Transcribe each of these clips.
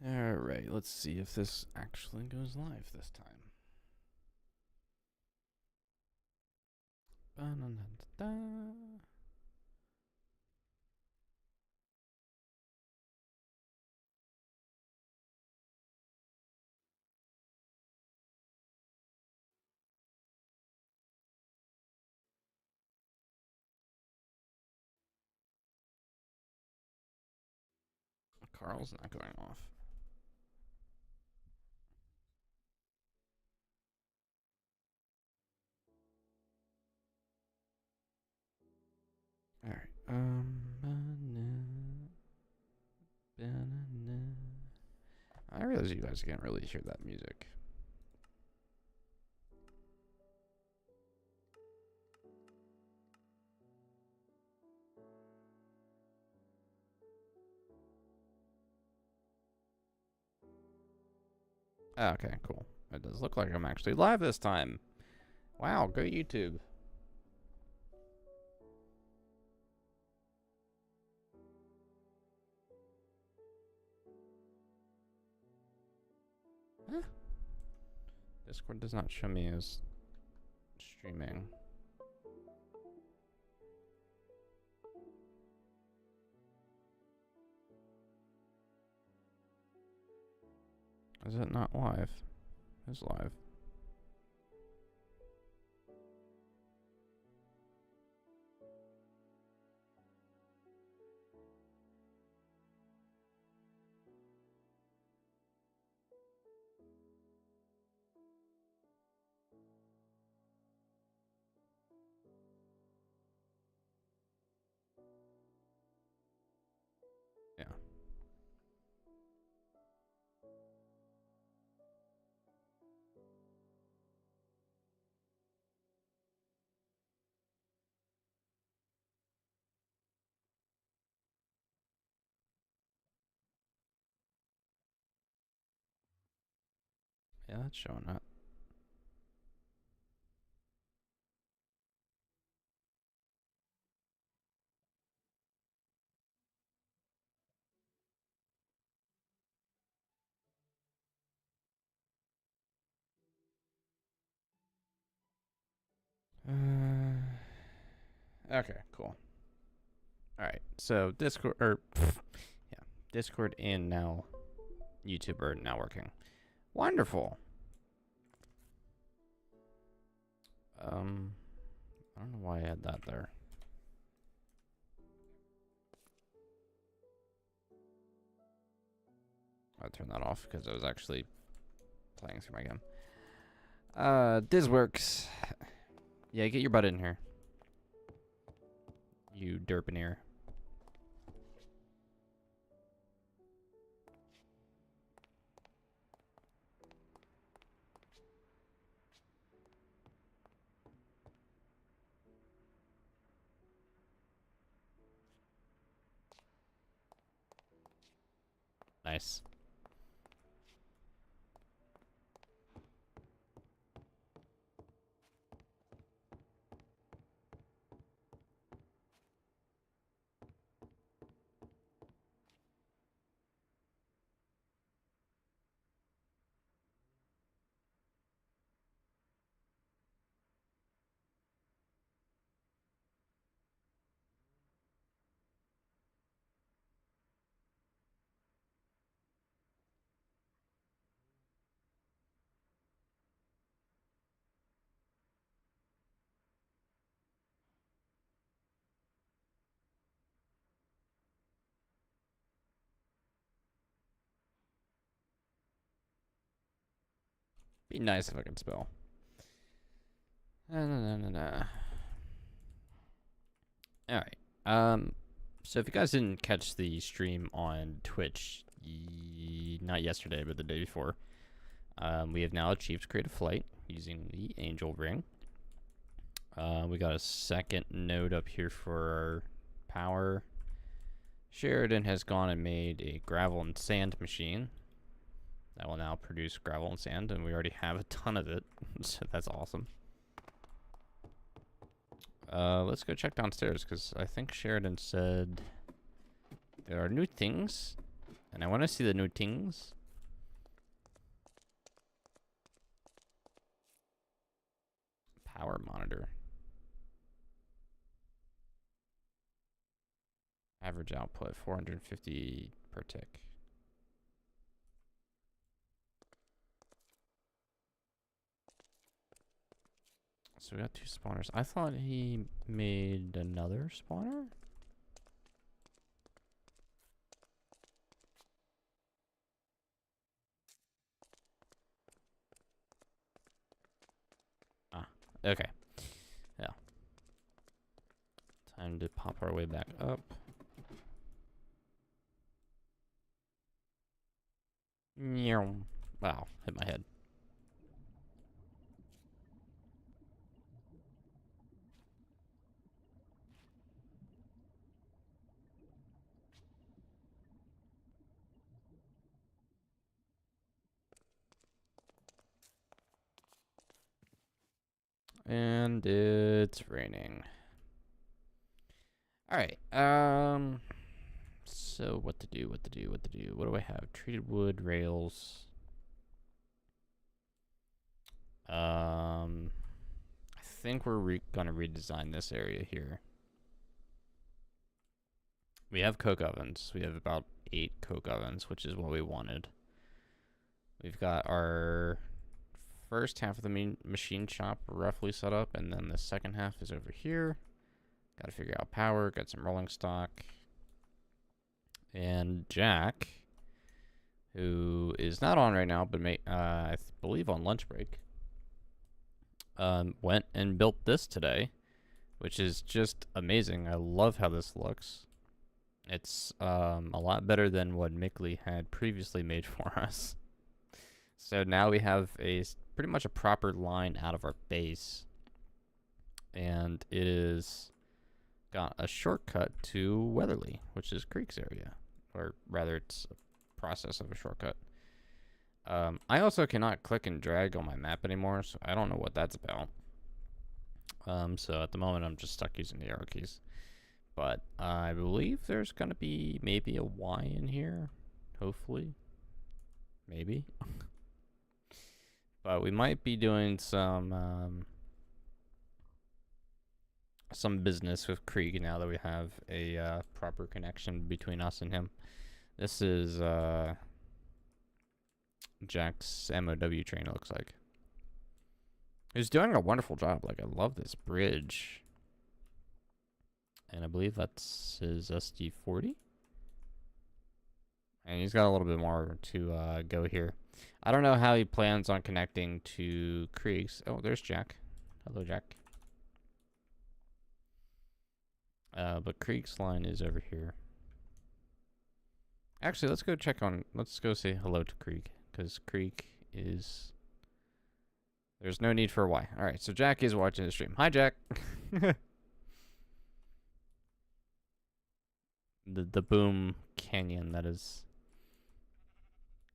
Alright, let's see if this actually goes live this time. Ba-na-na-da-da. Carl's not going off. Alright, I realize you guys can't really hear that music. Okay, cool. It does look like I'm actually live this time. Wow, go YouTube. Huh? Discord does not show me as streaming. Is it not live? It's live. Yeah. Yeah, that's showing up. Okay, cool. All right, so Discord yeah, Discord and now YouTube are now working. Wonderful. I don't know why I had that there. I'll turn that off because I was actually playing through my game. Dizworks. Yeah, get your butt in here. You Derp'neer. Nice. Be nice if I could spell. All right. So if you guys didn't catch the stream on Twitch, not yesterday, but the day before, we have now achieved creative flight using the Angel Ring. We got a second node up here for our power. Sheridan has gone and made a gravel and sand machine that will now produce gravel and sand, and we already have a ton of it, so that's awesome. Let's go check downstairs, because I think Sheridan said there are new things And I want to see the new things. Power monitor. Average output 450 per tick. So we got 2 spawners. I thought he made another spawner? Ah, okay. Yeah. Time to pop our way back up. Wow, hit my head. And it's raining. Alright, so what to do? What do I have? Treated wood, rails. I think we're gonna redesign this area here. We have coke ovens. We have about 8 coke ovens, which is what we wanted. We've got our first half of the machine shop roughly set up, and then the second half is over here. Got to figure out power, got some rolling stock. And Jack, who is not on right now, but I believe on lunch break, went and built this today, which is just amazing. I love how this looks. It's a lot better than what Mickley had previously made for us. So now we have pretty much a proper line out of our base, and it is got a shortcut to Weatherly, which is Creek's area, or rather it's a process of a shortcut. I also cannot click and drag on my map anymore, so I don't know what that's about. So at the moment I'm just stuck using the arrow keys, but I believe there's gonna be maybe a Y in here, hopefully, maybe. But we might be doing some business with Krieg now that we have a proper connection between us and him. This is Jack's MOW train, it looks like. He's doing a wonderful job. Like, I love this bridge. And I believe that's his SD40. And he's got a little bit more to go here. I don't know how he plans on connecting to Krieg's. Oh, there's Jack. Hello, Jack. But Krieg's line is over here. Actually, let's go say hello to Krieg, because Krieg is... There's no need for a Y. Alright, so Jack is watching the stream. Hi, Jack! the boom canyon that is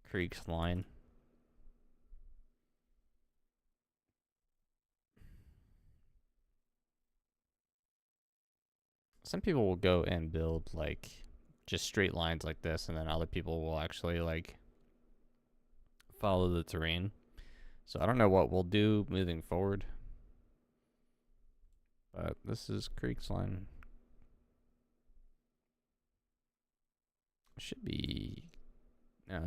Krieg's line. Some people will go and build, like, just straight lines like this, and then other people will actually, like, follow the terrain. So I don't know what we'll do moving forward. But this is Creek's line. Should be,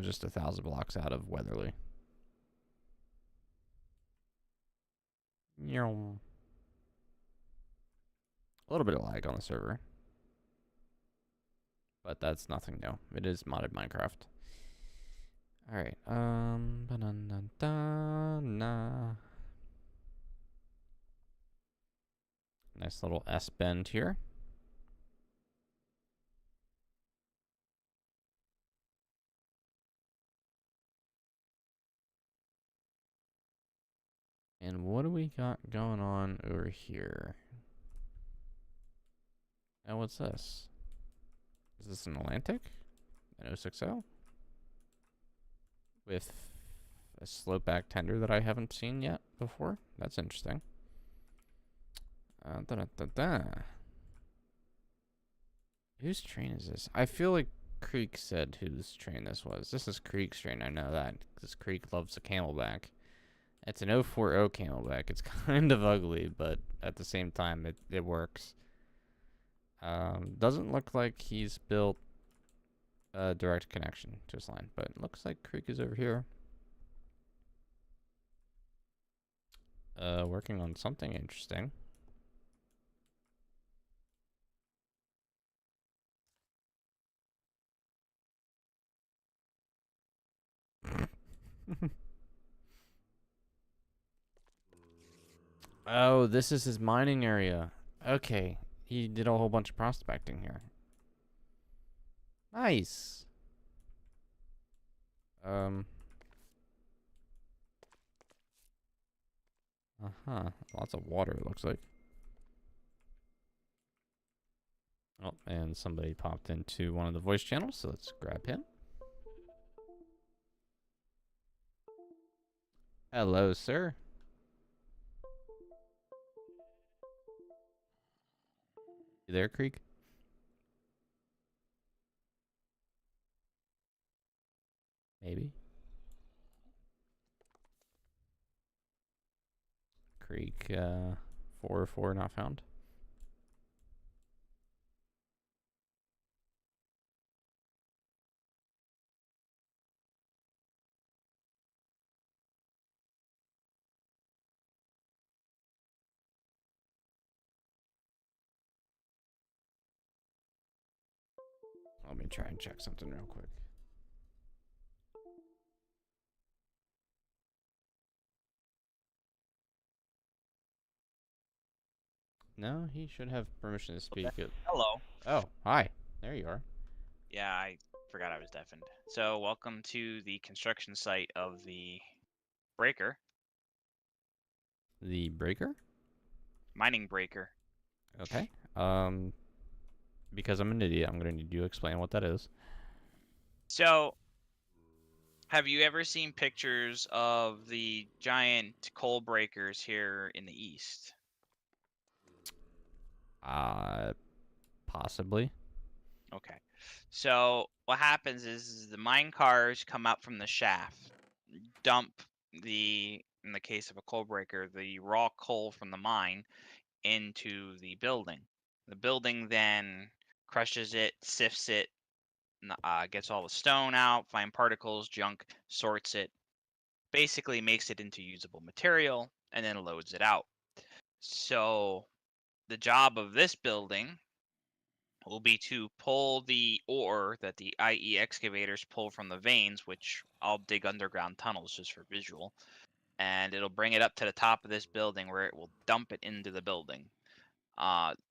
just 1,000 blocks out of Weatherly. A little bit of lag on the server, but that's nothing new. It is modded Minecraft. All right. Nice little S bend here. And what do we got going on over here? Oh, what's this? Is this an Atlantic? An 060? With a slope back tender that I haven't seen yet before? That's interesting. Whose train is this? I feel like Creek said whose train this was. This is Creek's train, I know that. Because Creek loves a camelback. It's an 040 camelback. It's kind of ugly, but at the same time, it works. Doesn't look like he's built a direct connection to his line, but it looks like Creek is over here. Working on something interesting. Oh, this is his mining area. Okay, he did a whole bunch of prospecting here. Nice. Lots of water, it looks like. Oh, and somebody popped into one of the voice channels, so let's grab him. Hello, sir. You there, Creek? Maybe. Creek, 404 not found. Let me try and check something real quick. No, he should have permission to speak. Hello. Oh, hi. There you are. Yeah, I forgot I was deafened. So, welcome to the construction site of the breaker, The breaker? mining breaker. Okay. Because I'm an idiot, I'm gonna need you to explain what that is. So, have you ever seen pictures of the giant coal breakers here in the east? Possibly. Okay. So, what happens is the mine cars come up from the shaft, dump in the case of a coal breaker, the raw coal from the mine into the building. The building then crushes it, sifts it, gets all the stone out, fine particles, junk, sorts it, basically makes it into usable material, and then loads it out. So the job of this building will be to pull the ore that the IE excavators pull from the veins, which I'll dig underground tunnels just for visual, and it'll bring it up to the top of this building where it will dump it into the building.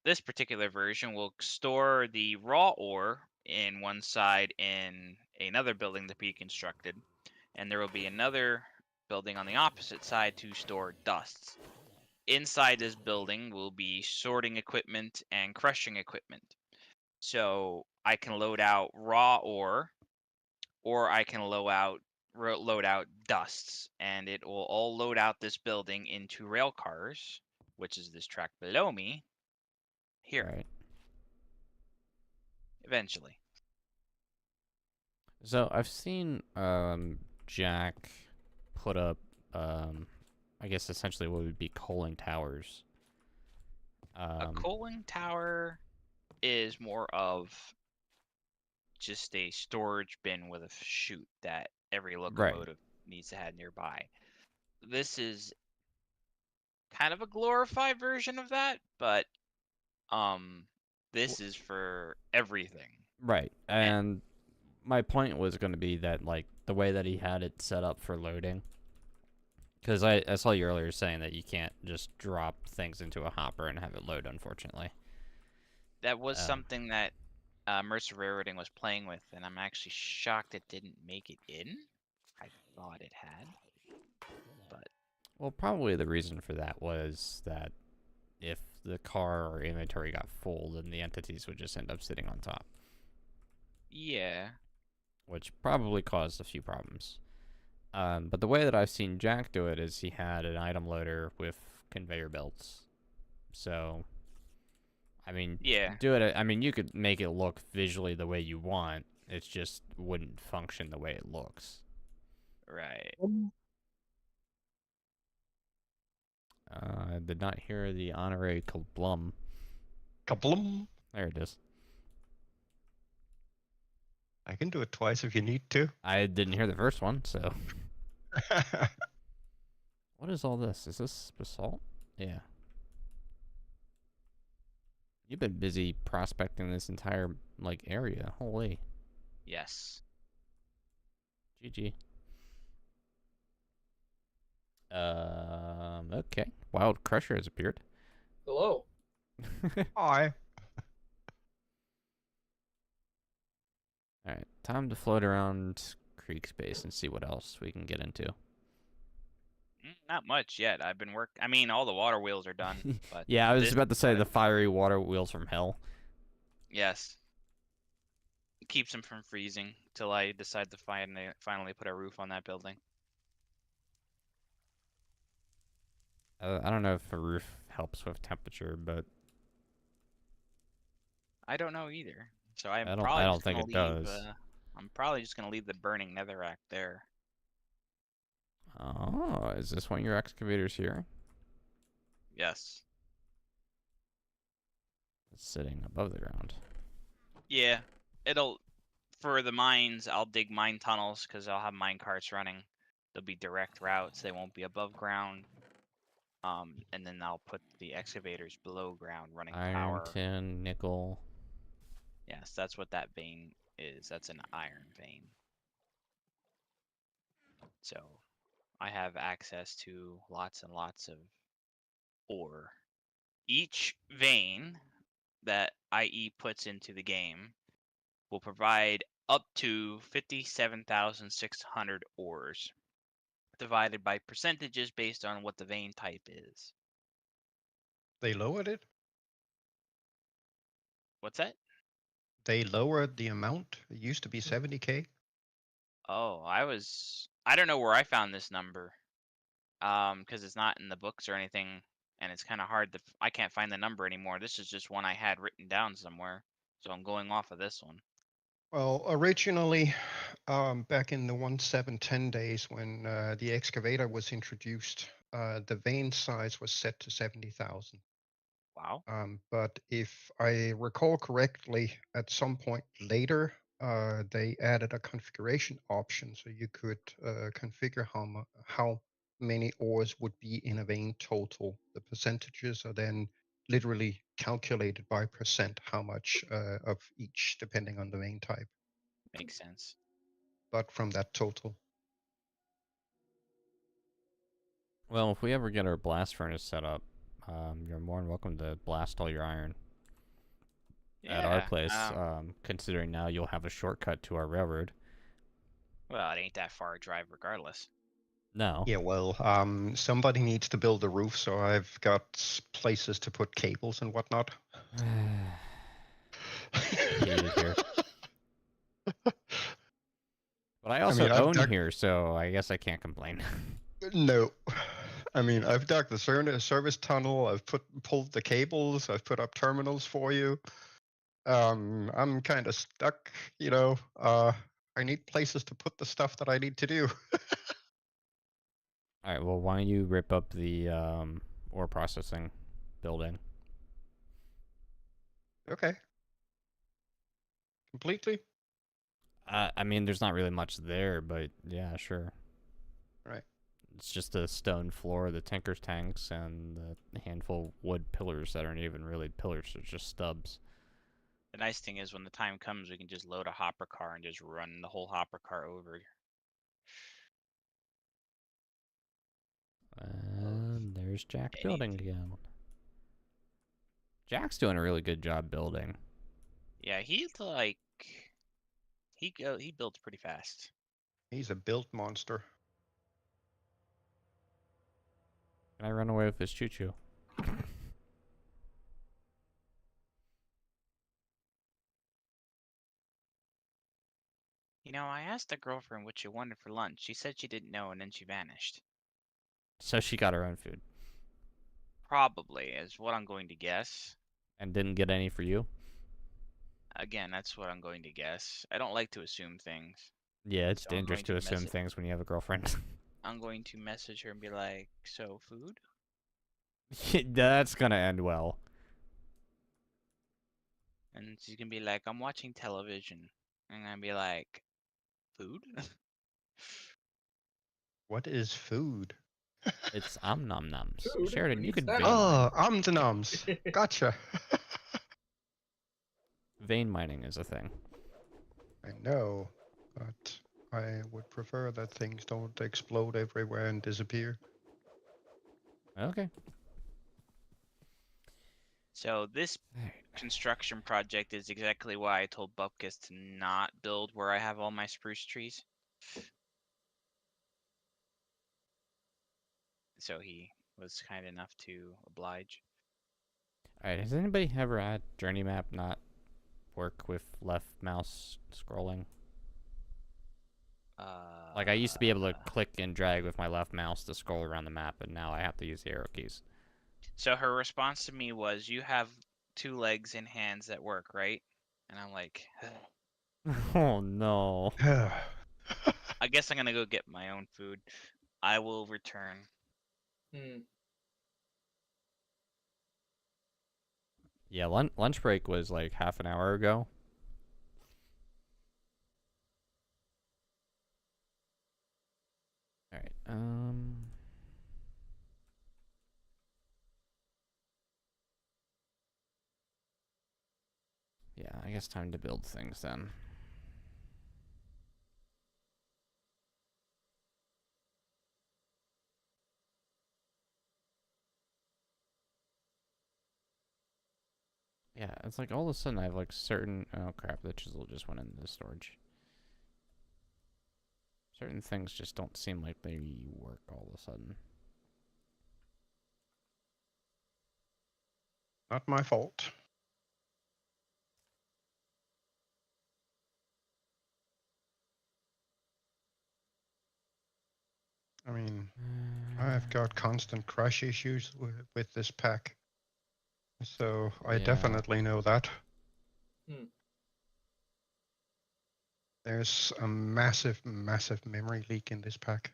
This particular version will store the raw ore in one side in another building to be constructed, and there will be another building on the opposite side to store dusts. Inside this building will be sorting equipment and crushing equipment. So I can load out raw ore, or I can load out dusts, and it will all load out this building into rail cars, which is this track below me here. Right. Eventually. So I've seen Jack put up I guess essentially what would be coaling towers. A coaling tower is more of just a storage bin with a chute that every Right. locomotive needs to have nearby. This is kind of a glorified version of that, but this is for everything. Right. And And my point was going to be that, like, the way that he had it set up for loading. Because I saw you earlier saying that you can't just drop things into a hopper and have it load, unfortunately. that was Um, something that Mercer Railroading was playing with, and I'm actually shocked it didn't make it in. I thought it had, but well, probably the reason for that was that if the car or inventory got full, then the entities would just end up sitting on top, yeah. which probably caused a few problems. But the way that I've seen Jack do it is he had an item loader with conveyor belts. So, I mean, Yeah. do it. I mean, you could make it look visually the way you want, It just wouldn't function the way it looks. Right. I did not hear the honorary kablum. Kablum. There it is. I can do it twice if you need to. I didn't hear the first one, so. What is all this? Is this basalt? Yeah. You've been busy prospecting this entire, like, area. Holy. Yes. GG. Okay. Wild Crusher has appeared. Hello. Hi. Alright, time to float around Creek Space and see what else we can get into. Not much yet. I've been I mean, all the water wheels are done, but Yeah, I was this about to say is the better. fiery water wheels from hell. Yes. It keeps them from freezing till I decide to finally put a roof on that building. I don't know if a roof helps with temperature, but I don't know either. So I I'm don't probably just think gonna it leave. does. I'm probably just gonna leave the burning netherrack there. Oh, is this one of your excavators here? Yes. It's sitting above the ground. Yeah. For the mines, I'll dig mine tunnels because I'll have mine carts running. They'll be direct routes. They won't be above ground. And then I'll put the excavators below ground running Iron, power. tin, nickel. Yes, that's what that vein is. That's an iron vein. So I have access to lots and lots of ore. Each vein that IE puts into the game will provide up to 57,600 ores, divided by percentages based on what the vein type is. They lowered it? What's that? They lowered the amount? It used to be 70k. Oh, I don't know where I found this number. Because it's not in the books or anything, and it's kind of hard I can't find the number anymore. This is just one I had written down somewhere, so I'm going off of this one. Well, originally, back in the 1710 days when the excavator was introduced, the vein size was set to 70,000. Wow. But if I recall correctly, at some point later, they added a configuration option so you could configure how many ores would be in a vein total. The percentages are then literally calculated by percent, how much of each, depending on the vein type, Makes sense. but from that total. Well, if we ever get our blast furnace set up, you're more than welcome to blast all your iron at our Yeah. place. Considering now you'll have a shortcut to our railroad. Well, it ain't that far a drive regardless. No. Yeah, well, somebody needs to build the roof, so I've got places to put cables and whatnot. Hate it here. But I also own here, so I guess I can't complain. No. I mean, I've dug the service tunnel, I've pulled the cables, I've put up terminals for you. I'm kind of stuck, you know. I need places to put the stuff that I need to do. All right, well, why don't you rip up the ore processing building? Okay. Completely? I mean, there's not really much there, but yeah, sure. Right. It's just a stone floor, the tinker's tanks, and the handful of wood pillars that aren't even really pillars, they're just stubs. The nice thing is when the time comes, we can just load a hopper car and just run the whole hopper car over. And there's Jack Anything. building again. Jack's doing a really good job building. Yeah, he builds pretty fast. He's a built monster. Can I run away with his choo-choo? You know, I asked a girlfriend what she wanted for lunch. She said she didn't know, and then she vanished. So she got her own food. Probably, is what I'm going to guess. And didn't get any for you? Again, that's what I'm going to guess. I don't like to assume things. Yeah, it's So I'm dangerous going to to assume message. things when you have a girlfriend. I'm going to message her and be like, "So food?" That's gonna end well. And she's gonna be like, "I'm watching television." And I'm gonna be like, "Food?" What is food? It's nom noms. Food? Sheridan, Who you needs could that? vein mine. Oh, Amdenams. Gotcha. Vein mining is a thing. I know, but I would prefer that things don't explode everywhere and disappear. Okay. So this construction project is exactly why I told Bupkis to not build where I have all my spruce trees. So he was kind enough to oblige. Alright, has anybody ever had Journey Map not work with left mouse scrolling? Like, I used to be able to click and drag with my left mouse to scroll around the map, and now I have to use the arrow keys. So her response to me was, "You have 2 legs and hands that work, right?" And I'm like, Oh no. I guess I'm gonna go get my own food. I will return. Yeah, lunch break was like half an hour ago. Alright, yeah, I guess time to build things then. Yeah, it's like all of a sudden I have like certain... Oh crap, the chisel just went into the storage. Certain things just don't seem like they work all of a sudden. Not my fault. I mean, I've got constant crash issues with this pack. So I Yeah. definitely know that. Hmm. There's a massive, massive memory leak in this pack.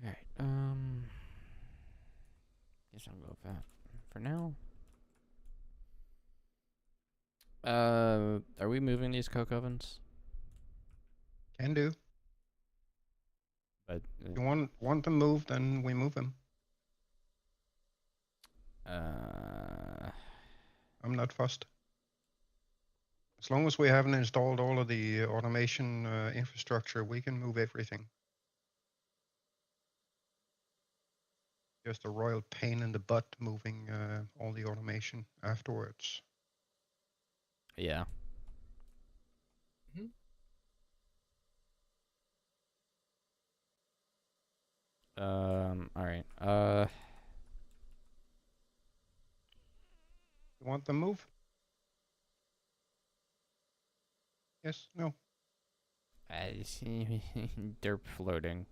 Alright, guess I'll go with that for now. Are we moving these coke ovens? Can do. But, If you want them moved, then we move them. I'm not fussed. As long as we haven't installed all of the automation infrastructure, we can move everything. Just a royal pain in the butt moving all the automation afterwards. yeah. Alright, You want them moved? Yes, no. I see derp floating.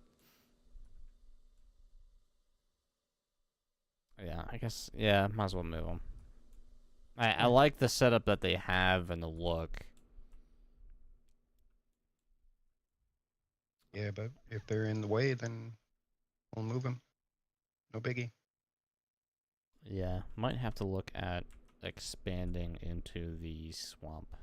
Yeah, I guess, yeah, might as well move them. I like the setup that they have and the look. Yeah, but if they're in the way, then we'll move them. No biggie. Yeah, might have to look at expanding into the swamp.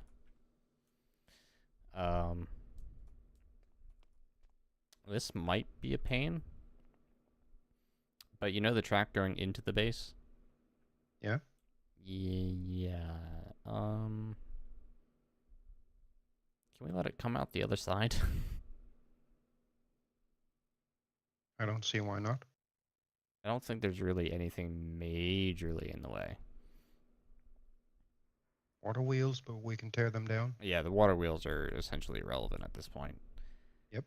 This might be a pain. But you know the track going into the base? Yeah. Yeah. Can we let it come out the other side? I don't see why not. I don't think there's really anything majorly in the way. Water wheels, but we can tear them down. Yeah, the water wheels are essentially irrelevant at this point. Yep.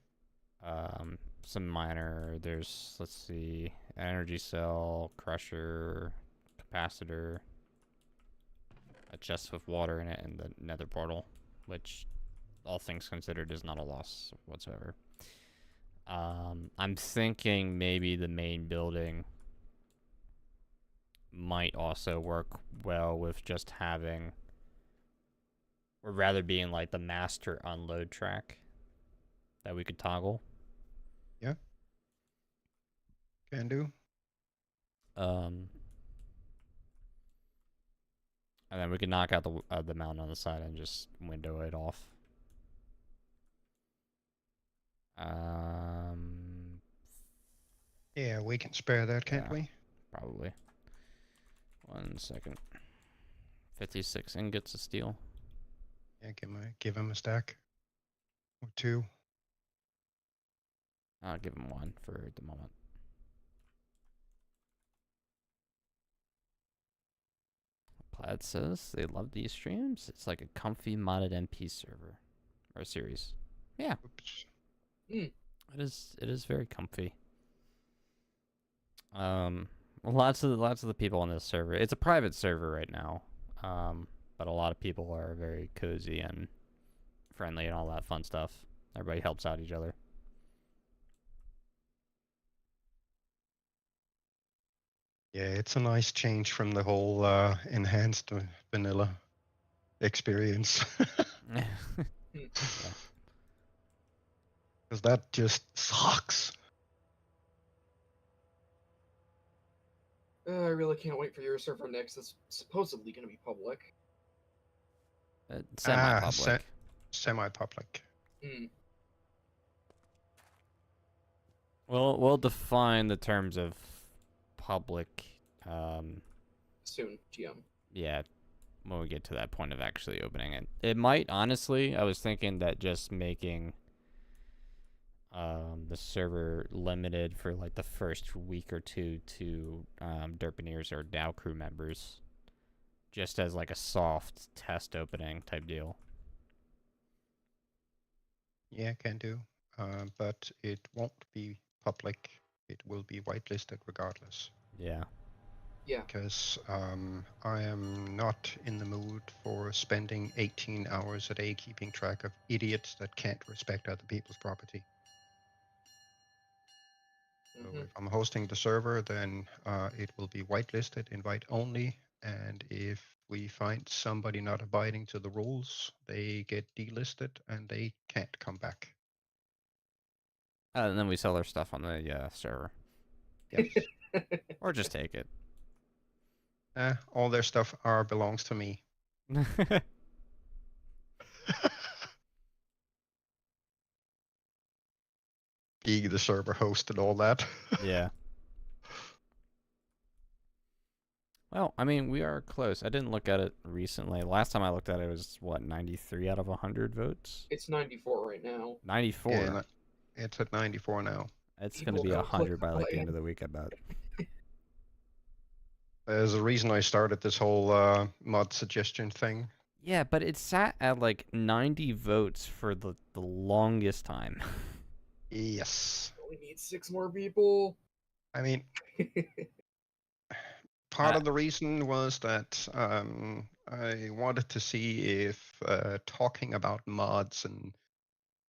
Some minor, there's, let's see, energy cell, crusher, capacitor, a chest with water in it, and the nether portal, which all things considered, is not a loss whatsoever. I'm thinking maybe the main building might also work well with just having, or rather being like the master unload track that we could toggle. Yeah. Can do. And then we could knock out the mountain on the side and just window it off. Yeah, we can spare that, can't Yeah. we? Probably. 1 second. 56 ingots of steel. Yeah, give him a stack. Or 2. I'll give him 1 for the moment. Plaid says they love these streams. It's like a comfy modded MP server or series. Yeah. Oops. It is very comfy. Lots of the people on this server. It's a private server right now. But a lot of people are very cozy and friendly and all that fun stuff. Everybody helps out each other. Yeah, it's a nice change from the whole enhanced vanilla experience. Because that just sucks. I really can't wait for your server next. It's supposedly going to be public. Semi-public. Semi-public. We'll define the terms of public. Soon, GM. Yeah, when we get to that point of actually opening it. It might, honestly, I was thinking that just making the server limited for like the first week or two to Derp'neers or DAO crew members, just as like a soft test opening type deal. Yeah, can do. But it won't be public. It will be whitelisted regardless. Yeah. Yeah. Because I am not in the mood for spending 18 hours a day keeping track of idiots that can't respect other people's property. So if I'm hosting the server, then it will be whitelisted, invite only, and if we find somebody not abiding to the rules, they get delisted and they can't come back. And then we sell their stuff on the server. Yes. Or just take it. All their stuff belongs to me. Being the server host and all that. Yeah. Well, I mean, we are close. I didn't look at it recently. Last time I looked at it, it was, what, 93 out of 100 votes? It's 94 right now. 94? Yeah, it's at 94 now. It's going to be 100 by like the end of the week, I bet. There's a reason I started this whole mod suggestion thing. Yeah, but it sat at like 90 votes for the longest time. Yes. We need 6 more people. I mean, part of the reason was that I wanted to see if talking about mods and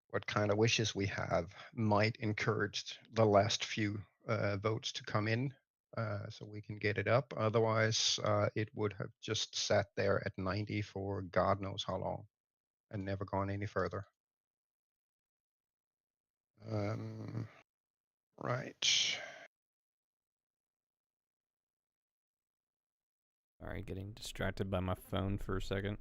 what kind of wishes we have might encourage the last few votes to come in so we can get it up. Otherwise, it would have just sat there at 90 for God knows how long and never gone any further. Right. Sorry, getting distracted by my phone for a second.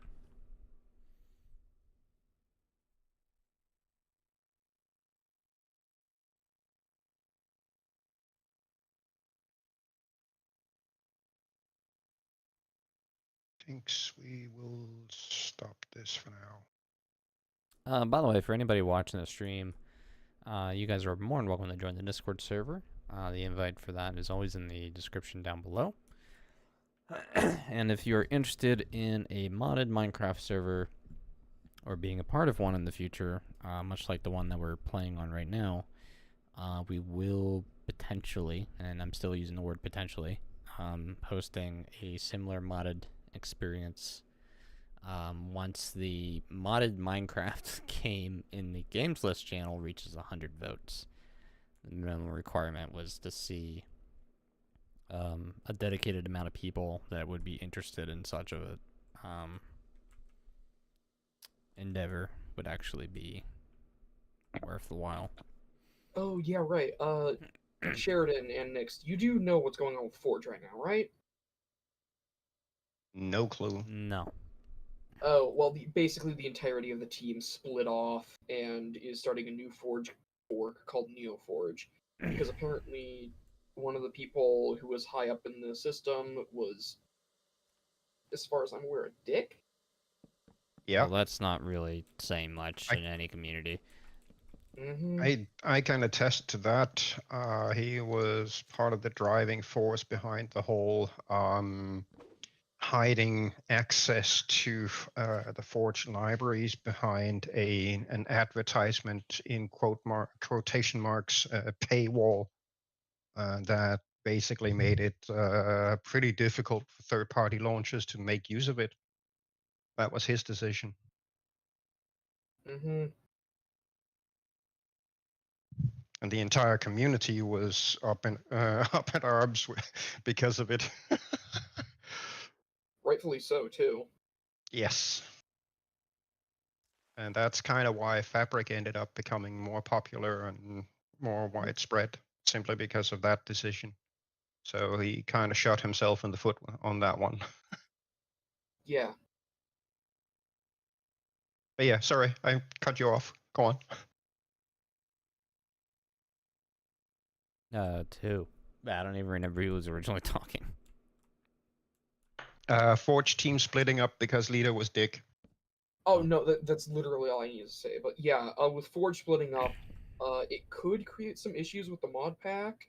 Thinks we will stop this for now. By the way, for anybody watching the stream, you guys are more than welcome to join the Discord server. The invite for that is always in the description down below. And if you're interested in a modded Minecraft server or being a part of one in the future, much like the one that we're playing on right now, we will potentially, and I'm still using the word potentially, hosting a similar modded experience once the modded Minecraft game in the games list channel reaches 100 votes. The minimum requirement was to see a dedicated amount of people that would be interested in such a endeavor would actually be worth the while. Oh yeah, right. Sheridan and Nix, you do know what's going on with Forge right now, right? No clue. No. Oh well, basically the entirety of the team split off and is starting a new Forge fork called NeoForge, because apparently one of the people who was high up in the system was, as far as I'm aware, a dick. Yeah, Well, that's not really saying much I- in any community. Mm-hmm. I can attest to that. He was part of the driving force behind the whole hiding access to the Forge libraries behind an advertisement in quotation marks paywall that basically made it pretty difficult for third-party launchers to make use of it. That was his decision. Mm-hmm. And the entire community was up in up in arms because of it. Rightfully so too. Yes. And that's kind of why Fabric ended up becoming more popular and more widespread, simply because of that decision. So he kind of shot himself in the foot on that one. Yeah. But yeah, sorry, I cut you off. Go on. Two. I don't even remember who was originally talking. Forge team splitting up because leader was Dick. Oh no, that's literally all I need to say. But yeah, with Forge splitting up, it could create some issues with the mod pack,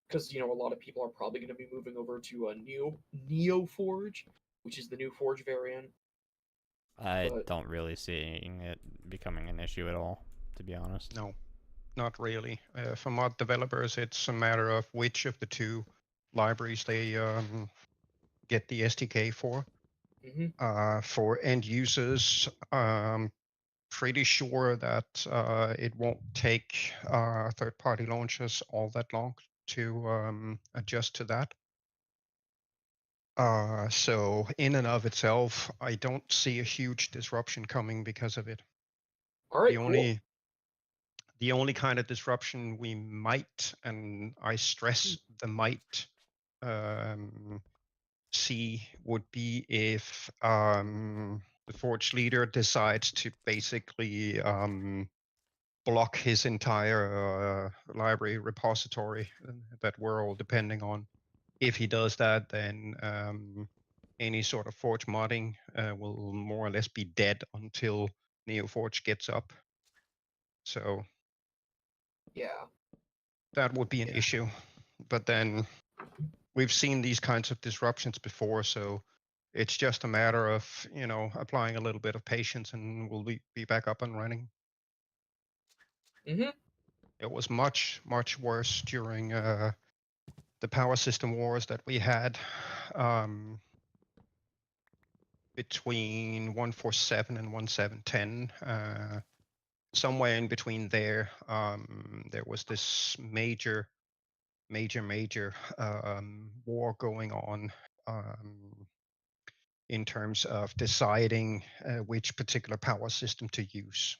because a lot of people are probably going to be moving over to a Neo Forge, which is the new Forge variant. I But don't really see it becoming an issue at all, to be honest. No, not really. For mod developers, it's a matter of which of the two libraries they get the SDK for. For end users, pretty sure that it won't take third-party launchers all that long to adjust to that. So in and of itself, I don't see a huge disruption coming because of it. all right, The cool. only kind of disruption we might, and I stress the might, see would be if the Forge leader decides to basically block his entire library repository that we're all depending on. If he does that, then any sort of Forge modding will more or less be dead until NeoForge gets up. So Yeah. that would be an Yeah. issue. But then we've seen these kinds of disruptions before, so it's just a matter of applying a little bit of patience, and we'll be back up and running. Mm-hmm. It was much worse during the power system wars that we had between 147 and 1710. Somewhere in between there, there was this major war going on in terms of deciding which particular power system to use.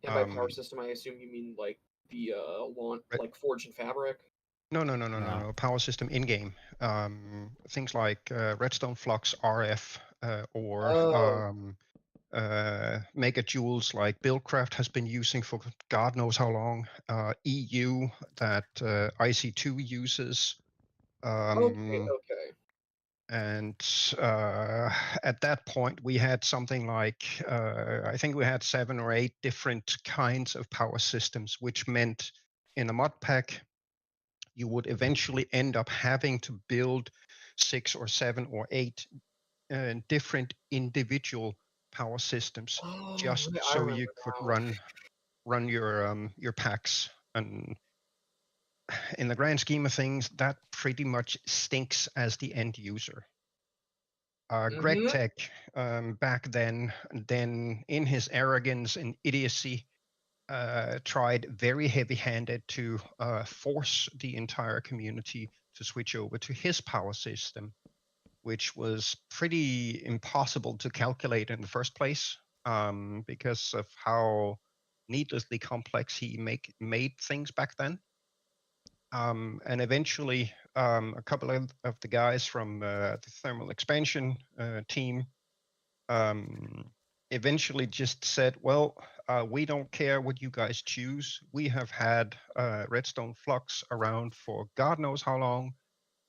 And by power system, I assume you mean like the like Forge and Fabric. No. Power system in game. Things like Redstone Flux RF or mega joules like Buildcraft has been using for God knows how long. EU that IC2 uses. Okay. And at that point, we had something like, I think we had 7 or 8 different kinds of power systems, which meant in a mod pack, you would eventually end up having to build 6 or 7 or 8 different individual power systems just Right, I so remember you could now. run your packs. And in the grand scheme of things, that pretty much stinks as the end user. Greg Mhm. Tech, back then in his arrogance and idiocy, tried very heavy-handed to force the entire community to switch over to his power system, which was pretty impossible to calculate in the first place, because of how needlessly complex he made things back then. And eventually, a couple of the guys from the thermal expansion team eventually just said, well, we don't care what you guys choose. We have had Redstone Flux around for God knows how long.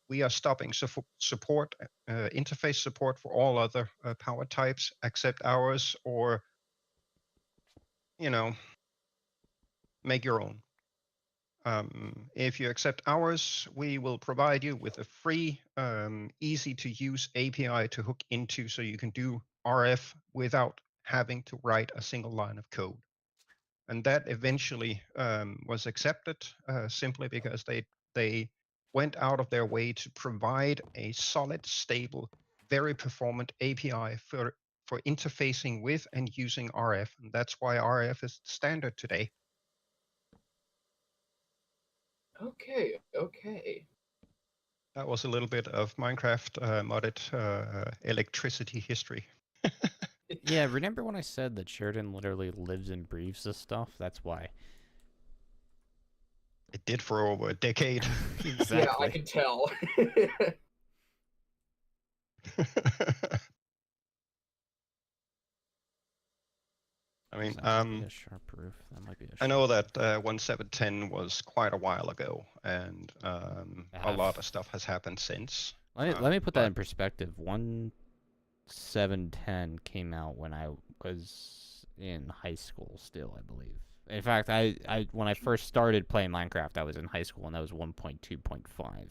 We are stopping support, interface support for all other power types except ours, or, make your own. If you accept ours, we will provide you with a free, easy to use API to hook into so you can do RF without having to write a single line of code. And that eventually was accepted simply because they went out of their way to provide a solid, stable, very performant API for interfacing with and using RF. And that's why RF is standard today. Okay. That was a little bit of Minecraft modded electricity history. Yeah, remember when I said that Sheridan literally lives and breathes this stuff? That's why. It did for over a decade. Exactly. Yeah, I can tell. I mean, That might be a sharp roof. That might be a I know sharp that 1710 was quite a while ago, and a lot of stuff has happened since. Let me put that in perspective. 1710 came out when I was in high school still, I believe. In fact, I when I first started playing Minecraft, I was in high school, and that was 1.2.5.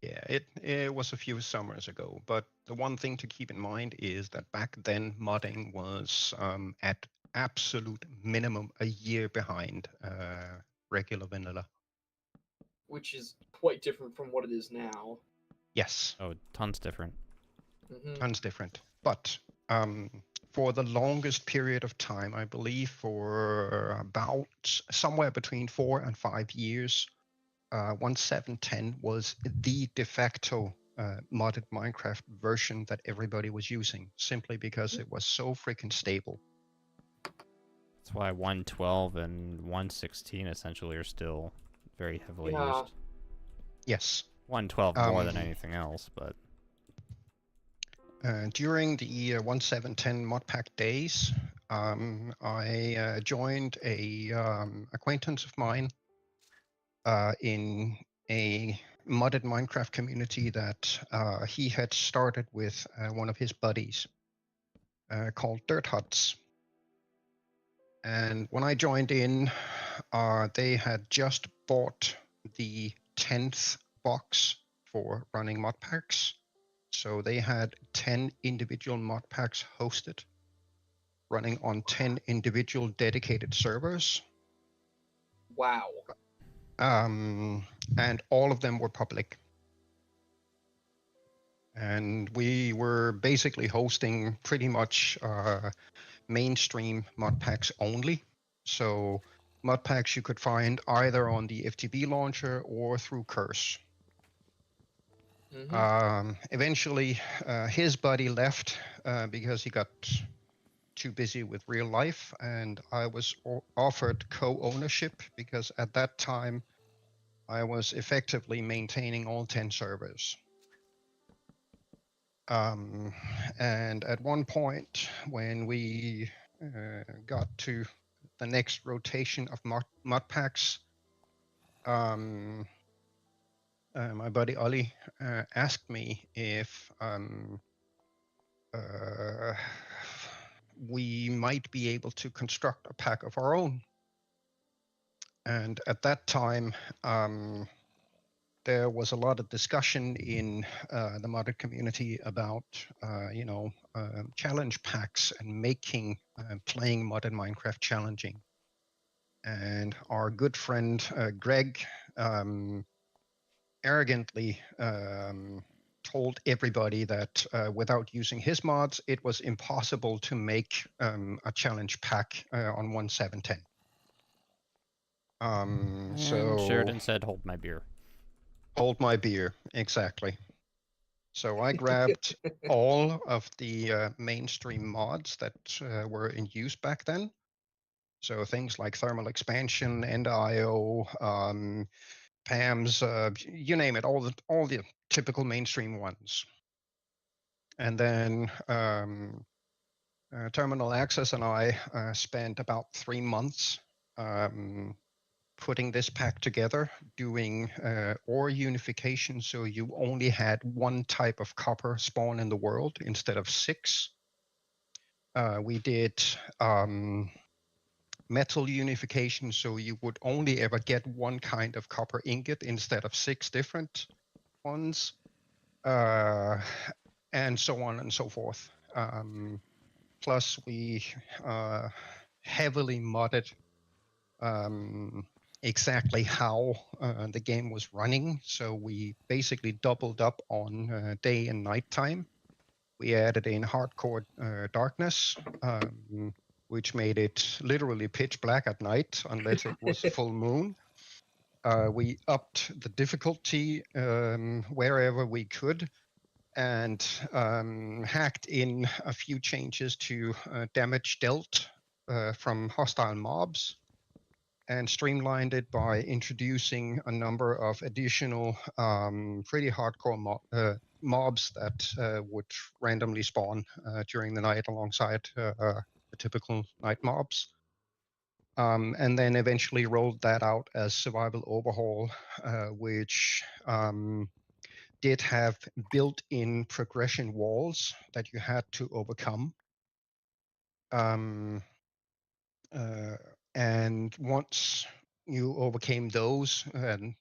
Yeah, it was a few summers ago, but the one thing to keep in mind is that back then modding was at absolute minimum a year behind regular vanilla. Which is quite different from what it is now. Yes. Oh, tons different. Tons different. But for the longest period of time, I believe for about somewhere between 4 and 5 years, 1710 was the de facto modded Minecraft version that everybody was using, simply because it was so freaking stable. That's why 112 and 116 essentially are still very heavily used. Yes. 112 more than anything else, but during the 1710 modpack days, I joined a acquaintance of mine in a modded Minecraft community that he had started with one of his buddies called Dirt Huts. And when I joined in, they had just bought the 10th box for running mod packs. So they had 10 individual mod packs hosted, running on 10 individual dedicated servers. Wow. And all of them were public. And we were basically hosting pretty much mainstream mod packs only. So mod packs you could find either on the FTB launcher or through Curse. Eventually, his buddy left because he got too busy with real life, and I was offered co-ownership because at that time I was effectively maintaining all 10 servers. And at one point, when we got to the next rotation of mod packs, my buddy Ollie asked me if we might be able to construct a pack of our own. And at that time, there was a lot of discussion in the modded community about, challenge packs and making playing modded Minecraft challenging. And our good friend Greg arrogantly told everybody that without using his mods, it was impossible to make a challenge pack on 1.7.10. And So Sheridan said, "Hold my beer." hold my beer, exactly. So I grabbed all of the mainstream mods that were in use back then. So things like thermal expansion, end-IO, PAMs, you name it, all the typical mainstream ones. And then Terminal Access and I spent about 3 months putting this pack together, doing ore unification, so you only had one type of copper spawn in the world instead of 6. We did metal unification, so you would only ever get one kind of copper ingot instead of 6 different ones, and so on and so forth. Plus, we heavily modded exactly how the game was running. So we basically doubled up on day and night time. We added in hardcore darkness, which made it literally pitch black at night unless it was full moon. We upped the difficulty wherever we could, and hacked in a few changes to damage dealt from hostile mobs, and streamlined it by introducing a number of additional pretty hardcore mobs that would randomly spawn during the night alongside the typical night mobs. And then eventually rolled that out as Survival Overhaul, which did have built-in progression walls that you had to overcome. And once you overcame those, and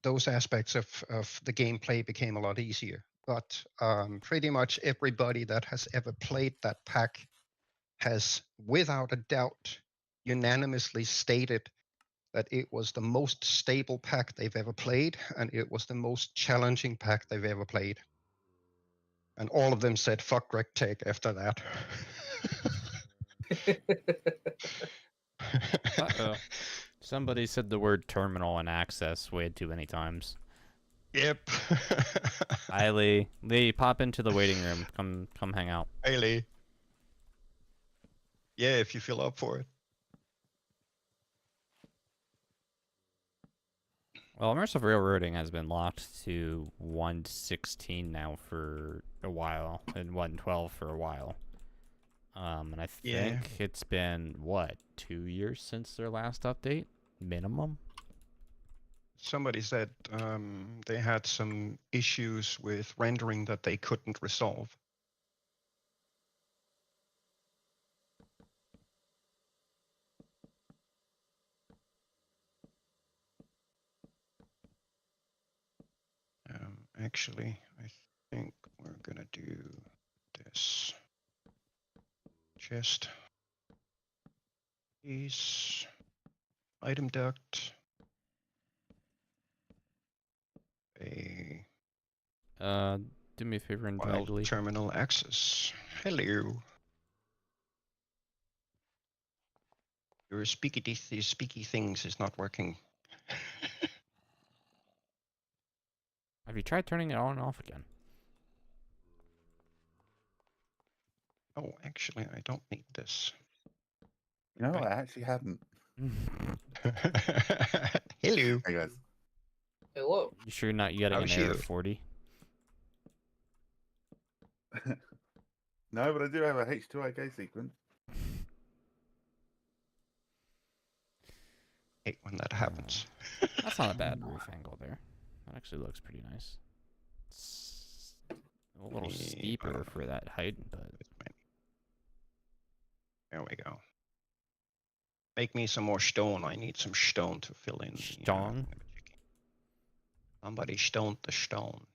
those aspects of the gameplay became a lot easier. But pretty much everybody that has ever played that pack has, without a doubt, unanimously stated that it was the most stable pack they've ever played, and it was the most challenging pack they've ever played. And all of them said, fuck RegTech after that. Uh-oh. Somebody said the word terminal and access way too many times. Yep. Hi, Lee. Lee, pop into the waiting room. Come hang out. Hey, Lee. Yeah, if you feel up for it. Well, immersive railroading has been locked to 1.16 now for a while, and 1.12 for a while. And I think it's been, what, 2 years since their last update? Minimum? Somebody said they had some issues with rendering that they couldn't resolve. Actually, I think we're gonna do this. Chest. Piece. Item duct. Do me a favor and Wild Lee. terminal access. Hello. Your speaky things is not working. Have you tried turning it on and off again? Oh, actually, I don't need this. No, I actually haven't. Hello. Hey guys. Hello. You sure you're not getting an How's error you? 40? No, but I do have a H2IK sequence. Hate when that happens. That's not a bad roof angle there. That actually looks pretty nice. It's a little steeper for that height, but... There we go. Make me some more stone. I need some stone to fill in. Stone? Somebody stoned the stone.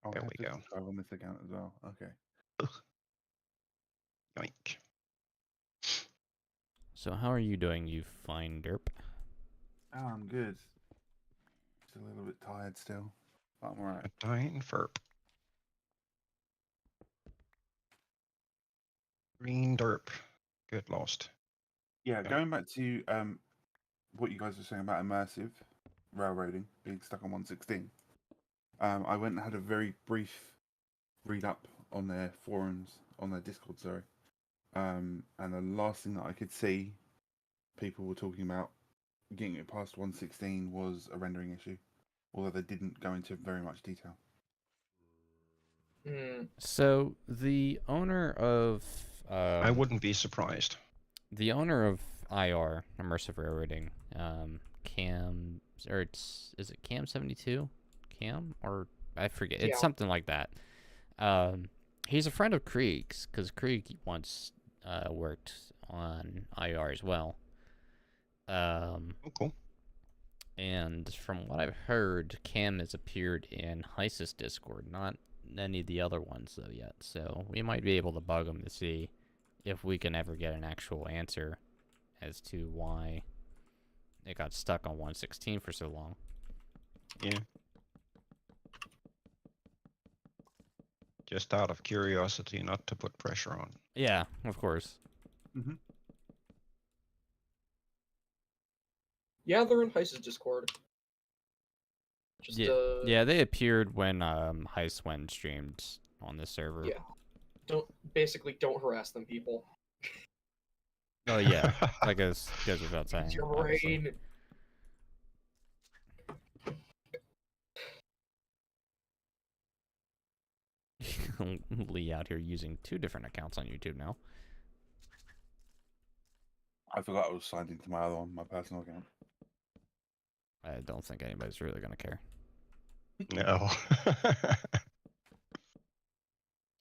Oh, There I have we to go. subscribe on this account as well. Okay. Yoink. So how are you doing, you fine derp? Oh, I'm good. Just a little bit tired still. I'm alright. A dying verb. Green derp. Good, lost. Yeah, Yeah. going back to what you guys were saying about immersive railroading, being stuck on 116. I went and had a very brief read up on their forums, on their Discord, sorry. And the last thing that I could see people were talking about getting it past 116 was a rendering issue, although they didn't go into very much detail. So the owner of I wouldn't be surprised. the owner of IR, Immersive Railroading, Cam, or is it Cam 72? Cam? Or I forget. It's Yeah. something like that. He's a friend of Krieg's, because Krieg once worked on IR as well. Oh, cool. And from what I've heard, Cam has appeared in Heiss's Discord, not any of the other ones though yet. So we might be able to bug him to see if we can ever get an actual answer as to why it got stuck on 116 for so long. Yeah. Just out of curiosity, not to put pressure on. Yeah, of course. Mm-hmm. Yeah, they're in Heiss's Discord. Just, Yeah, they appeared when Heiss went streamed on the server. Yeah. Don't harass them, people. Oh yeah, that goes without saying. Use your obviously. brain. Lee out here using 2 different accounts on YouTube now. I forgot I was signed into my other one, my personal account. I don't think anybody's really gonna care. No.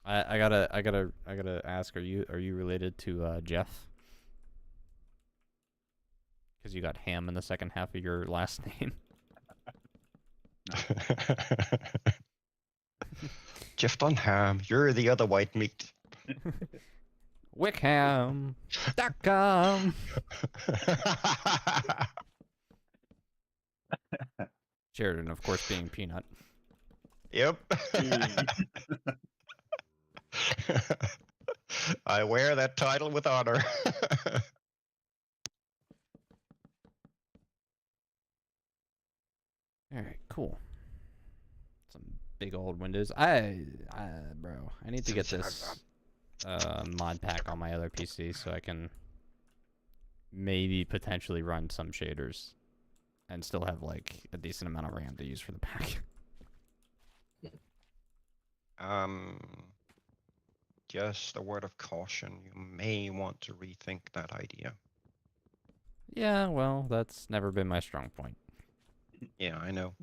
I gotta ask, are you related to Jeff? Because you got ham in the second half of your last name. Jeff Dunham, you're the other white meat. Wickham.com. Sheridan, of course, being Peanut. Yep. I wear that title with honor. All right, cool. Some big old windows. Bro, I need to get this mod pack on my other PC so I can maybe potentially run some shaders and still have like a decent amount of RAM to use for the pack. Just a word of caution. You may want to rethink that idea. Yeah, well, that's never been my strong point. Yeah, I know.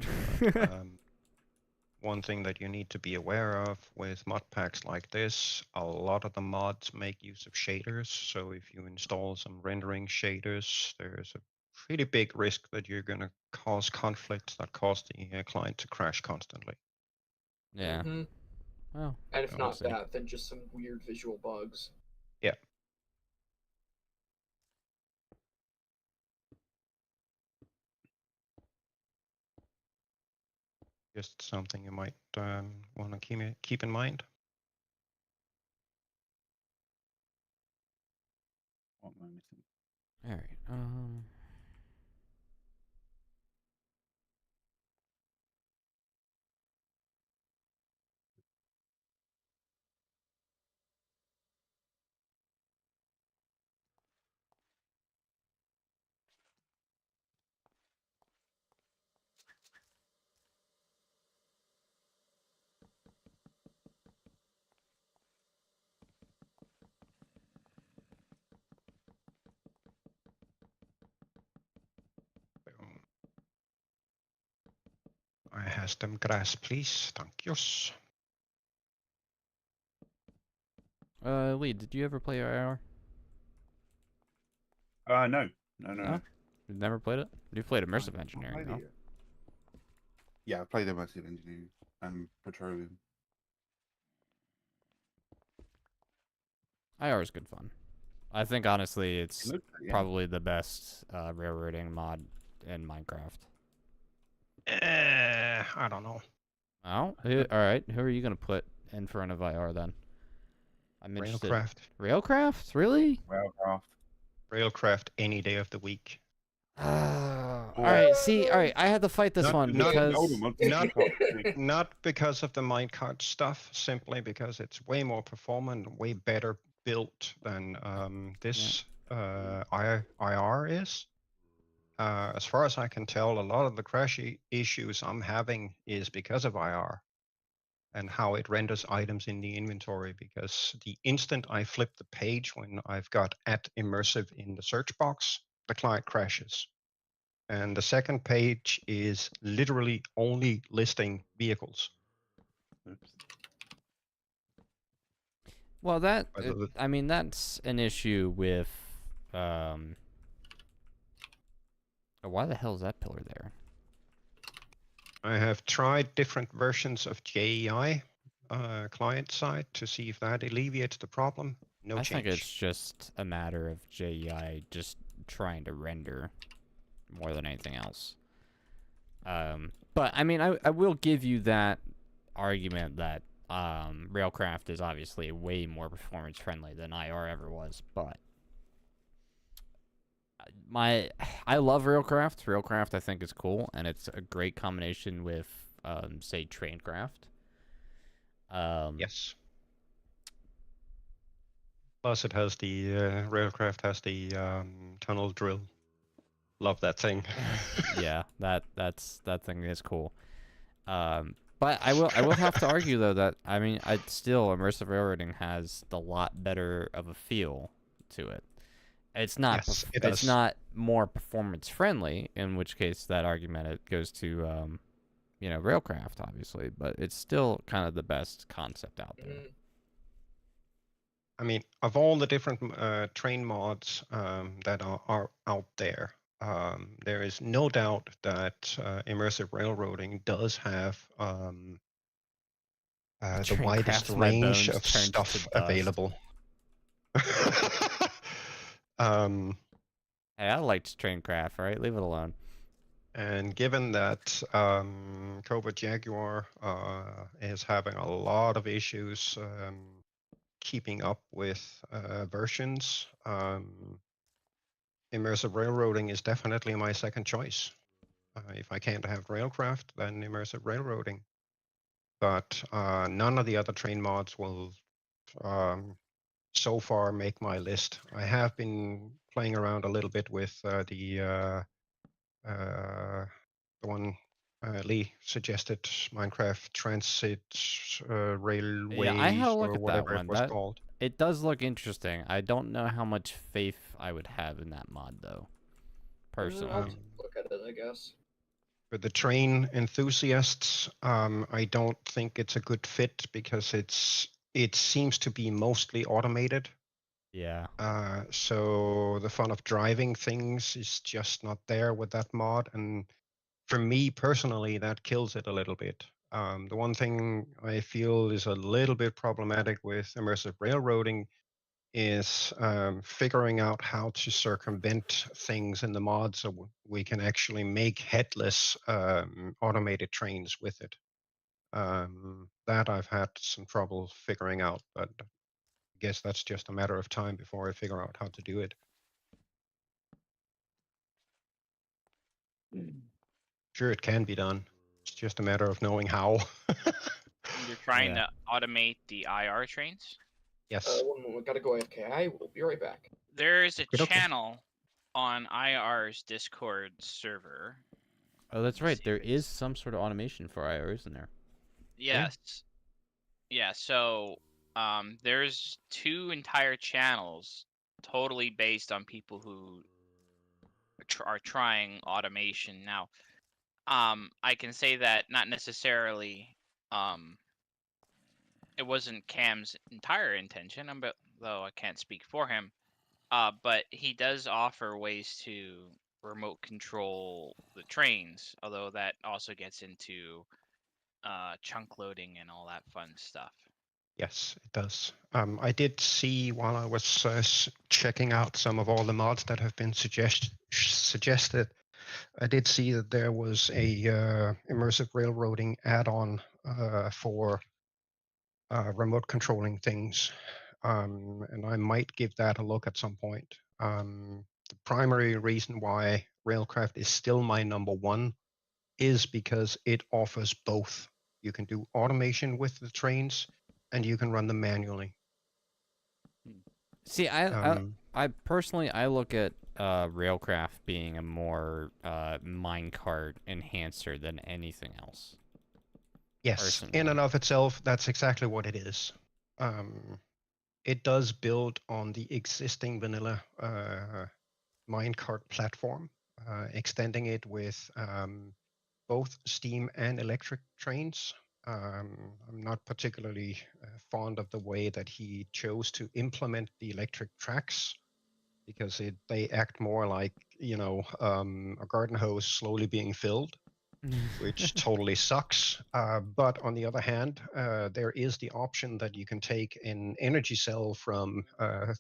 One thing that you need to be aware of with mod packs like this, a lot of the mods make use of shaders. So if you install some rendering shaders, there's a pretty big risk that you're going to cause conflicts that cause the client to crash constantly. Yeah. Mhm. Well, And if we'll not see. that, then just some weird visual bugs. Yeah. Just something you might want to keep in mind. What am I missing? All right. I has them grass, please. Thank yous. Lee, did you ever play IR? No. No? You've never played it? You played Immersive I Engineering, played though. it. Yeah, I played immersive engineering and petroleum. IR is good fun. I think, honestly, it's Yeah. probably the best railroading mod in Minecraft. I don't know. Oh, all right. Who are you gonna put in front of IR then? I'm interested. Railcraft. Railcraft, really? Railcraft. Railcraft any day of the week. All right. See, all right. I had to fight this Not- one not- because Not because of the minecart stuff, simply because it's way more performant, way better built than this IR is. As far as I can tell, a lot of the crash issues I'm having is because of IR and how it renders items in the inventory, because the instant I flip the page when I've got @immersive in the search box, the client crashes. And the second page is literally only listing vehicles. Oops. well, Whether the- I mean, that's an issue with oh, why the hell is that pillar there? I have tried different versions of JEI client side to see if that alleviates the problem. No I change. think it's just a matter of JEI just trying to render more than anything else. But I mean, I will give you that argument that Railcraft is obviously way more performance friendly than IR ever was, but I love Railcraft. Railcraft I think is cool, and it's a great combination with say Traincraft. Yes. Plus, it has the Railcraft has the tunnel drill. Love that thing. Yeah, that thing is cool. But I will have to argue though that I mean I still immersive railroading has the lot better of a feel to it. It's not Yes, it it's does. not more performance friendly, in which case that argument it goes to Railcraft obviously, but it's still kind of the best concept out there. I mean, of all the different train mods that are out there, there is no doubt that immersive railroading does have the Train widest crafts my range bones of turned to stuff dust. available. um, Hey, I liked Traincraft, right? Leave it alone. and given that Cobra Jaguar is having a lot of issues keeping up with versions, immersive railroading is definitely my second choice. If I can't have Railcraft, then immersive railroading. But none of the other train mods will so far make my list. I have been playing around a little bit with the one Lee suggested, Minecraft Transit Railway, Yeah, I had a look or at that whatever it one. was called. It does look interesting. I don't know how much faith I would have in that mod though. Personally. I'll take a look at it, I guess. For the train enthusiasts, I don't think it's a good fit because it seems to be mostly automated. Yeah. So the fun of driving things is just not there with that mod, and for me personally, that kills it a little bit. The one thing I feel is a little bit problematic with immersive railroading is figuring out how to circumvent things in the mod so we can actually make headless automated trains with it. That I've had some trouble figuring out, but I guess that's just a matter of time before I figure out how to do it. Sure, it can be done. It's just a matter of knowing how. You're trying Yeah. to automate the IR trains? Yes. One moment, gotta go AFK. I will be right back. There's a Okay. channel on IR's Discord server. Oh, that's right. See There if is it's- some sort of automation for IR, isn't there? Yes. Yeah, so there's 2 entire channels totally based on people who are trying automation. Now, I can say that not necessarily it wasn't Cam's entire intention, but though I can't speak for him. But he does offer ways to remote control the trains, although that also gets into chunk loading and all that fun stuff. Yes, it does. I did see while I was checking out some of all the mods that have been suggested, I did see that there was a immersive railroading add-on for remote controlling things, and I might give that a look at some point. The primary reason why Railcraft is still my number one is because it offers both. You can do automation with the trains, and you can run them manually. See, Um, I personally I look at Railcraft being a more minecart enhancer than anything else. yes, Personally. in and of itself, that's exactly what it is. It does build on the existing vanilla minecart platform, extending it with both steam and electric trains. I'm not particularly fond of the way that he chose to implement the electric tracks because they act more like, a garden hose slowly being filled, which totally sucks. But on the other hand, there is the option that you can take an energy cell from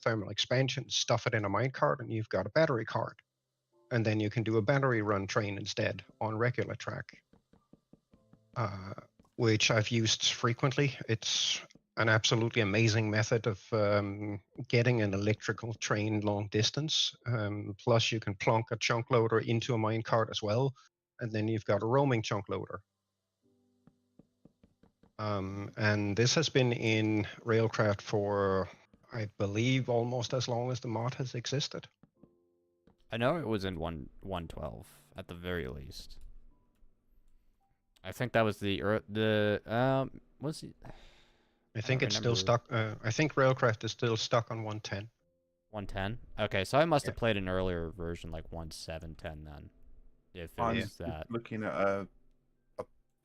thermal expansion, stuff it in a minecart, and you've got a battery cart. And then you can do a battery run train instead on regular track, which I've used frequently. It's an absolutely amazing method of getting an electrical train long distance. Plus, you can plonk a chunk loader into a minecart as well, and then you've got a roaming chunk loader. And this has been in Railcraft for, I believe, almost as long as the mod has existed. I know it was in 1.12 at the very least. I think that was was it? I think it's still remember. stuck. I think Railcraft is still stuck on 110. 110. Okay, so I must have Yeah. played an earlier version, like 1.7.10 then. If it I'm was just that. looking at a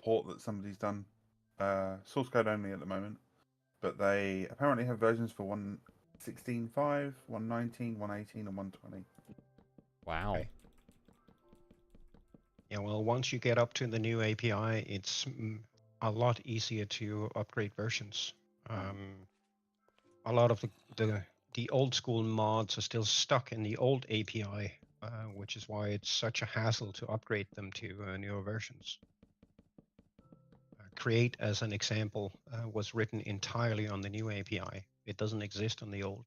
port that somebody's done, source code only at the moment, but they apparently have versions for 1.16.5, 1.19, 1.18, and 1.20. Wow. Okay. Yeah, well, once you get up to the new API, it's a lot easier to upgrade versions. A lot of the old school mods are still stuck in the old API, which is why it's such a hassle to upgrade them to newer versions. Create, as an example, was written entirely on the new API. It doesn't exist on the old.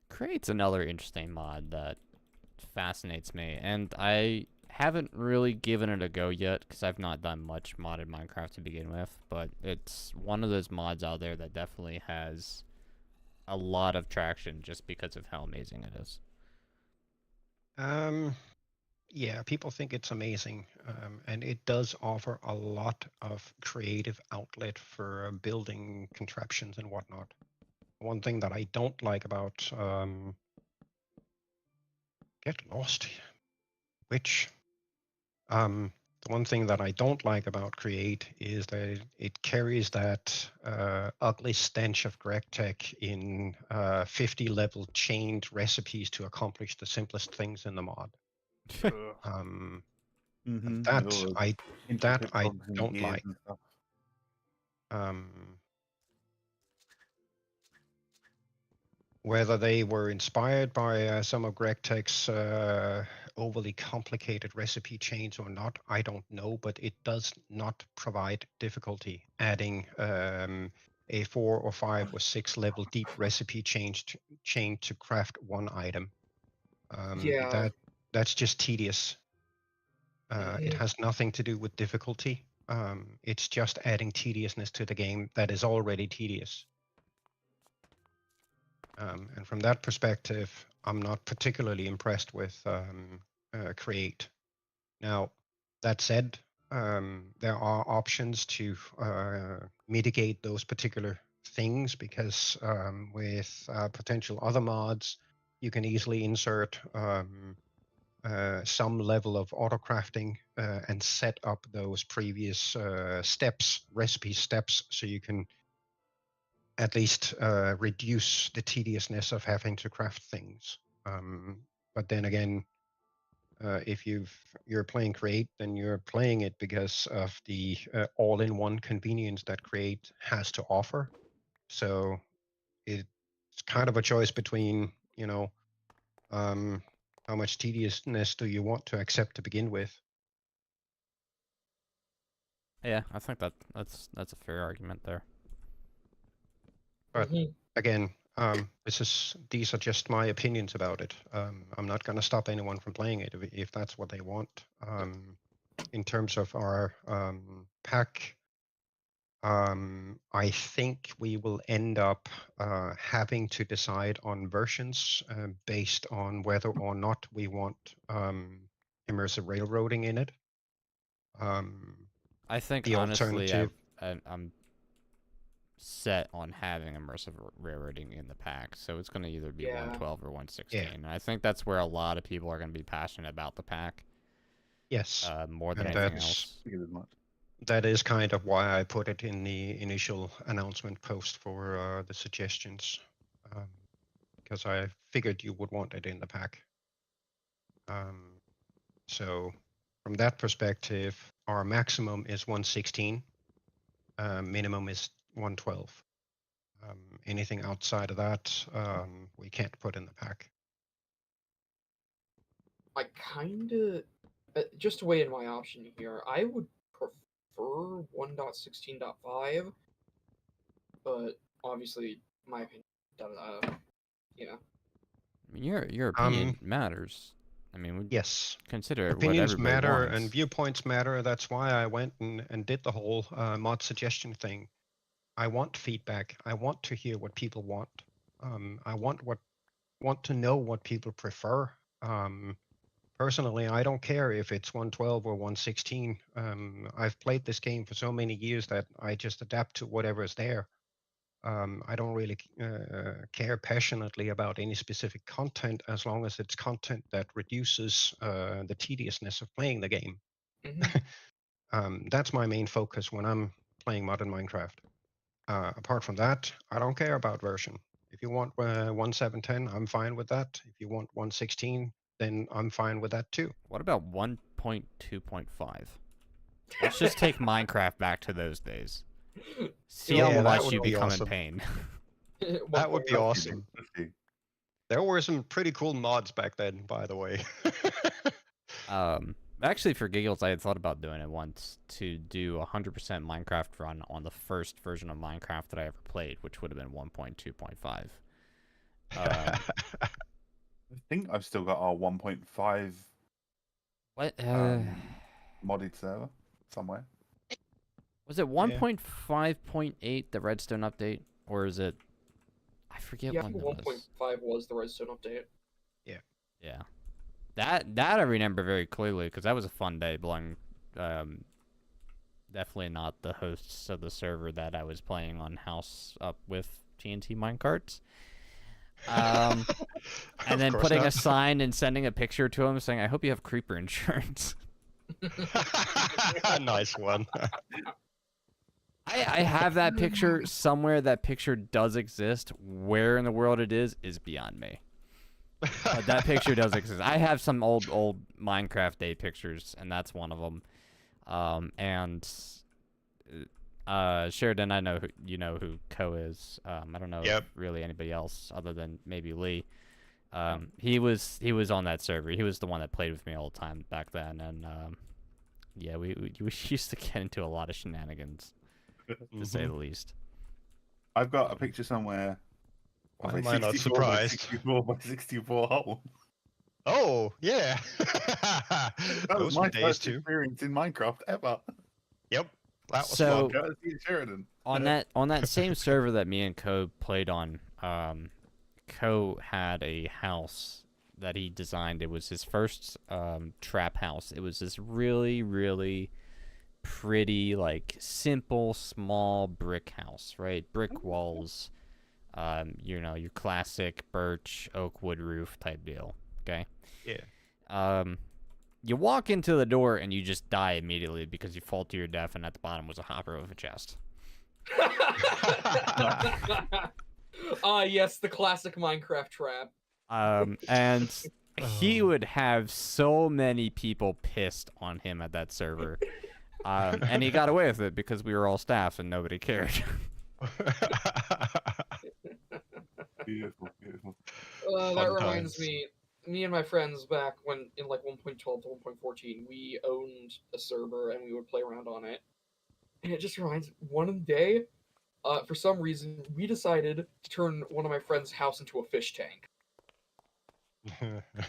Create's another interesting mod that fascinates me, and I haven't really given it a go yet because I've not done much modded Minecraft to begin with, but it's one of those mods out there that definitely has a lot of traction just because of how amazing it is. Yeah, people think it's amazing, and it does offer a lot of creative outlet for building contraptions and whatnot. One thing that I don't like about get lost, which the one thing that I don't like about Create is that it carries that ugly stench of GregTech in 50 level chained recipes to accomplish the simplest things in the mod. And that I don't like. Whether they were inspired by some of GregTech's overly complicated recipe chains or not, I don't know, but it does not provide difficulty adding a 4 or 5 or 6 level deep recipe chain to craft one item. Yeah. That's just tedious. It has nothing to do with difficulty. It's just adding tediousness to the game that is already tedious. And from that perspective, I'm not particularly impressed with Create. Now, that said, there are options to mitigate those particular things because with potential other mods, you can easily insert some level of auto-crafting and set up those previous recipe steps, so you can at least reduce the tediousness of having to craft things. But then again, if you're playing Create, then you're playing it because of the all-in-one convenience that Create has to offer. So it's kind of a choice between, how much tediousness do you want to accept to begin with? Yeah, I think that's a fair argument there. But Mhm. again, these are just my opinions about it. I'm not going to stop anyone from playing it if that's what they want. In terms of our pack, I think we will end up having to decide on versions based on whether or not we want immersive railroading in it. I think The honestly, alternative, I'm set on having immersive railroading in the pack, so it's going to either be Yeah. 112 or 116. Yeah. And I think that's where a lot of people are going to be passionate about the pack, yes, more than and anything that's else. Figured as much. that is kind of why I put it in the initial announcement post for the suggestions, because I figured you would want it in the pack. So from that perspective, our maximum is 116, minimum is 112. Anything outside of that, we can't put in the pack. I kind of, just to weigh in my option here, I would prefer 1.16.5, but obviously my opinion, you know. I mean, your opinion matters. I mean, we Yes. consider what Opinions everybody matter wants. and viewpoints matter. That's why I went and did the whole mod suggestion thing. I want feedback. I want to hear what people want. I want to know what people prefer. Personally, I don't care if it's 112 or 116. I've played this game for so many years that I just adapt to whatever is there. I don't really care passionately about any specific content as long as it's content that reduces the tediousness of playing the game. That's my main focus when I'm playing modern Minecraft. Apart from that, I don't care about version. If you want 1.7.10, I'm fine with that. If you want 1.16, then I'm fine with that too. What about 1.2.5? Let's just take Minecraft back to those days. See Yeah, how that much would you be become awesome. in pain. That would be 1.1. awesome. There were some pretty cool mods back then, by the way. Actually, for giggles, I had thought about doing it once to do 100% Minecraft run on the first version of Minecraft that I ever played, which would have been 1.2.5. I think I've still got our 1.5 What? modded server somewhere. Was it 1.5.8 the Redstone update, or is it? I forget Yeah, I when think it was. 1.5 was the Redstone update. Yeah, that I remember very clearly because that was a fun day. Blowing, definitely not the hosts of the server that I was playing on House up with TNT minecarts. And then putting a sign and sending a picture to him saying, "I hope you have creeper insurance." Nice one. I have that picture somewhere. That picture does exist. Where in the world it is beyond me. But that picture does exist. I have some old Minecraft Day pictures, and that's one of them. Sheridan, I know you know who Ko is. I don't know if really anybody else other than maybe Lee. He was on that server. He was the one that played with me all the time back then, and yeah, we used to get into a lot of shenanigans, to say the least. I've got a picture somewhere. Why am I not surprised? 64 by 64 hole. Oh, yeah. That was my first experience in Minecraft ever. Yep. That was So, fun. Sheridan. On that same server that me and Ko played on, Ko had a house that he designed. It was his first trap house. It was this really, really pretty, like, simple, small brick house, right? Brick walls, you know, your classic birch, oak wood roof type deal, okay? Yeah. You walk into the door and you just die immediately because you fall to your death, and at the bottom was a hopper with a chest. Yes, the classic Minecraft trap. And he would have so many people pissed on him at that server. And he got away with it because we were all staff and nobody cared. Beautiful, beautiful. That reminds me and my friends back when in like 1.12 to 1.14, we owned a server and we would play around on it. And it just reminds one day, for some reason, we decided to turn one of my friend's house into a fish tank.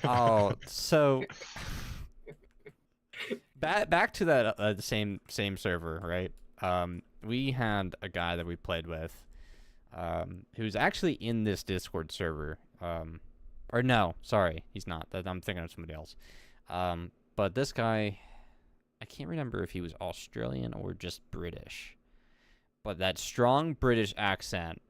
Oh, so back to that the same server, right? We had a guy that we played with, who's actually in this Discord server. Or no, sorry, he's not. I'm thinking of somebody else. But this guy, I can't remember if he was Australian or just British. But that strong British accent,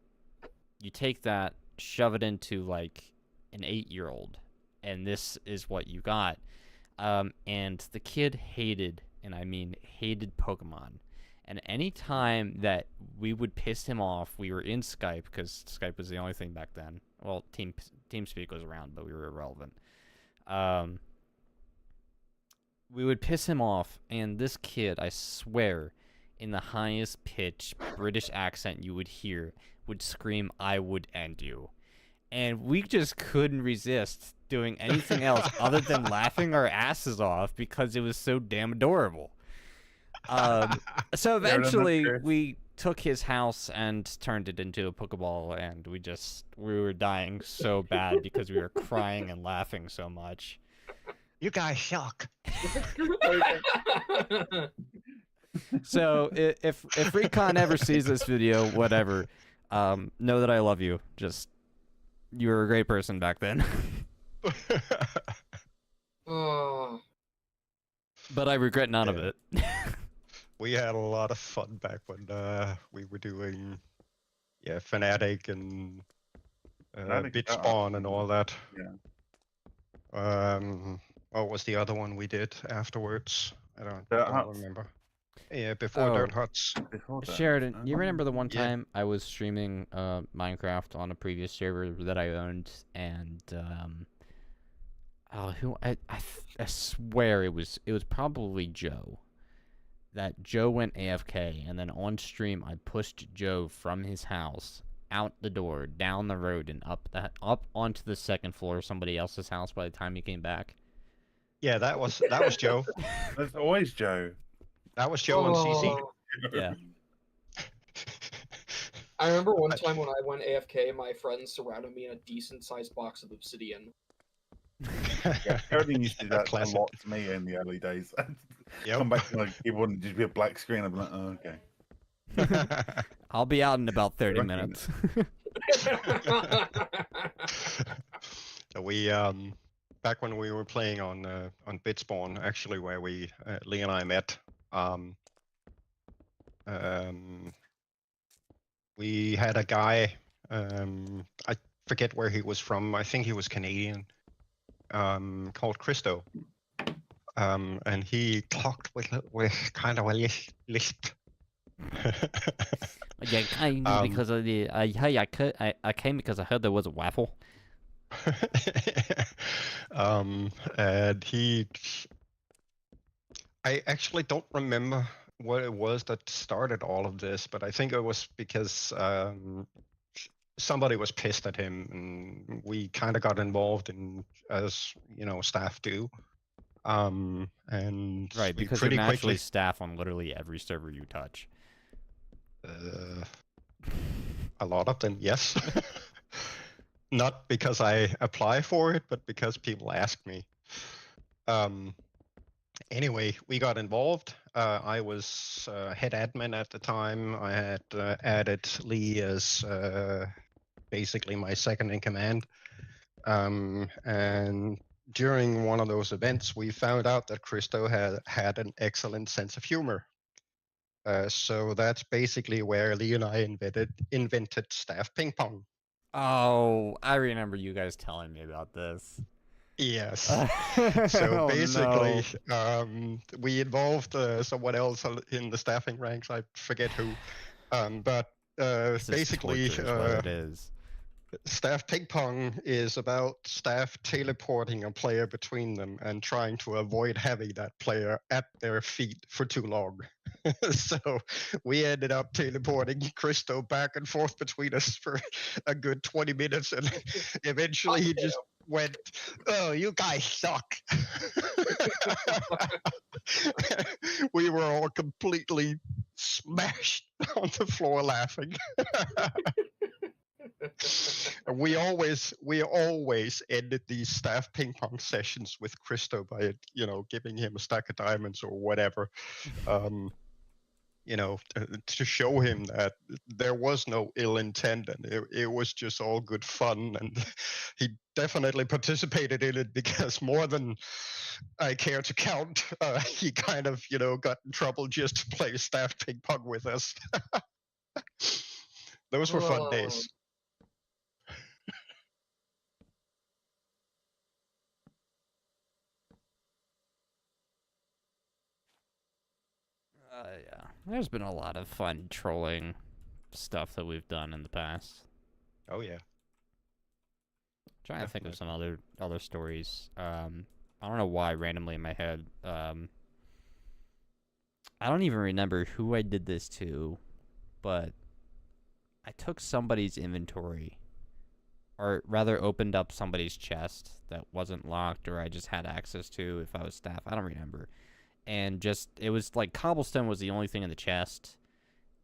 you take that, shove it into like an 8-year-old, and this is what you got. And the kid hated, and I mean hated, Pokemon. And any time that we would piss him off, we were in Skype, because Skype was the only thing back then. Well, TeamSpeak was around, but we were irrelevant. We would piss him off, and this kid, I swear, in the highest pitch British accent you would hear, would scream, "I would end you." And we just couldn't resist doing anything else other than laughing our asses off because it was so damn adorable. So eventually we took his house and turned it into a Pokeball, and we were dying so bad because we were crying and laughing so much. You guys suck. So if Recon ever sees this video, whatever, know that I love you. Just, you were a great person back then. Oh. But I regret none of it. We had a lot of fun back when we were doing Fnatic and Bitspawn and all that. Yeah. What was the other one we did afterwards? I don't remember. Yeah, before Oh. Dirt Huts. Before that. Sheridan, you remember the one Yeah. time I was streaming Minecraft on a previous server that I owned, and I swear it was probably Joe. That Joe went AFK, and then on stream I pushed Joe from his house out the door, down the road, and up onto the second floor of somebody else's house by the time he came back. Yeah, that was Joe. That's always Joe. That was Joe on CC. Oh. Yeah. I remember one time when I went AFK, my friends surrounded me in a decent-sized box of obsidian. Yeah, Sheridan used to do that a Classic. lot to me in the early days. Yep. Come back to like it wouldn't just be a black screen. I'd be like, oh, okay. I'll be out in about 30 Right. minutes. So we back when we were playing on Bitspawn, actually, where Lee and I met. We had a guy. I forget where he was from. I think he was Canadian. Called Christo. And he talked with kind of a lisp. Yeah, I knew because of the I came because I heard there was a waffle. And I actually don't remember what it was that started all of this, but I think it was because somebody was pissed at him, and we kind of got involved in, as staff do. And Right, we because pretty you're naturally quickly staff on literally every server you touch. a lot of them, yes. Not because I apply for it, but because people ask me. Anyway, we got involved. I was head admin at the time. I had added Lee as basically my second in command. And during one of those events, we found out that Christo had an excellent sense of humor. So that's basically where Lee and I invented staff ping pong. Oh, I remember you guys telling me about this. Yes. So So basically, we involved someone else in the staffing ranks. I forget who. But basically, what it is. staff ping pong is about staff teleporting a player between them and trying to avoid having that player at their feet for too long. So we ended up teleporting Christo back and forth between us for a good 20 minutes, and eventually he just went, "Oh, you guys suck." We were all completely smashed on the floor laughing. And we always ended these staff ping pong sessions with Christo by giving him a stack of diamonds or whatever, to show him that there was no ill intent, and it was just all good fun. And he definitely participated in it, because more than I care to count, he kind of got in trouble just to play staff ping pong with us. Those were fun days. Yeah, there's been a lot of fun trolling stuff that we've done in the past. Oh yeah. Trying to think of some other stories. I don't know why randomly in my head. I don't even remember who I did this to, but I took somebody's inventory, or rather opened up somebody's chest that wasn't locked, or I just had access to if I was staff. I don't remember. And it was like cobblestone was the only thing in the chest,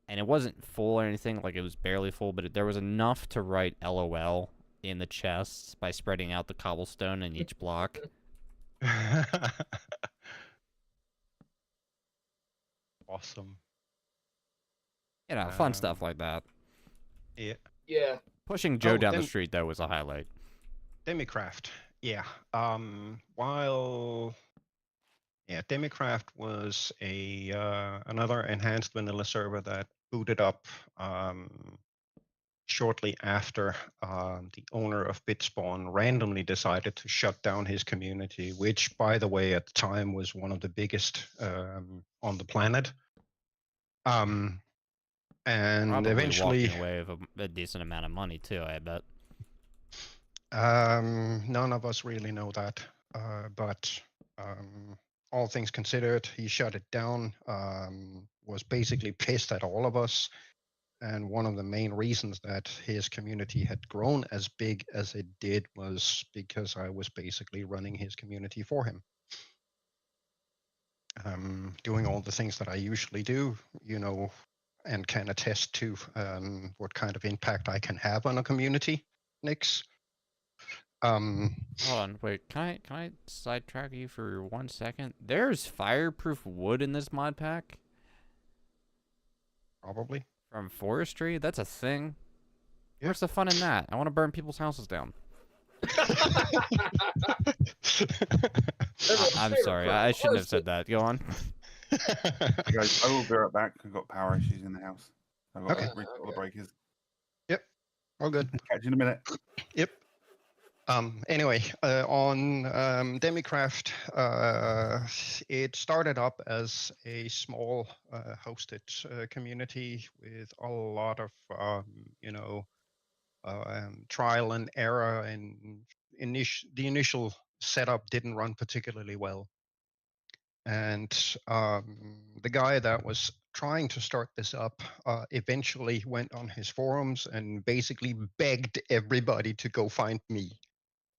and it wasn't full or anything, like it was barely full, but there was enough to write LOL in the chests by spreading out the cobblestone in each block. Awesome. Fun stuff like that. Yeah. Yeah. Pushing Joe down the street, though, was a highlight. Demicraft. Yeah. Demicraft was another enhanced vanilla server that booted up shortly after the owner of Bitspawn randomly decided to shut down his community, which, by the way, at the time was one of the biggest on the planet. And probably eventually walking away with a decent amount of money too, I bet. None of us really know that, but all things considered, he shut it down. Was basically pissed at all of us. And one of the main reasons that his community had grown as big as it did was because I was basically running his community for him. Doing all the things that I usually do, and can attest to what kind of impact I can have on a community, Nix. Hold on, wait, can I sidetrack you for 1 second? There's fireproof wood in this mod pack? Probably. From forestry? That's a thing? Yeah. Where's the fun in that? I want to burn people's houses down. I'm sorry, I shouldn't have said that. Go on. Guys, I will be right back. I've got power issues in the house. I've got Okay. all the breakers. Yep. All good. Catch you in a minute. Yep. Anyway, on Demicraft, it started up as a small hosted community with a lot of, trial and error, and the initial setup didn't run particularly well. And the guy that was trying to start this up eventually went on his forums and basically begged everybody to go find me.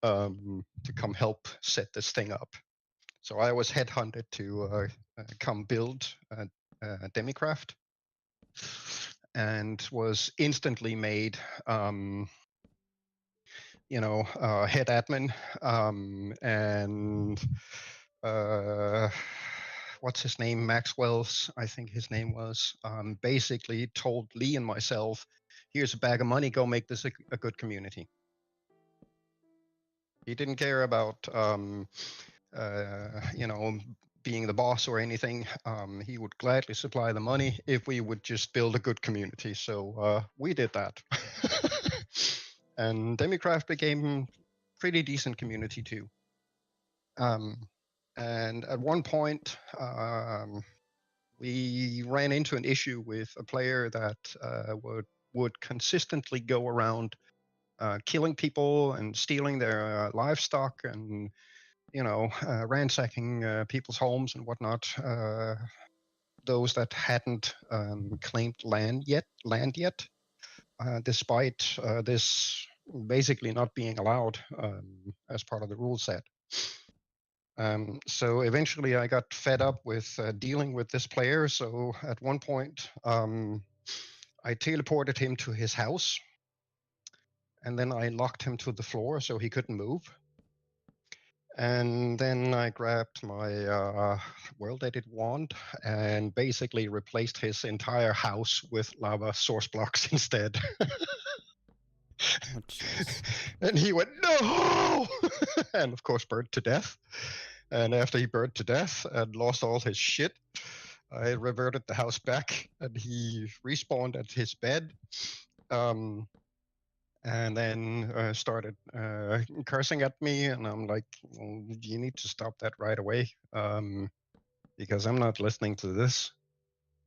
To come help set this thing up. So I was headhunted to come build Demicraft, and was instantly made, head admin, and what's his name? Maxwell's, I think his name was, basically told Lee and myself, here's a bag of money, go make this a good community. He didn't care about, being the boss or anything. He would gladly supply the money if we would just build a good community. So we did that. And Demicraft became a pretty decent community too. And at one point, we ran into an issue with a player that would consistently go around killing people and stealing their livestock, and ransacking people's homes and whatnot. Those that hadn't claimed land yet, despite this basically not being allowed as part of the rule set. So eventually I got fed up with dealing with this player. So at one point, I teleported him to his house, and then I locked him to the floor so he couldn't move. And then I grabbed my World Edit wand and basically replaced his entire house with lava source blocks instead. Oh, jeez. And he went, no! And of course burned to death. And after he burned to death and lost all his shit, I reverted the house back and he respawned at his bed. And then started cursing at me, and I'm like, well, you need to stop that right away, because I'm not listening to this.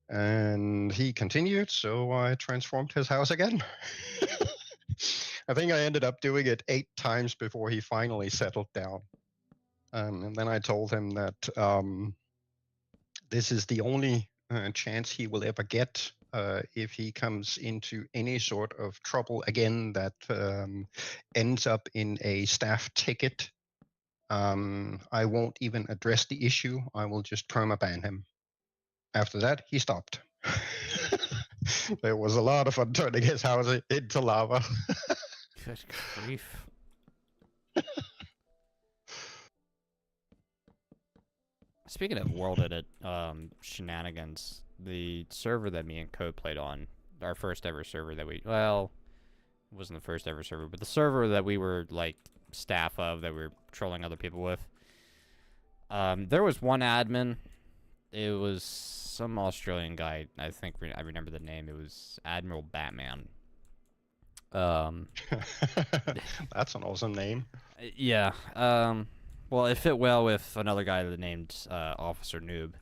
And he continued, so I transformed his house again. I think I ended up doing it 8 times before he finally settled down. And then I told him that this is the only chance he will ever get if he comes into any sort of trouble again that ends up in a staff ticket. I won't even address the issue. I will just permaban him. After that, he stopped. There was a lot of fun turning his house into lava. Good grief. Speaking of World Edit shenanigans, the server that me and Code played on, our first ever server that we, well, it wasn't the first ever server, but the server that we were, like, staff of, that we were trolling other people with, there was one admin. It was some Australian guy. I think I remember the name. It was Admiral Batman. That's an awesome name. Yeah. Well, it fit well with another guy that named Officer Noob.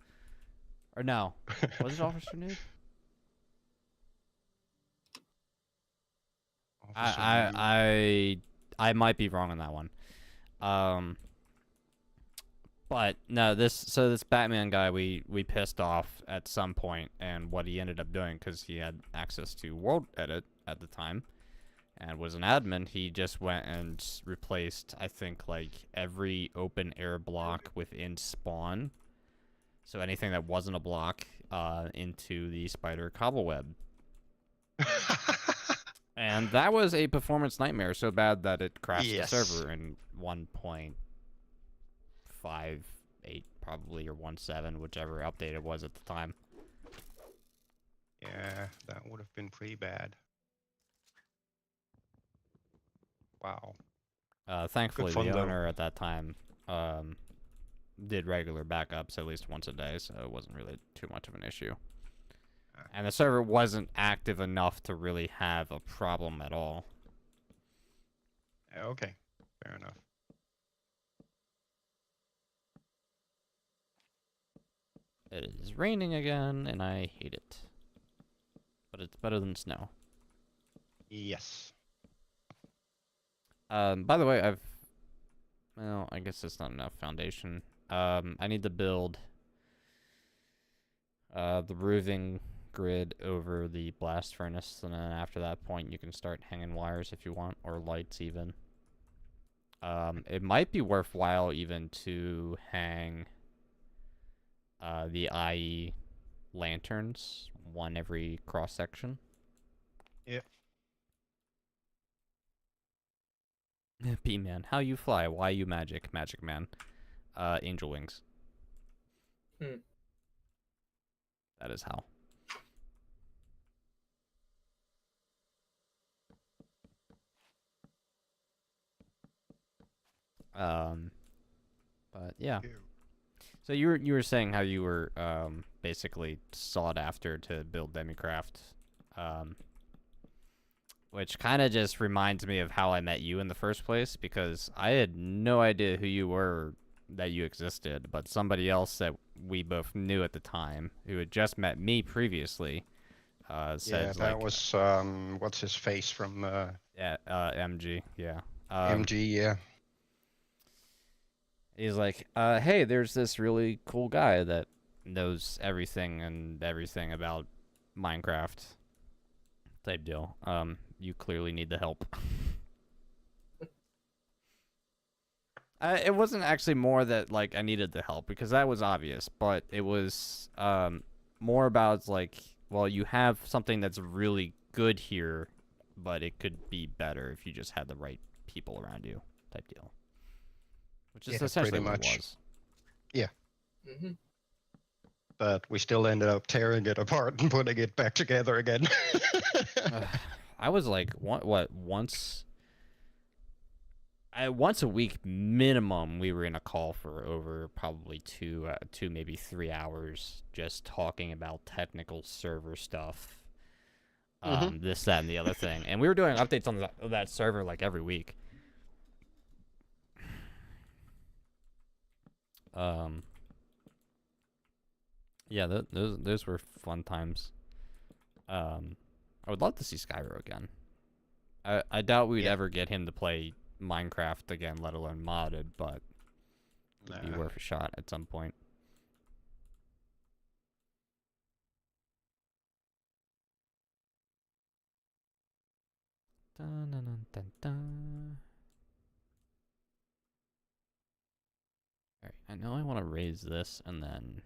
Or no, was it Officer Noob? I might be wrong on that one. But no, this Batman guy we pissed off at some point, and what he ended up doing, because he had access to World Edit at the time and was an admin, he just went and replaced, I think, like every open air block within spawn, so anything that wasn't a block, into the spider cobbleweb. And that was a performance nightmare, so bad that it crashed the server in 1.58 probably, or 1.7, whichever update it was at the time. Yeah, that would have been pretty bad. Wow. Thankfully, fun, the though. owner at that time did regular backups at least once a day, so it wasn't really too much of an issue. And the server wasn't active enough to really have a problem at all. Okay, fair enough. It is raining again, and I hate it. But it's better than snow. Yes. By the way, well, I guess that's not enough foundation. I need to build the roofing grid over the blast furnace, and then after that point you can start hanging wires if you want, or lights even. It might be worthwhile even to hang the IE lanterns, one every cross section. Yeah. P-Man, how you fly? Why you magic? Magic Man. Angel wings. That is how. But yeah. So you were saying how you were basically sought after to build Demicraft, which kind of just reminds me of how I met you in the first place, because I had no idea who you were, that you existed, but somebody else that we both knew at the time, who had just met me previously, said, that like, was what's his face from MG, yeah. MG, yeah. He's like, hey, there's this really cool guy that knows everything about Minecraft type deal. You clearly need the help. It wasn't actually more that like I needed the help because that was obvious, but it was more about like, well, you have something that's really good here, but it could be better if you just had the right people around you, type deal. Which is Yeah, essentially pretty what it much. was. Hmm. But we still ended up tearing it apart and putting it back together again. I was like, once a week minimum, we were in a call for over probably two maybe 3 hours, just talking about technical server stuff, Mhm. this, that, and the other thing, and we were doing updates on that server like every week. Yeah, those were fun times. I would love to see Skyro again. I doubt we'd Yeah. ever get him to play Minecraft again, let alone modded, but it'd be Nah. worth a shot at some point. Dun, dun, dun, dun, dun. Alright, I know I want to raise this and then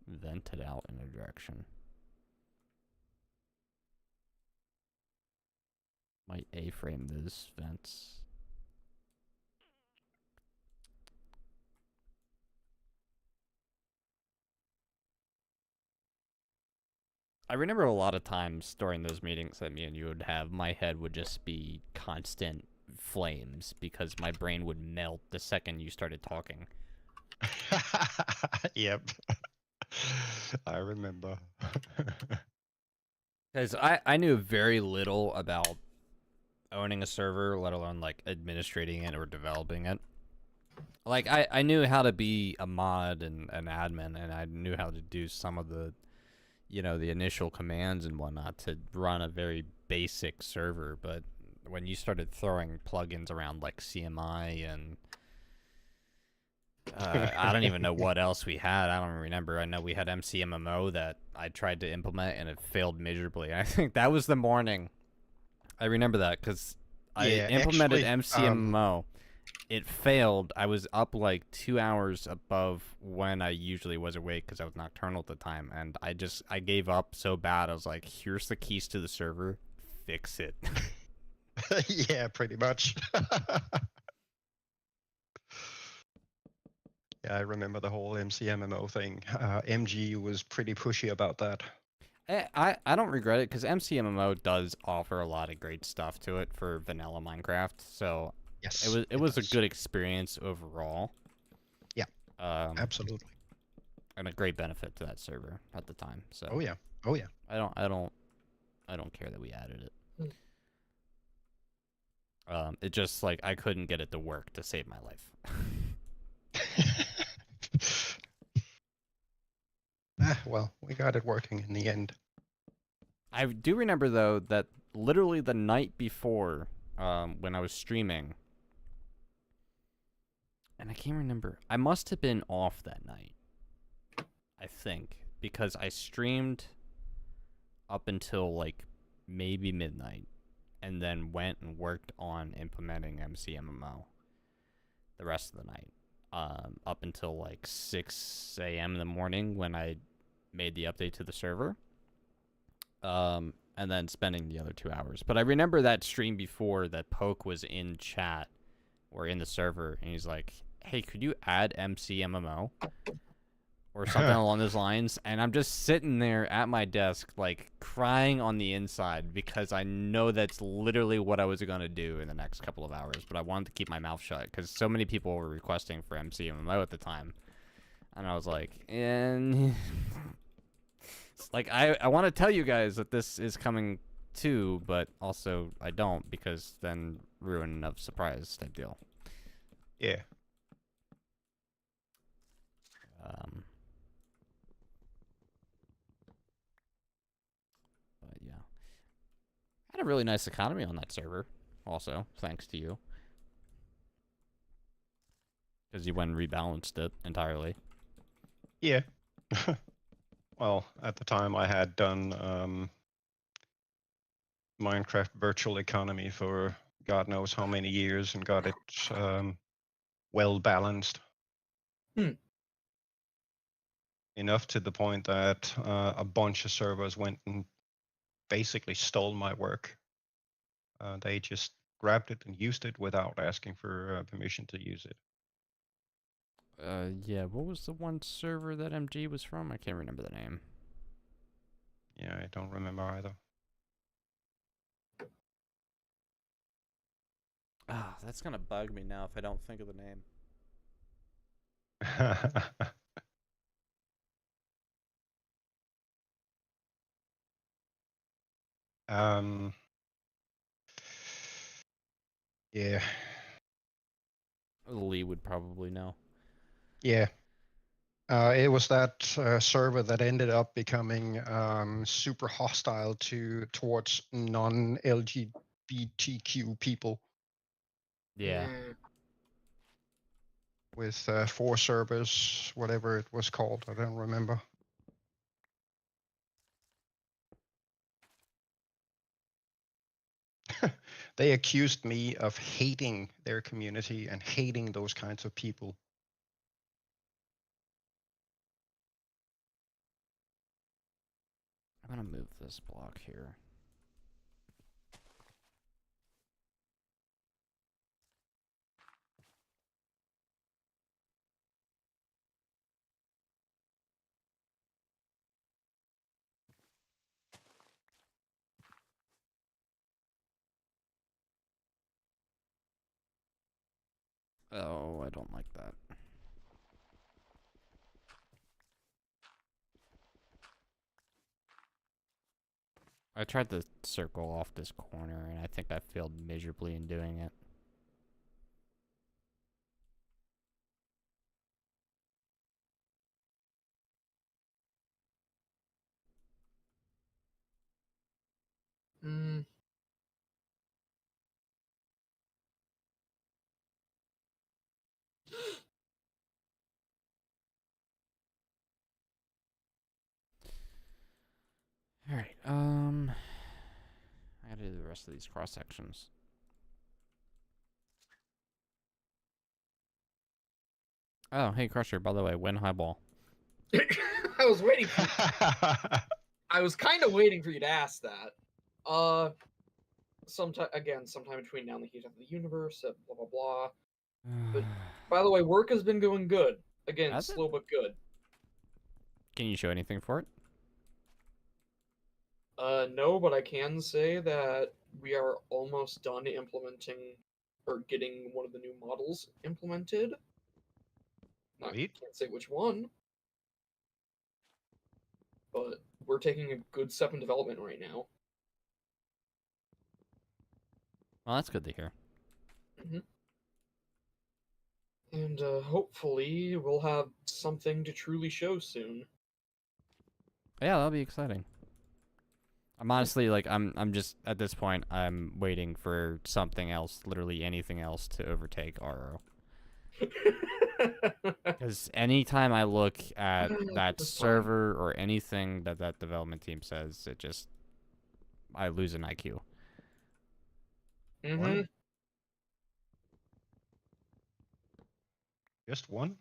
vent it out in a direction. Might A-frame those vents. I remember a lot of times during those meetings that me and you would have, my head would just be constant flames because my brain would melt the second you started talking. Yep. I remember. Because I knew very little about owning a server, let alone like administrating it or developing it. Like I knew how to be a mod and an admin, and I knew how to do some of the, the initial commands and whatnot to run a very basic server. But when you started throwing plugins around like CMI and I don't even know what else we had. I don't remember. I know we had MCMMO that I tried to implement and it failed miserably. I think that was the morning. I remember that because I Yeah, implemented actually, MCMMO. It failed. I was up like 2 hours above when I usually was awake because I was nocturnal at the time, and I gave up so bad. I was like, "Here's the keys to the server. Fix it." yeah, pretty much. Yeah, I remember the whole MCMMO thing. MG was pretty pushy about that. I don't regret it because MCMMO does offer a lot of great stuff to it for vanilla Minecraft. So Yes, it was a does. good experience overall. Yeah, Um, absolutely. and a great benefit to that server at the time. So Oh yeah, oh yeah. I don't care that we added it. It just like I couldn't get it to work to save my life. Well, we got it working in the end. I do remember though that literally the night before, when I was streaming, and I can't remember. I must have been off that night, I think, because I streamed up until like maybe midnight, and then went and worked on implementing MCMMO the rest of the night, up until like 6 a.m. in the morning when I made the update to the server. And then spending the other 2 hours. But I remember that stream before that Poke was in chat or in the server, and he's like, "Hey, could you add MCMMO?" or something along those lines. And I'm just sitting there at my desk, like crying on the inside because I know that's literally what I was gonna do in the next couple of hours. But I wanted to keep my mouth shut because so many people were requesting for MCMMO at the time, and I was like, and like I want to tell you guys that this is coming too, but also I don't because then ruin of surprise type deal. Yeah. But yeah, had a really nice economy on that server. Also, thanks to you, because you went and rebalanced it entirely. Yeah. Well, at the time I had done Minecraft virtual economy for God knows how many years and got it well balanced. Hmm. Enough to the point that a bunch of servers went and basically stole my work. They just grabbed it and used it without asking for permission to use it. Yeah, what was the one server that MG was from? I can't remember the name. Yeah, I don't remember either. Ah, that's gonna bug me now if I don't think of the name. um, yeah, Lee would probably know. yeah. It was that server that ended up becoming super hostile towards non-LGBTQ people. Yeah. With 4 servers, whatever it was called, I don't remember. They accused me of hating their community and hating those kinds of people. I'm gonna move this block here. Oh, I don't like that. I tried to circle off this corner, and I think I failed miserably in doing it. Hmm. Alright, I gotta do the rest of these cross sections. Oh, hey, Crusher, by the way, win highball. I was waiting for I was kind of waiting for you to ask that. Sometime between now and the heat of the universe, blah blah blah. But by the way, work has been going good. Again, Has it? slow but good. Can you show anything for it? No, but I can say that we are almost done implementing or getting one of the new models implemented. I Sweet. can't say which one, but we're taking a good step in development right now. Well, that's good to hear. And hopefully we'll have something to truly show soon. Yeah, that'll be exciting. I'm honestly like I'm just at this point I'm waiting for something else, literally anything else, to overtake RO. Because anytime I look at that That's server or anything that that development team says, it just I lose an IQ. Mm-hmm. Just one?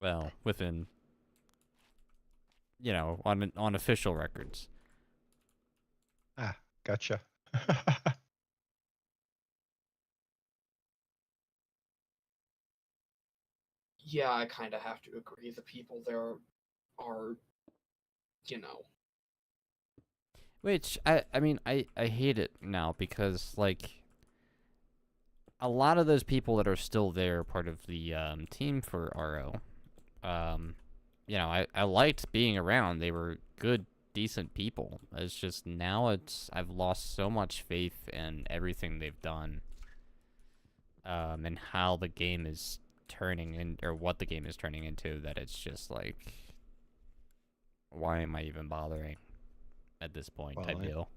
Well, within, you know, on official records. Ah, gotcha. Yeah, I kind of have to agree. The people there are, you know. Which I mean I hate it now because like a lot of those people that are still there, part of the team for RO, you know, I liked being around. They were good, decent people. It's just now I've lost so much faith in everything they've done, and how the game is turning in, or what the game is turning into, that it's just like, why am I even bothering at this point? Well, Type deal.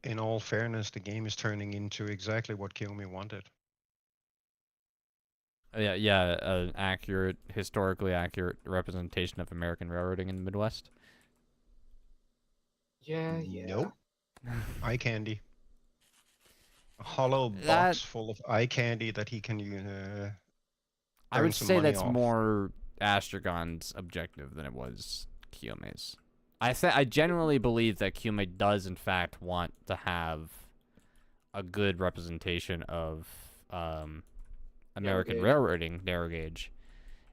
In all fairness, the game is turning into exactly what Kiyomi wanted. Yeah, an accurate, historically accurate representation of American railroading in the Midwest. Yeah. Nope. Eye candy. A hollow That- box full of eye candy that he can I would burn some say money that's off. more Astragon's objective than it was Kiyomi's. I genuinely believe that Kiyomi does in fact want to have a good representation of American gauge. railroading, narrow gauge.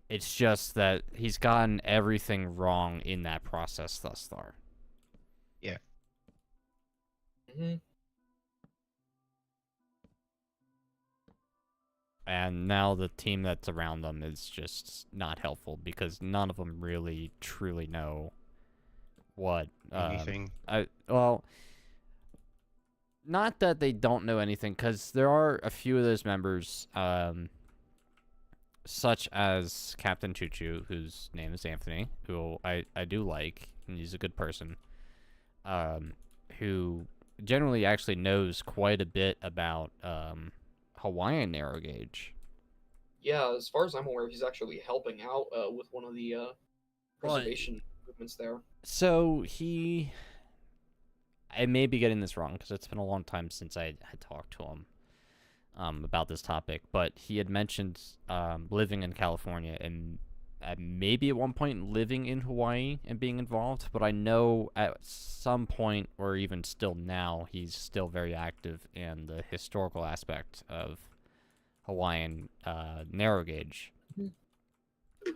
It's just that he's gotten everything wrong in that process thus far. Hmm. And now the team that's around them is just not helpful because none of them really truly know what Anything. well, not that they don't know anything, because there are a few of those members, such as Captain Choo-Choo, whose name is Anthony, who I do like, and he's a good person, who generally actually knows quite a bit about Hawaiian narrow gauge. Yeah, as far as I'm aware, he's actually helping out with one of the preservation movements there. So I may be getting this wrong because it's been a long time since I had talked to him about this topic, but he had mentioned living in California and maybe at one point living in Hawaii and being involved, but I know at some point, or even still now, he's still very active in the historical aspect of Hawaiian narrow gauge.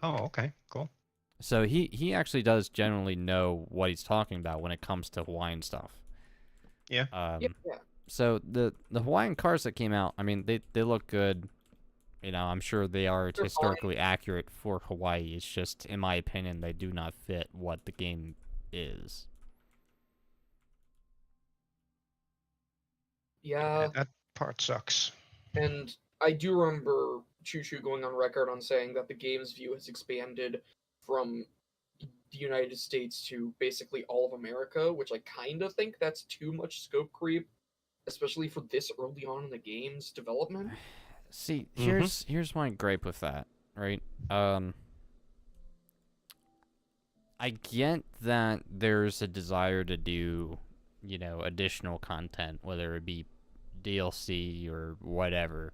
Oh, okay, cool. So he actually does generally know what he's talking about when it comes to Hawaiian stuff. Yeah. Yeah. So the Hawaiian cars that came out, I mean, they look good. You know, I'm sure they are They're historically accurate for Hawaii. It's just, in my opinion, they do not fit what the game is. Yeah, That part sucks. and I do remember Choo Choo going on record on saying that the game's view has expanded from the United States to basically all of America, which I kind of think that's too much scope creep, especially for this early on in the game's development. See, Mhm. here's my gripe with that, right? I get that there's a desire to do, you know, additional content, whether it be DLC or whatever.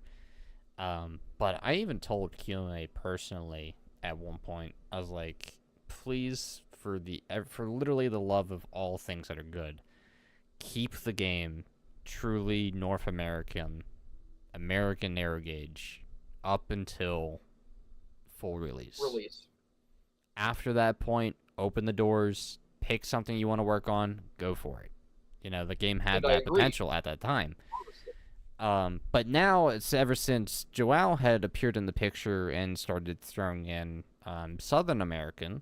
But I even told Kiyomi personally at one point, I was like, please, for literally the love of all things that are good, keep the game truly North American narrow gauge up until full release. After that point, open the doors, pick something you want to work on, go for it. You know, the game had And I that agree. potential at that time. But now, it's ever since Joao had appeared in the picture and started throwing in Southern American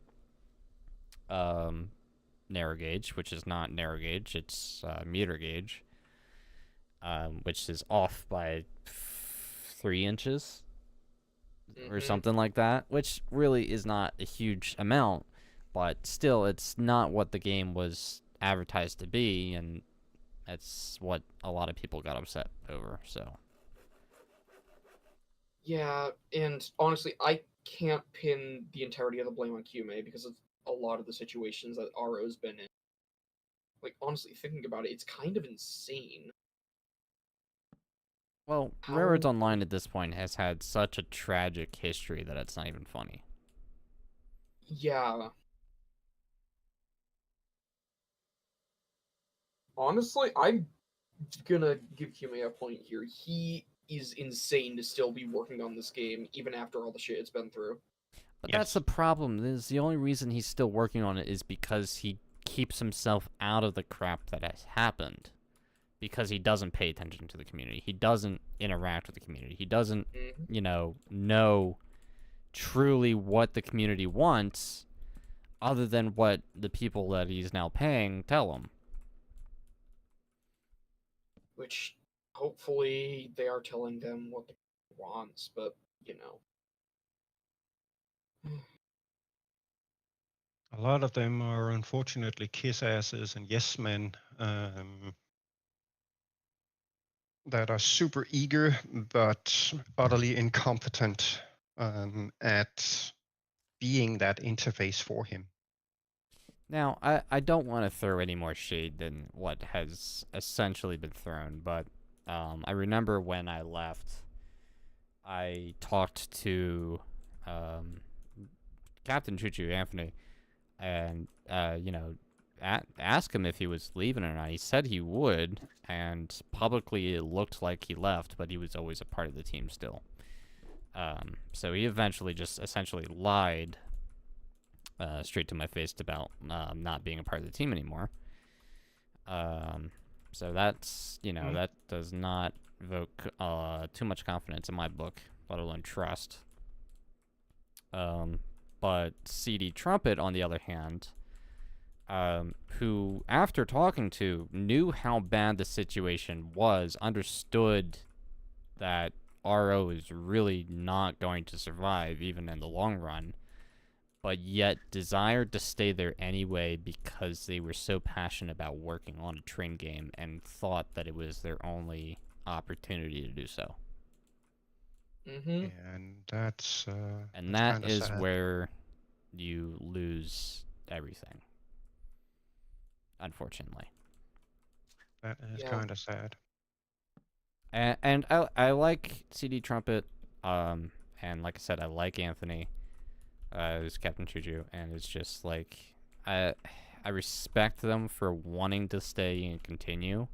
narrow gauge, which is not narrow gauge, it's meter gauge, which is off by 3 inches or something like that, which really is not a huge amount, but still, it's not what the game was advertised to be, and that's what a lot of people got upset over. So Yeah, and honestly, I can't pin the entirety of the blame on Kyume because of a lot of the situations that Aro's been in. Like, honestly, thinking about it, it's kind of insane. well, Railroads Online at this point has had such a tragic history that it's not even funny. Yeah. Honestly, I'm gonna give Kyume a point here. He is insane to still be working on this game, even after all the shit it's been through. But Yes. that's the problem. Is the only reason he's still working on it is because he keeps himself out of the crap that has happened. Because he doesn't pay attention to the community. He doesn't interact with the community. He doesn't, you know truly what the community wants, other than what the people that he's now paying tell him. Which, hopefully, they are telling them what the wants, but, you know. A lot of them are unfortunately kiss asses and yes men that are super eager but utterly incompetent at being that interface for him. Now, I don't want to throw any more shade than what has essentially been thrown, but I remember when I left, I talked to Captain Choo Choo Anthony, and ask him if he was leaving or not. He said he would, and publicly it looked like he left, but he was always a part of the team still. So he eventually just essentially lied straight to my face about not being a part of the team anymore. So that's, that does not evoke too much confidence in my book, let alone trust. But CD Trumpet, on the other hand, who, after talking to, knew how bad the situation was, understood that RO is really not going to survive, even in the long run, but yet desired to stay there anyway because they were so passionate about working on a train game and thought that it was their only opportunity to do so. Mm-hmm. And that's And that kinda is sad. where you lose everything, unfortunately. That is Yeah. kind of sad. And I like CD Trumpet, and like I said, I like Anthony, who's Captain Choo, and it's just like I respect them for wanting to stay and continue,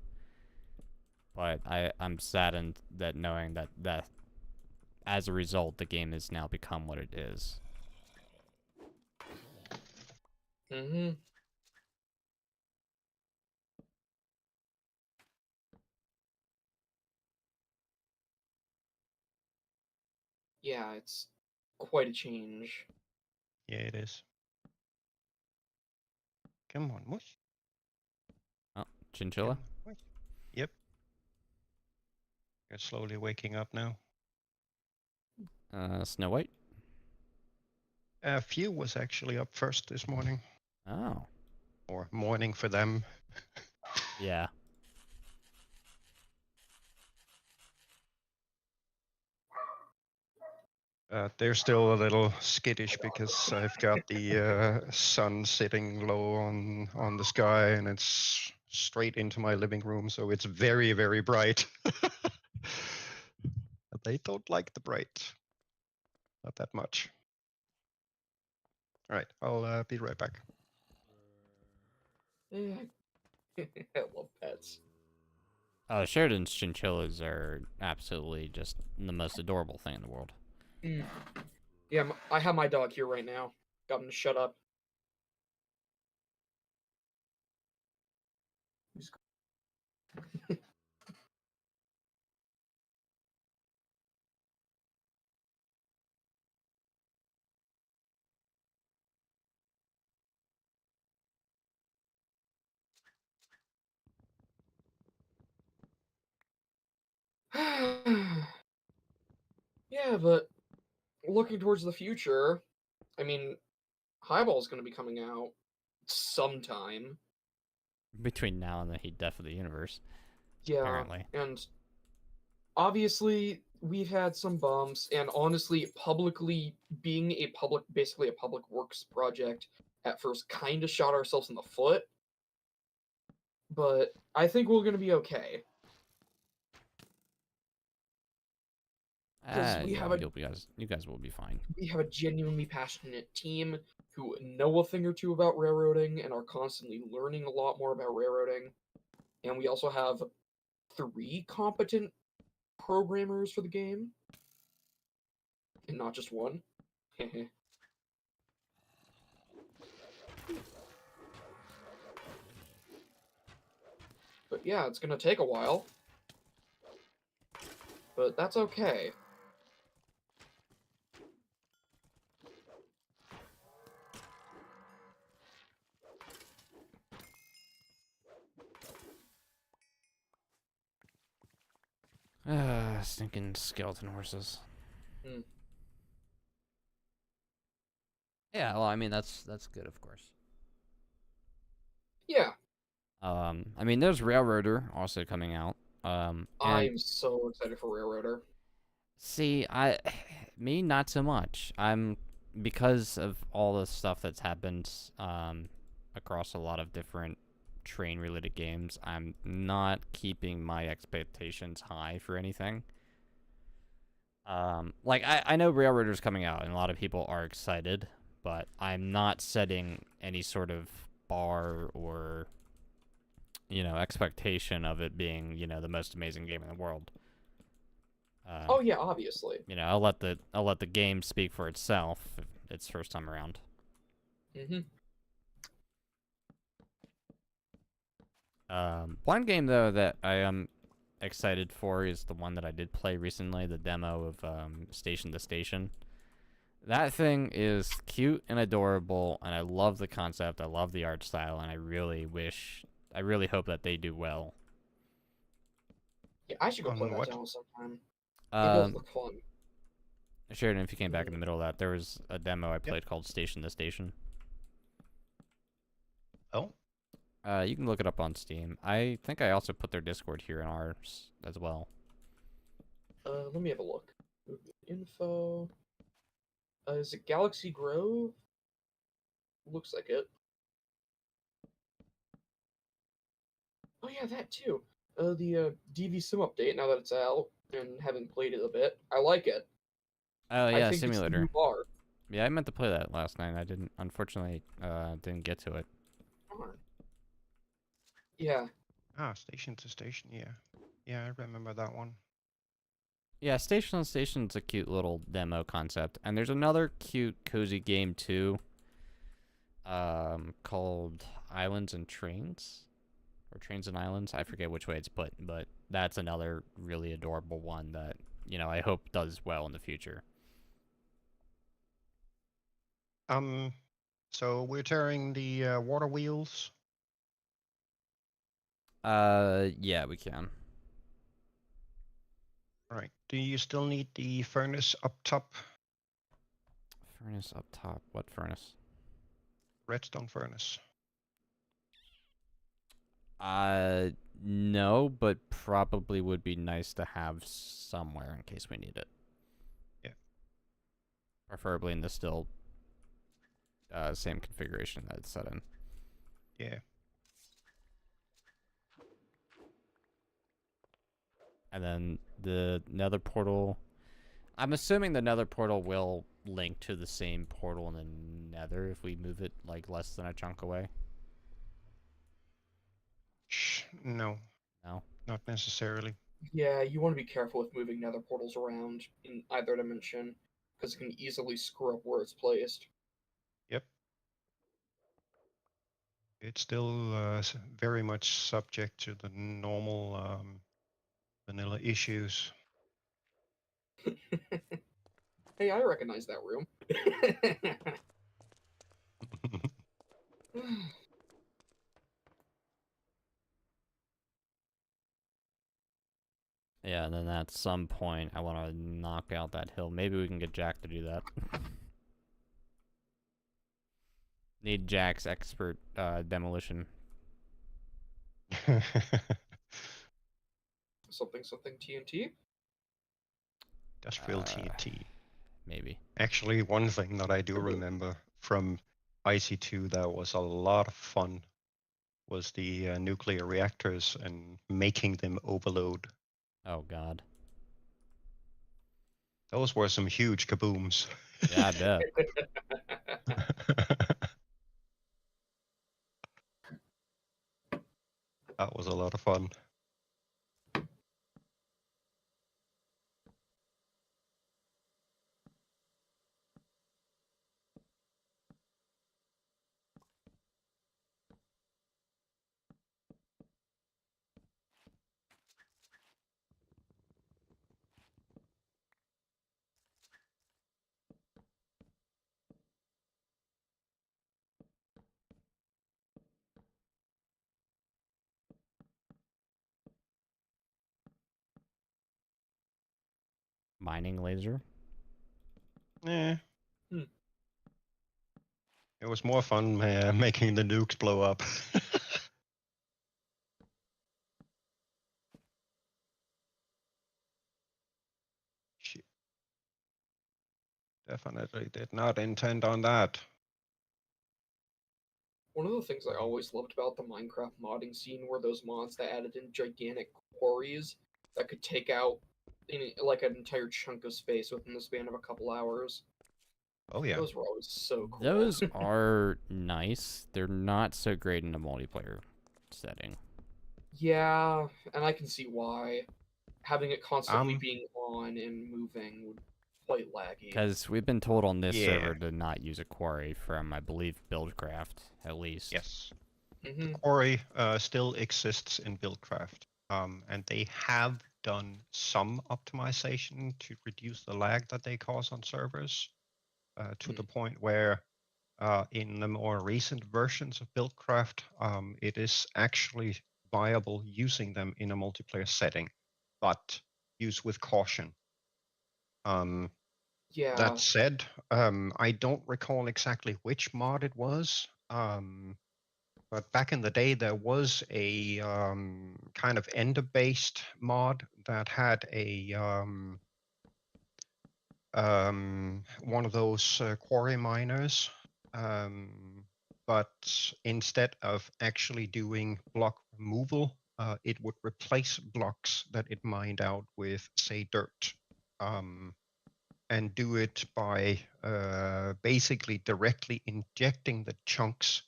but I'm saddened that knowing that as a result the game has now become what it is. Mm-hmm. Yeah, it's quite a change. Yeah, it is. Come on, Mush. Oh, Come Chinchilla? on, Mush. Yep. You're slowly waking up now. Snow White? Few was actually up first this morning, Oh. or morning for them. Yeah. They're still a little skittish because I've got the sun sitting low on the sky, and it's straight into my living room, so it's very, very bright. But they don't like the bright. Not that much. All right, I'll be right back. Yeah. I love pets. Sheridan's chinchillas are absolutely just the most adorable thing in the world. Mm. Yeah, I have my dog here right now. Got him to shut up. Yeah, but looking towards the future, I mean, Highball's going to be coming out sometime. Between now and the Heat Death of the Universe, Yeah, apparently. and obviously we've had some bumps, and honestly, publicly being basically a public works project at first kind of shot ourselves in the foot. But I think we're going to be okay. Because we Yeah, have you guys will be fine. we have a genuinely passionate team who know a thing or two about railroading and are constantly learning a lot more about railroading. And we also have 3 competent programmers for the game, and not just one. But yeah, it's gonna take a while. But that's okay. Stinking skeleton horses. Hmm. Yeah, well, I mean that's good, of course. Yeah, I mean there's Railroader also coming out. And I'm so excited for Railroader. see, me not so much. Because of all the stuff that's happened across a lot of different train related games, I'm not keeping my expectations high for anything. Like I know Railroader's coming out, and a lot of people are excited, but I'm not setting any sort of bar or expectation of it being the most amazing game in the world. Oh yeah, obviously. I'll let the game speak for itself its first time around. Mm-hmm. One game though that I am excited for is the one that I did play recently, the demo of Station to Station. That thing is cute and adorable, and I love the concept. I love the art style, and I really hope that they do well. Yeah, I should go On play that what? demo sometime. It does Um, look fun. Sheridan, if you came back in the middle of that, there was a demo I played called Station to Station. Oh, You can look it up on Steam. I think I also put their Discord here in ours as well. Let me have a look. Movement info. Is it Galaxy Grove? Looks like it. Oh yeah, that too. The DV Sim update, now that it's out, and having played it a bit, I like it. Oh I yeah, think it's the Simulator. new bar. Yeah, I meant to play that last night. I didn't, unfortunately, didn't get to it. Darn. Yeah. Station to Station. Yeah, yeah, I remember that one. Yeah, Station on Station's a cute little demo concept, and there's another cute, cozy game too. Called Islands and Trains, or Trains and Islands. I forget which way it's put, but that's another really adorable one that I hope does well in the future. So we're tearing the water wheels. Yeah, we can. All right. Do you still need the furnace up top? Furnace up top. What furnace? Redstone furnace. No, but probably would be nice to have somewhere in case we need it. Yeah. Preferably in the still same configuration that it's set in. Yeah. And then the nether portal. I'm assuming the nether portal will link to the same portal in the nether if we move it like less than a chunk away. No. No? Not necessarily. Yeah, you want to be careful with moving nether portals around in either dimension, because it can easily screw up where it's placed. Yep. It's still very much subject to the normal vanilla issues. Hey, I recognize that room. Yeah, and then at some point I want to knock out that hill. Maybe we can get Jack to do that. Need Jack's expert demolition. Something TNT? Industrial TNT. Maybe. Actually, one thing that I do remember from IC2 that was a lot of fun was the nuclear reactors and making them overload. Oh God. Those were some huge kabooms. Yeah, I bet. That was a lot of fun. Mining laser. Yeah. Hmm. It was more fun making the nukes blow up. Shit. Definitely did not intend on that. One of the things I always loved about the Minecraft modding scene were those mods that added in gigantic quarries that could take out in like an entire chunk of space within the span of a couple hours. Oh yeah. Those were always so cool. Those are nice. They're not so great in a multiplayer setting. Yeah, and I can see why. Having it constantly Um, being on and moving would quite laggy. Because we've been told on this Yeah. server to not use a quarry from, I believe, Buildcraft, at least. yes. Hmm. The quarry still exists in Buildcraft, and they have done some optimization to reduce the lag that they cause on servers, to the point where in the more recent versions of Buildcraft, it is actually viable using them in a multiplayer setting, but use with caution. Yeah. That said, I don't recall exactly which mod it was. But back in the day, there was a kind of ender-based mod that had a one of those quarry miners, but instead of actually doing block removal, it would replace blocks that it mined out with, say, dirt, and do it by basically directly injecting the chunks,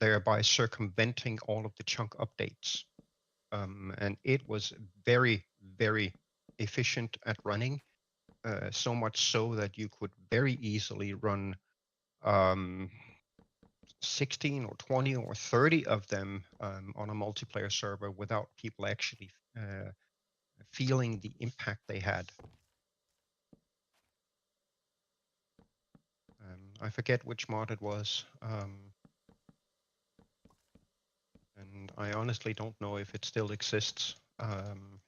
thereby circumventing all of the chunk updates. And it was very, very efficient at running, so much so that you could very easily run 16 or 20 or 30 of them on a multiplayer server without people actually feeling the impact they had. I forget which mod it was. And I honestly don't know if it still exists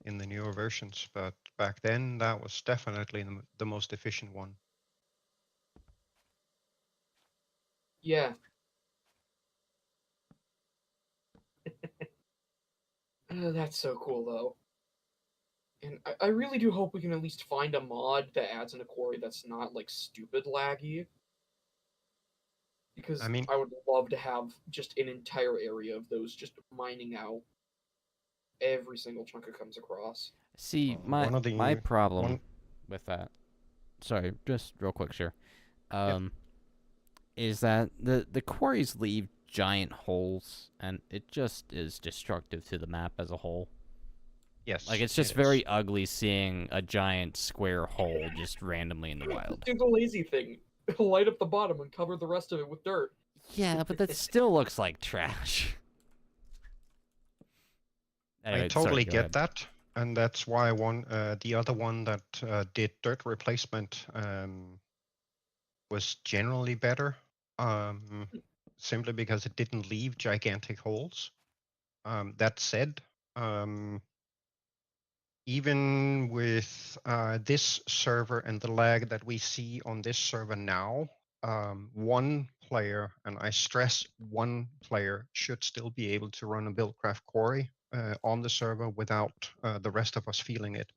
in the newer versions, but back then that was definitely the most efficient one. Yeah. That's so cool, though. And I really do hope we can at least find a mod that adds in a quarry that's not, like, stupid laggy. Because I mean, I would love to have just an entire area of those just mining out every single chunk it comes across. See, one of the my problem one with that, sorry, just real quick, sure, Yeah. is that the quarries leave giant holes, and it just is destructive to the map as a whole. Yes, Like, it's just very ugly seeing a giant square hole just randomly in the wild. Do the lazy thing. Light up the bottom and cover the rest of it with dirt. Yeah, but that still looks like trash. Anyway, I totally sorry, go get ahead. that, and that's why the other one that did dirt replacement was generally better, simply because it didn't leave gigantic holes. That said, even with this server and the lag that we see on this server now, one player, and I stress one player, should still be able to run a Buildcraft quarry on the server without the rest of us feeling it.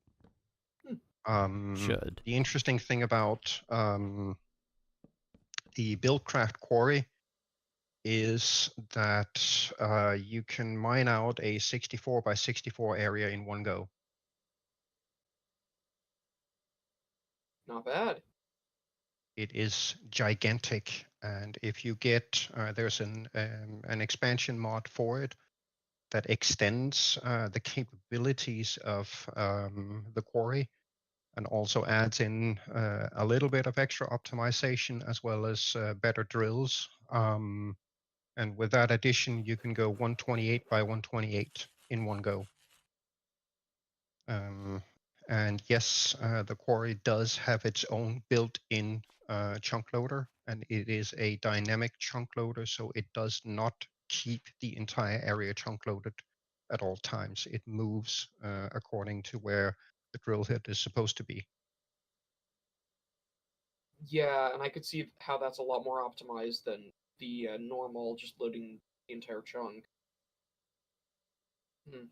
Should. The interesting thing about the Buildcraft quarry is that you can mine out a 64 by 64 area in one go. Not bad. It is gigantic, and if you get there's an expansion mod for it that extends the capabilities of the quarry and also adds in a little bit of extra optimization as well as better drills. And with that addition, you can go 128 by 128 in one go. And yes, the quarry does have its own built-in chunk loader, and it is a dynamic chunk loader, so it does not keep the entire area chunk loaded at all times. It moves according to where the drill head is supposed to be. Yeah, and I could see how that's a lot more optimized than the normal just loading the entire chunk. Hmm.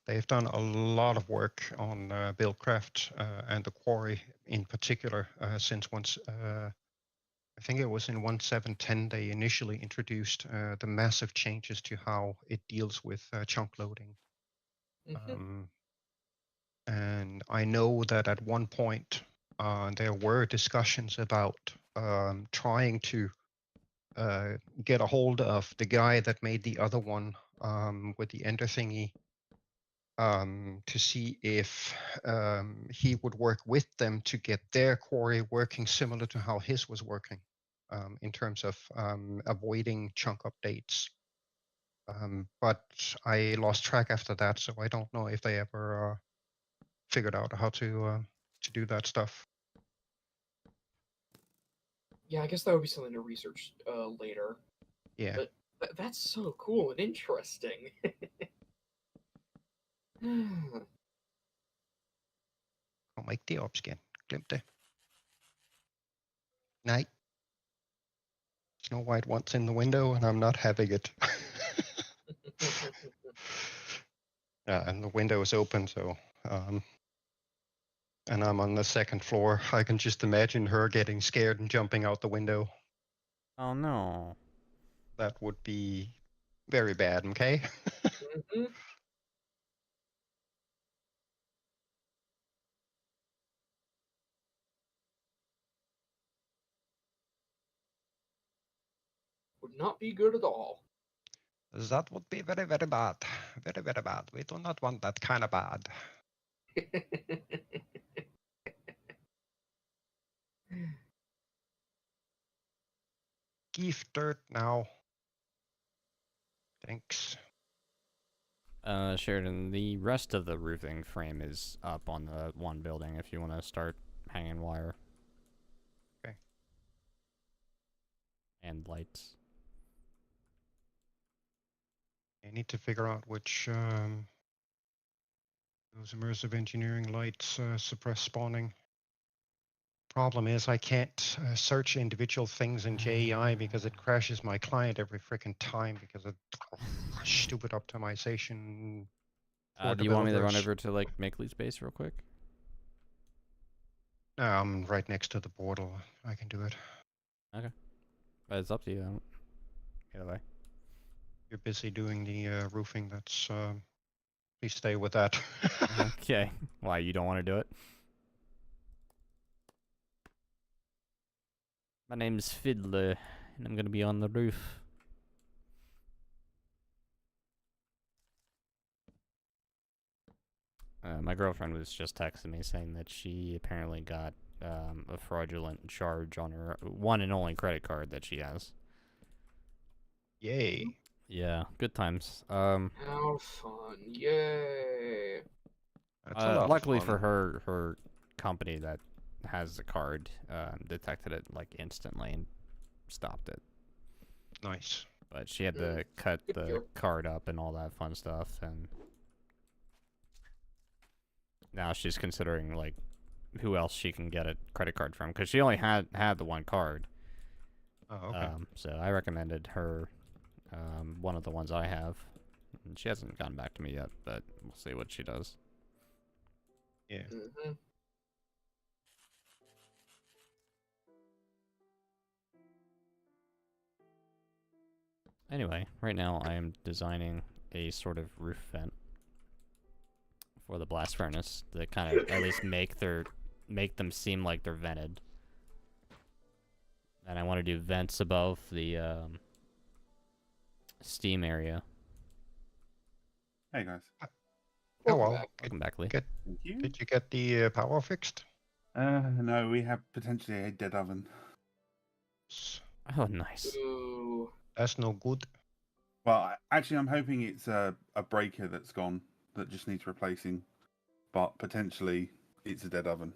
They've done a lot of work on Buildcraft and the quarry in particular since once. I think it was in 1.7.10 they initially introduced the massive changes to how it deals with chunk loading. Mhm. And I know that at one point there were discussions about trying to get a hold of the guy that made the other one with the ender thingy to see if he would work with them to get their quarry working similar to how his was working in terms of avoiding chunk updates. But I lost track after that, so I don't know if they ever figured out how to do that stuff. Yeah, I guess that would be something to research later. Yeah. But that's so cool and interesting. Kom ikke det op, scan. Glem det. Nej. Snow White wants in the window, and I'm not having it. Yeah, and the window is open, so and I'm on the second floor. I can just imagine her getting scared and jumping out the window. Oh no. That would be very bad, okay? Mhm. Would not be good at all. That would be very, very bad. Very, very bad. We do not want that kind of bad. Give dirt now. Thanks. Sheridan, the rest of the roofing frame is up on the one building if you want to start hanging wire. Okay. And lights. I need to figure out which those immersive engineering lights suppress spawning. Problem is I can't search individual things in JEI because it crashes my client every freaking time because of stupid optimization for Do you want me to run developers. over to like Makeley Space real quick? No, I'm right next to the portal. I can do it. But it's up to you. Either way. You're busy doing the roofing. That's please stay with that. Okay. Why, you don't want to do it? My name's Fiddler, and I'm gonna be on the roof. My girlfriend was just texting me saying that she apparently got a fraudulent charge on her one and only credit card that she has. Yay. Yeah, good times. How fun. Yay. That's a lot Luckily of for fun. her company that has the card detected it like instantly and stopped it. Nice. But she had to cut Good the deal. card up and all that fun stuff, and now she's considering like who else she can get a credit card from because she only had the one card. Oh, okay. So I recommended her one of the ones I have. And she hasn't gotten back to me yet, but we'll see what she does. Yeah. Mhm. Anyway, right now I am designing a sort of roof vent for the blast furnace to kind of at least make them seem like they're vented. And I want to do vents above the steam area. Hey guys. Oh Welcome well. back. Welcome back, Lee. Thank you. Did you get the power fixed? No, we have potentially a dead oven. Oh, nice. Ooh. That's no good. Well, actually, I'm hoping it's a breaker that's gone that just needs replacing, but potentially it's a dead oven.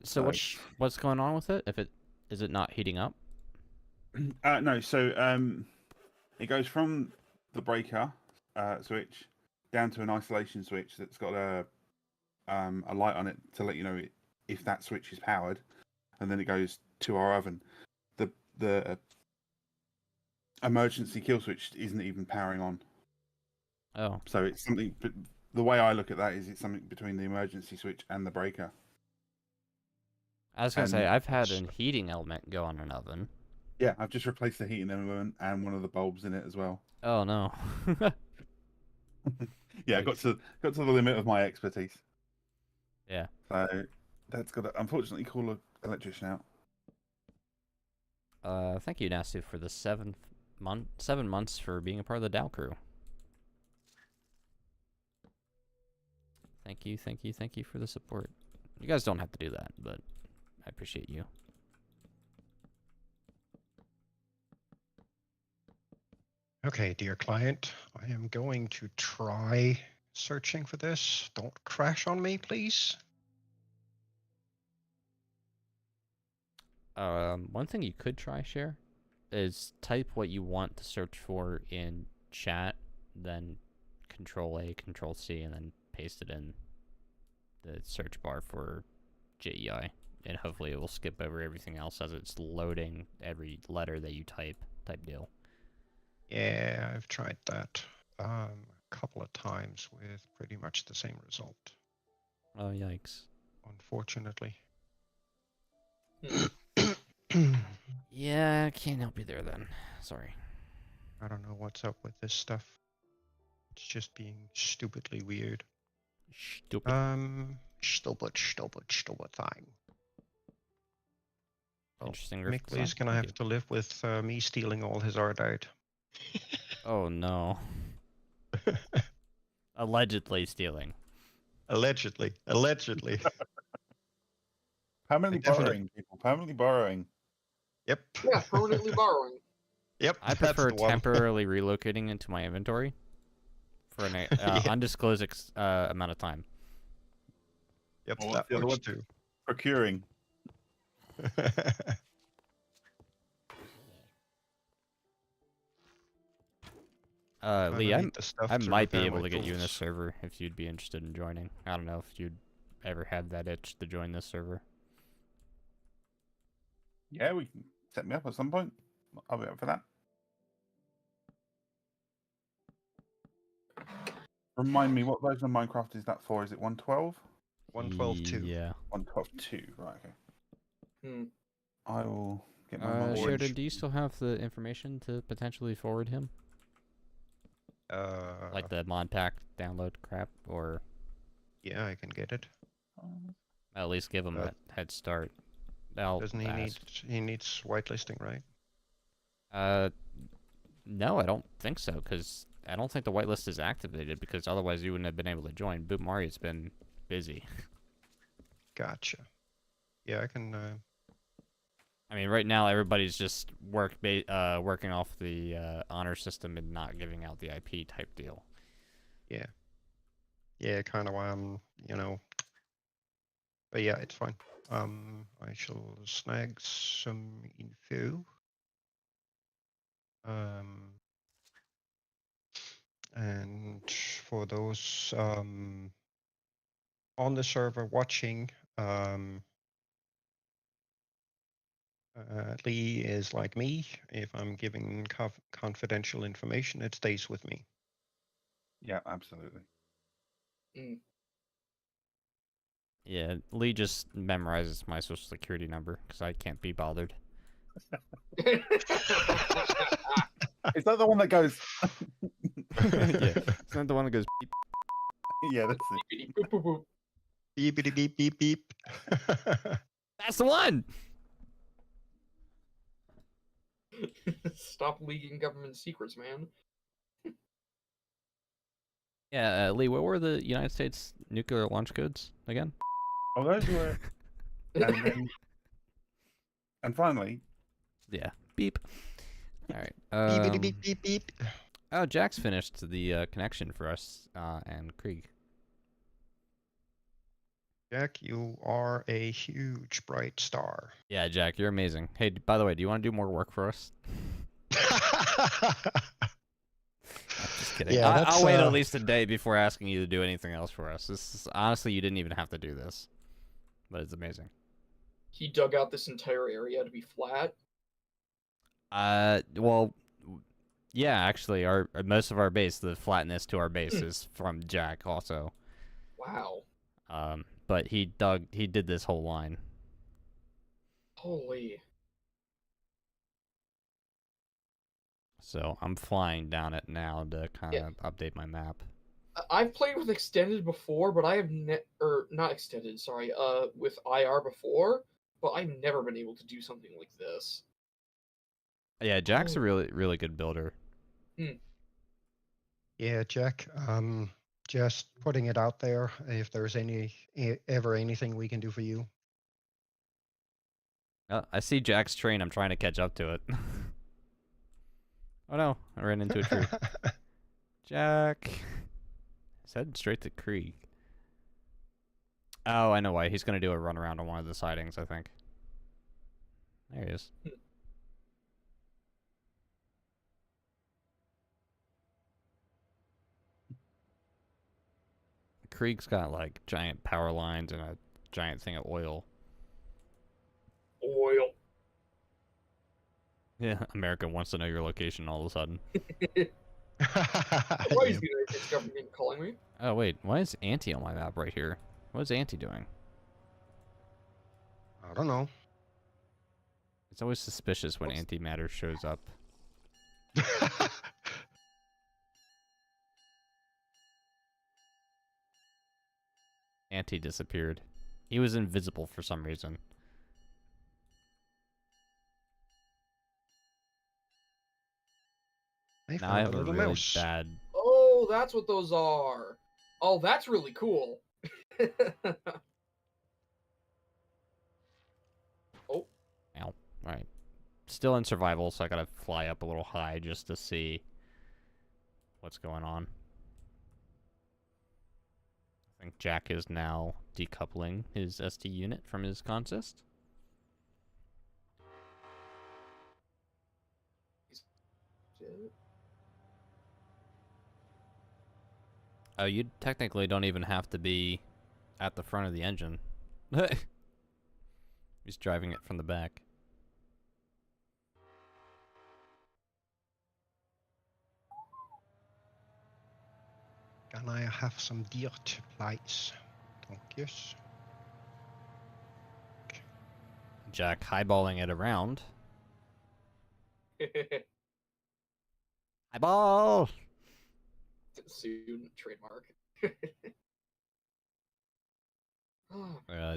So what's going on with it? Is it not heating up? No, so it goes from the breaker switch down to an isolation switch that's got a light on it to let you know if that switch is powered, and then it goes to our oven. The emergency kill switch isn't even powering on. Oh, So it's something. The way I look at that is it's something between the emergency switch and the breaker. I was gonna say And- I've had a heating element go on an oven. Yeah, I've just replaced the heating element and one of the bulbs in it as well. Oh no. Yeah, got to the limit of my expertise. Yeah. So that's got to unfortunately call an electrician out. Thank you, Nasty, for the 7 months for being a part of the Dow crew. Thank you for the support. You guys don't have to do that, but I appreciate you. Okay, dear client, I am going to try searching for this. Don't crash on me, please. One thing you could try, Share, is type what you want to search for in chat, then Control A, Control C, and then paste it in the search bar for JEI, and hopefully it will skip over everything else as it's loading every letter that you type deal. Yeah, I've tried that a couple of times with pretty much the same result. Oh, yikes. Unfortunately. Yeah, I can't help you there then. Sorry. I don't know what's up with this stuff. It's just being stupidly weird. Stupid. Stupid thing. Well, Interesting. Mickey's gonna have to live with me stealing all his art out. Oh no. Allegedly stealing. Allegedly. Permanently borrowing, people. Permanently borrowing. Yep. Yeah, permanently borrowing. Yep. I that's prefer the one. temporarily relocating into my inventory for an Yeah. undisclosed amount of time. Yep, Well, that what's the other works one? too. Procuring. Lee, need the stuff I to might be repair able my to get you in this tools. server if you'd be interested in joining. I don't know if you'd ever had that itch to join this server. Yeah, we can set me up at some point. I'll be up for that. Remind me, what version of Minecraft is that for? Is it 1.12? 1.12.2. Yeah. 1.12.2, right, okay. Hmm. I will get my knowledge. Sheridan, do you still have the information to potentially forward him? Like the mod pack download crap, or Yeah, I can get it. at least give him a head start. Doesn't he ask. he needs whitelisting, right? No, I don't think so, because I don't think the whitelist is activated, because otherwise you wouldn't have been able to join. Boot Mario's been busy. Gotcha. Yeah, I can. I mean, right now everybody's just working off the honor system and not giving out the IP type deal. Yeah, kind of why I'm, But yeah, it's fine. I shall snag some info. And for those on the server watching, Lee is like me. If I'm giving confidential information, it stays with me. Yeah, absolutely. Mm. Yeah, Lee just memorizes my social security number, because I can't be bothered. Is that the one that goes? Yeah, it's not the one that goes beep. Yeah, that's it. Beep beep beep beep beep. That's the one! Stop leaking government secrets, man. Yeah, Lee, what were the United States nuclear launch codes again? Oh, those were. And then. And finally. Yeah, beep. All right. Beep beep beep beep. Oh, Jack's finished the connection for us and Krieg. Jack, you are a huge bright star. Yeah, Jack, you're amazing. Hey, by the way, do you want to do more work for us? Just kidding. Yeah, I'll wait at least a day before asking you to do anything else for us. Honestly, you didn't even have to do this, but it's amazing. He dug out this entire area to be flat. Well, yeah, actually, our most of our base, the flatness to our base is from Jack also. Wow. But he did this whole line. Holy. So I'm flying down it now to kind of update my map. I've played with extended before, but I have not extended. Sorry, with IR before, but I've never been able to do something like this. Yeah, Jack's a Oh. really good builder. Yeah, Jack. Just putting it out there. If there's ever anything we can do for you. I see Jack's train. I'm trying to catch up to it. Oh no, I ran into a tree. Jack. He's heading straight to Krieg. Oh, I know why. He's going to do a run around on one of the sidings, I think. There he is. Krieg's got like giant power lines and a giant thing of oil. Oil. Yeah, America wants to know your location all of a sudden. Why is Yep. the United States government calling me? Oh wait, why is Auntie on my map right here? What is Auntie doing? I don't know. It's always suspicious when What's- antimatter shows up. Auntie disappeared. He was invisible for some reason. I Now I found have a a little really mouse. bad. Oh, that's what those are. Oh, that's really cool. Oh, Ow. Alright. Still in survival, so I gotta fly up a little high just to see what's going on. I think Jack is now decoupling his ST unit from his consist. shit. Oh, you technically don't even have to be at the front of the engine. He's driving it from the back. Can I have some dirt, please? Thank you. Jack highballing it around. Highball! Soon, trademark.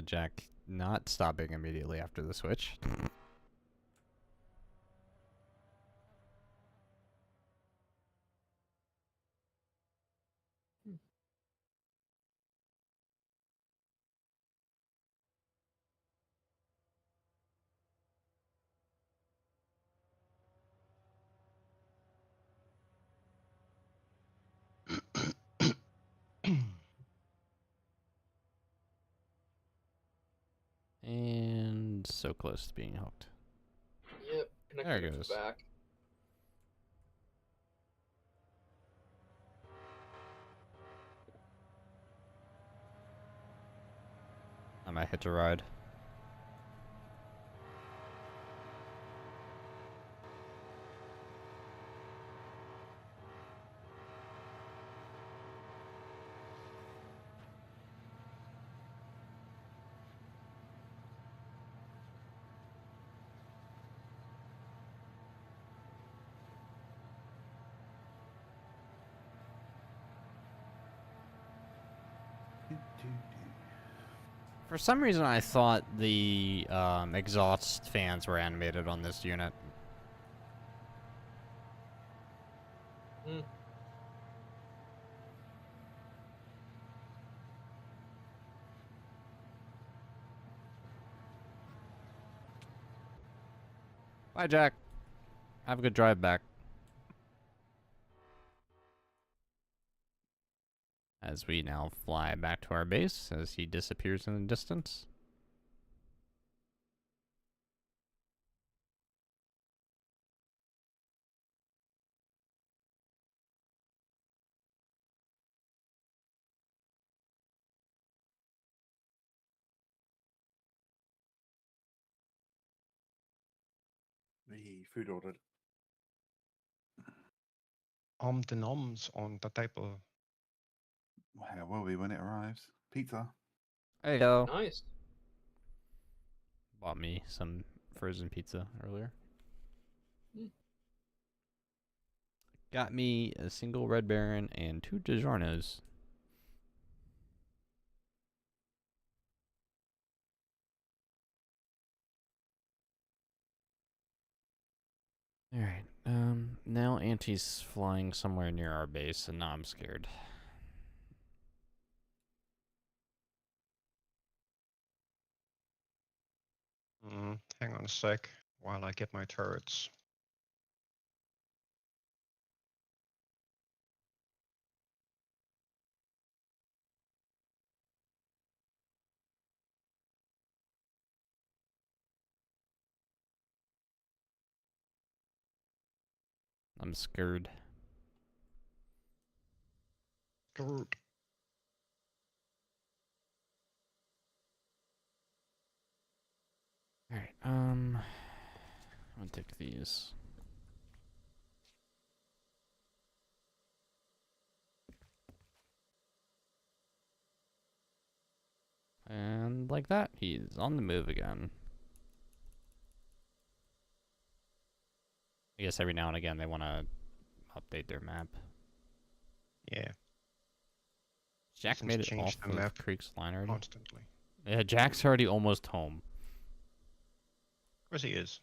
Jack not stopping immediately after the switch. And so close to being hooked. Yep, There it connecting it to goes. the back. I might hit a ride. For some reason, I thought the exhaust fans were animated on this unit. Hmm. Bye, Jack. Have a good drive back. As we now fly back to our base as he disappears in the distance. The food ordered. The noms on the table. Well, it will be when it arrives. Pizza. There you go. Nice. Bought me some frozen pizza earlier. Hmm. Got me a single Red Baron and 2 DiGiorno's. Alright, now Auntie's flying somewhere near our base, and now I'm scared. Hang on a sec while I get my turrets. I'm scared. Good. Alright, I'm gonna take these. And like that, he's on the move again. I guess every now and again they want to update their map. Yeah, Jack Seems made to it change off the of map Creek's line already. constantly. Yeah, Jack's already almost home. Of course he is.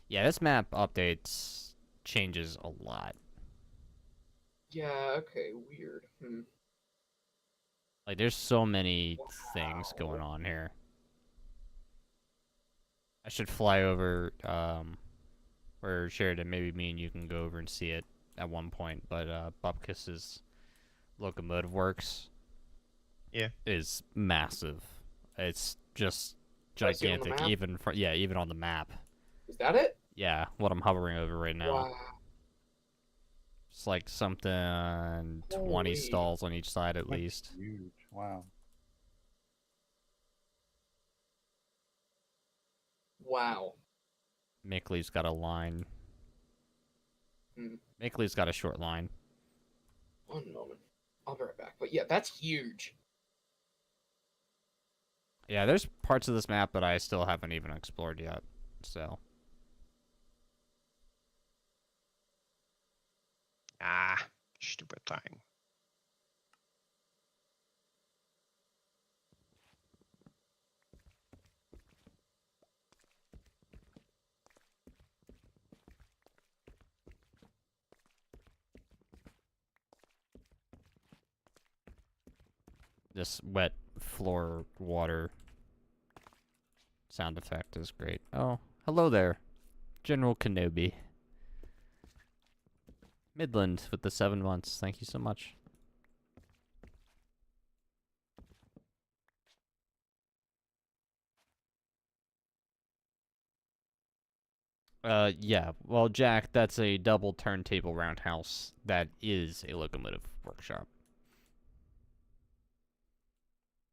Yeah, this map updates changes a lot. Yeah, okay, weird. Like, there's so many things going on here. I should fly over, where Sheridan, maybe me and you can go over and see it at one point, but, Bupkis's locomotive works. Yeah. Is massive. It's just Do I see it on the gigantic, map? even on the map. Is that it? Yeah, what I'm hovering over right now. Wow. It's like something 20 Holy. stalls on each side at least. Huge. Wow. Wow. Mickley's got a line. Mickley's got a short line. One moment. I'll be right back. But yeah, that's huge. Yeah, there's parts of this map that I still haven't even explored yet, so. Ah, stupid thing. This wet floor water sound effect is great. Oh, hello there, General Kenobi. Midland with the 7 months. Thank you so much. Yeah. Well, Jack, that's a double turntable roundhouse that is a locomotive workshop.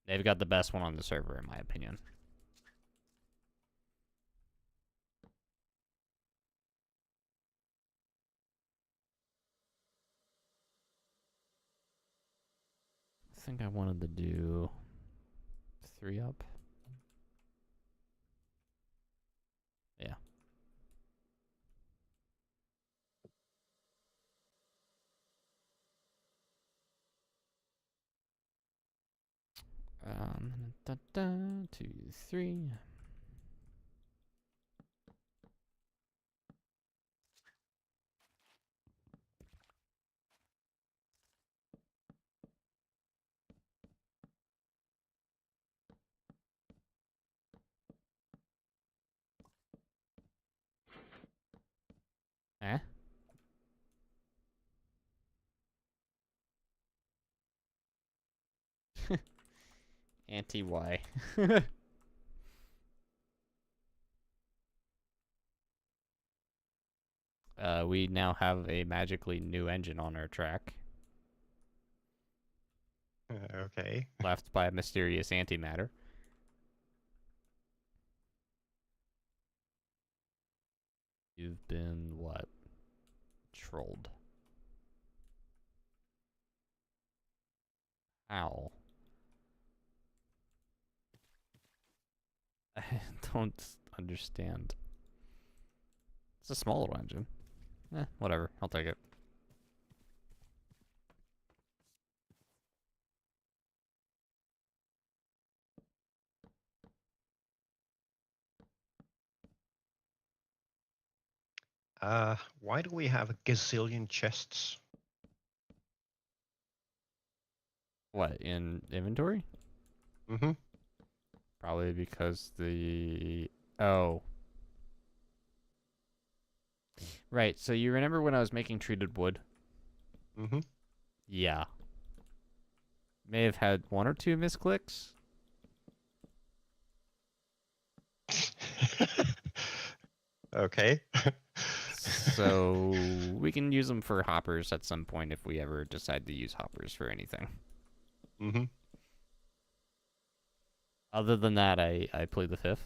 They've got the best one on the server, in my opinion. I think I wanted to do 3 up. Yeah. Da, da, 2, 3. Eh? Anti-Y. We now have a magically new engine on our track, Okay. left by a mysterious antimatter. You've been, what? Trolled. How? I don't understand. It's a small little engine. Whatever. I'll take it. Why do we have a gazillion chests? What, in inventory? Mm-hmm. Probably because the... Oh. Right, so you remember when I was making treated wood? Mm-hmm. Yeah. May have had 1 or 2 misclicks. Okay. So we can use them for hoppers at some point if we ever decide to use hoppers for anything. Mm-hmm. Other than that, I plead the fifth.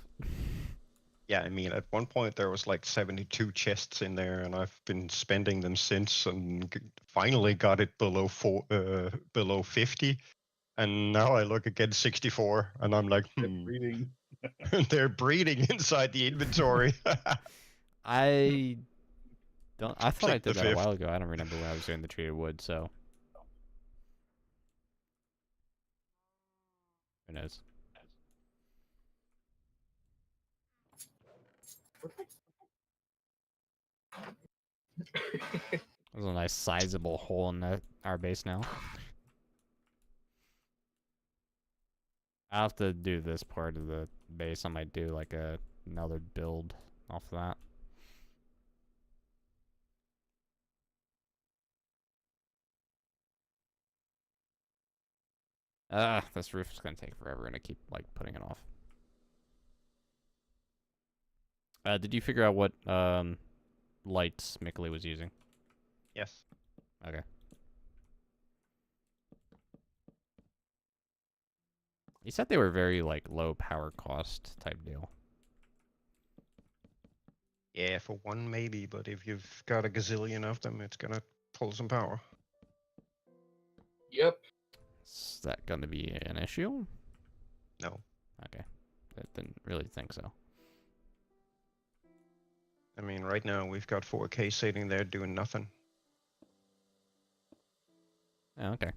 Yeah, I mean, at one point there was like 72 chests in there, and I've been spending them since, and finally got it below below 50. And now I look again 64, and I'm like, Reading. they're breeding inside the inventory. I don't. I thought I Take the did that a fifth. while ago. I don't remember when I was doing the treated wood, so who knows? There's a nice sizable hole in our base now. I'll have to do this part of the base. I might do like another build off that. This roof is gonna take forever, and I keep like putting it off. Did you figure out what lights Mickley was using? Yes. Okay. He said they were very like low power cost type deal. Yeah, for one maybe, but if you've got a gazillion of them, it's gonna pull some power. Yep. Is that gonna be an issue? No. Okay. I didn't really think so. I mean, right now we've got 4K sitting there doing nothing. Oh, okay.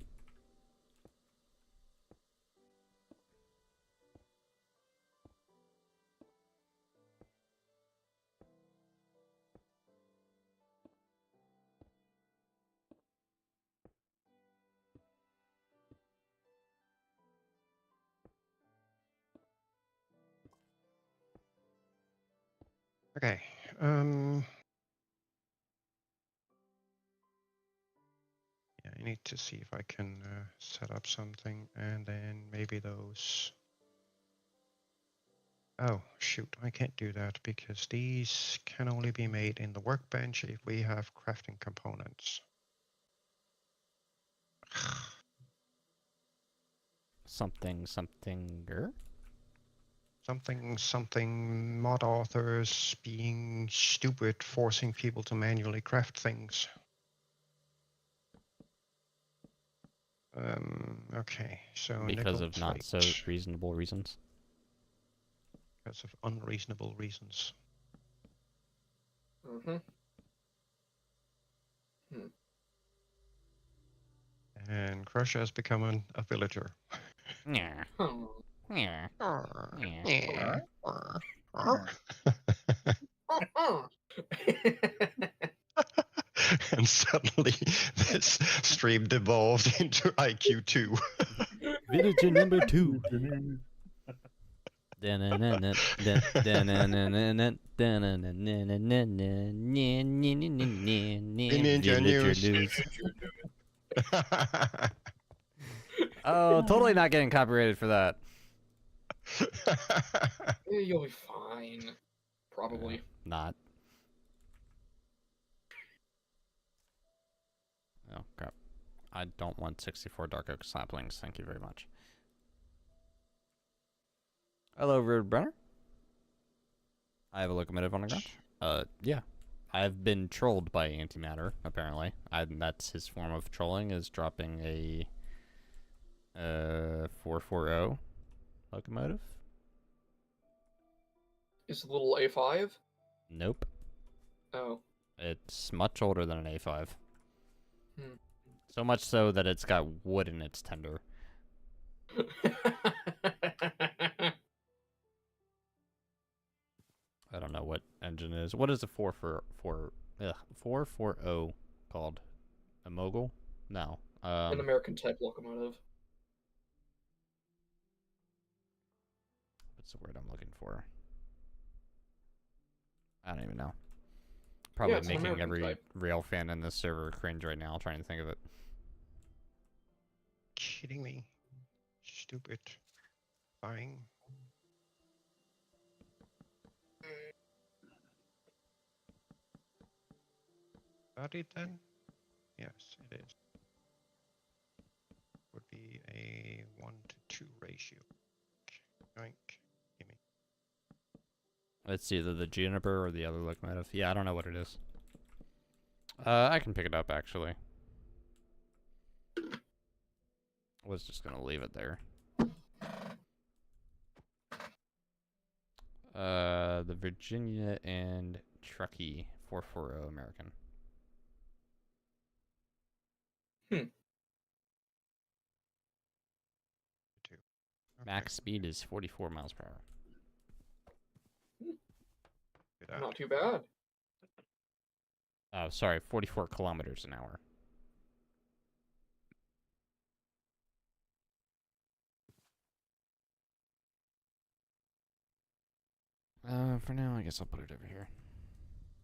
Okay. Yeah, I need to see if I can set up something, and then maybe those. Oh, shoot, I can't do that because these can only be made in the workbench if we have crafting components. Something-er? Something mod authors being stupid, forcing people to manually craft things. Okay, so Because nickel of not so plate. reasonable reasons. Because of unreasonable reasons. Mm-hmm. And Crush has become a villager. Yeah. Oh. Yeah. Yeah. And suddenly this stream devolved into IQ2. Villager number 2. Ninja news. Oh, totally not getting copyrighted for that. You'll be fine. Probably. Not. Oh, crap. I don't want 64 Dark Oak saplings. Thank you very much. Hello, Roadrunner. I have a locomotive on the ground. Yeah. I've been trolled by antimatter, apparently. That's his form of trolling, is dropping a 440 locomotive. Is the little A5? Nope. Oh. It's much older than an A5. Hmm. So much so that it's got wood in its tender. I don't know what engine it is. What is a 440 440 called a mogul? No. An American type locomotive. What's the word I'm looking for? I don't even know. Probably it's an making American every type. rail fan in this server cringe right now trying to think of it. Kidding me? Stupid. Fine. Got it then? Yes, it is. Would be a 1 to 2 ratio. Yoink. Gimme. It's either the Juniper or the other locomotive. Yeah, I don't know what it is. I can pick it up, actually. I was just gonna leave it there. The Virginia and Truckee 440 American. Two. Max speed is 44 miles per hour. Good out. Not too bad. Oh, sorry, 44 kilometers an hour. For now, I guess I'll put it over here.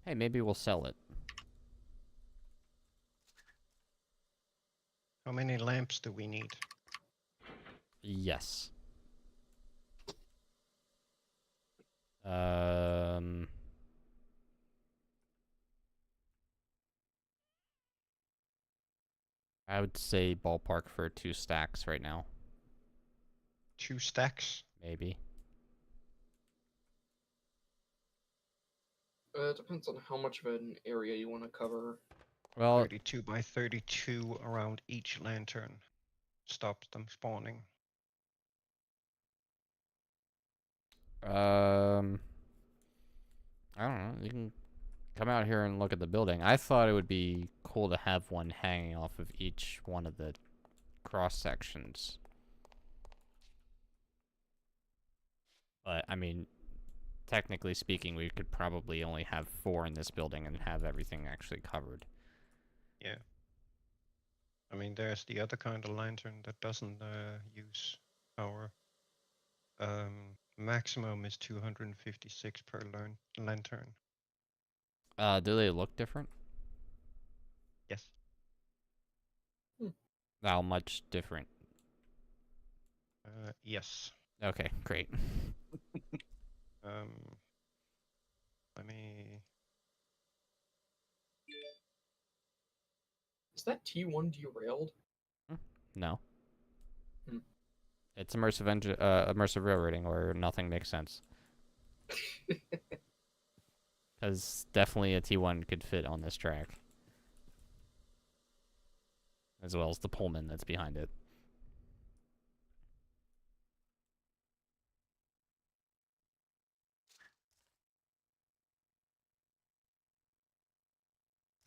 Hey, maybe we'll sell it. How many lamps do we need? Yes. I would say ballpark for 2 stacks right now. 2 stacks? Maybe. It depends on how much of an area you want to cover. Well, 32 by 32 around each lantern. Stops them spawning. I don't know. You can come out here and look at the building. I thought it would be cool to have one hanging off of each one of the cross sections. But, I mean, technically speaking, we could probably only have 4 in this building and have everything actually covered. Yeah. I mean, there's the other kind of lantern that doesn't use power. Maximum is 256 per lantern. Do they look different? Yes. How much different? Yes. Okay, great. Let me. Is that T1 derailed? No. Hmm. It's immersive railroading, or nothing makes sense. Because definitely a T1 could fit on this track. As well as the Pullman that's behind it.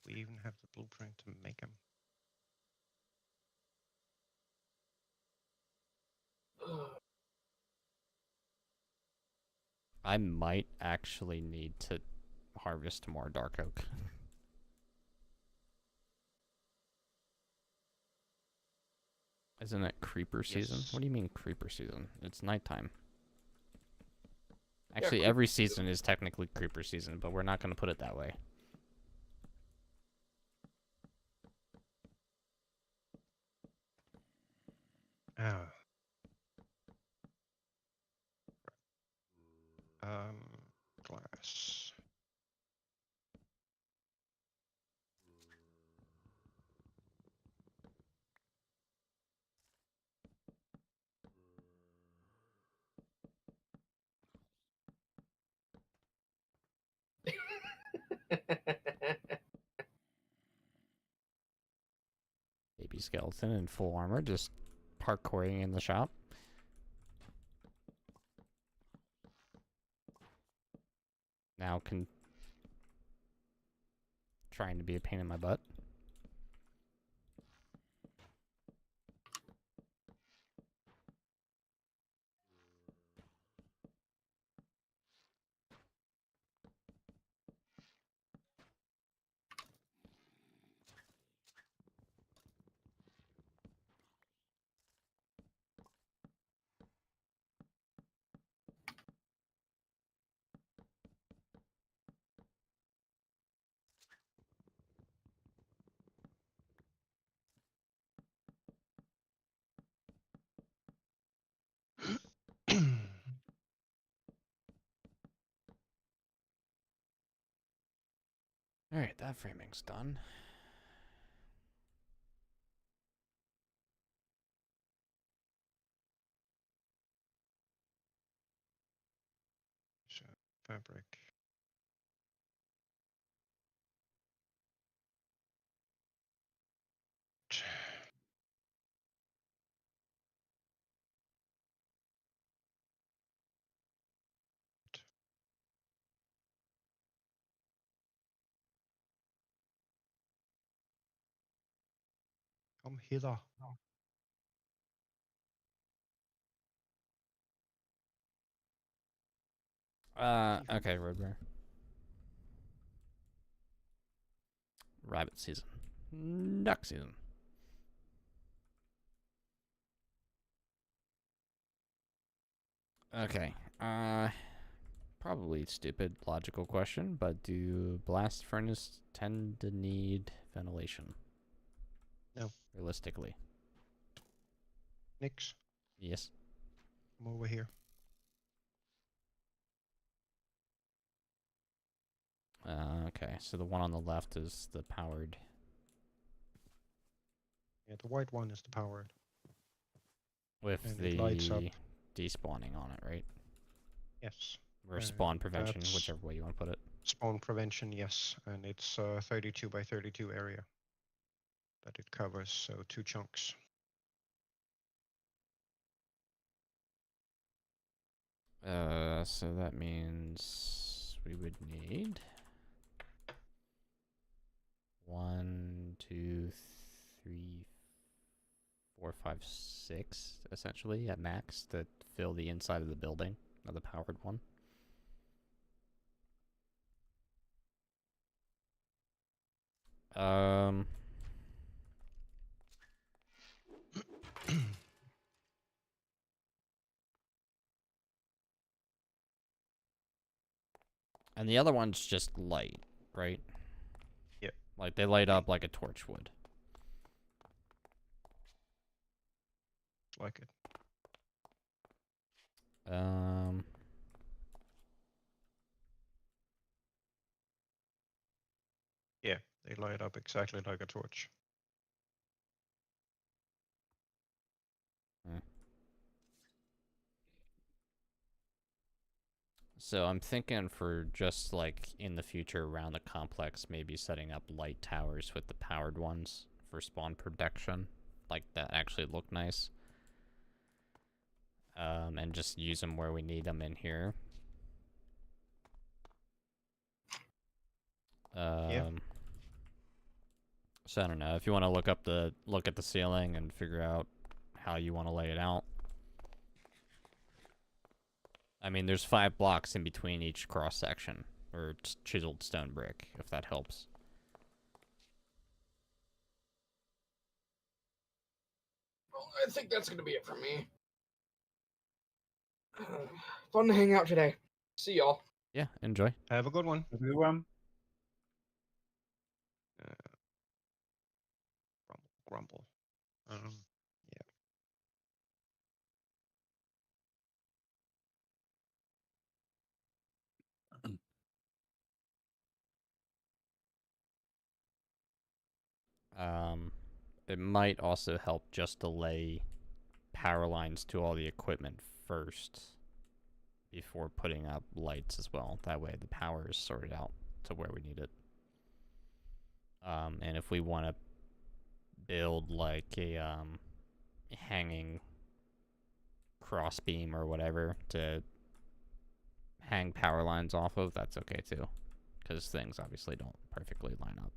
We even have the blueprint to make them. I might actually need to harvest more dark oak. Isn't it creeper season? Yes. What do you mean creeper season? It's nighttime. Actually, creeper every season is technically creeper season, but we're not going to put it that way. Ah. Glass. Baby skeleton in full armor, just parkouring in the shop. Now trying to be a pain in my butt. All right, that framing's done. So, fabric. Come hither. Okay, road bear. Rabbit season. Duck season. Okay. Probably stupid logical question, but do blast furnace tend to need ventilation? No. Realistically. Nix. Yes. Come over here. Okay, so the one on the left is the powered. Yeah, the white one is the powered. With And it lights up. the despawning on it, right? Yes. Or spawn prevention, That's whichever way you want to put it. spawn prevention, yes. And it's 32 by 32 area that it covers, so 2 chunks. So that means we would need 1, 2, 3, 4, 5, 6, essentially at max to fill the inside of the building of the powered one. And the other one's just light, right? Yep. Like they light up like a torch would. Like it. Yeah, they light up exactly like a torch. So I'm thinking for just like in the future around the complex, maybe setting up light towers with the powered ones for spawn protection, like that actually look nice. And just use them where we need them in here. Yeah. So I don't know if you want to look at the ceiling and figure out how you want to lay it out. I mean, there's 5 blocks in between each cross section, or chiseled stone brick, if that helps. Well, I think that's gonna be it for me. Fun to hang out today. See y'all. Yeah, enjoy. Have a good one. Everyone. Grumble. Yeah. It might also help just to lay power lines to all the equipment first before putting up lights as well. That way the power is sorted out to where we need it. And if we want to build like a hanging crossbeam or whatever to hang power lines off of, that's okay too, because things obviously don't perfectly line up.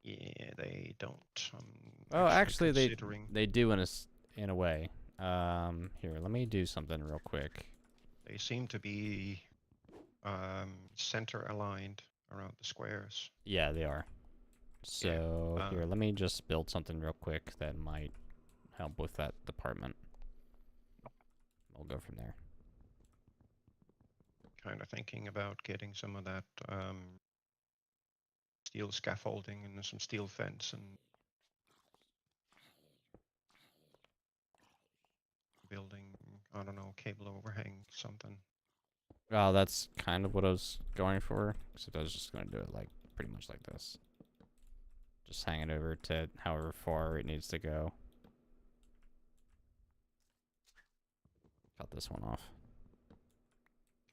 Yeah, they don't. Oh, actually considering... they do in a way. Here, let me do something real quick. They seem to be center aligned around the squares. Yeah, they are. So here, let me just build something real quick that might help with that department. We'll go from there. Kind of thinking about getting some of that steel scaffolding and some steel fence and building, I don't know, cable overhang, something. Oh, that's kind of what I was going for. Except I was just going to do it like pretty much like this. Just hang it over to however far it needs to go. Cut this one off.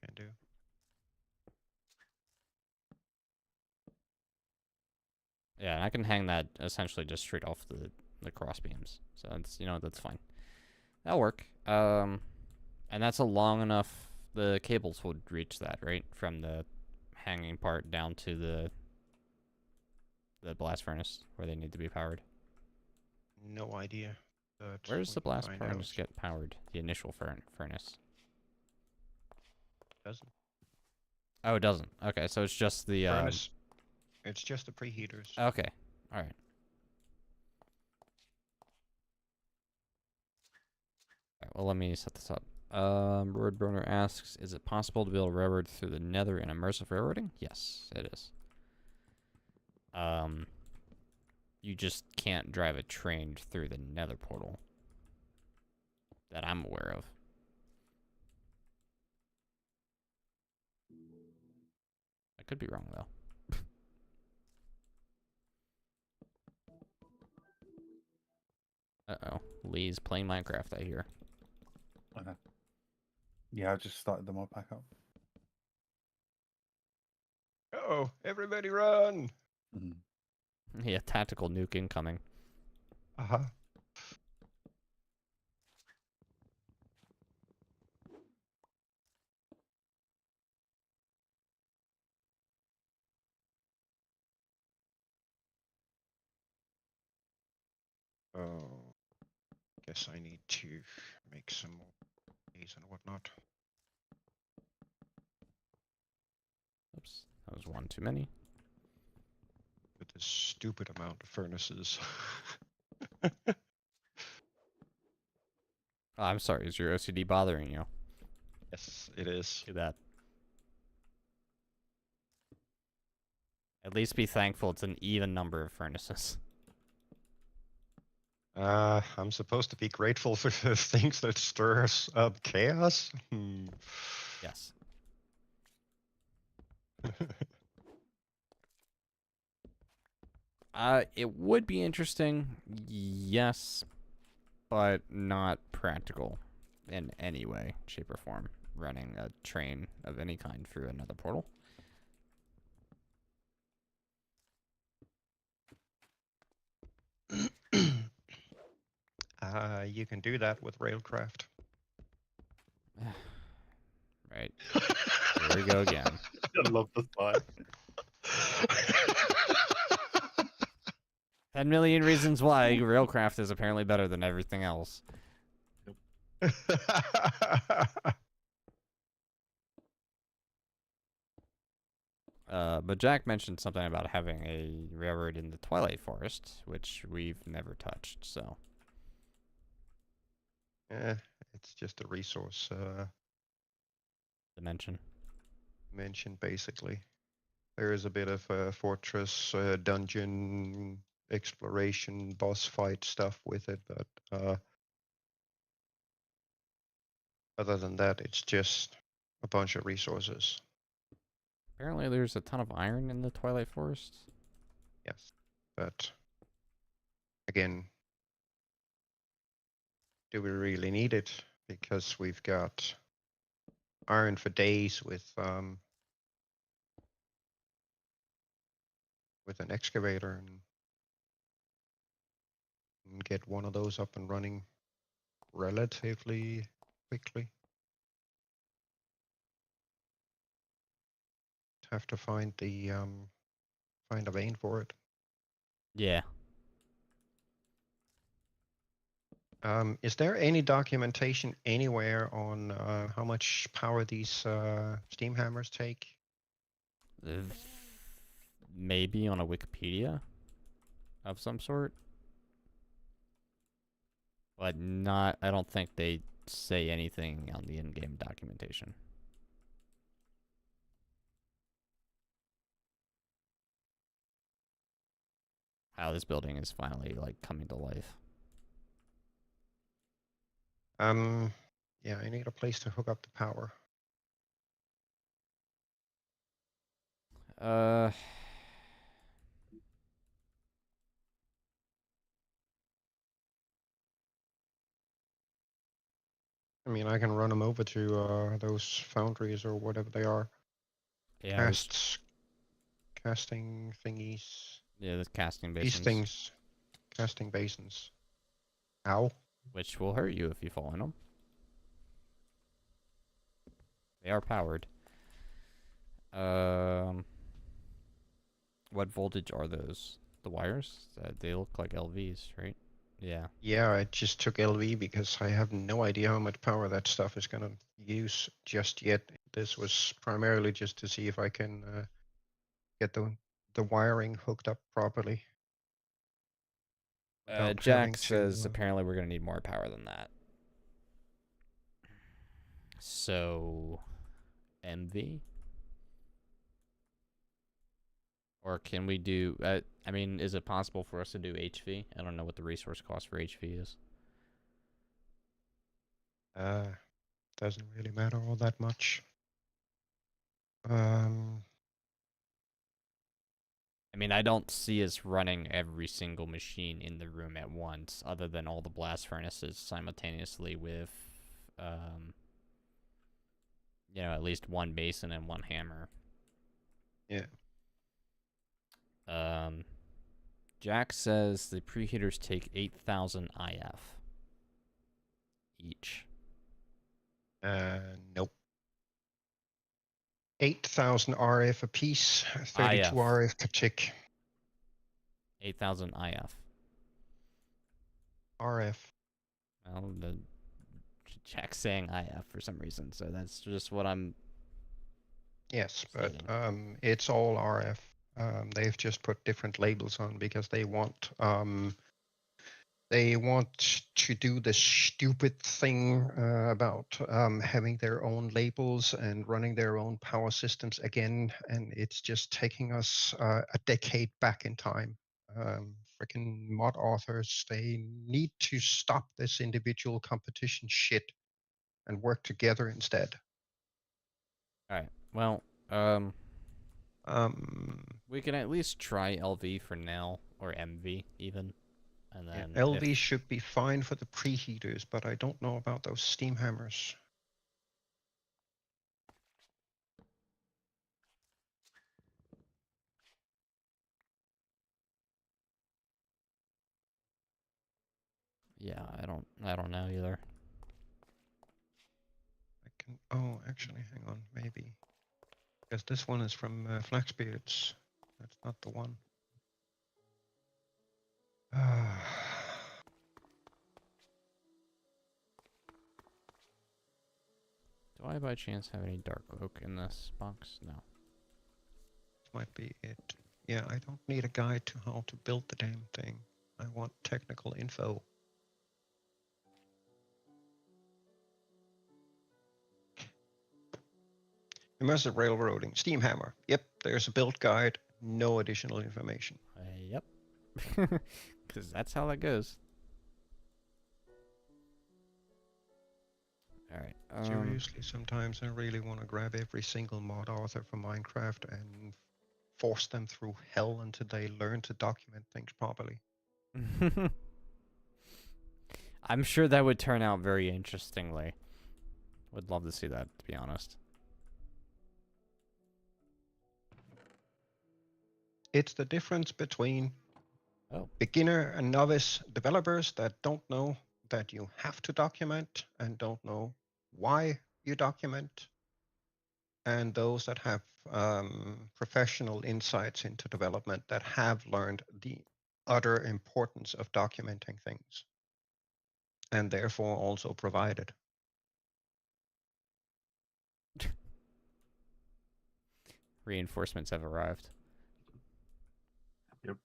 Can do. Yeah, and I can hang that essentially just straight off the cross beams. So that's, you know, that's fine. That'll work. And that's a long enough. The cables would reach that, right? From the hanging part down to the blast furnace where they need to be powered. No idea. But Where does we the can blast find furnace out. get powered? The initial furnace. Doesn't. Oh, it doesn't. Okay, so it's just the Furnace. It's just the preheaters. Okay, all right. Alright, well, let me set this up. Roadburner asks, is it possible to build a railroad through the nether in immersive railroading? Yes, it is. You just can't drive a train through the nether portal. That I'm aware of. I could be wrong, though. Uh-oh. Lee's playing Minecraft, I hear. I know. Yeah, I just started the mod pack up. Oh, everybody run! Mm. Yeah, tactical nuke incoming. Uh-huh. Oh, guess I need to make some more these and whatnot. Oops, that was one too many. With this stupid amount of furnaces. Oh, I'm sorry, is your OCD bothering you? Yes, it is. Do that. At least be thankful it's an even number of furnaces. I'm supposed to be grateful for the things that stirs up chaos? Yes. It would be interesting, yes, but not practical in any way, shape, or form. Running a train of any kind through another portal. You can do that with Railcraft. Right. Here we go again. I love the slide. 10 million reasons why Railcraft is apparently better than everything else. But Jack mentioned something about having a railroad in the Twilight Forest, which we've never touched, so. It's just a resource Dimension. mention, basically. There is a bit of fortress, dungeon, exploration, boss fight stuff with it, but other than that, it's just a bunch of resources. Apparently there's a ton of iron in the Twilight Forest. Yes, but again, do we really need it? Because we've got iron for days with an excavator and get one of those up and running relatively quickly. Have to find the find a vein for it. Yeah. Is there any documentation anywhere on how much power these steam hammers take? Maybe on a Wikipedia of some sort. But not, I don't think they say anything on the in-game documentation. How this building is finally, like, coming to life. Yeah, I need a place to hook up the power. Uh, I mean, I can run them over to those foundries or whatever they are. yeah, Casting thingies. yeah, the casting These basins, things, casting basins. Ow. which will hurt you if you fall in them. They are powered. What voltage are those? The wires? They look like LVs, right? Yeah. Yeah, I just took LV because I have no idea how much power that stuff is gonna use just yet. This was primarily just to see if I can get the wiring hooked up properly without having Jack says to. apparently we're gonna need more power than that. So, MV? Or can we do, I mean, is it possible for us to do HV? I don't know what the resource cost for HV is. Doesn't really matter all that much. Um, I mean, I don't see us running every single machine in the room at once, other than all the blast furnaces simultaneously with, you know, at least one basin and one hammer. yeah. Jack says the preheaters take 8,000 IF each. Nope. 8,000 RF apiece, 32 IF. RF per tick. 8,000 IF. RF. Well, Jack's saying IF for some reason, so that's just what I'm. Yes, but Stating. it's all RF. They've just put different labels on because they want to do the stupid thing about having their own labels and running their own power systems again, and it's just taking us a decade back in time. Freaking mod authors, they need to stop this individual competition shit and work together instead. All right. Well, we can at least try LV for now, or MV even, and Yeah, then LV should be fine for the preheaters, but I don't know about those steam hammers. yeah, I don't know either. I can. Oh, actually, hang on, maybe because this one is from Flaxbeards. That's not the one. Do I by chance have any dark oak in this box? No. This might be it. Yeah, I don't need a guide to how to build the damn thing. I want technical info. Immersive railroading, steam hammer. Yep, there's a build guide. No additional information. Yep. Because that's how that goes. All right. Seriously, sometimes I really want to grab every single mod author from Minecraft and force them through hell until they learn to document things properly. I'm sure that would turn out very interestingly. Would love to see that, to be honest. It's the difference between Oh. beginner and novice developers that don't know that you have to document and don't know why you document, and those that have professional insights into development that have learned the utter importance of documenting things and therefore also provide it. Reinforcements have arrived. Yep.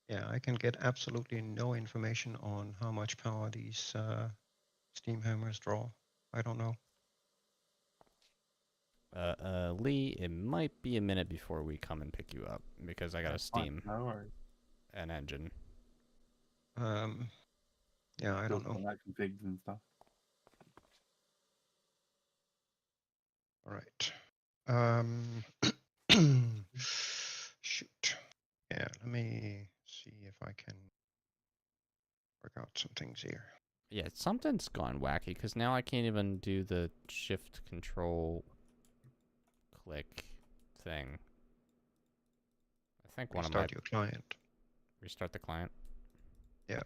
Yeah, I can get absolutely no information on how much power these steam hammers draw. I don't know. Lee, it might be a minute before we come and pick you up because I gotta steam No worries. an engine. Yeah, I don't know. That configs and stuff. All right. Shoot. Yeah, let me see if I can work out some things here. Yeah, something's gone wacky because now I can't even do the shift control click thing. I think one of my Restart your client. restart the client. Yeah.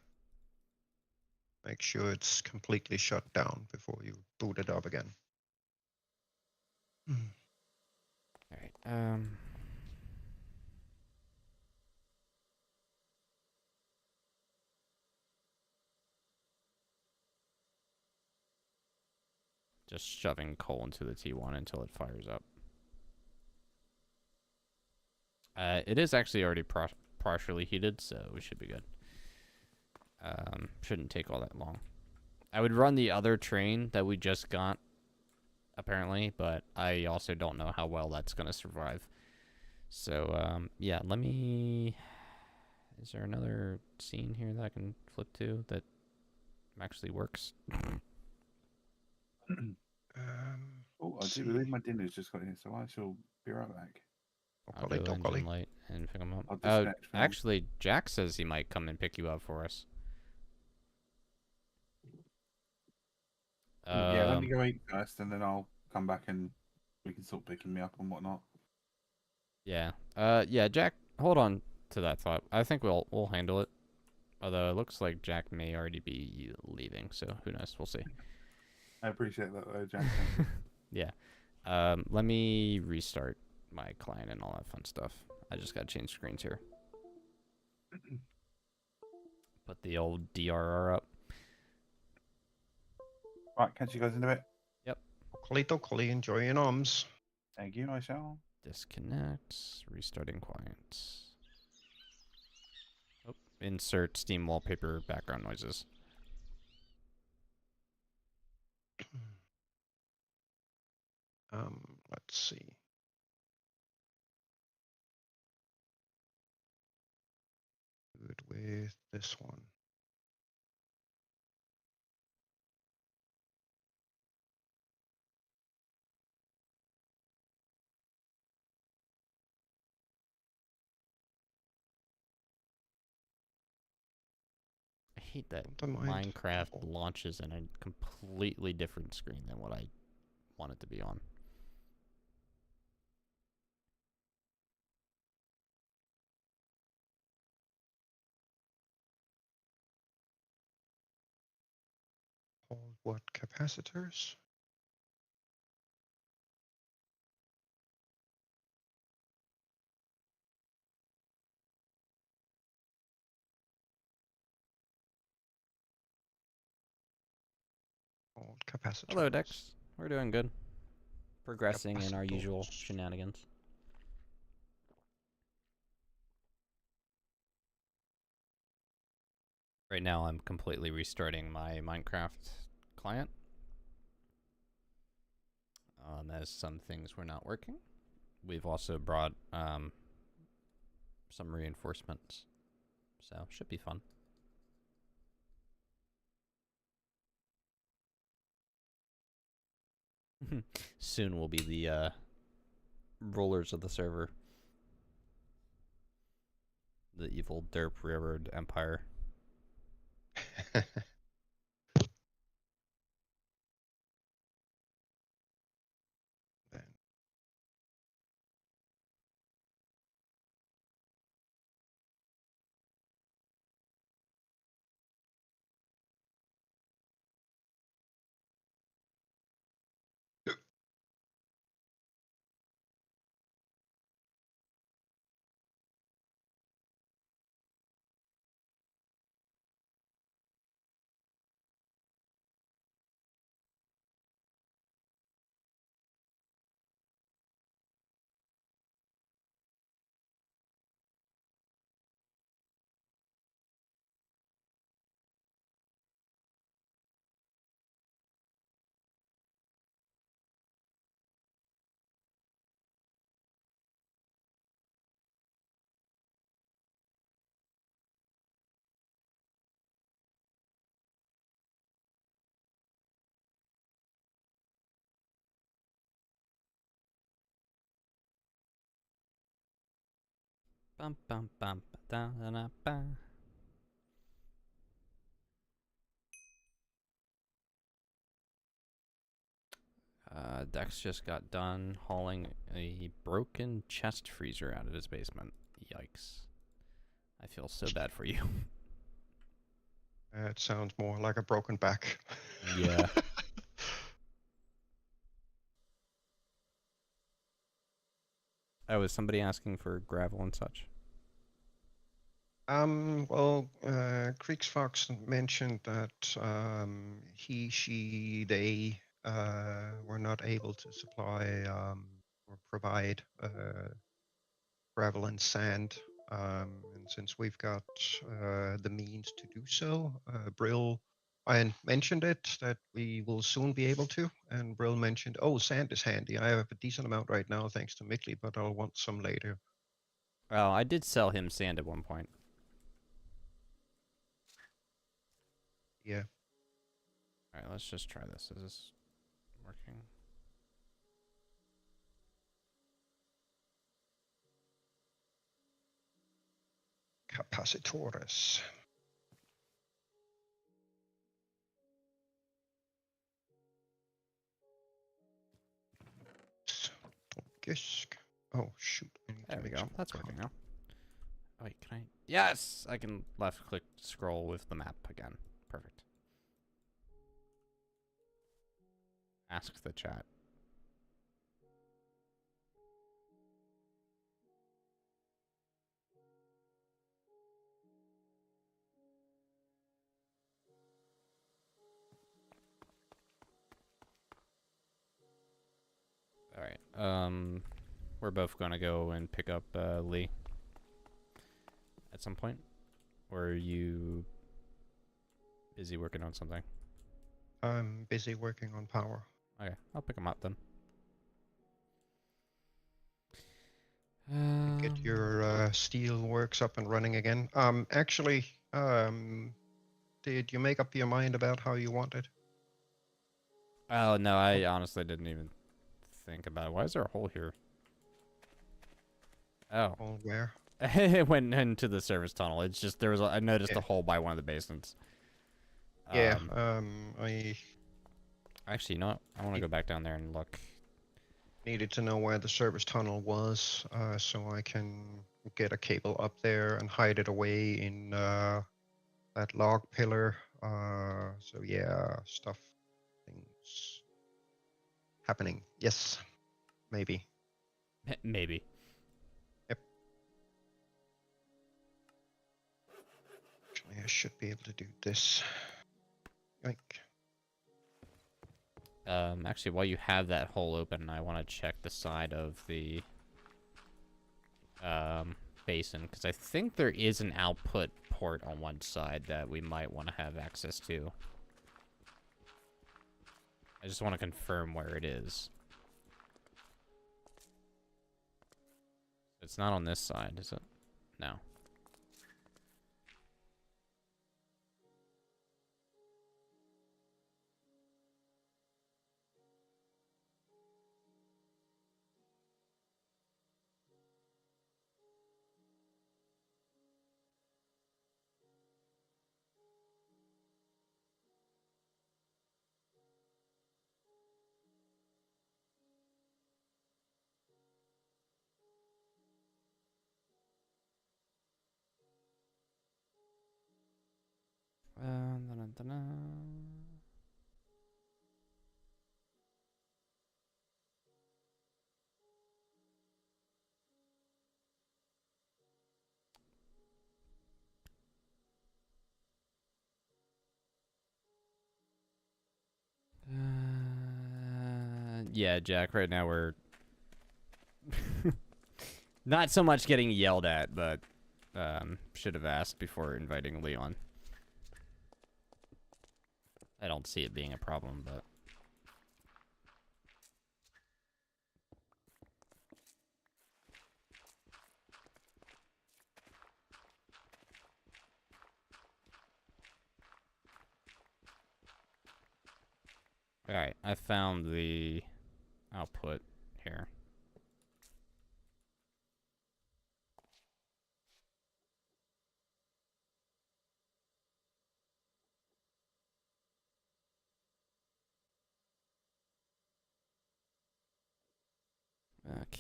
Make sure it's completely shut down before you boot it up again. All right. Just shoving coal into the T1 until it fires up. It is actually already partially heated, so we should be good. Shouldn't take all that long. I would run the other train that we just got, apparently, but I also don't know how well that's going to survive. So, yeah, let me... Is there another scene here that I can flip to that actually works? Oh, I let's do see. believe my dinner's just got here, so I shall be right back. I'll Tokali, go engine tokali. light and pick him up. I'll disconnect from- Actually, Jack says he might come and pick you up for us. Yeah, let me go eat first, and then I'll come back and we can sort picking me up and whatnot. Yeah. Yeah, Jack, hold on to that thought. I think we'll handle it. Although it looks like Jack may already be leaving, so who knows? We'll see. I appreciate that, though, Jack. Thank you. Yeah. Let me restart my client and all that fun stuff. I just gotta change screens here. Put the old DRR up. Right, catch you guys in a bit. Yep. Tokali, tokali. Enjoy your noms. Thank you, I shall. Disconnect. Restarting client. Oh, insert Steam wallpaper background noises. Let's see. Do it with this one. I hate that Don't mind. Minecraft Oh, launches in a completely different screen than what I want it to be on. hold what capacitors? Hold capacitors. Hello, Dex. We're doing good. Progressing in our usual Capacitors. shenanigans. Right now, I'm completely restarting my Minecraft client. As some things were not working. We've also brought some reinforcements. So, should be fun. Soon we'll be the rulers of the server. The evil Derp Railroad Empire. Bum, bum, bum, ba, da, da, ba. Dex just got done hauling a broken chest freezer out of his basement. Yikes. I feel so bad for you. It sounds more like a broken back. Yeah. Oh, was somebody asking for gravel and such? Well, Creeks Fox mentioned that he, she, they were not able to supply or provide gravel and sand. And since we've got the means to do so, Brill, I mentioned it that we will soon be able to. And Brill mentioned, oh, sand is handy. I have a decent amount right now thanks to Mickley, but I'll want some later. Oh, I did sell him sand at one point. Yeah. Alright, let's just try this. Is this working? Capacitores. Gisk. Oh shoot! I need There to we make go. some That's copy. working now. Oh, wait, can I? Yes! I can left click scroll with the map again. Perfect. Ask the chat. Alright. We're both gonna go and pick up Lee at some point. Or are you busy working on something? I'm busy working on power. Okay, I'll pick him up then. Get your steel works up and running again. Actually, did you make up your mind about how you want it? Oh, no, I honestly didn't even think about it. Why is there a hole here? Oh. Or where? It went into the service tunnel. It's just, there was I noticed Yeah. a hole by one of the basements. Yeah. I actually, you know what? I want to go back down there and look. needed to know where the service tunnel was, so I can get a cable up there and hide it away in that log pillar. So yeah, things happening. Yes, maybe. Maybe. Yep. Actually, I should be able to do this. Yoink. Actually, while you have that hole open, I want to check the side of the basin, because I think there is an output port on one side that we might want to have access to. I just want to confirm where it is. It's not on this side, is it? No. Da-da-da-da. Yeah, Jack, right now we're not so much getting yelled at, but should have asked before inviting Leon. I don't see it being a problem, but... Alright, I found the output here.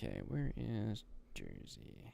Okay, where is Jersey?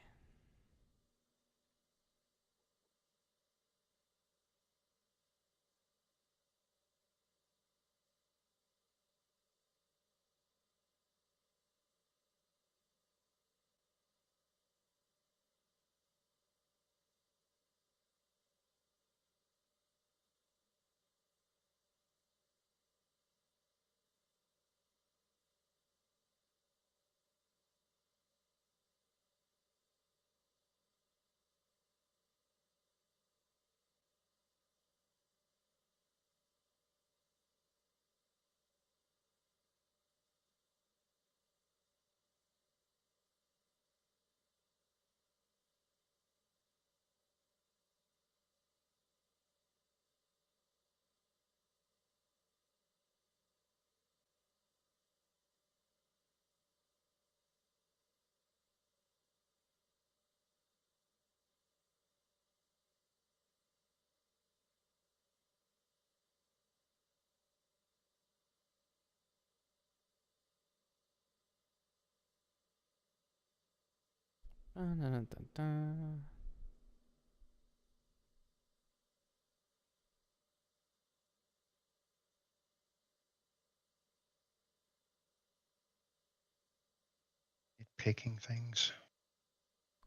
Picking things.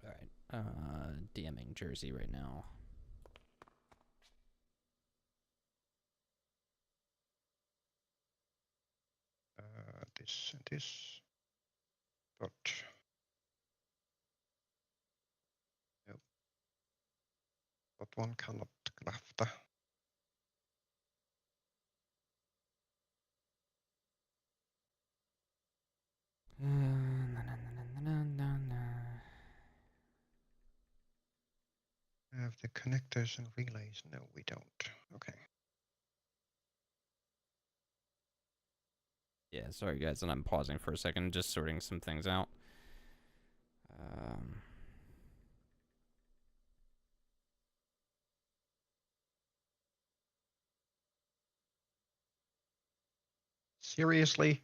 All right. DMing Jersey right now. This and this. But no. But one cannot grafta. Have the connectors and relays? No, we don't. Okay. Yeah, sorry guys, and I'm pausing for a second, just sorting some things out. Seriously?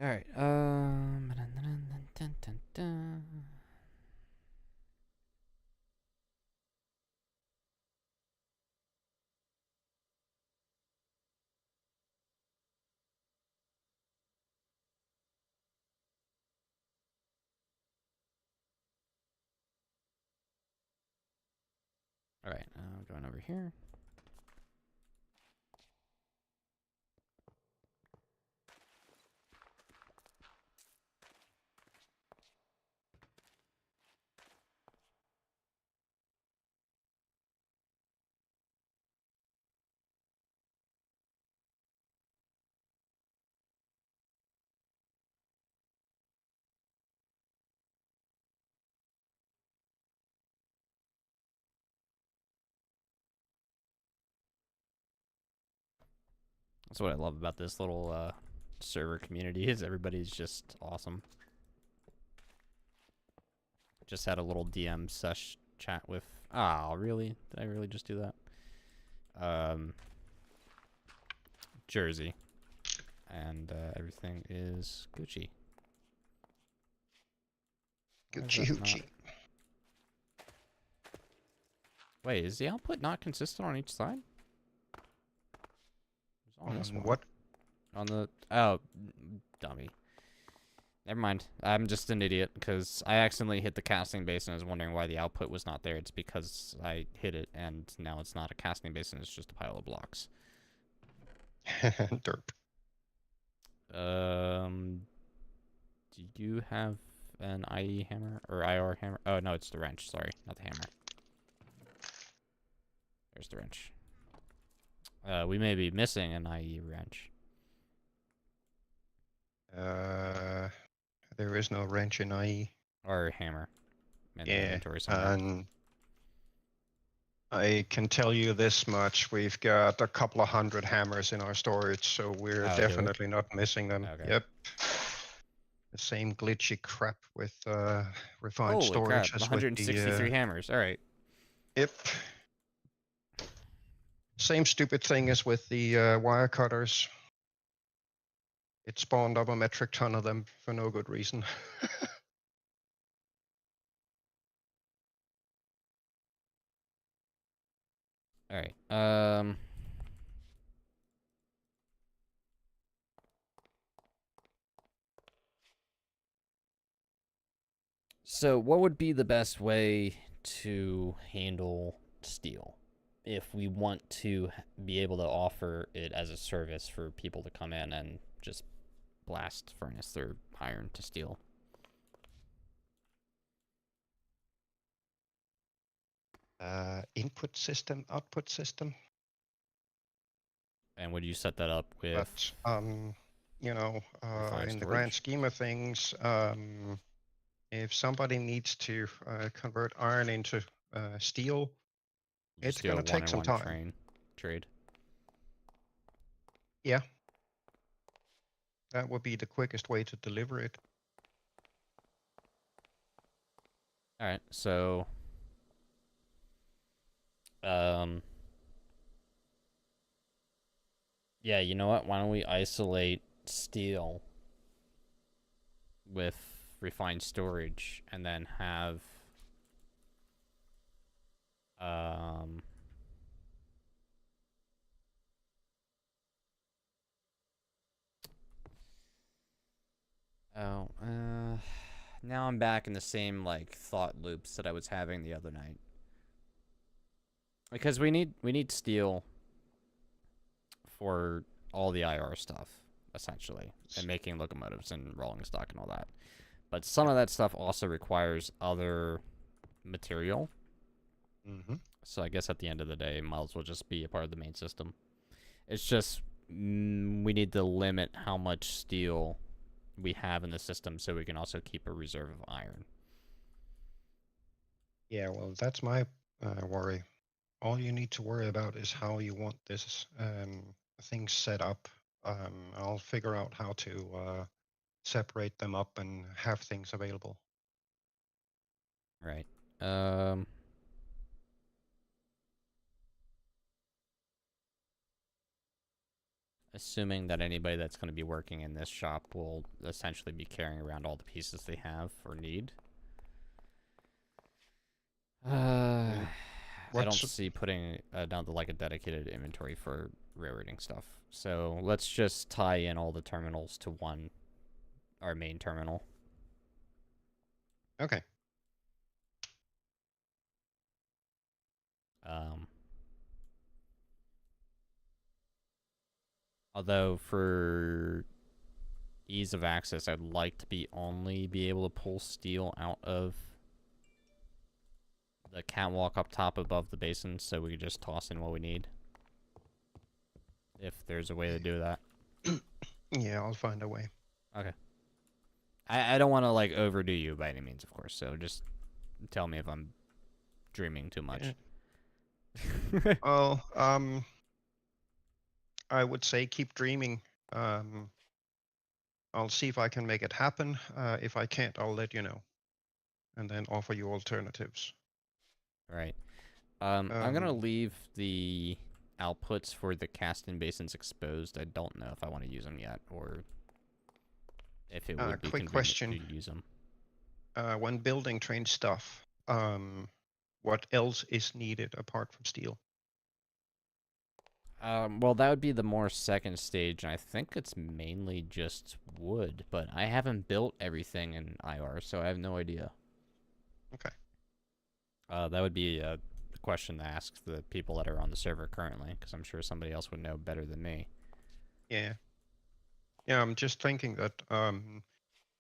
All right. All right. Going over here. That's what I love about this little server community is everybody's just awesome. Just had a little DM sesh chat with. Oh, really? Did I really just do that? Jersey, and everything is Gucci. Why is Gucci that not- hoochie. Wait, is the output not consistent on each side? It's on this On one. what? On the dummy. Never mind. I'm just an idiot because I accidentally hit the casting basin and I was wondering why the output was not there. It's because I hit it and now it's not a casting basin, it's just a pile of blocks. Derp. Do you have an IE hammer or IR hammer? Oh no, it's the wrench, sorry, not the hammer. There's the wrench. We may be missing an IE wrench. There is no wrench in IE. Or hammer. In the Yeah, inventory somewhere. and I can tell you this much: we've got a couple of hundred hammers in our storage, so we're Oh, do we? definitely not missing them. Okay. Yep. The same glitchy crap with refined Holy storage crap! as with 163 the. hammers. All right. Yep. Same stupid thing as with the wire cutters. It spawned up a metric ton of them for no good reason. All right. So, what would be the best way to handle steel if we want to be able to offer it as a service for people to come in and just blast furnace their iron to steel? Input system, output system. And would you set that up with? But you know, refined in the grand storage? scheme of things, if somebody needs to convert iron into steel, You it's just do a gonna take some one-on-one time. trade. Yeah, that would be the quickest way to deliver it. All right. So, yeah, you know what? Why don't we isolate steel with refined storage and then have now I'm back in the same like thought loops that I was having the other night. Because we need steel for all the IR stuff, essentially, and making locomotives and rolling stock and all that. But some of that stuff also requires other material. Mm-hmm. So I guess at the end of the day, might as well just be a part of the main system. It's just we need to limit how much steel we have in the system so we can also keep a reserve of iron. Yeah, well, that's my worry. All you need to worry about is how you want this thing set up. I'll figure out how to separate them up and have things available. Right. Assuming that anybody that's going to be working in this shop will essentially be carrying around all the pieces they have or need. I don't see putting down to like a dedicated inventory for railroading stuff. So let's just tie in all the terminals to our main terminal. Okay. Although for ease of access, I'd like to only be able to pull steel out of the catwalk up top above the basin, so we could just toss in what we need. If there's a way to do that. Yeah, I'll find a way. Okay. I don't want to like overdo you by any means, of course. So just tell me if I'm dreaming too much. Yeah. Well, I would say keep dreaming. I'll see if I can make it happen. If I can't, I'll let you know, and then offer you alternatives. Right. I'm gonna leave the outputs for the casting basins exposed. I don't know if I want to use them yet, or if it would be quick convenient question. to use them. When building train stuff, what else is needed apart from steel? Well, that would be the more second stage, and I think it's mainly just wood, but I haven't built everything in IR, so I have no idea. Okay. That would be a question to ask the people that are on the server currently, because I'm sure somebody else would know better than me. Yeah. Yeah, I'm just thinking that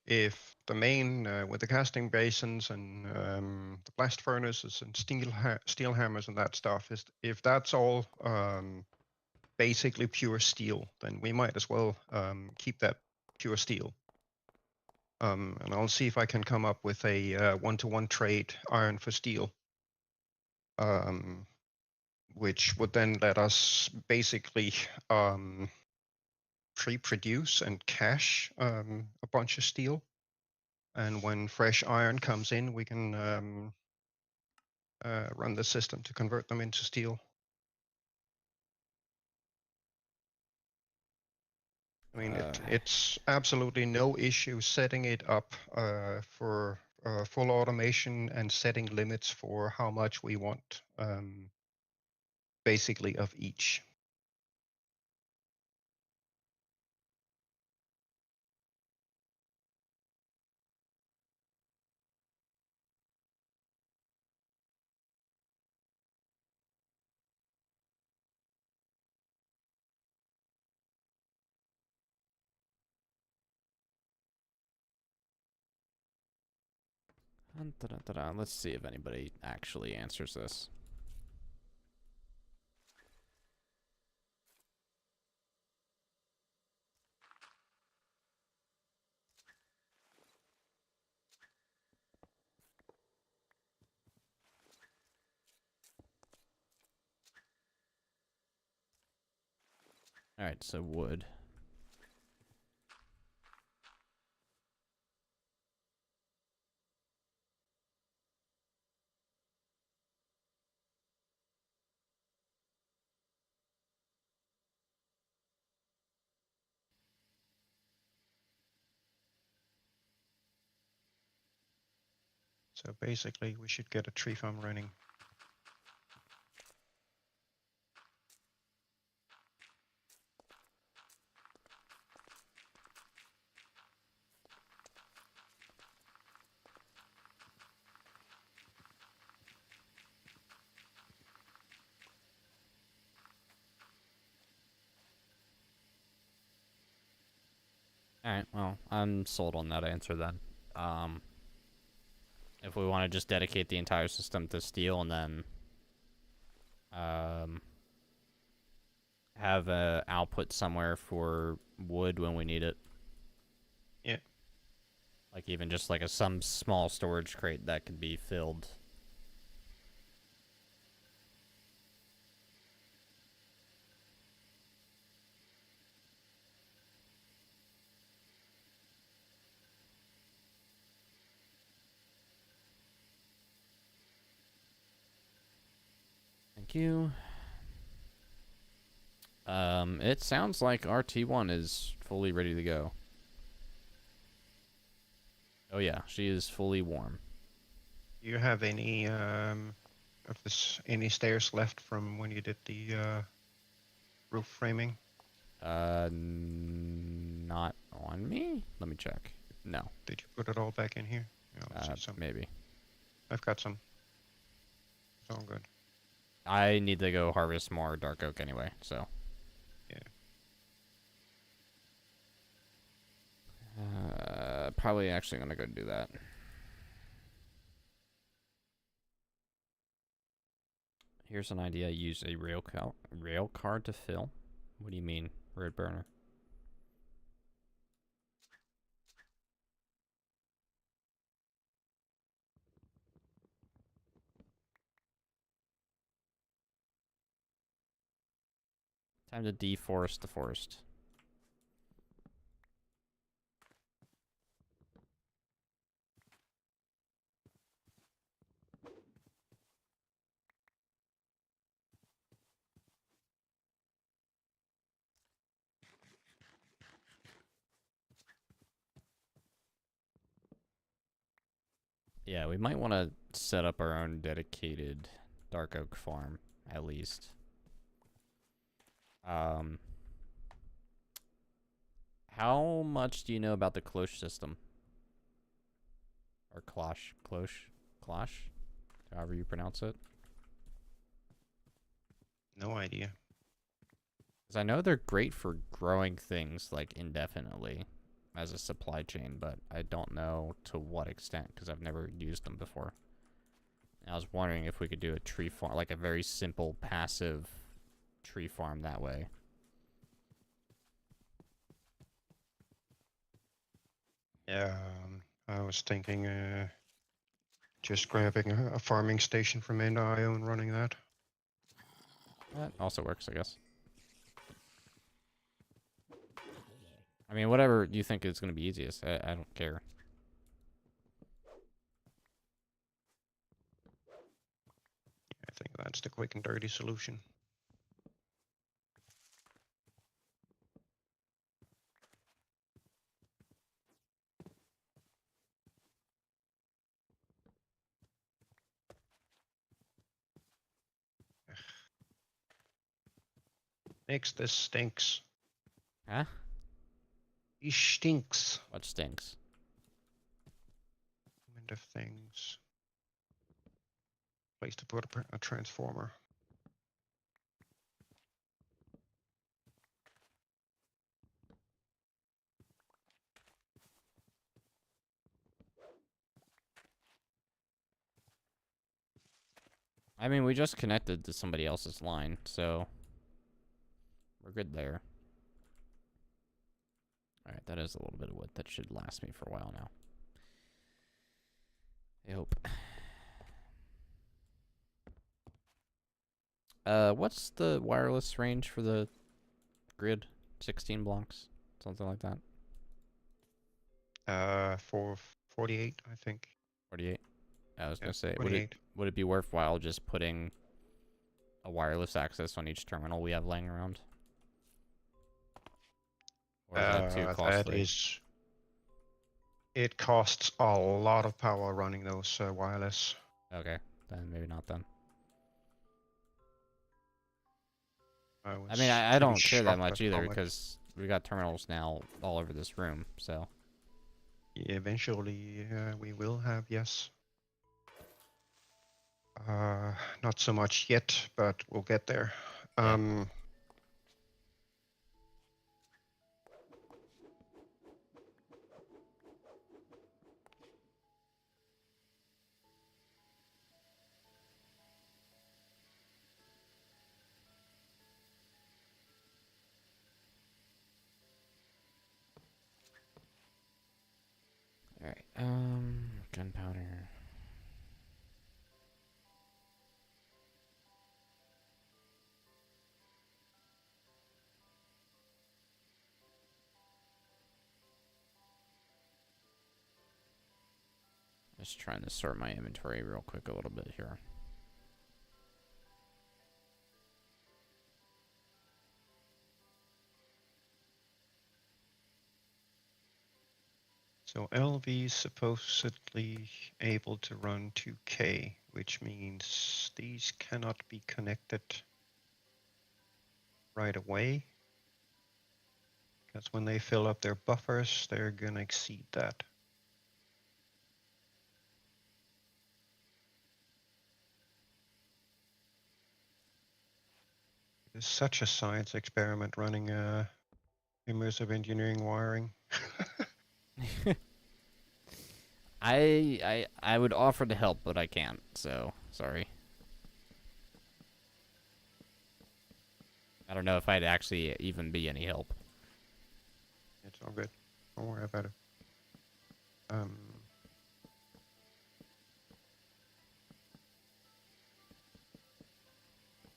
if the main with the casting basins and the blast furnaces and steel hammers and that stuff is, if that's all basically pure steel, then we might as well keep that pure steel. And I'll see if I can come up with a one-to-one trade iron for steel. which would then let us basically pre-produce and cache a bunch of steel. And when fresh iron comes in, we can run the system to convert them into steel. I mean, it's absolutely no issue setting it up for full automation and setting limits for how much we want, basically of each. Let's see if anybody actually answers this. Alright, so wood. So basically, we should get a tree farm running. Alright, well, I'm sold on that answer then. If we want to just dedicate the entire system to steel and then have a output somewhere for wood when we need it. Yeah. Like even just like some small storage crate that could be filled. Thank you. It sounds like our T1 is fully ready to go. Oh yeah, she is fully warm. Do you have any any stairs left from when you did the roof framing? Not on me? Let me check. No. Did you put it all back in here? Yeah, let's see some. Maybe. I've got some. It's all good. I need to go harvest more dark oak anyway, so. Yeah. Probably actually gonna go do that. Here's an idea. Use a rail card to fill. What do you mean, road burner? Time to deforest the forest. Yeah, we might want to set up our own dedicated dark oak farm, at least. How much do you know about the cloche system? Or cloche? Cloche? However you pronounce it. No idea. Because I know they're great for growing things, like, indefinitely as a supply chain, but I don't know to what extent, because I've never used them before. And I was wondering if we could do a tree farm, like a very simple, passive tree farm that way. Yeah, I was thinking just grabbing a farming station from NIO and running that. That also works, I guess. I mean, whatever you think is going to be easiest. I don't care. I think that's the quick and dirty solution. Next, this stinks. Huh? He stinks. What stinks? End of things. Place to put a transformer. I mean, we just connected to somebody else's line, so we're good there. Alright, that is a little bit of wood. That should last me for a while now. I hope. What's the wireless range for the grid? 16 blocks? Something like that? For 48, I think. 48? I was Yeah, gonna say, 48. would it be worthwhile just putting a wireless access on each terminal we have laying around? Or is that too costly? That is. It costs a lot of power running those wireless. Okay, then maybe not then. I I mean, I pretty don't care that shocked much at how either because we got terminals now all over this room, so. Yeah, eventually we will have, yes. Not so much yet, but we'll get there. Yeah. Alright, gunpowder. Just trying to sort my inventory real quick a little bit here. So LV is supposedly able to run 2K, which means these cannot be connected right away. Because when they fill up their buffers, they're gonna exceed that. It's such a science experiment running immersive engineering wiring. I would offer to help, but I can't, so sorry. I don't know if I'd actually even be any help. It's all good. Don't worry about it.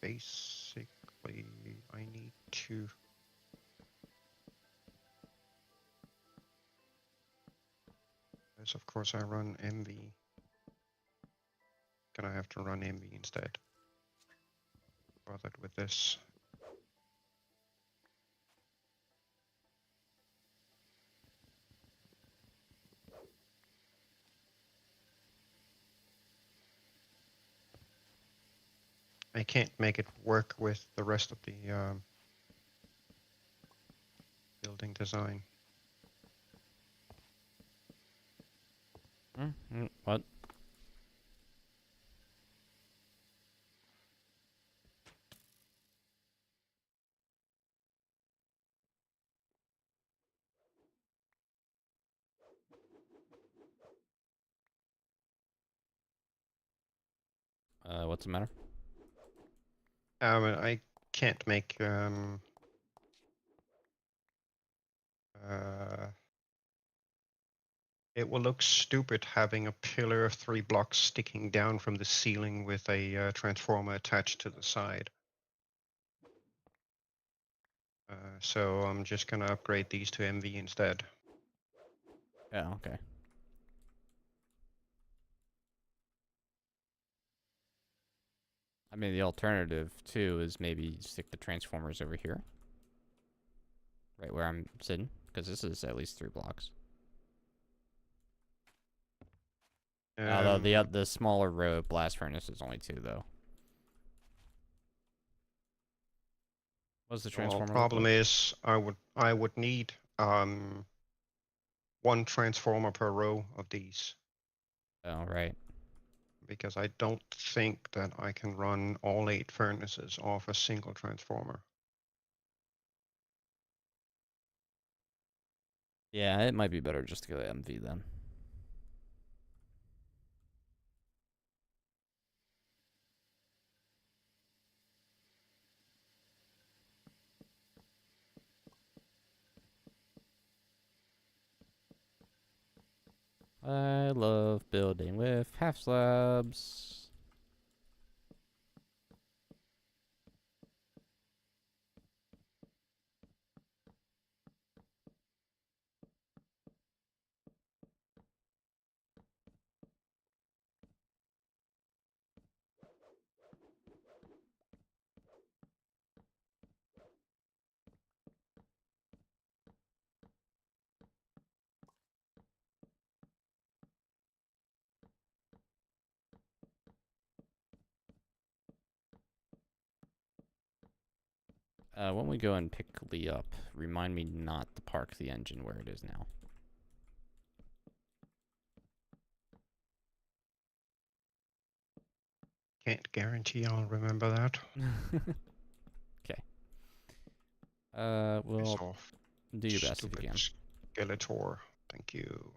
Basically, I need to. Yes, of course, I run MV. Gonna have to run MV instead. Bothered with this. I can't make it work with the rest of the building design. What? What's the matter? I can't make it will look stupid having a pillar of 3 blocks sticking down from the ceiling with a transformer attached to the side. So I'm just gonna upgrade these to MV instead. Oh, okay. I mean, the alternative too is maybe stick the transformers over here, right where I'm sitting, because this is at least 3 blocks. Although the smaller row of blast furnace is only 2 though. What's the Well, transformer look problem like? is I would need 1 transformer per row of these, Oh, right. because I don't think that I can run all 8 furnaces off a single transformer. Yeah, it might be better just to go MV then. I love building with half slabs. When we go and pick Lee up, remind me not to park the engine where it is now. Can't guarantee I'll remember that. Okay. Piss Well, off. do your best if you Stupid can. Skeletor. Thank you.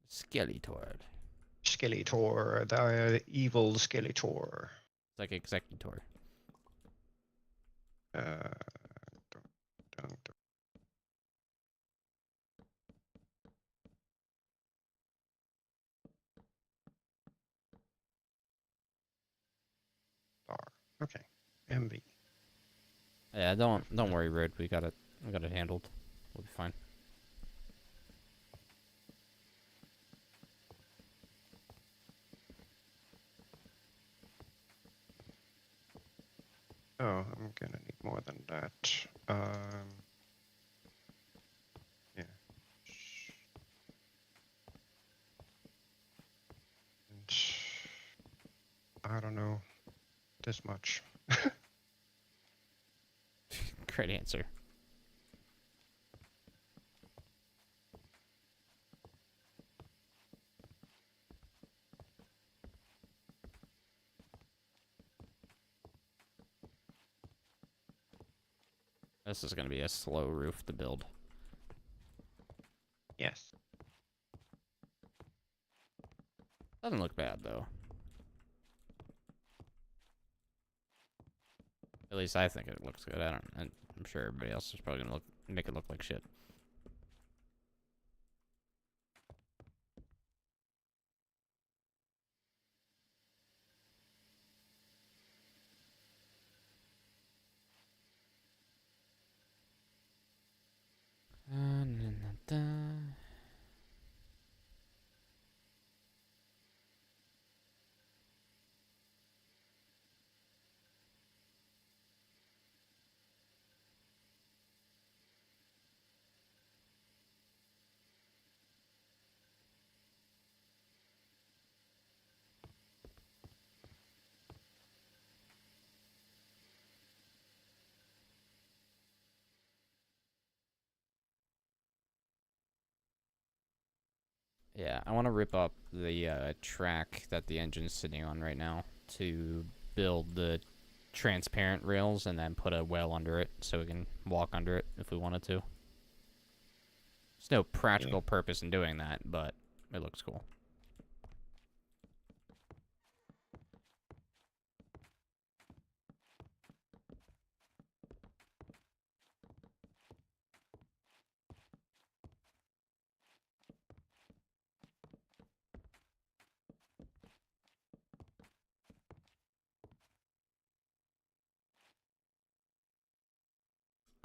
Skeletor. Skeletor, the evil Skeletor. It's like Executor. Uh, don't. Okay, MV. Yeah, don't worry, Red. We got it handled. We'll be fine. Oh, I'm gonna need more than that. Yeah. And I don't know, this much. Great answer. This is gonna be a slow roof to build. Yes. Doesn't look bad though. At least I think it looks good. I'm sure everybody else is probably gonna make it look like shit. Yeah, I want to rip up the track that the engine's sitting on right now to build the transparent rails and then put a well under it so we can walk under it if we wanted to. There's no practical purpose in doing that, but it looks cool.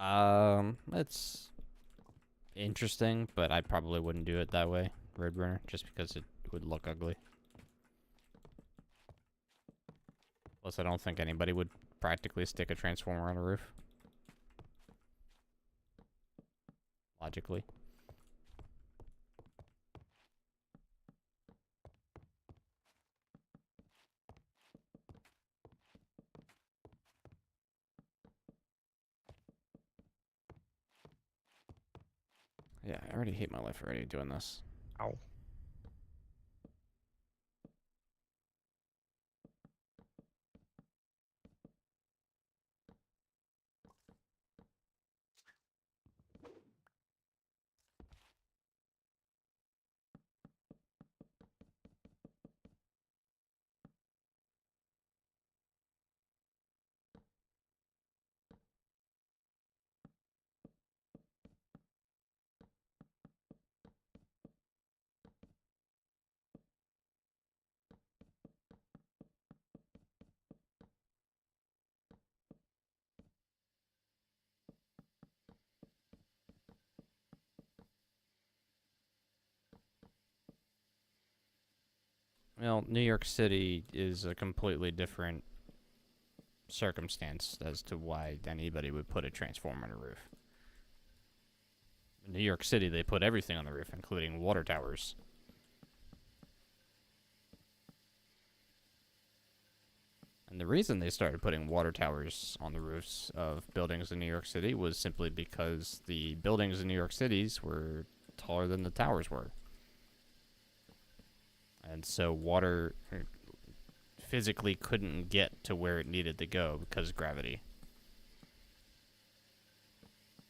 It's interesting, but I probably wouldn't do it that way, Roadrunner, just because it would look ugly. Plus, I don't think anybody would practically stick a transformer on a roof. Logically. Yeah, I already hate my life already doing this. Ow. Well, New York City is a completely different circumstance as to why anybody would put a transformer on a roof. In New York City, they put everything on the roof, including water towers. And the reason they started putting water towers on the roofs of buildings in New York City was simply because the buildings in New York Cities were taller than the towers were. And so water physically couldn't get to where it needed to go because of gravity.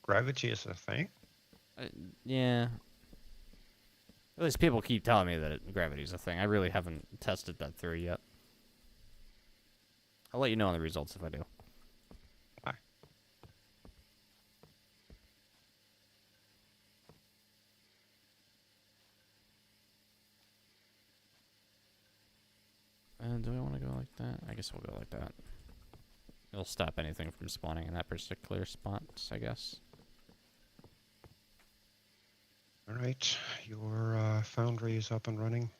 Gravity is a thing? Yeah. At least people keep telling me that gravity's a thing. I really haven't tested that theory yet. I'll let you know on the results if I do. Bye. Do I want to go like that? I guess we'll go like that. It'll stop anything from spawning in that particular spot, I guess. Alright, your foundry is up and running.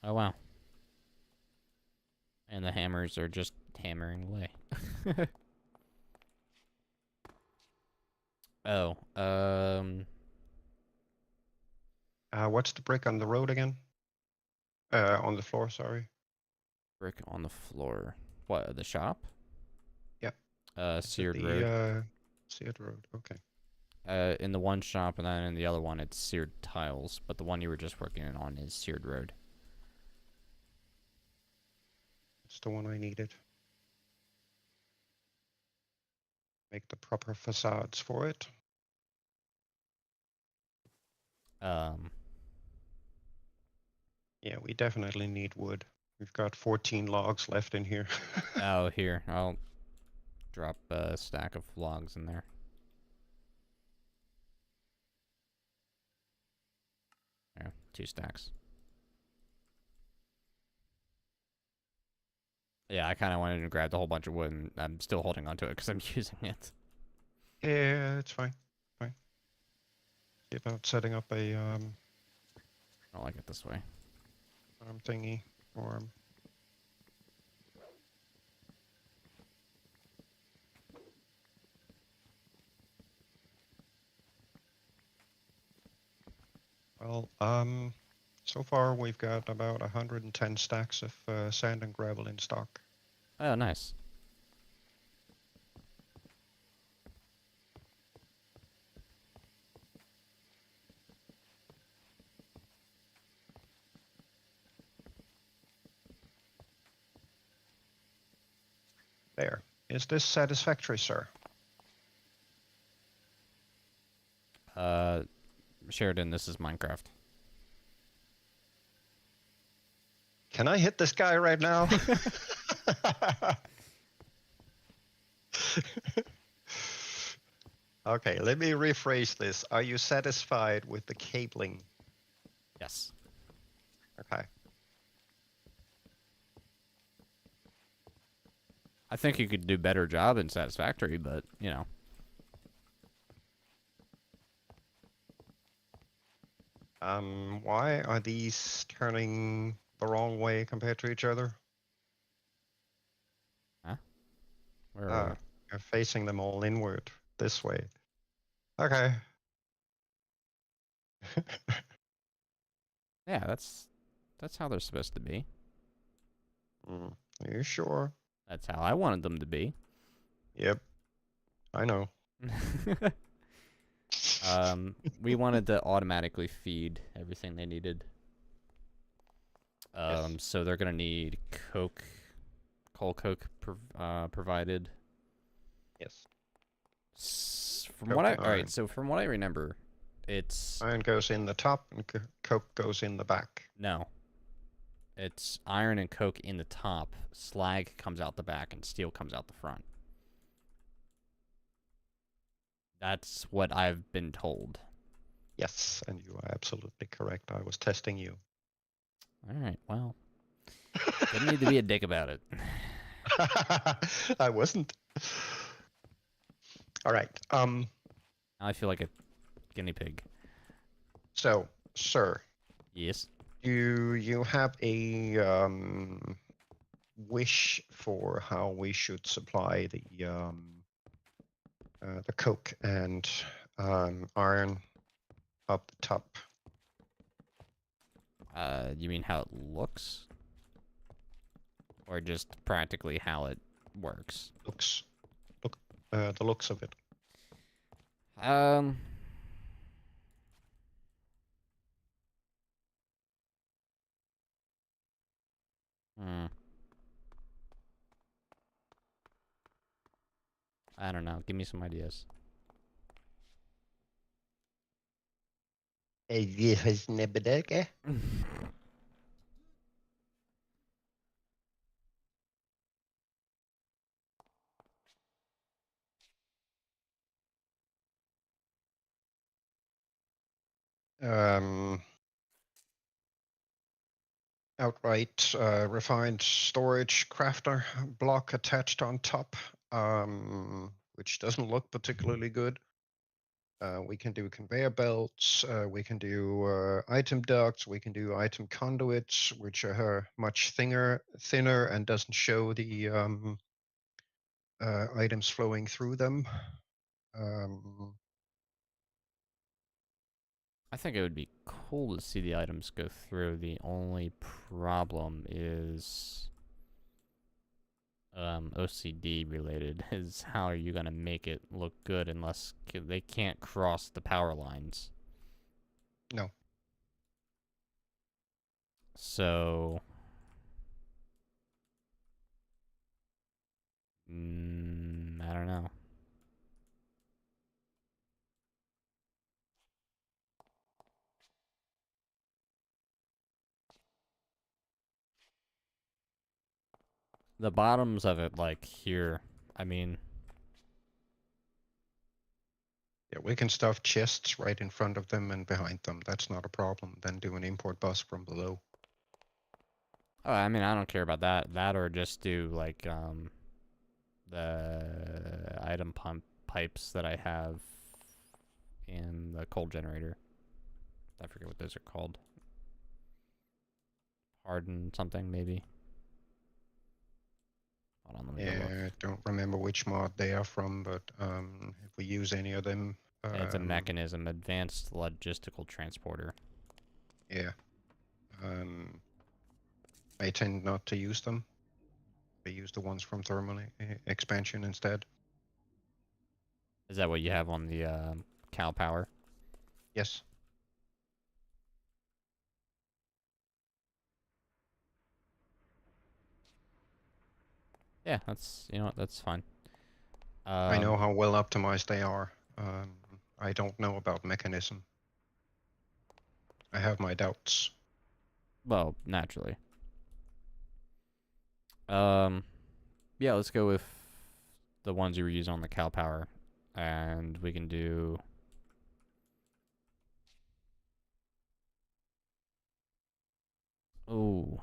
Oh, wow. And the hammers are just hammering away. Oh, What's the brick on the road again? On the floor, sorry. brick on the floor. What, the shop? Yep. Seared road. Seared road, okay. In the one shop, and then in the other one, it's seared tiles. But the one you were just working on is seared road. That's the one I needed. Make the proper facades for it. Yeah, we definitely need wood. We've got 14 logs left in here. Oh, here. I'll drop a stack of logs in there. Yeah, 2 stacks. Yeah, I kind of wanted to grab the whole bunch of wood, and I'm still holding onto it because I'm using it. Yeah, it's fine. Fine. See about setting up a I don't like it this way. farm thingy for 'em. Well, so far we've got about 110 stacks of sand and gravel in stock. Oh, nice. There. Is this satisfactory, sir? Sheridan, this is Minecraft. Can I hit this guy right now? Okay, let me rephrase this. Are you satisfied with the cabling? Yes. Okay. I think you could do better job in Satisfactory, but you know. Why are these turning the wrong way compared to each other? Where are we? You're facing them all inward this way. Okay. Yeah, that's how they're supposed to be. Are you sure? That's how I wanted them to be. Yep. I know. We wanted to automatically feed everything they needed. Yes. So they're gonna need coke, coal coke provided. Yes. From Coke what I and all right, iron. so from what I remember, it's Iron goes in the top and coke goes in the back. no. It's iron and coke in the top, slag comes out the back, and steel comes out the front. That's what I've been told. Yes, and you are absolutely correct. I was testing you. All right, well, didn't need to be a dick about it. I wasn't. All right. Now I feel like a guinea pig. So, sir, Yes. do you have a wish for how we should supply the coke and iron up the top? You mean how it looks? Or just practically how it works? The looks of it. Um... Hmm. I don't know. Give me some ideas. um, Outright refined storage crafter block attached on top, which doesn't look particularly good. We can do conveyor belts, we can do item ducts, we can do item conduits, which are much thinner and doesn't show the items flowing through them. I think it would be cool to see the items go through. The only problem is OCD related. Is how are you gonna make it look good unless they can't cross the power lines? No. So, I don't know. The bottoms of it, like here, I mean, Yeah, we can stuff chests right in front of them and behind them. That's not a problem. Then do an import bus from below. oh, I mean, I don't care about that. That or just do like the item pump pipes that I have in the coal generator. I forget what those are called. Harden something maybe. Hold on, let me go look. Yeah, I don't remember which mod they are from, but if we use any of them, It's a mechanism, advanced logistical transporter. yeah. I tend not to use them. I use the ones from thermal expansion instead. Is that what you have on the cow power? Yes. Yeah, that's, you know what, that's fine. I know how well optimized they are. I don't know about mechanism. I have my doubts. Well, naturally. Yeah, let's go with the ones you were using on the cow power, and we can do. Oh,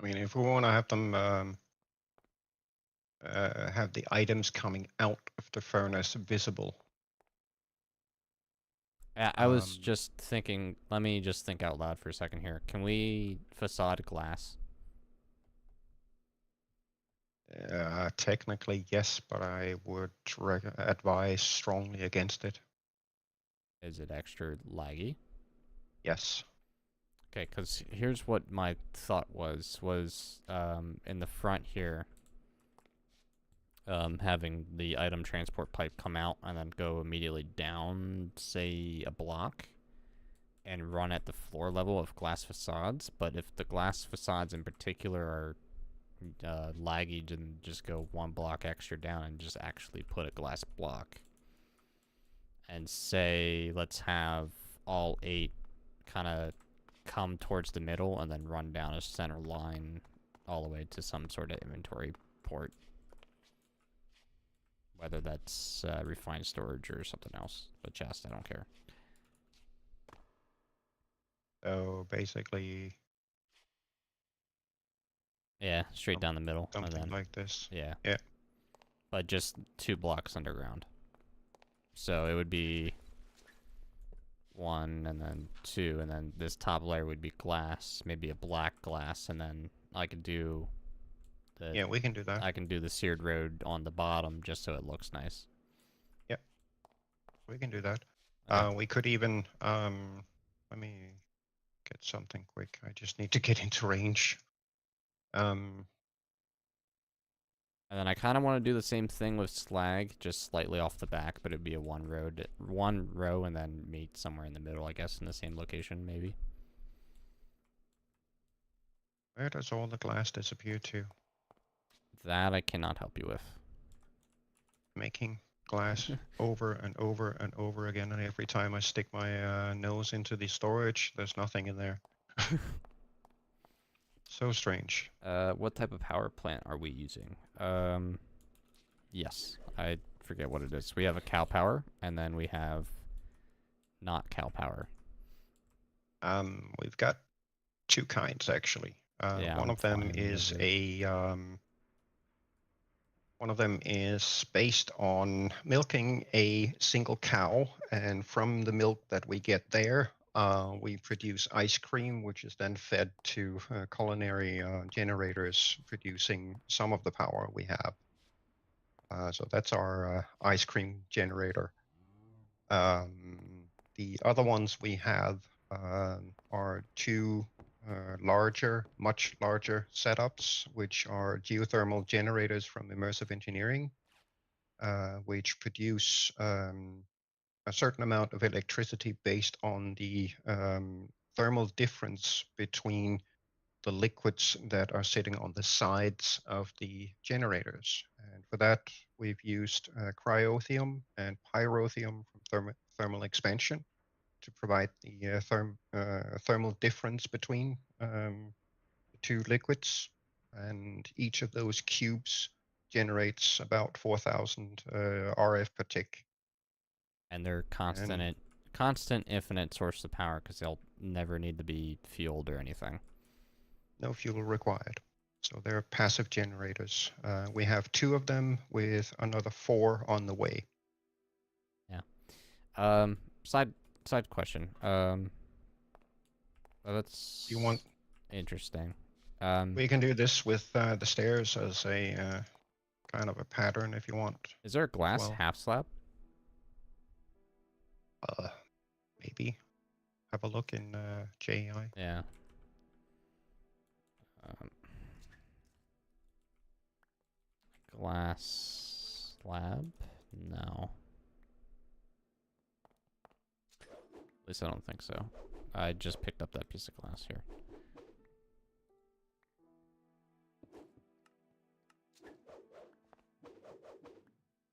I mean, if we want to have them have the items coming out of the furnace visible. I was just thinking, let me just think out loud for a second here. Can we facade glass? Technically, yes, but I would advise strongly against it. Is it extra laggy? Yes. Okay, because here's what my thought was in the front here, having the item transport pipe come out and then go immediately down, say, a block, and run at the floor level of glass facades. But if the glass facades in particular are laggy, then just go one block extra down and just actually put a glass block. And say, let's have all 8 kind of come towards the middle and then run down a center line all the way to some sort of inventory port. Whether that's refined storage or something else. A chest, I don't care. So basically, Yeah, straight down the middle. something and then, like this. Yeah. Yeah. But just 2 blocks underground. So it would be 1 and then 2, and then this top layer would be glass, maybe a black glass, and then I could do Yeah, we can do that. I can do the seared road on the bottom just so it looks nice. Yep. We can do that. Okay. We could even let me get something quick. I just need to get into range. And then I kind of want to do the same thing with slag, just slightly off the back, but it'd be a one row, and then meet somewhere in the middle, I guess, in the same location, maybe. Where does all the glass disappear to? That I cannot help you with. Making glass over and over and over again, and every time I stick my nose into the storage, there's nothing in there. So strange. What type of power plant are we using? Yes, I forget what it is. We have a cow power, and then we have not cow power. We've got 2 kinds actually. Yeah, one I'm of them flying is over. one of them is based on milking a single cow, and from the milk that we get there, we produce ice cream, which is then fed to culinary generators, producing some of the power we have. So that's our ice cream generator. The other ones we have are 2 much larger setups, which are geothermal generators from immersive engineering, which produce a certain amount of electricity based on the thermal difference between the liquids that are sitting on the sides of the generators. And for that, we've used cryothium and pyrotheum from thermal expansion to provide the thermal difference between the 2 liquids. And each of those cubes generates about 4,000 RF per tick. And they're constant infinite source of power because they'll never need to be fueled or anything. No fuel required. So they're passive generators. We have 2 of them with another 4 on the way. Yeah. Side question. That's You want? interesting. We can do this with the stairs as a kind of a pattern if you want. Is there a glass well. half slab? Maybe. Have a look in JI. Yeah. Glass slab? No. At least I don't think so. I just picked up that piece of glass here.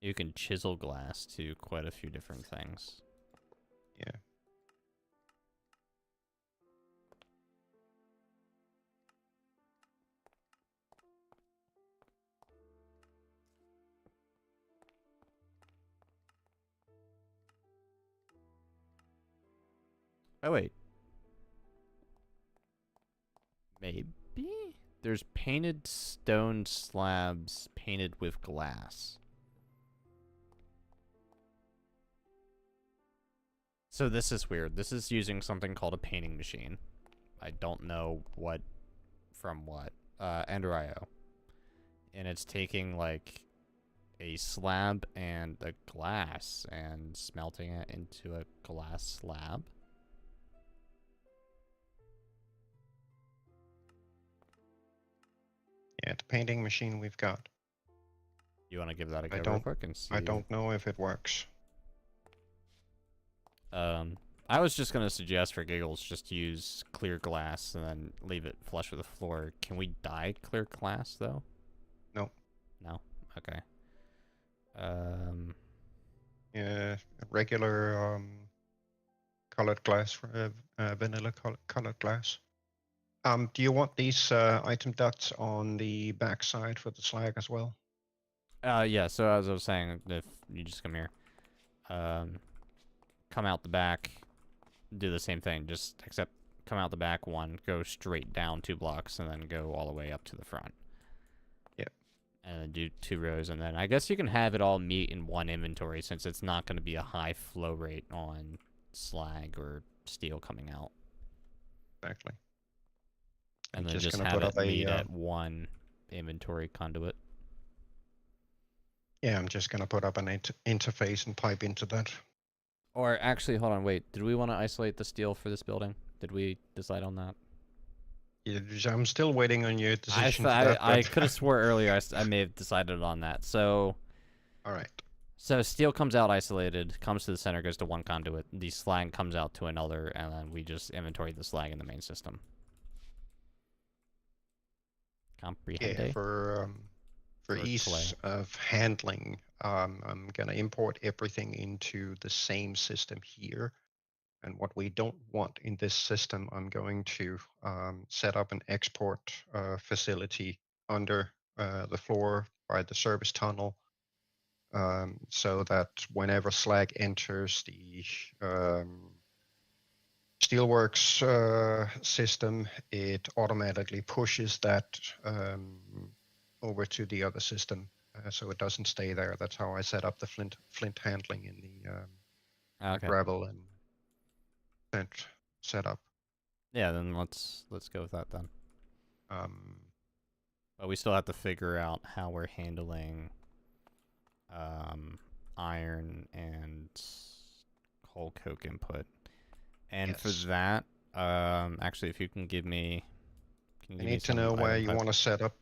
You can chisel glass to quite a few different things. Yeah. Oh, wait. Maybe? There's painted stone slabs painted with glass. So this is weird. This is using something called a painting machine. I don't know what from what. Ender.io. And it's taking like a slab and a glass and smelting it into a glass slab. Yeah, the painting machine we've got. You want to give that a I go real don't- quick and see? I don't know if it works. I was just gonna suggest for giggles just use clear glass and then leave it flush with the floor. Can we dye clear glass though? No. No? Okay. Yeah, regular colored glass, vanilla colored glass. Do you want these item ducts on the back side for the slag as well? Yeah, so as I was saying, if you just come here, come out the back, do the same thing, just except come out the back one, go straight down 2 blocks, and then go all the way up to the front. Yep. And then do 2 rows, and then I guess you can have it all meet in one inventory since it's not going to be a high flow rate on slag or steel coming out. Exactly. And I'm then just gonna have put it up meet a at one inventory conduit. yeah, I'm just gonna put up an interface and pipe into that. Or actually, hold on, wait. Did we want to isolate the steel for this building? Did we decide on that? Yeah, I'm still waiting on your decision. I I could have swore earlier I may have decided on that. So All right. so steel comes out isolated, comes to the center, goes to one conduit. The slag comes out to another, and then we just inventory the slag in the main system. Comprehend? Yeah, for For ease clay. of handling, I'm gonna import everything into the same system here. And what we don't want in this system, I'm going to set up an export facility under the floor by the service tunnel, so that whenever slag enters the Steelworks system, it automatically pushes that over to the other system, so it doesn't stay there. That's how I set up the flint handling in the Okay. gravel and setup. Yeah, then let's go with that then. Um, But we still have to figure out how we're handling iron and coal coke input. And for Yes. that, actually, if you can give me, can you I give me need to some know where item you type- want to set up.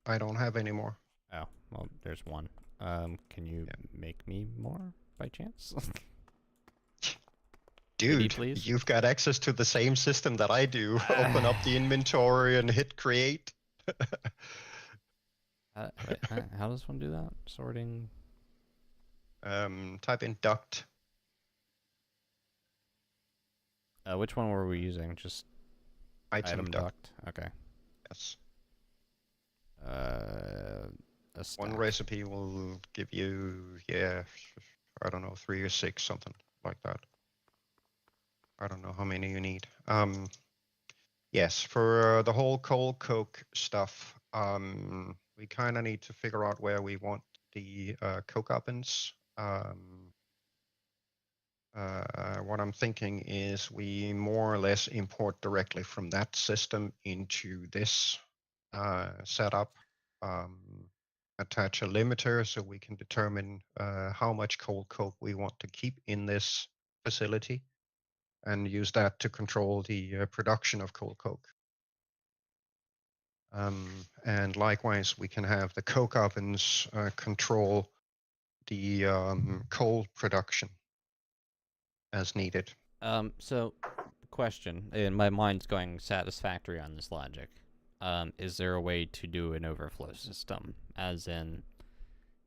I don't have any more. Oh, well, there's one. Can you make me more by chance? Dude, please? you've got access to the same system that I do. Open up the inventory and hit create. Wait, how does one do that? Sorting. Type in duct. Which one were we using? Just Item duct. duct. Okay. Yes. A stack. One recipe will give you, yeah, I don't know, 3 or 6, something like that. I don't know how many you need. Yes, for the whole coal coke stuff, we kind of need to figure out where we want the coke ovens. What I'm thinking is we more or less import directly from that system into this setup. Attach a limiter so we can determine how much coal coke we want to keep in this facility, and use that to control the production of coal coke. And likewise, we can have the coke ovens control the coal production as needed. So, question, and my mind's going satisfactory on this logic. Is there a way to do an overflow system, as in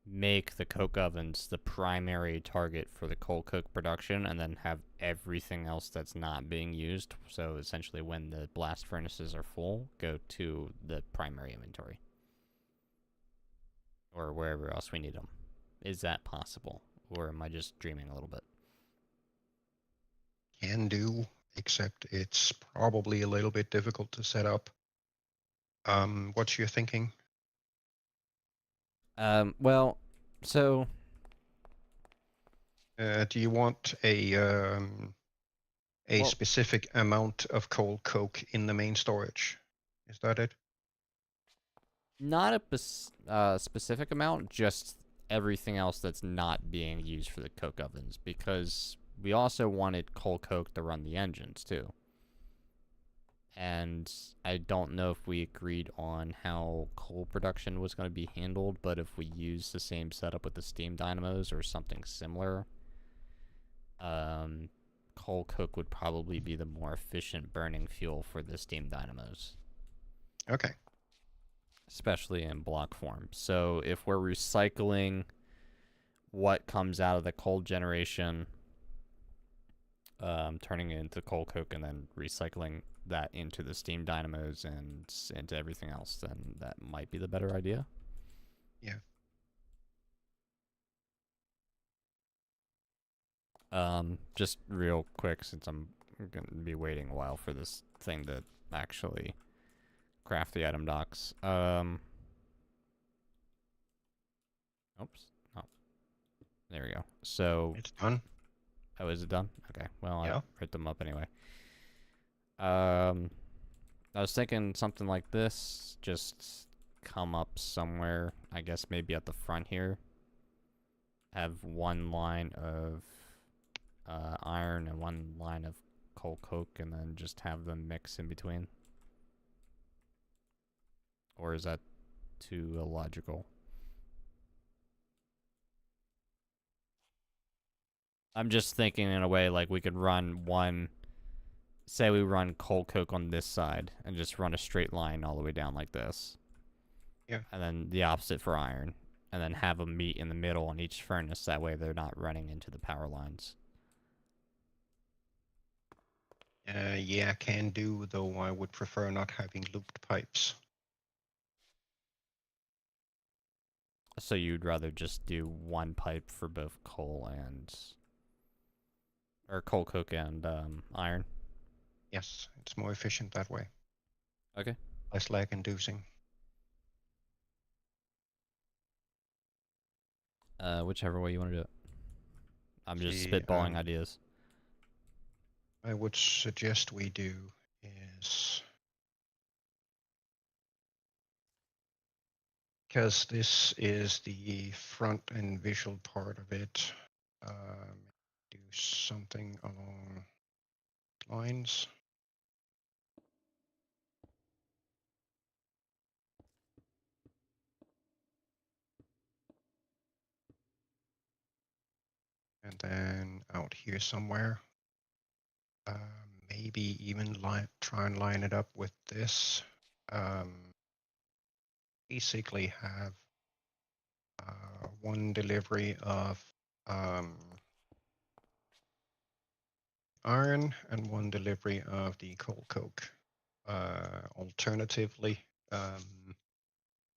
make the coke ovens the primary target for the coal coke production, and then have everything else that's not being used, so essentially when the blast furnaces are full, go to the primary inventory? Or wherever else we need them. Is that possible? Or am I just dreaming a little bit? Can do, except it's probably a little bit difficult to set up. What's your thinking? Well, so Do you want a Well- specific amount of coal coke in the main storage? Is that it? not a specific amount, just everything else that's not being used for the coke ovens, because we also wanted coal coke to run the engines too. And I don't know if we agreed on how coal production was going to be handled, but if we use the same setup with the steam dynamos or something similar, coal coke would probably be the more efficient burning fuel for the steam dynamos, Okay. especially in block form. So if we're recycling what comes out of the coal generation, turning it into coal coke and then recycling that into the steam dynamos and into everything else, then that might be the better idea. Yeah. Just real quick, since I'm gonna be waiting a while for this thing to actually craft the item docs. Oops. Oh, there we go. So, It's done. oh, is it done? Okay. Well, Yeah. I wrote them up anyway. I was thinking something like this, just come up somewhere, I guess maybe at the front here. Have one line of iron and one line of coal coke, and then just have them mix in between. Or is that too illogical? I'm just thinking in a way like we could run one, say we run coal coke on this side and just run a straight line all the way down like this. Yeah. And then the opposite for iron. And then have them meet in the middle on each furnace. That way they're not running into the power lines. Yeah, can do, though I would prefer not having looped pipes. So you'd rather just do one pipe for both coal and... or coal coke and iron? Yes, it's more efficient that way. Okay. Less lag inducing. Whichever way you want to do it. I'm just See, spitballing ideas. I would suggest we do is, because this is the front and visual part of it, do something along lines. And then out here somewhere, maybe even try and line it up with this. Basically have one delivery of iron and one delivery of the coal coke. Alternatively,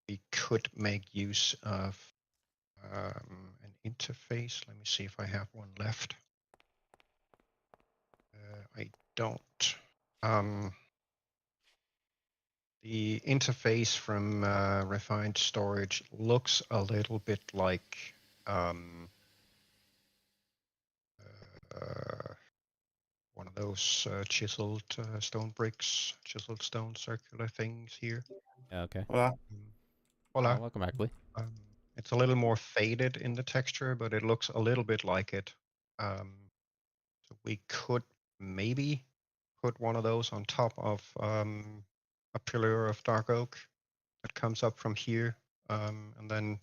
we could make use of an interface. Let me see if I have one left. I don't. The interface from Refined Storage looks a little bit like one of those chiseled stone bricks, chiseled stone circular things here. Yeah, okay. Hola. Hola. Welcome back, Lee. It's a little more faded in the texture, but it looks a little bit like it. So we could maybe put one of those on top of a pillar of dark oak that comes up from here. And then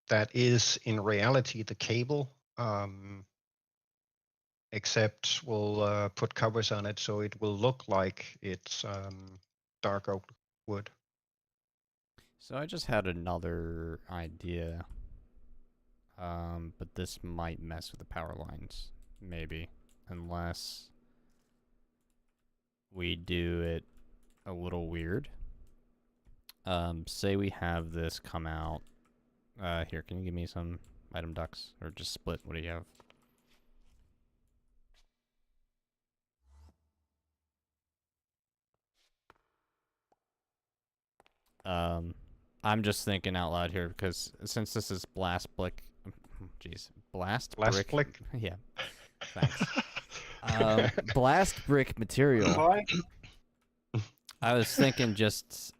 that is in reality the cable, except we'll put covers on it so it will look like it's dark oak wood. So I just had another idea. But this might mess with the power lines. Maybe. Unless we do it a little weird. Say we have this come out. Here, can you give me some item ducks? Or just split? What do you have? I'm just thinking out loud here because since this is blast brick, blast brick. Flick. Yeah, thanks. Blast brick material. Hi. I was thinking just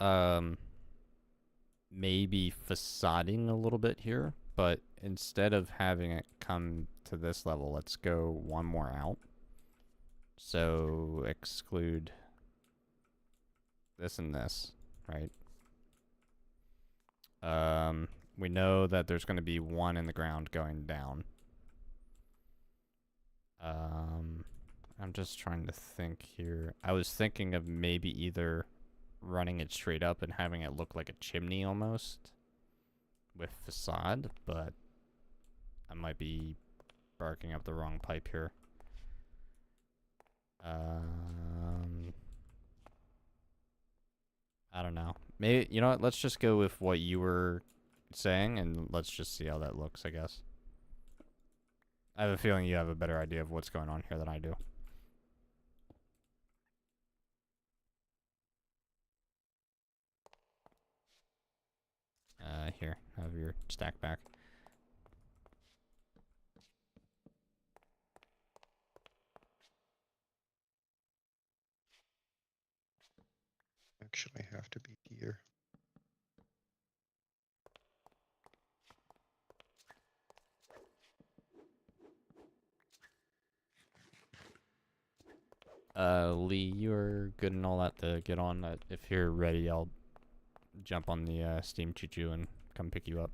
maybe facading a little bit here, but instead of having it come to this level, let's go one more out. So exclude this and this, right? We know that there's going to be one in the ground going down. I'm just trying to think here. I was thinking of maybe either running it straight up and having it look like a chimney almost with facade, but I might be barking up the wrong pipe here. I don't know. Maybe, you know what? Let's just go with what you were saying, and let's just see how that looks, I guess. I have a feeling you have a better idea of what's going on here than I do. Here, have your stack back. Actually have to be here. Lee, you're good and all that to get on. If you're ready, I'll jump on the steam choo-choo and come pick you up.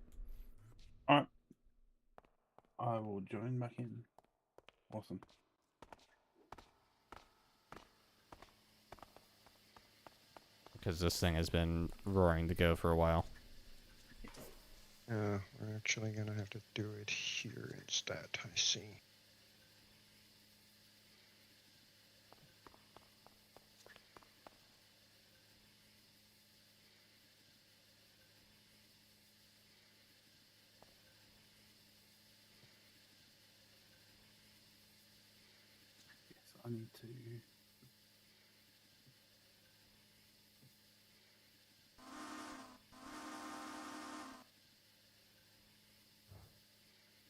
Alright. I will join back in. Awesome. Because this thing has been roaring to go for a while. We're actually gonna have to do it here instead, I see. Yes, I need to.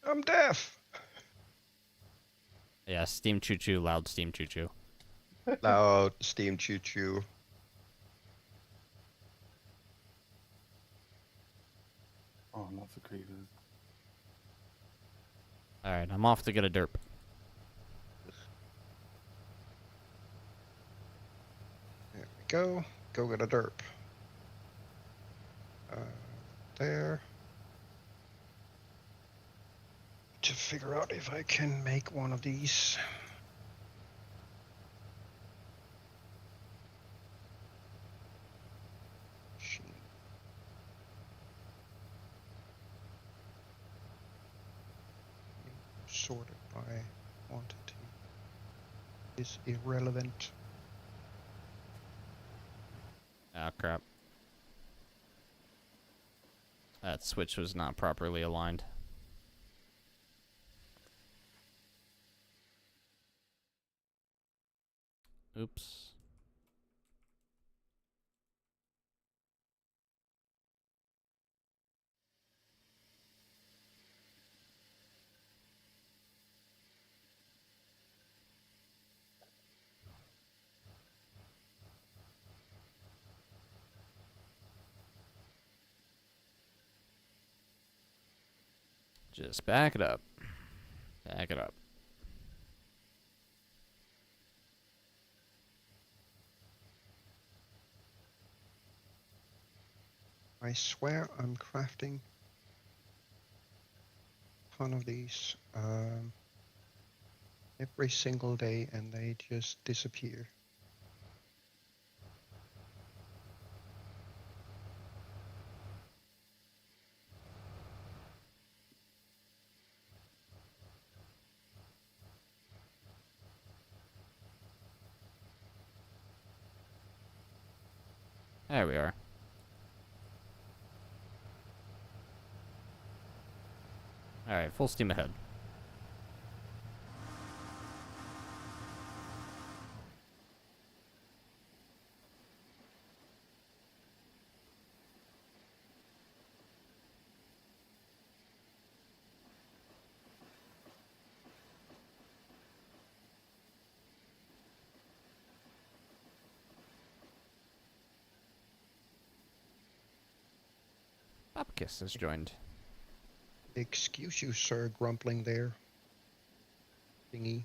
I'm deaf! Yeah, steam choo-choo, loud steam choo-choo. Loud steam choo-choo. Oh, lots of creepers. Alright, I'm off to get a derp. There we go. Go get a derp. There. To figure out if I can make one of these. Sorted by quantity is irrelevant. Ah, crap. That switch was not properly aligned. Oops. Just back it up. Back it up. I swear I'm crafting a ton of these every single day and they just disappear. There we are. Alright, full steam ahead. Bupkis has joined. Excuse you, sir, grumbling there. Thingy.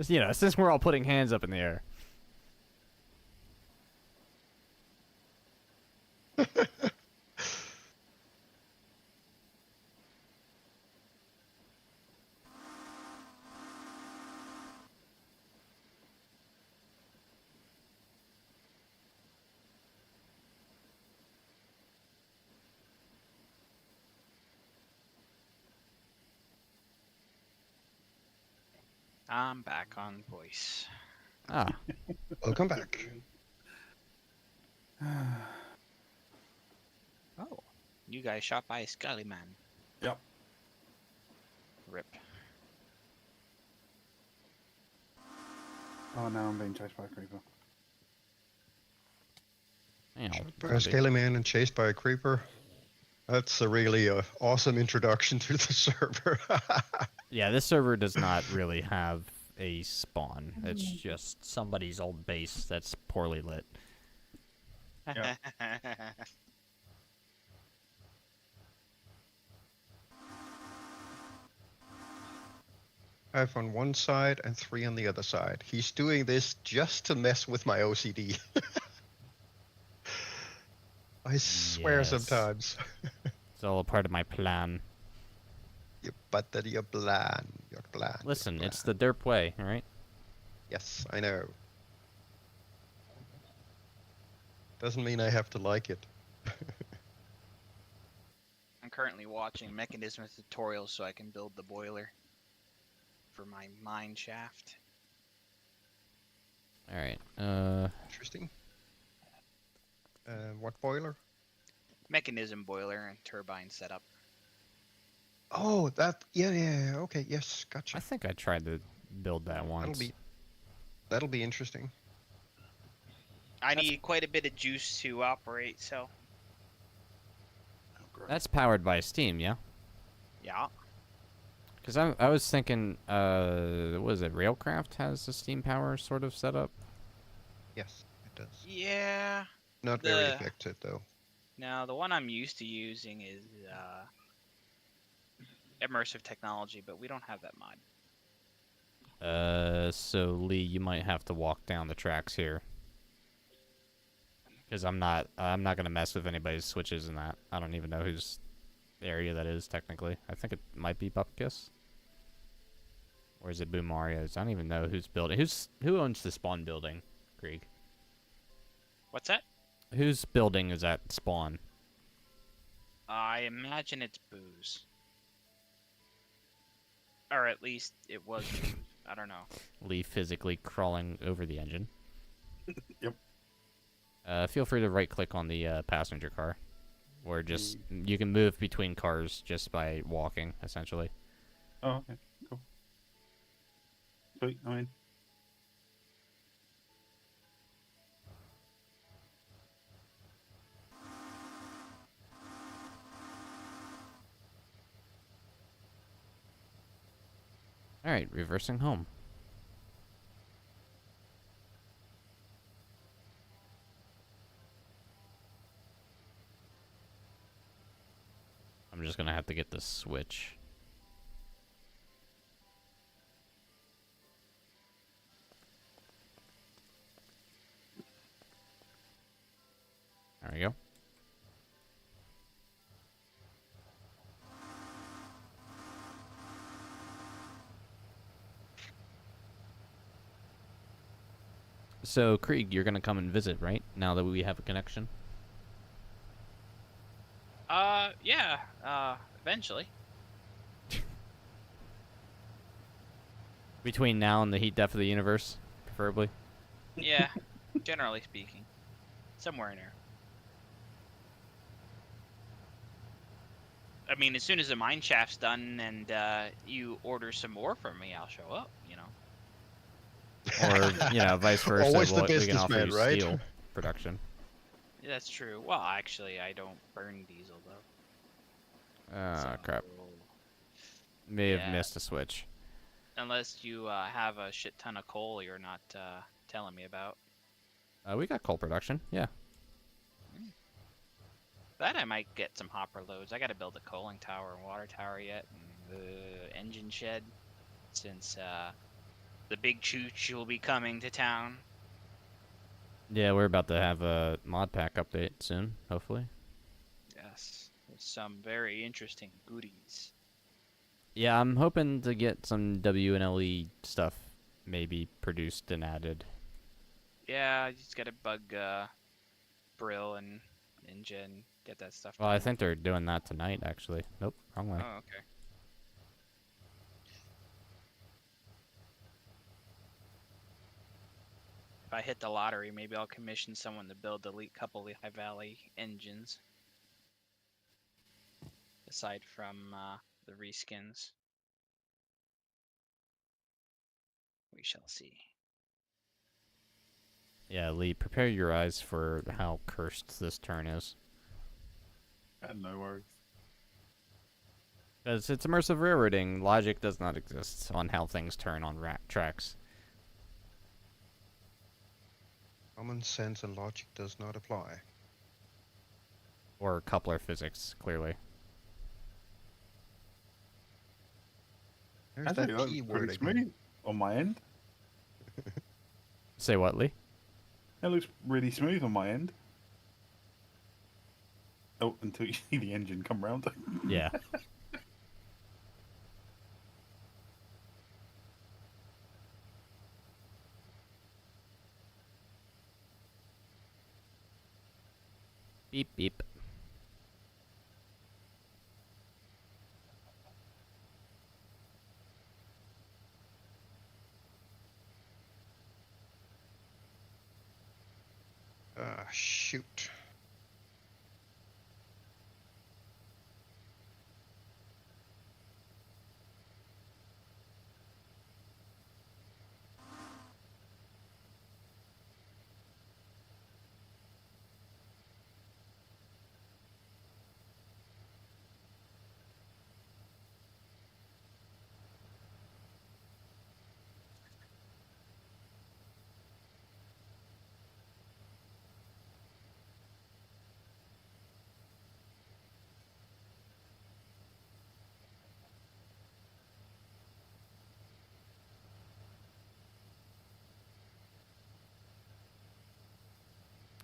You know, since we're all putting hands up in the air. I'm back on voice. Ah, Welcome back. Oh, you guys shot by a Scully man. Yep. Rip. Oh, now I'm being chased by a creeper. you know, By a scaly man and chased by a creeper. That's a really awesome introduction to the server. Yeah, this server does not really have a spawn. It's just somebody's old base that's poorly lit. Yeah. I have on one side and 3 on the other side. He's doing this just to mess with my OCD. I swear Yes. sometimes. It's all a part of my plan. You're bland. You're bland. Listen, you're it's the derp way, all right? Yes, I know. Doesn't mean I have to like it. I'm currently watching mechanism tutorials so I can build the boiler for my mine shaft. All right. Interesting. What boiler? Mechanism boiler and turbine setup. Oh, that. Yeah. Okay. Yes. Gotcha. I think I tried to build that once. That'll be interesting. I need quite a bit of juice to operate, so Oh, great. That's powered by Steam, yeah? yeah. Because I was thinking, what is it? Railcraft has a Steam power sort of setup. Yes, it does. Yeah. Not very effective though. No, the one I'm used to using is immersive technology, but we don't have that mod. So Lee, you might have to walk down the tracks here. Because I'm not gonna mess with anybody's switches in that. I don't even know whose area that is technically. I think it might be Bupkis. Or is it Boo Mario's? I don't even know who's building. Who owns the spawn building, Krieg? What's that? Whose building is at spawn? I imagine it's Booze. Or at least it was Booze. I don't know. Lee physically crawling over the engine. Yep. Feel free to right-click on the passenger car, or just you can move between cars just by walking, essentially. Oh, okay. Cool. Sweet. I'm in. All right, reversing home. I'm just gonna have to get the switch. There we go. So, Krieg, you're gonna come and visit, right? Now that we have a connection? Yeah, eventually. Between now and the heat death of the universe, preferably? Yeah, generally speaking. Somewhere in there. I mean, as soon as the mine shaft's done and you order some more from me, I'll show up, you know. Or, vice versa. Always the We can offer businessman, you right? steel production. Yeah, that's true. Well, actually, I don't burn diesel though. Ah, crap. So, May have yeah. missed a switch. Unless you have a shit ton of coal you're not telling me about. We got coal production, yeah. That I might get some hopper loads. I got to build a coaling tower and water tower yet, and the engine shed, since the big chooch will be coming to town. Yeah, we're about to have a mod pack update soon, hopefully. Yes, with some very interesting goodies. Yeah, I'm hoping to get some WNLE stuff maybe produced and added. Yeah, you just got to bug Brill and Ninja and get that stuff Well, done. I think they're doing that tonight, actually. Nope, wrong way. Oh, okay. If I hit the lottery, maybe I'll commission someone to build a couple Lehigh Valley engines. Aside from the reskins. We shall see. Yeah, Lee, prepare your eyes for how cursed this turn is. No worries. Because it's immersive railroading. Logic does not exist on how things turn on tracks. Common sense and logic does not apply. Or coupler physics, clearly. There's Actually, that that P looks word pretty again. smooth on my end. Say what, Lee? It looks really smooth on my end. Oh, until you see the engine come round. Yeah. Beep, beep. Ah, shoot.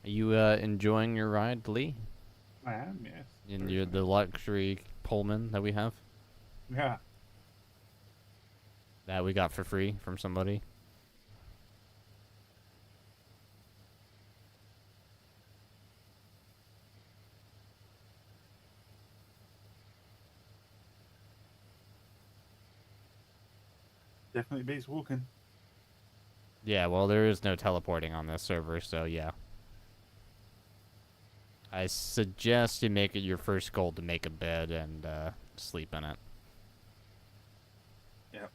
Are you enjoying your ride, Lee? I am, yes. In Very the nice. luxury Pullman that we have? Yeah. That we got for free from somebody? Definitely beats walking. Yeah, well, there is no teleporting on this server, so yeah. I suggest you make it your first goal to make a bed and sleep in it. Yep.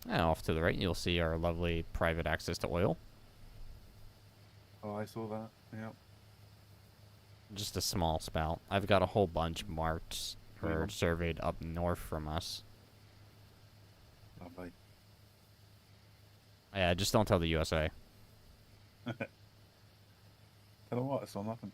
And off to the right, you'll see our lovely private access to oil. Oh, I saw that. Yep. Just a small spout. I've got a whole bunch marked or Yeah. surveyed up north from us. Lovely. Yeah, just don't tell the USA. Tell them what, I saw nothing.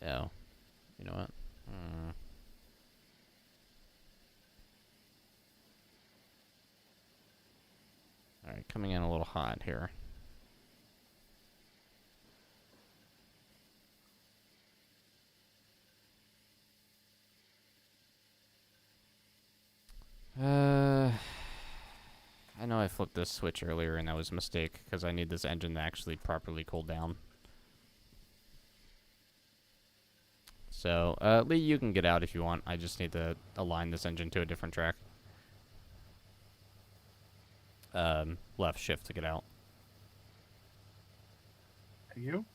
Yeah. You know what? Coming in a little hot here. I know I flipped this switch earlier and that was a mistake because I need this engine to actually properly cool down. So, Lee, you can get out if you want. I just need to align this engine to a different track. Left shift to get out. Are you?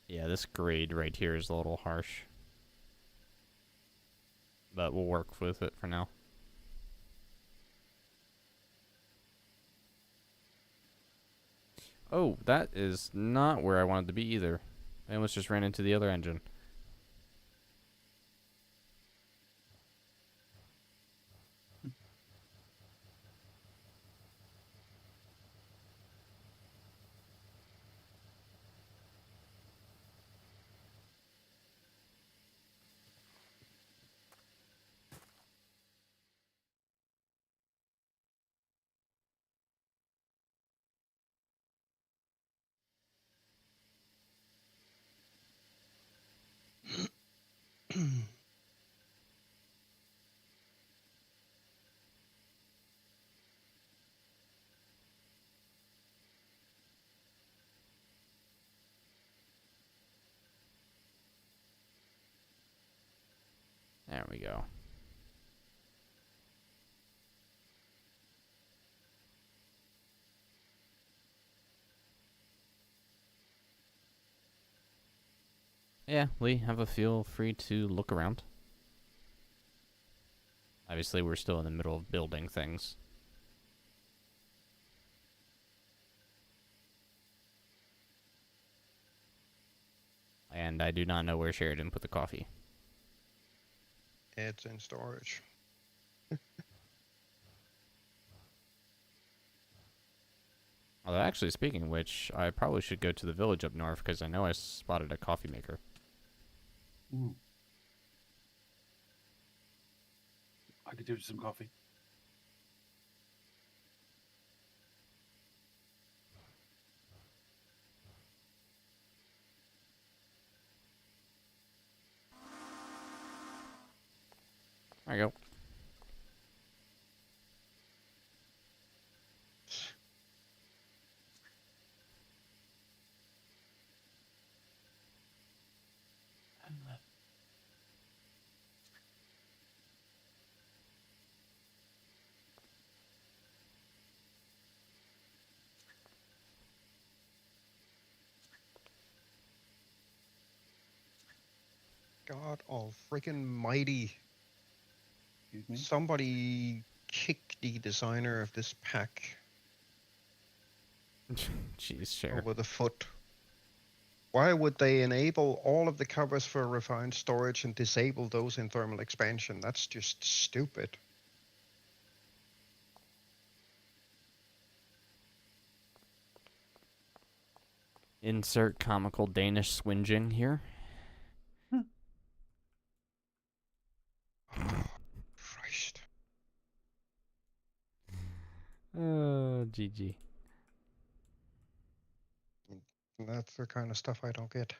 Yeah, this grade right here is a little harsh. But we'll work with it for now. Oh, that is not where I wanted to be either. I almost just ran into the other engine. There we go. Yeah, Lee, have a feel free to look around. Obviously, we're still in the middle of building things. And I do not know where Sheridan put the coffee. It's in storage. Although, actually, speaking of which, I probably should go to the village up north because I know I spotted a coffee maker. Ooh. I could do with some coffee. There you go. God all freaking mighty. Excuse me. Somebody kick the designer of this pack Jeez, Cher. over the foot. Why would they enable all of the covers for refined storage and disable those in thermal expansion? That's just stupid. Insert comical Danish swingeing here. Christ. GG. That's the kind of stuff I don't get.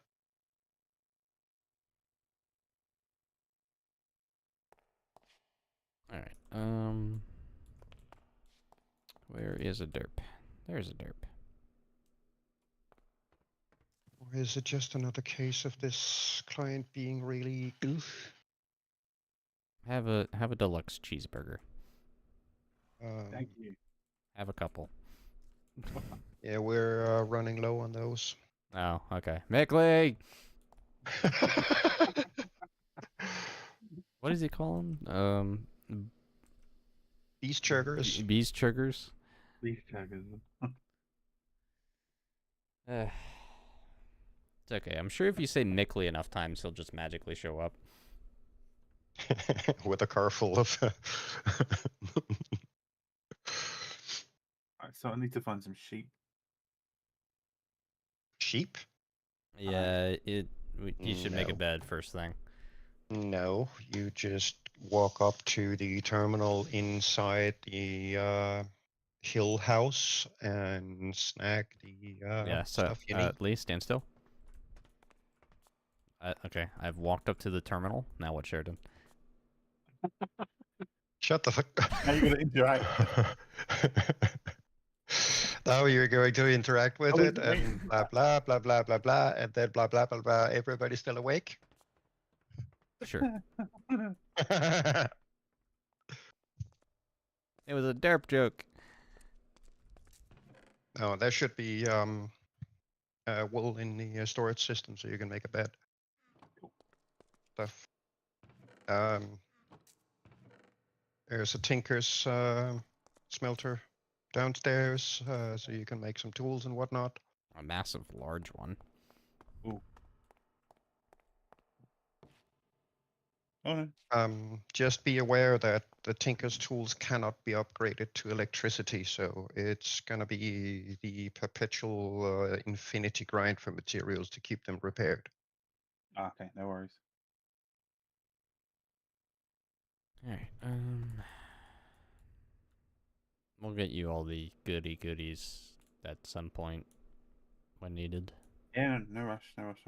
All right. Where is a derp? There's a derp. Or is it just another case of this client being really oof? Have a deluxe cheeseburger. Thank you. Have a couple. Yeah, we're running low on those. Oh, okay. Mickley! What does he call them? These chuggers. Bees triggers? Leaf taggers. It's okay. I'm sure if you say Mickley enough times, he'll just magically show up. With a car full of. Alright, so I need to find some sheep. Sheep? Yeah, You should make a No. bed first thing. No, you just walk up to the terminal inside the hill house and snag the Yeah. So, stuff you need. Lee, stand still. Okay, I've walked up to the terminal. Now what, Sheridan? Shut the fuck. Now you're gonna interact. Now you're going to interact with I was it waiting and for blah blah blah blah blah blah, and then blah blah blah blah. Everybody's still awake. Sure. It was a derp joke. No, there should be wool in the storage system so you can make a bed. Stuff. There's a tinker's smelter downstairs, so you can make some tools and whatnot. A massive, large one. Ooh. Oh no. Just be aware that the tinker's tools cannot be upgraded to electricity, so it's gonna be the perpetual infinity grind for materials to keep them repaired. Okay, no worries. All right. We'll get you all the goodies at some point when needed. Yeah, no rush, no rush.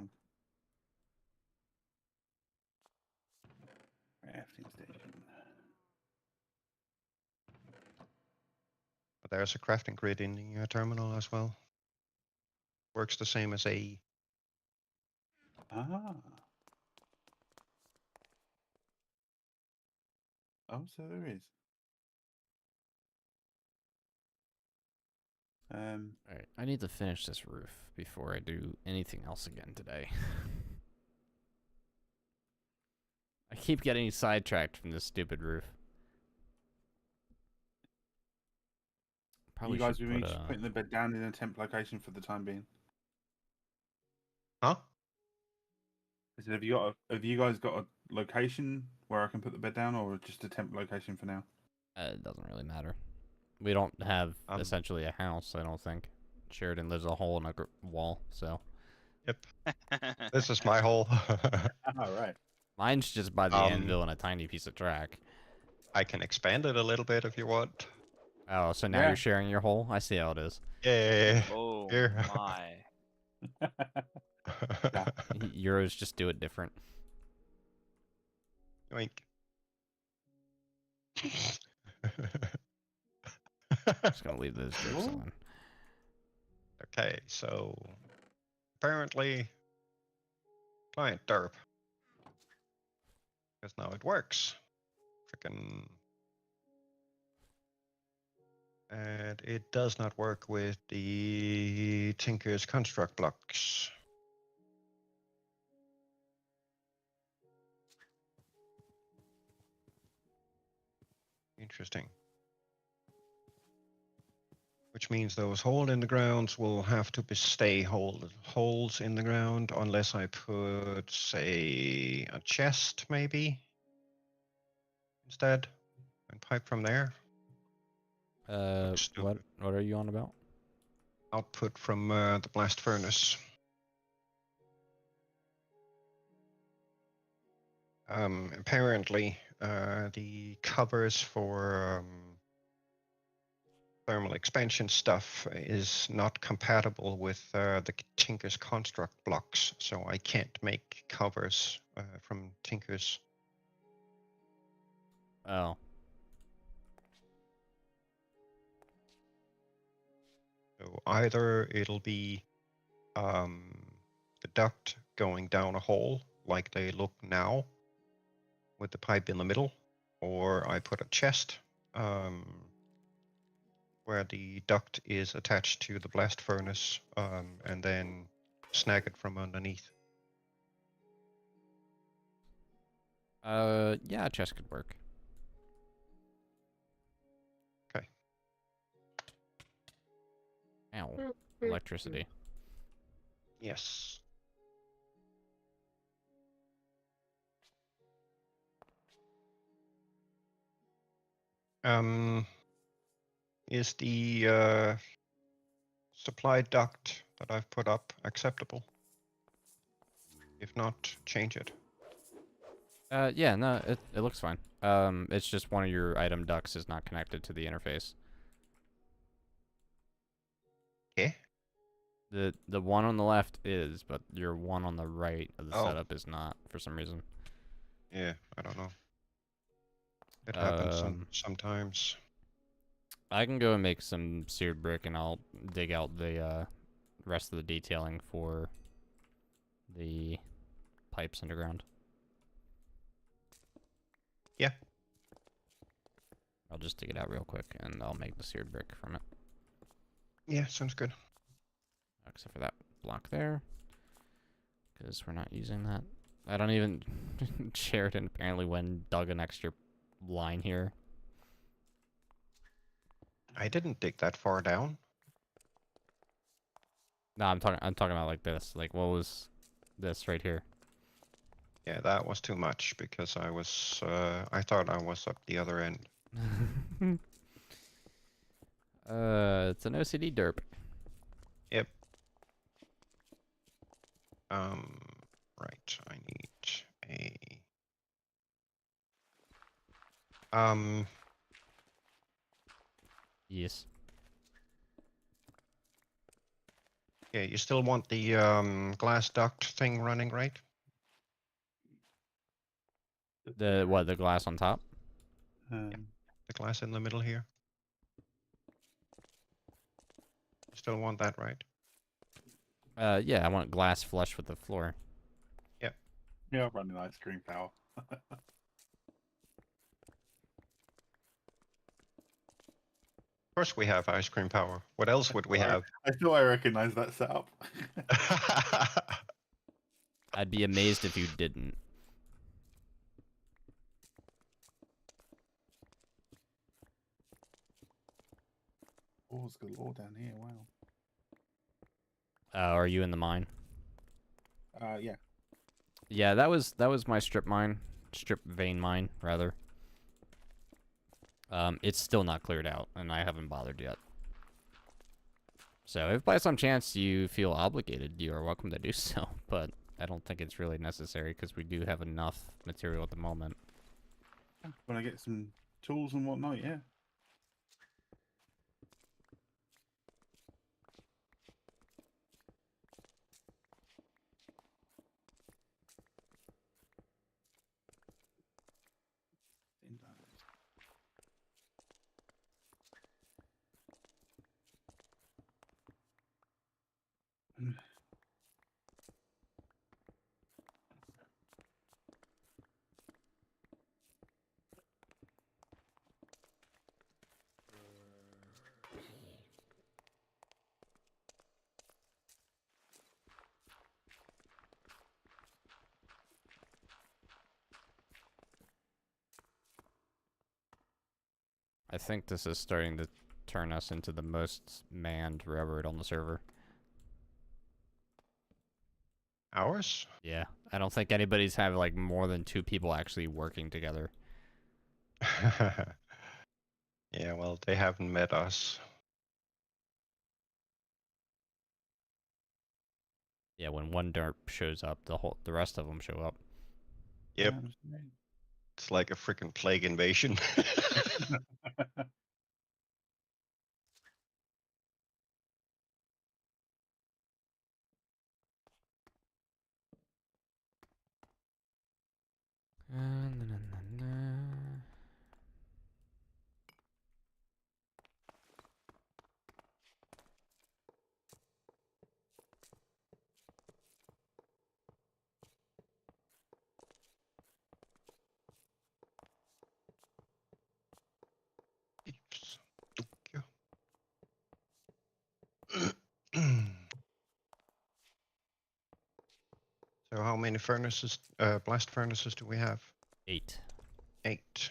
Crafting station. But there's a crafting grid in the terminal as well. Works the same as AE. Ah. Oh, so there is. All right. I need to finish this roof before I do anything else again today. I keep getting sidetracked from this stupid roof. Probably you guys should will be put just putting the bed down in a temp location for the time being. Huh? I said, have you guys got a location where I can put the bed down, or just a temp location for now? It doesn't really matter. We don't have essentially a house, I don't think. Sheridan lives a hole in a wall, so. Yep. This is my hole. All right. Mine's just by the anvil and a tiny piece of track. I can expand it a little bit if you want. Oh, so now you're sharing your hole? I see how it is. Yeah. Oh Here. my. Euros just do it different. Yoink. Just gonna leave those jokes on. Okay, so apparently client derp. Because now it works. Frickin'. And it does not work with the Tinker's construct blocks. Interesting. Which means those holes in the grounds will have to stay holes in the ground unless I put, say, a chest maybe instead and pipe from there. What are you on about? Output from the blast furnace. Apparently, the covers for thermal expansion stuff is not compatible with the Tinker's construct blocks, so I can't make covers from Tinker's. Oh. So either it'll be the duct going down a hole like they look now with the pipe in the middle, or I put a chest where the duct is attached to the blast furnace and then snag it from underneath. Yeah, a chest could work. Okay. Ow. Electricity. Yes. Is the supply duct that I've put up acceptable? If not, change it. Yeah, no, it looks fine. It's just one of your item ducts is not connected to the interface. Okay. The one on the left is, but your one on the right of the Oh. setup is not for some reason. Yeah, I don't know. It happens sometimes. I can go and make some seared brick, and I'll dig out the rest of the detailing for the pipes underground. Yeah. I'll just dig it out real quick, and I'll make the seared brick from it. Yeah, sounds good. Except for that block there, because we're not using that. I don't even... Sheridan apparently went and dug an extra line here. I didn't dig that far down. No, I'm talking about like this. Like, what was this right here? Yeah, that was too much because I was I thought I was up the other end. It's an OCD derp. Yep. Right. I need a Yes. yeah, you still want the glass duct thing running, right? The what? The glass on top? The glass in the middle here. You still want that, right? Yeah, I want glass flush with the floor. Yeah, I'm running ice cream power. Of course we have ice cream power. What else would we have? I thought I recognized that setup. I'd be amazed if you didn't. Ores galore down here. Wow. Are you in the mine? Yeah. Yeah, that was my strip vein mine, rather. It's still not cleared out, and I haven't bothered yet. So if by some chance you feel obligated, you are welcome to do so, but I don't think it's really necessary because we do have enough material at the moment. When I get some tools and whatnot, yeah. I think this is starting to turn us into the most manned railroad on the server. Ours? Yeah, I don't think anybody's have like more than 2 people actually working together. Yeah, well, they haven't met us. Yeah, when one derp shows up, the rest of them show up. Yep. It's like a freaking plague invasion. Oops. So how many furnaces, blast furnaces do we have? 8. 8.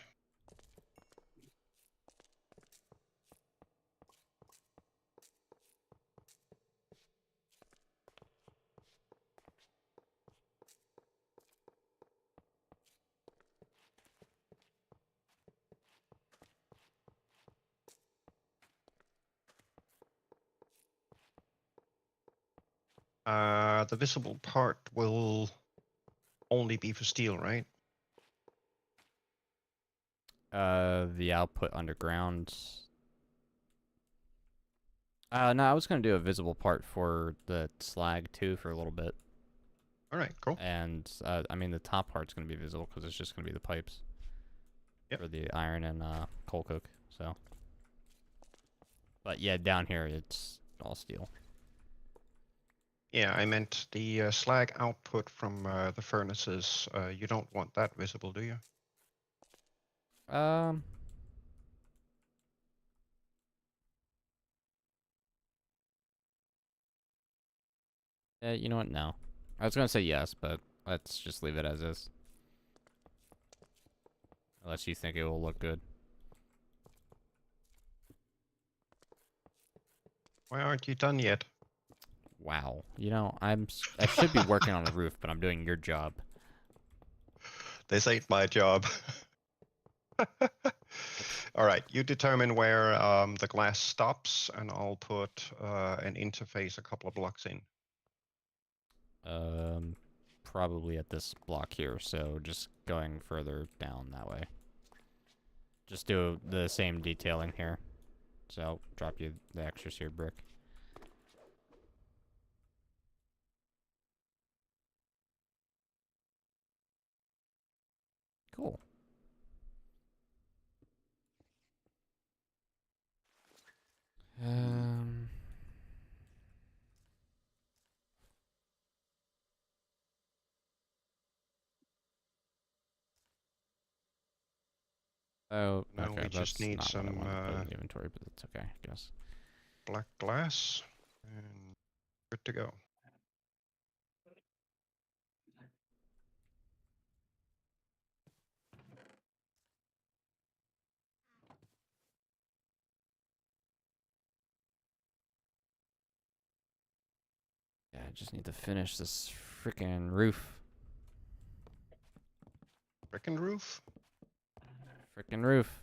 The visible part will only be for steel, right? The output underground. No, I was gonna do a visible part for the slag too for a little bit, All right, cool. and I mean the top part's gonna be visible because it's just gonna be the pipes Yep. for the iron and coal coke. So, but yeah, down here it's all steel. Yeah, I meant the slag output from the furnaces. You don't want that visible, do you? Um. You know what? No. I was gonna say yes, but let's just leave it as is. Unless you think it will look good. Why aren't you done yet? Wow. You know, I should be working on the roof, but I'm doing your job. This ain't my job. All right, you determine where the glass stops, and I'll put an interface a couple of blocks in. Probably at this block here, so just going further down that way. Just do the same detailing here. So I'll drop you the extra seared brick. Cool. Um... Oh, No, okay, we just that's need not what I some wanted to put in the inventory, but that's okay, I guess. black glass, and good to go. Yeah, I just need to finish this freaking roof. Frickin' roof? Freaking roof.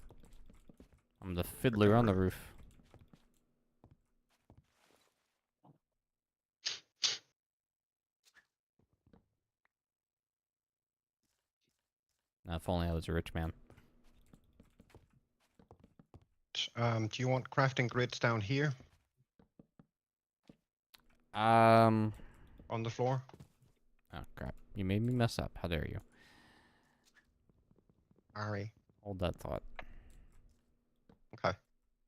I'm the fiddler Frickin' on the roof. roof. Now, if only I was a rich man. Do you want crafting grids down here Um. on the floor? Oh crap! You made me mess up. How dare you? Sorry. Hold that thought. Okay.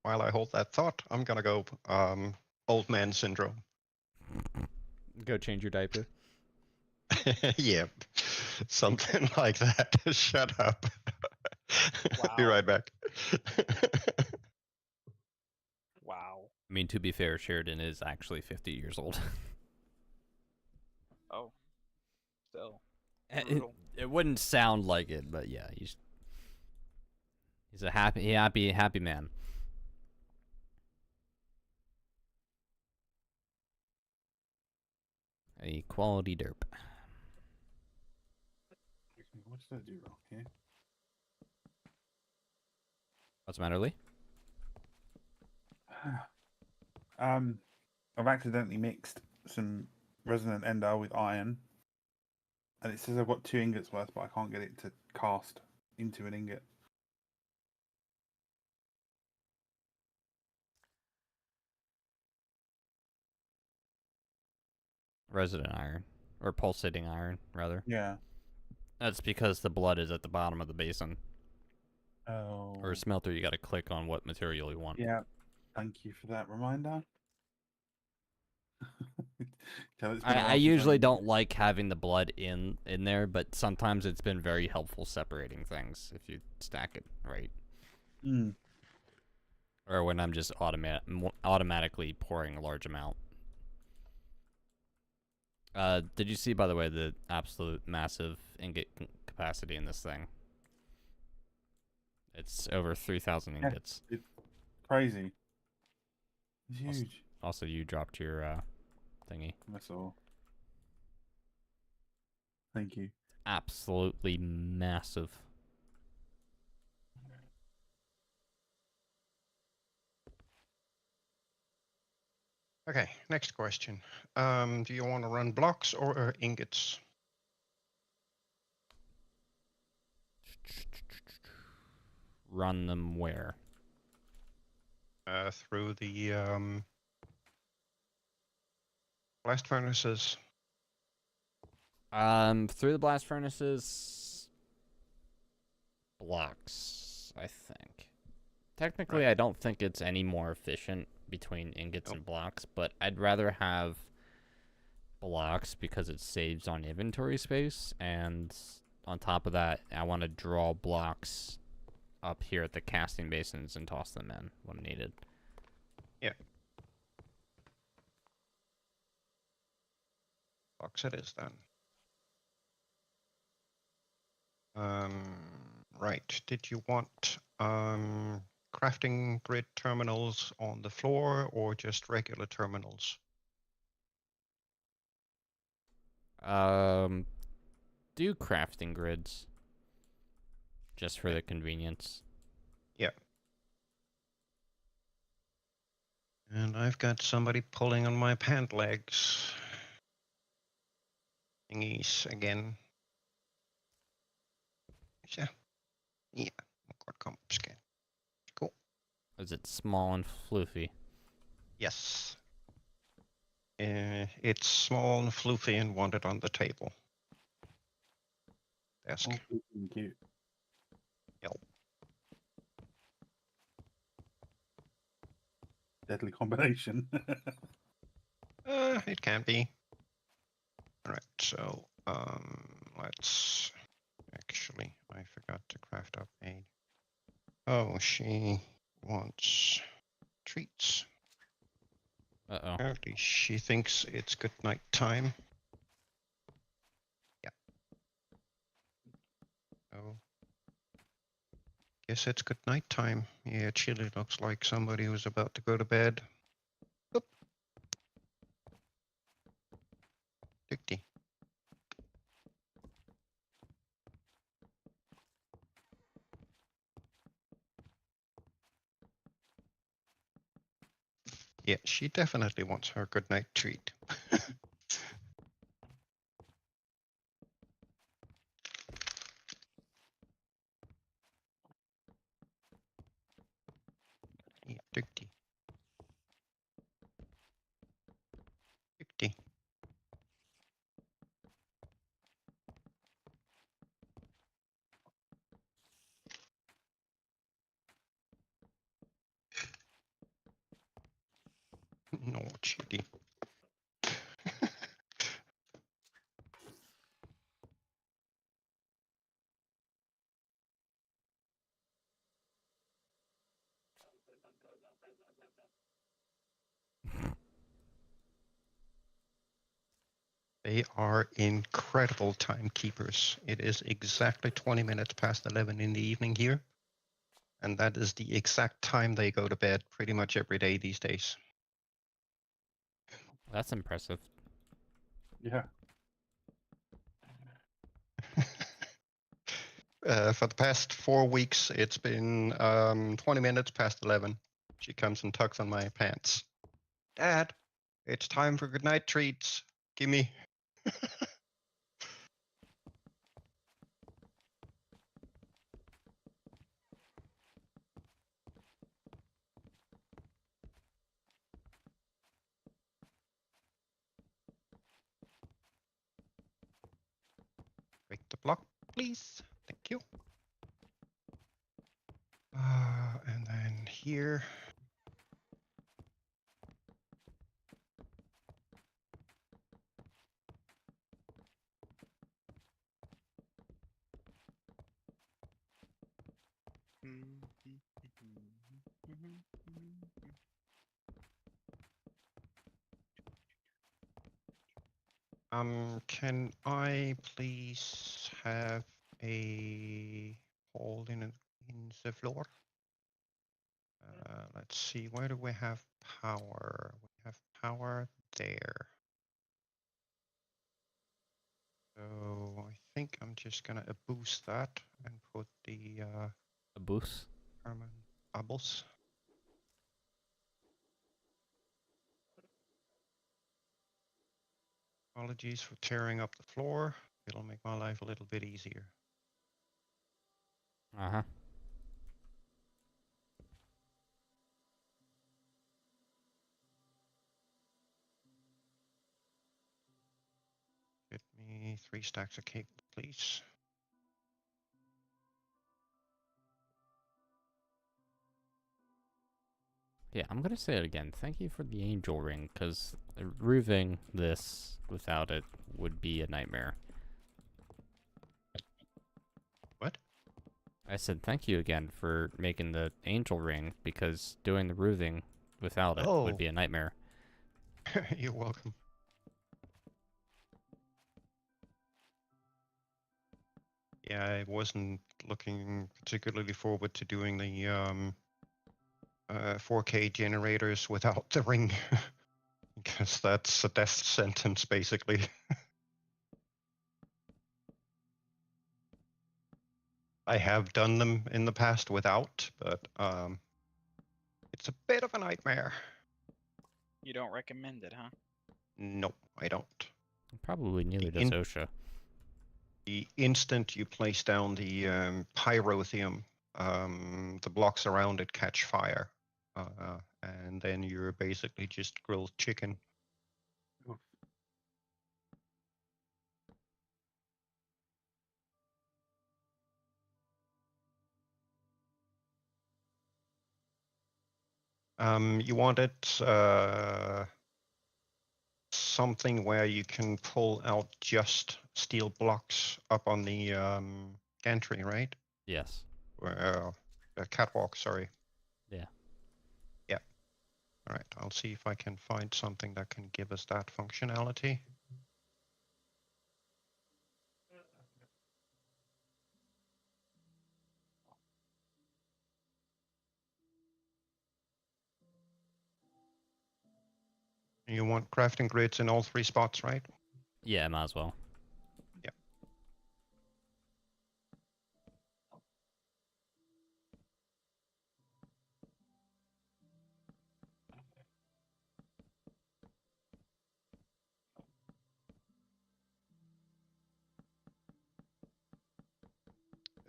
While I hold that thought, I'm gonna go old man syndrome. Go change your diaper. Yep. Something like that. Shut up. Be Wow. right back. Wow. I mean, to be fair, Sheridan is actually 50 years old. Oh. Still. it, Brutal. it wouldn't sound like it, but yeah, he's a happy man. A quality derp. What did I do wrong here? What's the matter, Lee? I've accidentally mixed some resonant ender with iron, and it says I've got 2 ingots worth, but I can't get it to cast into an ingot. Resident iron. Or pulsating iron, rather. Yeah. That's because the blood is at the bottom of the basin. Oh. Or a smelter, you gotta click on what material you want. Yeah. Thank you for that reminder. I usually don't like having the blood in there, but sometimes it's been very helpful separating things if you stack it right. Mm. Or when I'm just automatically pouring a large amount. Did you see, by the way, the absolute massive ingot capacity in this thing? It's over 3,000 ingots. It's crazy. It's huge. Also, you dropped your thingy. That's all. Thank you. Absolutely massive. Okay, next question. Do you want to run blocks or ingots? Run them where? Through the blast furnaces. Through the blast furnaces. Blocks, I think. Technically, Right. I don't think it's any more efficient between ingots Nope. and blocks, but I'd rather have blocks because it saves on inventory space, and on top of that, I want to draw blocks up here at the casting basins and toss them in when needed. Yeah. Box it is then. Right. Did you want crafting grid terminals on the floor or just regular terminals? Do crafting grids just for the convenience. Yeah. And I've got somebody pulling on my pant legs. Thingies again. Yeah. Yeah. Got comp scan. Cool. Is it small and floofy? Yes. It's small and floofy and wanted on the table. Desk. Oh, cute. Yep. Deadly combination. It can be. All right, so let's actually, I forgot to craft up a. Oh, she wants treats. Uh-oh. Apparently, she thinks it's good night time. Yeah. Oh. Guess it's good night time. Yeah, Chili looks like somebody who's about to go to bed. Oop. Dicty. Yeah, she definitely wants her good night treat. Yeah, Dicty. Dicty. No, Chili. They are incredible timekeepers. It is exactly 20 minutes past 11 in the evening here. And that is the exact time they go to bed pretty much every day these days. That's impressive. Yeah. For the past 4 weeks, it's been 20 minutes past 11. She comes and tugs on my pants. Dad, it's time for goodnight treats. Gimme. Break the block, please. Thank you. And then here. Can I please have a hole in the floor? Let's see, where do we have power? We have power there. So I think I'm just gonna boost that and put the A boost? Herman bubbles. Apologies for tearing up the floor. It'll make my life a little bit easier. Uh-huh. Get me 3 stacks of cake, please. Yeah, I'm gonna say it again. Thank you for the angel ring, because roofing this without it would be a nightmare. What? I said thank you again for making the angel ring, because doing the roofing without it would Oh. be a nightmare. You're welcome. Yeah, I wasn't looking particularly forward to doing the 4K generators without the ring, because that's a death sentence, basically. I have done them in the past without, but it's a bit of a nightmare. You don't recommend it, huh? Nope, I don't. Probably neither does OSHA. The instant you place down the pyrotheum, the blocks around it catch fire, and then you're basically just grilled chicken. You want it something where you can pull out just steel blocks up on the gantry, right? Yes. Or catwalk, sorry. Yeah. Yeah. All right, I'll see if I can find something that can give us that functionality. You want crafting grids in all 3 spots, right? Yeah, might as well. Yeah.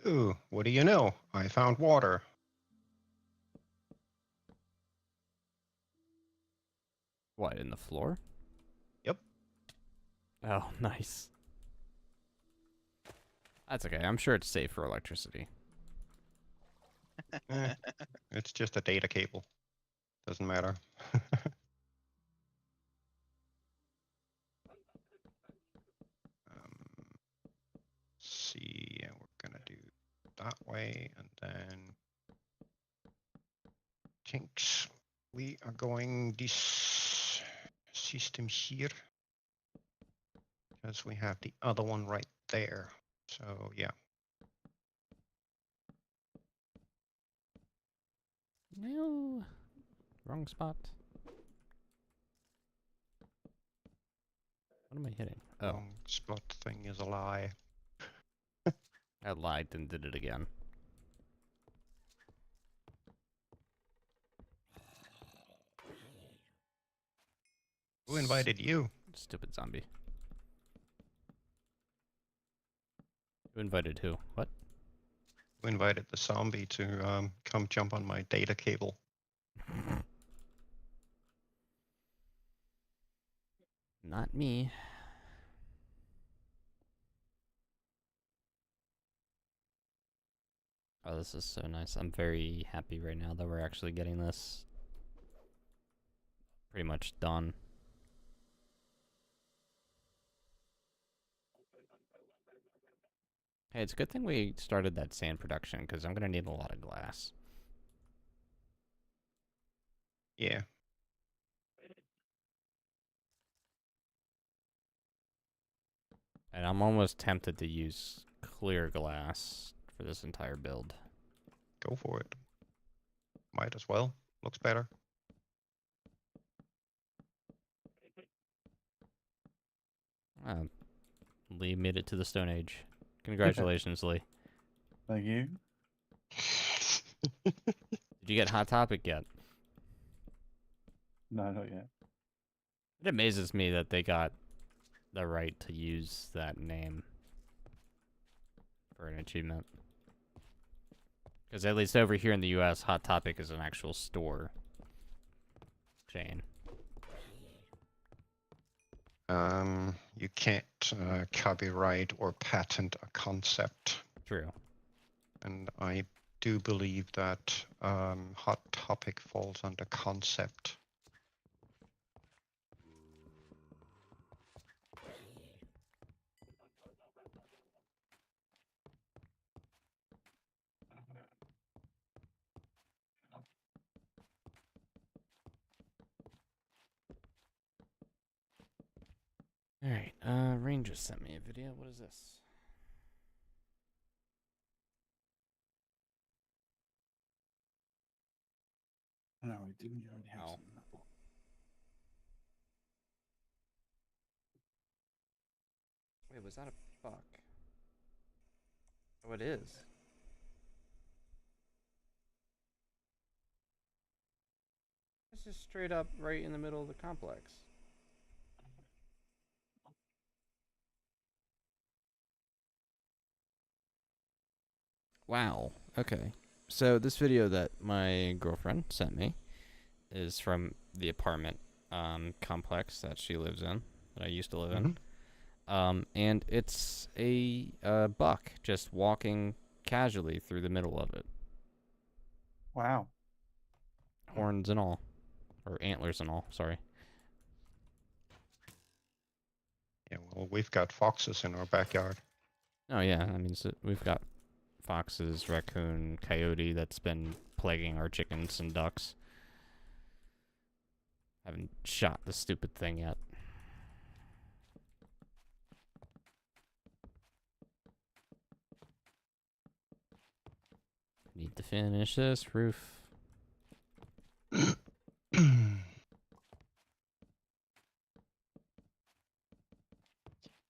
Ooh, what do you know? I found water. What, in the floor? Yep. Oh, nice. That's okay. I'm sure it's safe for electricity. It's just a data cable. Doesn't matter. See, yeah, we're gonna do that way, and then Tinks. We are going this system here because we have the other one right there. So yeah. No. Wrong spot. What am I hitting? Oh, Wrong spot thing is a lie. I lied and did it again. Who invited you? Stupid zombie. Who invited who? What? Who invited the zombie to come jump on my data cable? Not me. Oh, this is so nice. I'm very happy right now that we're actually getting this pretty much done. Hey, it's a good thing we started that sand production, because I'm going to need a lot of glass. Yeah. And I'm almost tempted to use clear glass for this entire build. Go for it. Might as well. Looks better. Lee made it to the Stone Age. Congratulations, Lee. Thank you. Did you get Hot Topic yet? No, not yet. It amazes me that they got the right to use that name for an achievement. Because at least over here in the U.S., Hot Topic is an actual store chain. You can't copyright or patent a concept. True. And I do believe that Hot Topic falls under concept. Alright, Rain just sent me a video. What is this? No, we didn't already have Oh. something like that. Wait, was that a buck? Oh, it is. It's just straight up right in the middle of the complex. Wow. Okay. So this video that my girlfriend sent me is from the apartment complex that she lives in, that I used to live in. And it's a buck just walking casually through the middle of it. Wow. Horns and all. Or antlers and all, sorry. Yeah, well, we've got foxes in our backyard. Oh yeah, I mean, so we've got foxes, raccoon, coyote that's been plaguing our chickens and ducks. Haven't shot the stupid thing yet. Need to finish this roof.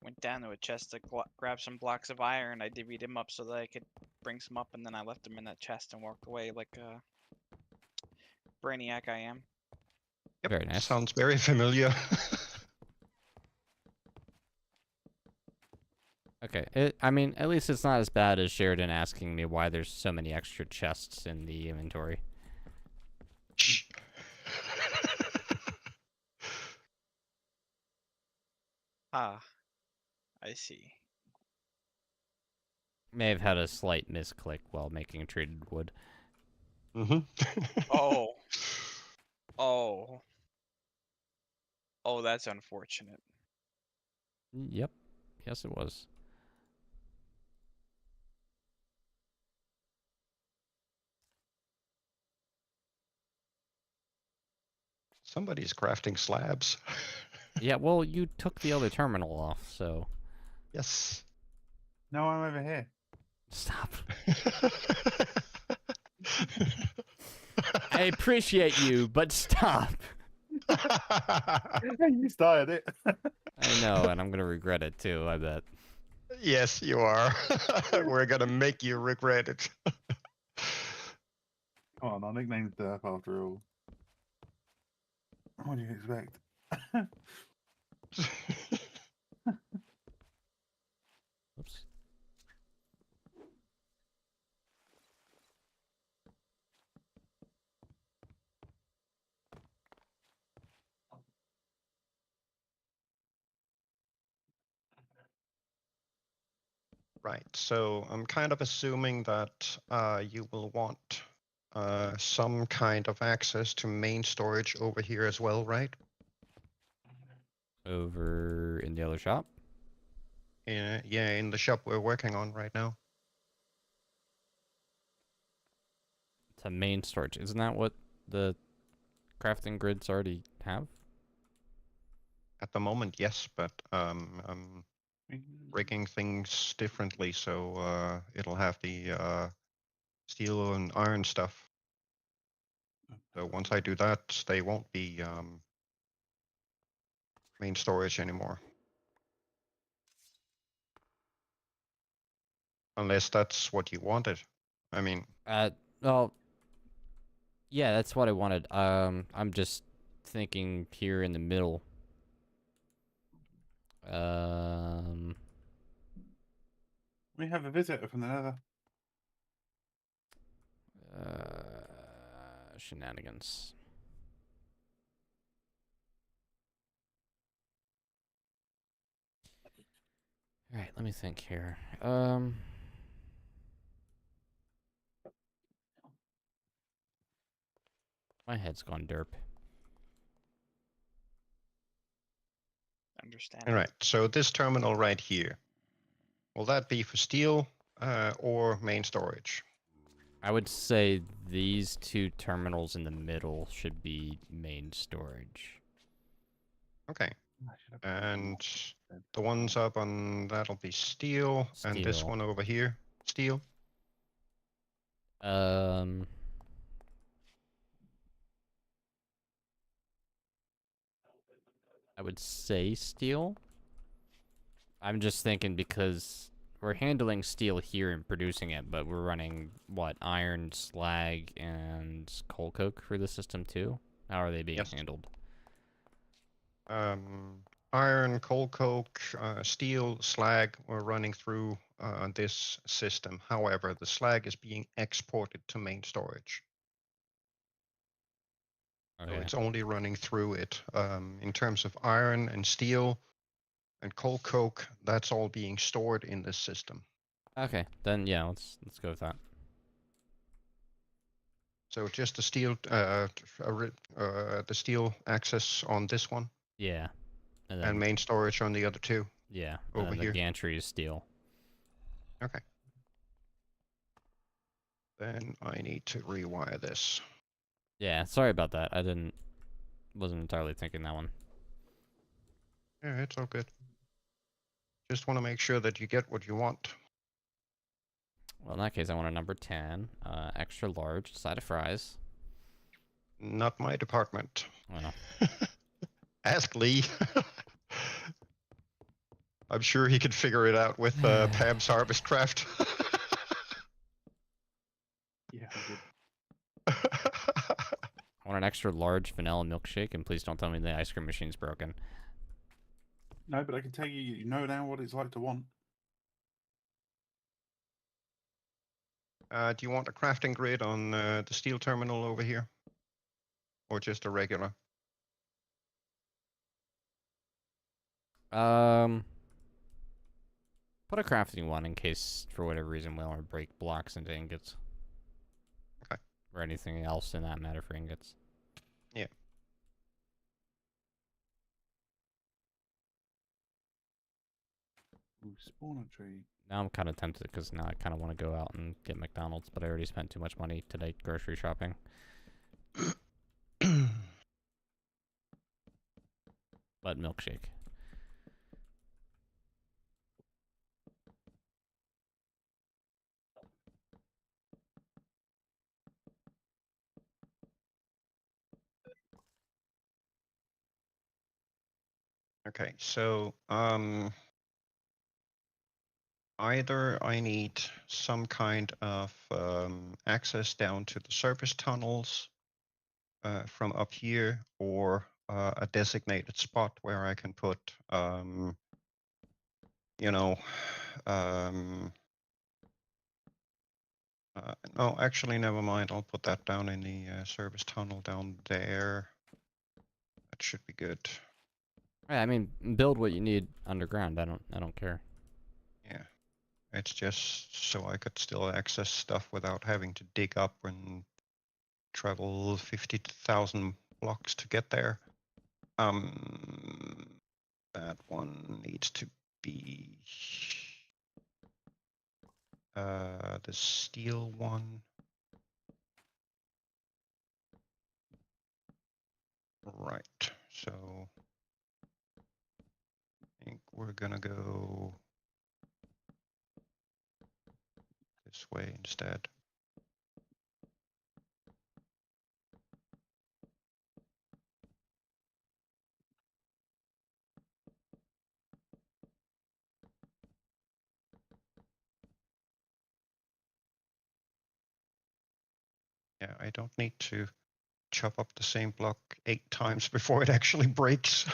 Went down to a chest to grab some blocks of iron. I divvied them up so that I could bring some up, and then I left them in that chest and walked away like a brainiac I am. Yep, Very nice. sounds very familiar. Okay, I mean, at least it's not as bad as Sheridan asking me why there's so many extra chests in the inventory. Shh. Ah, I see. May have had a slight misclick while making treated wood. Oh. Oh. Oh, that's unfortunate. Yep. Yes, it was. Somebody's crafting slabs. Yeah, well, you took the other terminal off, so... Yes. No, I'm over here. Stop. I appreciate you, but stop. You started it. I know, and I'm gonna regret it too, I bet. Yes, you are. We're gonna make you regret it. Come on, our nickname's Derp after all. What do you expect? Oops. Right, so I'm kind of assuming that you will want some kind of access to main storage over here as well, right? Over in the other shop? Yeah, in the shop we're working on right now. To main storage. Isn't that what the crafting grids already have? At the moment, yes, but I'm rigging things differently, so it'll have the steel and iron stuff. So once I do that, they won't be main storage anymore. Unless that's what you wanted. I mean, Well, yeah, that's what I wanted. I'm just thinking here in the middle. We have a visitor from the nether. Shenanigans. All right, let me think here. My head's gone derp. Understand. All right, so this terminal right here, will that be for steel or main storage? I would say these two terminals in the middle should be main storage. Okay, I should have put it on and instead. the ones up on that'll be steel, and this Steel. one over here, steel. I would say steel. I'm just thinking because we're handling steel here and producing it, but we're running, what, iron, slag, and coal coke for the system too? How are they being Yes. handled? Iron, coal coke, steel, slag were running through this system. However, the slag is being exported to main storage. So Okay. it's only running through it. In terms of iron and steel and coal coke, that's all being stored in this system. Okay, then yeah, let's go with that. So just the steel access on this one, Yeah. And and then main storage on the other two. yeah, over and then here. the gantry is steel. Okay. Then I need to rewire this. Yeah, sorry about that. I wasn't entirely thinking that one. Yeah, it's all good. Just want to make sure that you get what you want. Well, in that case, I want a number 10, extra large, side of fries. Not my department. Well, Ask Lee. I'm sure he could figure it out with Pam's Harvest Craft. Yeah, I did. I want an extra large vanilla milkshake, and please don't tell me the ice cream machine's broken. No, but I can tell you, you know now what it's like to want. Do you want a crafting grid on the steel terminal over here? Or just a regular? Put a crafting one in case, for whatever reason, we want to break blocks into ingots. Okay. Or anything else in that matter for ingots. Yeah. Ooh, spawner tree. Now I'm kind of tempted because now I kind of want to go out and get McDonald's, but I already spent too much money today grocery shopping. But milkshake. Okay, so either I need some kind of access down to the surface tunnels from up here, or a designated spot where I can put, you know, no, actually, never mind. I'll put that down in the service tunnel down there. That should be good. Yeah, I mean, build what you need underground. I don't care. Yeah, it's just so I could still access stuff without having to dig up and travel 50,000 blocks to get there. That one needs to be the steel one. Right, so I think we're gonna go this way instead. Yeah, I don't need to chop up the same block 8 times before it actually breaks.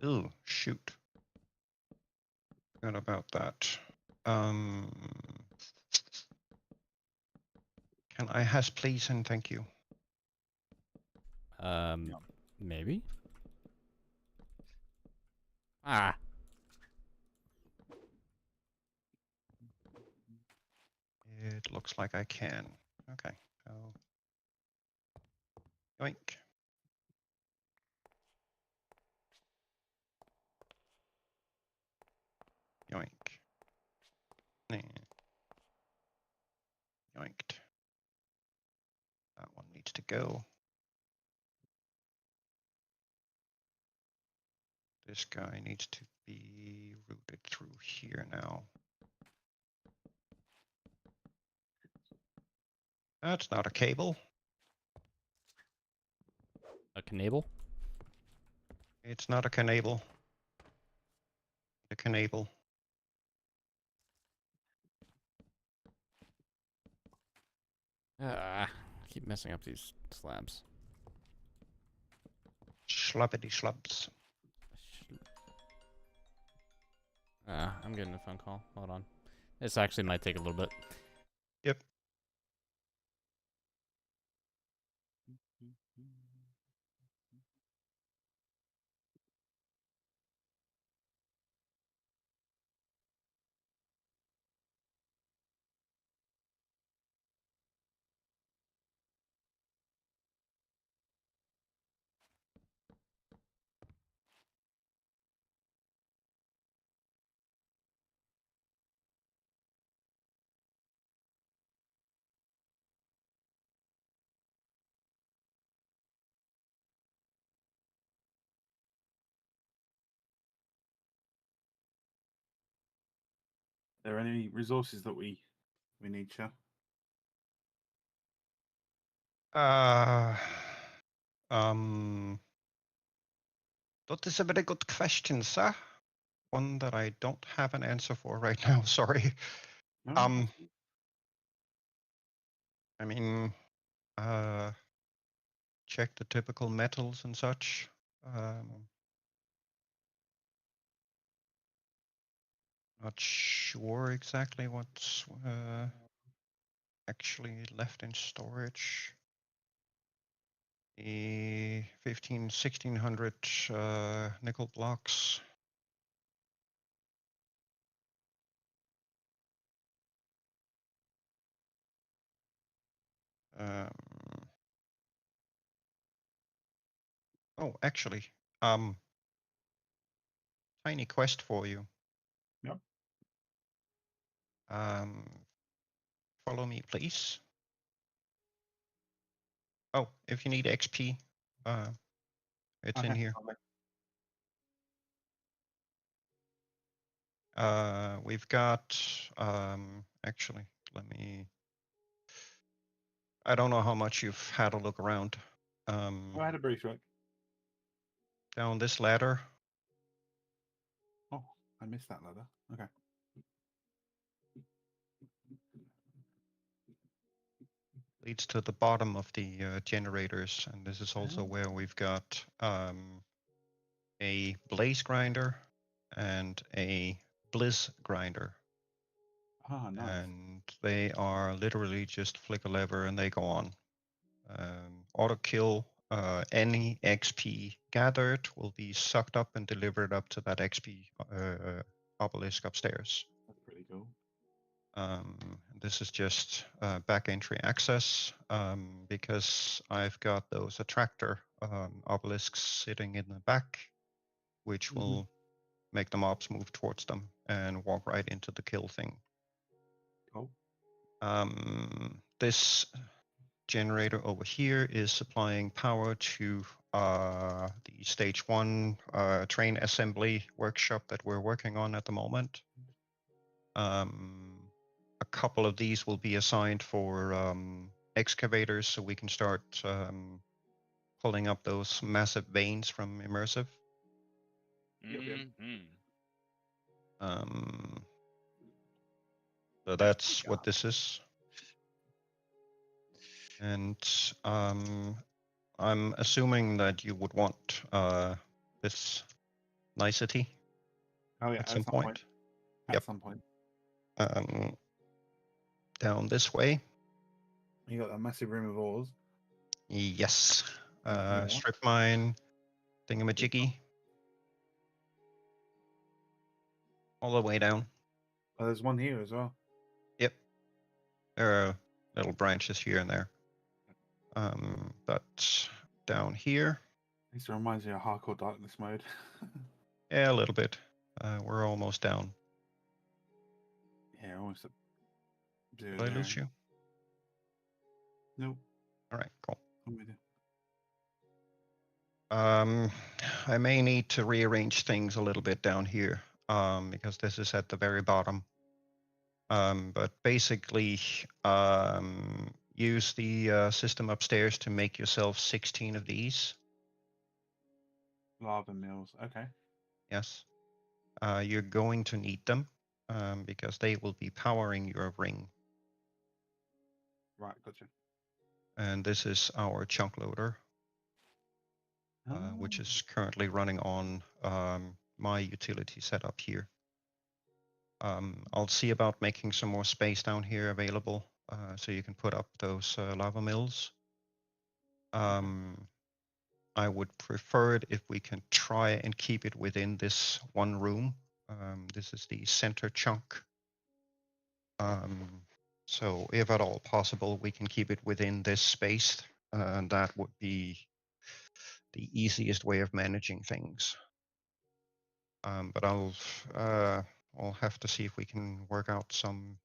Ooh, shoot. Forgot about that. Can I has please and thank you? Maybe. Ah. It looks like I can. Okay. So yoink. Yoink. Nah. Yoinked. That one needs to go. This guy needs to be routed through here now. That's not a cable. A canable? It's not a canable. A canable. Ah. Keep messing up these slabs. Schlubbity schlubs. I'm getting a phone call. Hold on. This actually might take a little bit. Yep. Are there any resources that we need, Shell? That is a very good question, sir. One that I don't have an answer for right now. Sorry. No, I mean, check the typical metals and such. Not sure exactly what's actually left in storage. The 1600 nickel blocks. Oh, actually, tiny quest for you. Yep. Follow me, please. Oh, if you need XP, it's in here. We've got, actually, I don't know how much you've had a look around. I had a brief look. Down this ladder. Oh, I missed that ladder. Okay. Leads to the bottom of the generators, and this is also where we've got a blaze grinder and a bliss grinder. Ah, nice. And they are literally just flick a lever and they go on. Auto kill, any XP gathered will be sucked up and delivered up to that XP obelisk upstairs. That's pretty cool. This is just back entry access because I've got those attractor obelisks sitting in the back, which will make the mobs move towards them and walk right into the kill thing. Cool. This generator over here is supplying power to the stage 1 train assembly workshop that we're working on at the moment. A couple of these will be assigned for excavators so we can start pulling up those massive veins from immersive. So that's what this is. And I'm assuming that you would want this nicety Oh yeah, at some point. At Yep. some point. Down this way. You got that massive room of ores. Yes. More. Strip mine, thingamajiggy. All the way down. Oh, there's one here as well. Yep. There are little branches here and there. But down here. This reminds me of hardcore darkness mode. Yeah, a little bit. We're almost down. Yeah, almost at zero. Did I lose you? Nope. All right, cool. I'm with you. I may need to rearrange things a little bit down here, because this is at the very bottom. But basically, use the system upstairs to make yourself 16 of these. Lava mills. Okay. Yes. You're going to need them, because they will be powering your ring. Right, gotcha. And this is our chunk loader, which Oh. is currently running on my utility setup here. I'll see about making some more space down here available, so you can put up those lava mills. I would prefer it if we can try and keep it within this one room. This is the center chunk. So if at all possible, we can keep it within this space, and that would be the easiest way of managing things. But I'll have to see if we can work out some.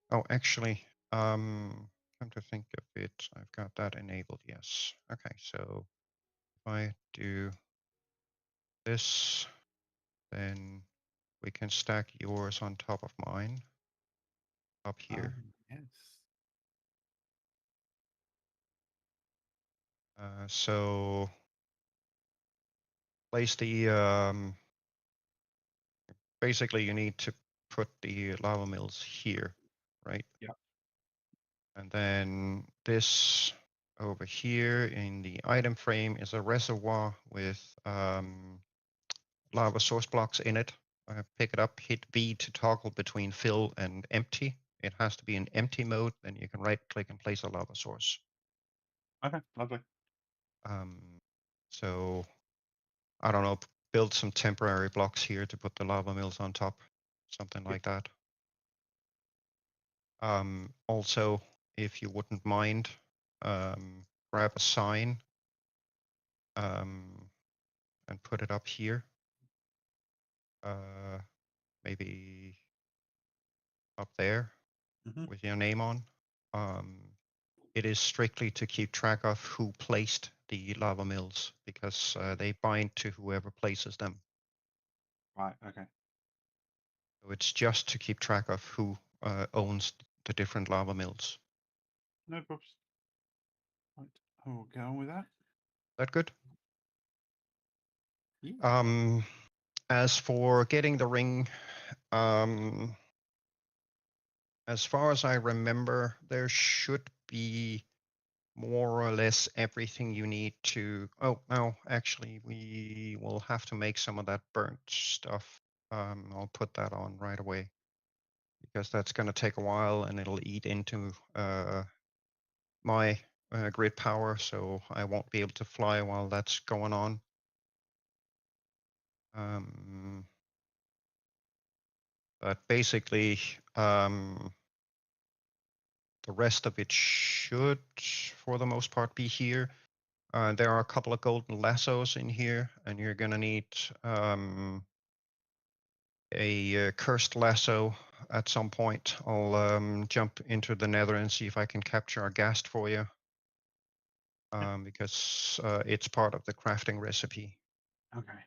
Oh, actually, come to think of it, I've got that enabled. Yes. Okay. So if I do this, then we can stack yours on top of mine up here. Yes. So place the basically you need to put the lava mills here, right? Yeah. And then this over here in the item frame is a reservoir with lava source blocks in it. Pick it up, hit V to toggle between fill and empty. It has to be in empty mode, then you can right click and place a lava source. Okay, lovely. So I don't know, build some temporary blocks here to put the lava mills on top, something like that. Also, if you wouldn't mind, grab a sign and put it up here. Maybe up there with your name on. It is strictly to keep track of who placed the lava mills, because they bind to whoever places them. Right, okay. So it's just to keep track of who owns the different lava mills. No problems. Right, I will get on with that. That good? Yeah. As for getting the ring, as far as I remember, there should be more or less everything you need to. Oh, no, actually, we will have to make some of that burnt stuff. I'll put that on right away, because that's going to take a while and it'll eat into my grid power, so I won't be able to fly while that's going on. But basically, the rest of it should, for the most part, be here. There are a couple of golden lassos in here, and you're going to need a cursed lasso at some point. I'll jump into the nether and see if I can capture a ghast for you, because it's part of the crafting recipe. Okay.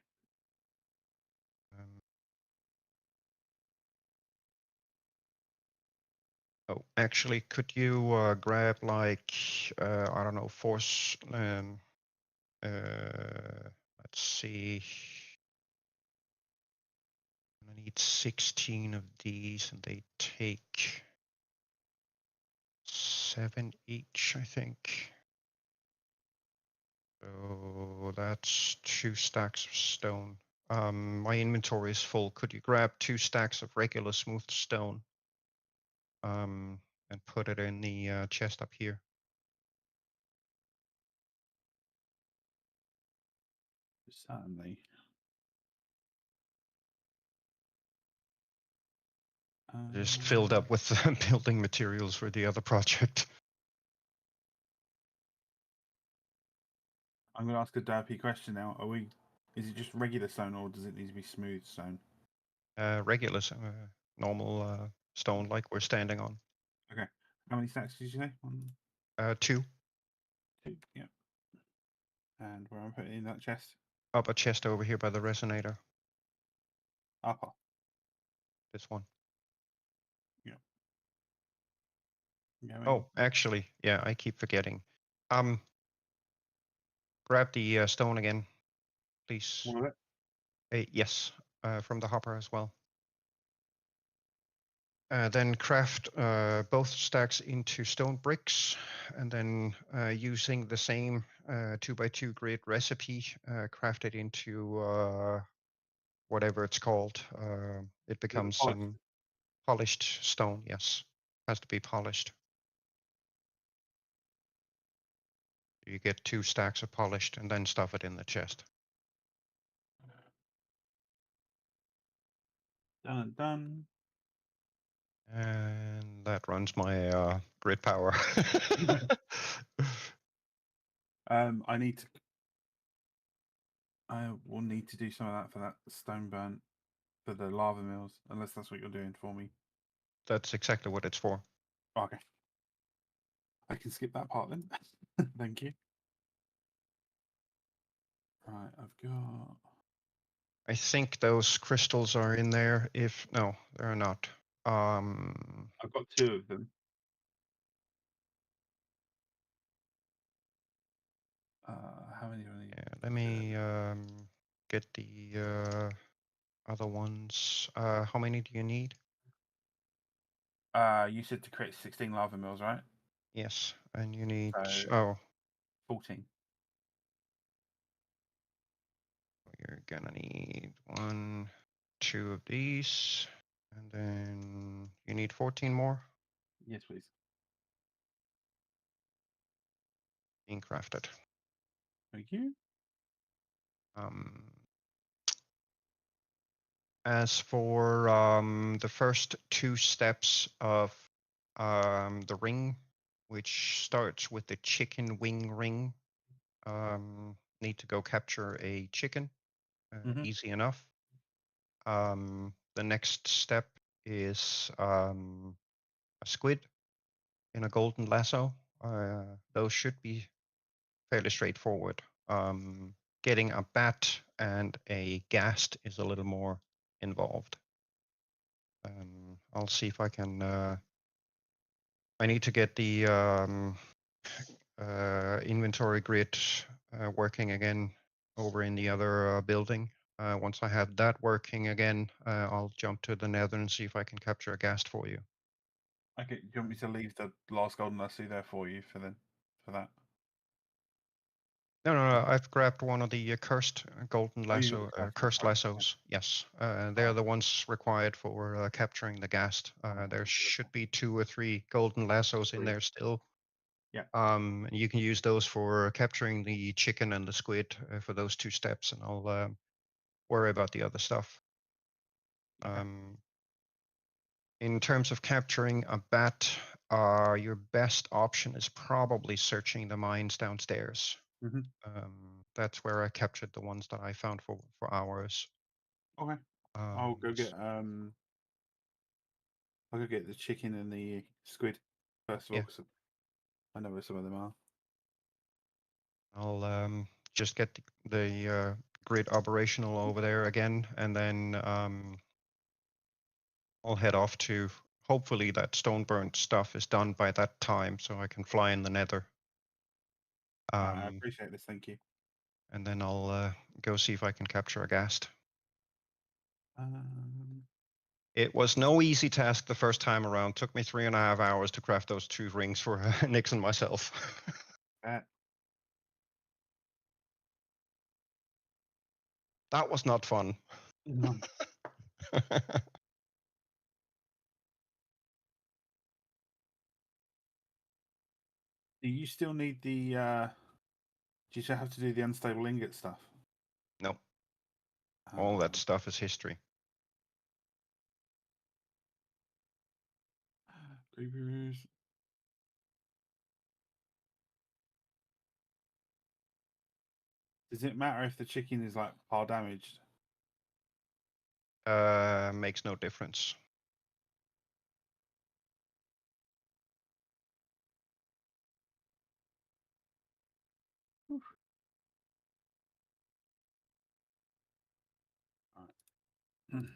Oh, actually, could you grab like, I don't know, force, let's see. I need 16 of these, and they take 7 each, I think. So that's 2 stacks of stone. My inventory is full. Could you grab 2 stacks of regular smooth stone and put it in the chest up here? Certainly. Just filled up with building materials for the other project. I'm going to ask a derpy question now. Is it just regular stone or does it need to be smooth stone? Regular, normal stone like we're standing on. Okay. How many stacks did you say? 1, 2. 2. Yeah. And where am I putting in that chest? Up a chest over here by the resonator. Upper. This one. Yeah. Going. Oh, actually, yeah, I keep forgetting. Grab the stone again, please. What was it? Yes, from the hopper as well. Then craft both stacks into stone bricks, and then using the same 2x2 grid recipe, craft it into whatever it's called. It becomes polished? some polished stone. Yes, has to be polished. You get 2 stacks of polished, and then stuff it in the chest. Done. And that runs my grid power. I will need to do some of that for that stone burnt for the lava mills, unless that's what you're doing for me. That's exactly what it's for. Okay. I can skip that part then. Thank you. Right, I've got. I think those crystals are in there. If no, they're not. I've got 2 of them. How many do I need? Yeah, let me get the other ones. How many do you need? You said to create 16 lava mills, right? Yes, and you need 14. You're gonna need 1, 2 of these, and then you need 14 more. Yes, please. Being crafted. Thank you. As for the first 2 steps of the ring, which starts with the chicken wing ring, need to go capture a chicken. Easy enough. The next step is a squid in a golden lasso. Those should be fairly straightforward. Getting a bat and a ghast is a little more involved. I'll see if I can. I need to get the inventory grid working again over in the other building. Once I have that working again, I'll jump to the nether and see if I can capture a ghast for you. Okay, do you want me to leave the last golden lasso there for you for that? No, I've grabbed one of the cursed golden lasso, cursed lassos. Yes, they're the ones required for capturing the ghast. There should be 2 or 3 golden lassos in there still. Yeah. You can use those for capturing the chicken and the squid for those 2 steps, and I'll worry about the other stuff. Okay. In terms of capturing a bat, your best option is probably searching the mines downstairs. That's where I captured the ones that I found for hours. Okay. I'll go get the chicken and the squid first of all, because I know where some of them are. I'll just get the grid operational over there again, and then I'll head off to. Hopefully that stone burnt stuff is done by that time, so I can fly in the nether. I appreciate this. Thank you. And then I'll go see if I can capture a ghast. It was no easy task the first time around. Took me 3.5 hours to craft those 2 rings for Nix and myself. That was not fun. No. Do you still need the? Do you still have to do the unstable ingot stuff? No, all that Um, stuff is history. Creepers. Does it matter if the chicken is like pile damaged? Makes no difference. Alright.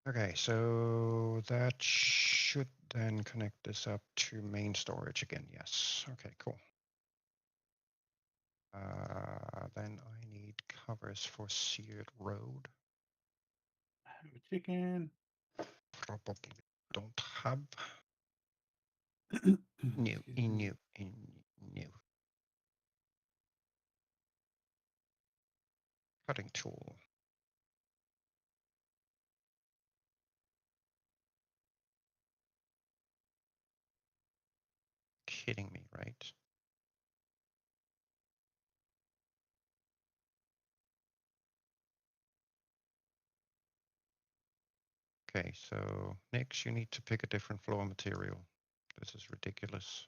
Okay, so that should then connect this up to main storage again. Yes. Okay, cool. Then I need covers for Seared Road. Chicken. Probably don't have. New, Excuse in me. new, in new. Cutting tool. Kidding me, right? Okay, so next you need to pick a different floor material. This is ridiculous.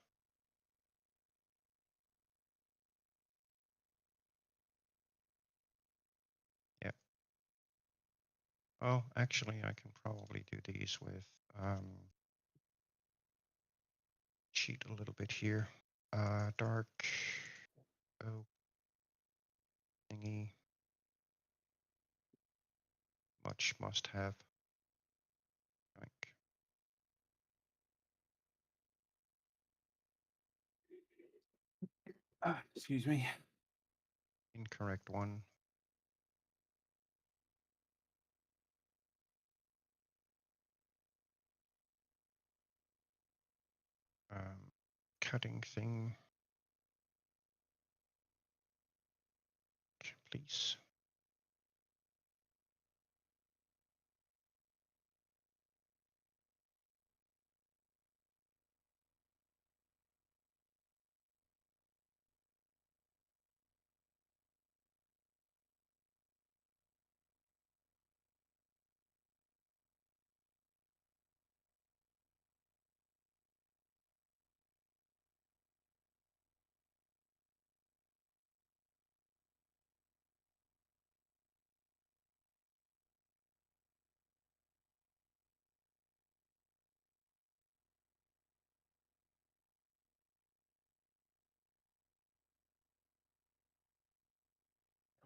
Yeah. Oh, actually, I can probably do these with cheat a little bit here. Dark oak thingy. Much must have. Like, Excuse me. incorrect one. Cutting thing. Please.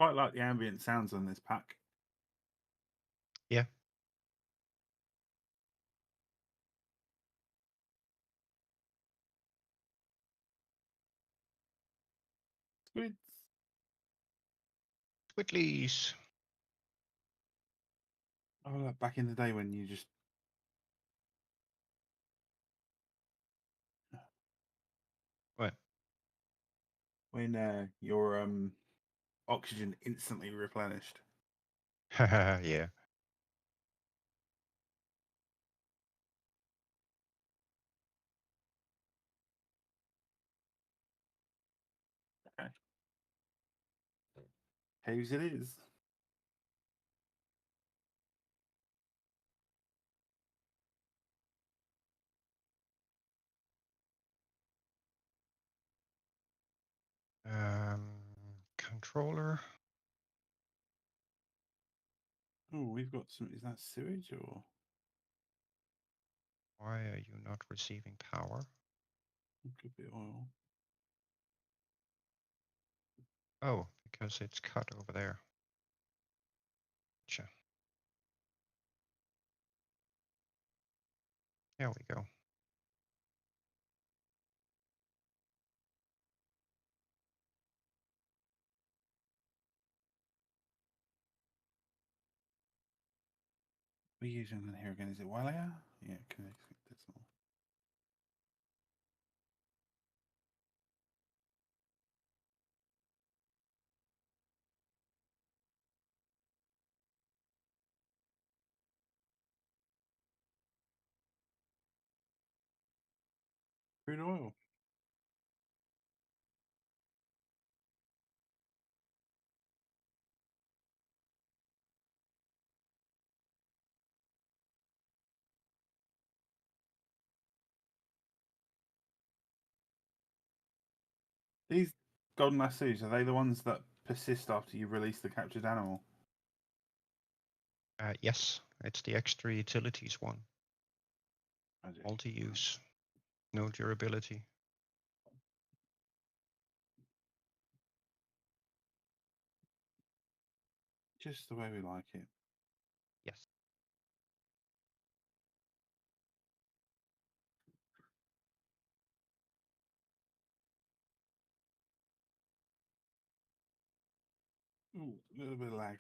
Quite like the ambient sounds on this pack. Yeah. Squids. Squidleys. Oh, like back in the day when you just What? when your oxygen instantly replenished. Yeah. Okay. Caves it is. Controller. Oh, we've got some. Is that sewage or Why are you not receiving power? could be oil? Oh, because it's cut over there. Gotcha. There we go. We're using in here again. Is it Walia? Yeah, connect this one. Crude oil. These golden lassos, are they the ones that persist after you release the captured animal? Yes, it's the extra utilities one. Magic. Multi-use, no durability. Just the way we like it. Yes. Ooh, a little bit of lag.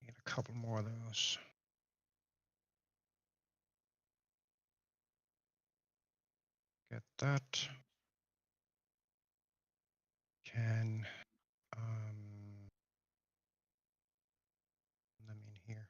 Need a couple more of those. Get that. Can them in here.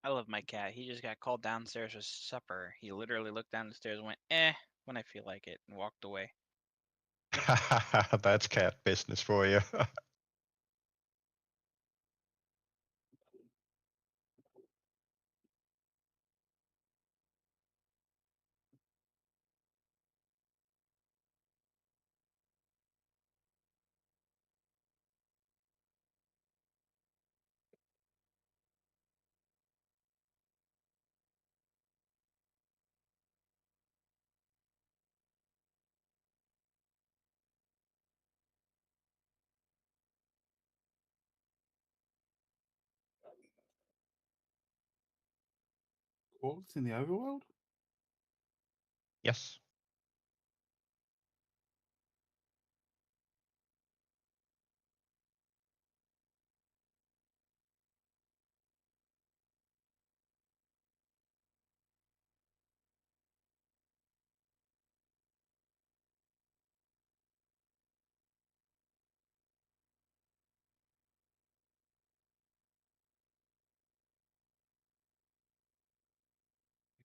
I love my cat. He just got called downstairs for supper. He literally looked down the stairs and went, "Eh," when I feel like it, and walked away. That's cat business for you. What's in the overworld? Yes.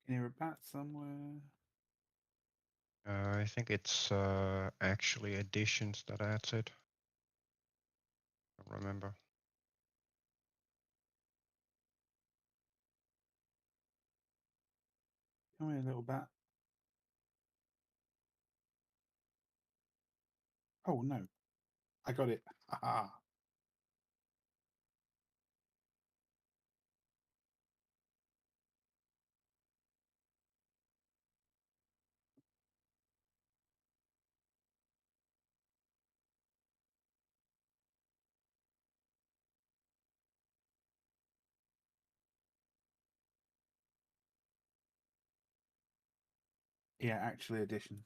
You can hear a bat somewhere. I think it's actually additions that adds it. I don't remember. Come here, little bat. Oh no, I got it. Haha. Yeah, actually addition.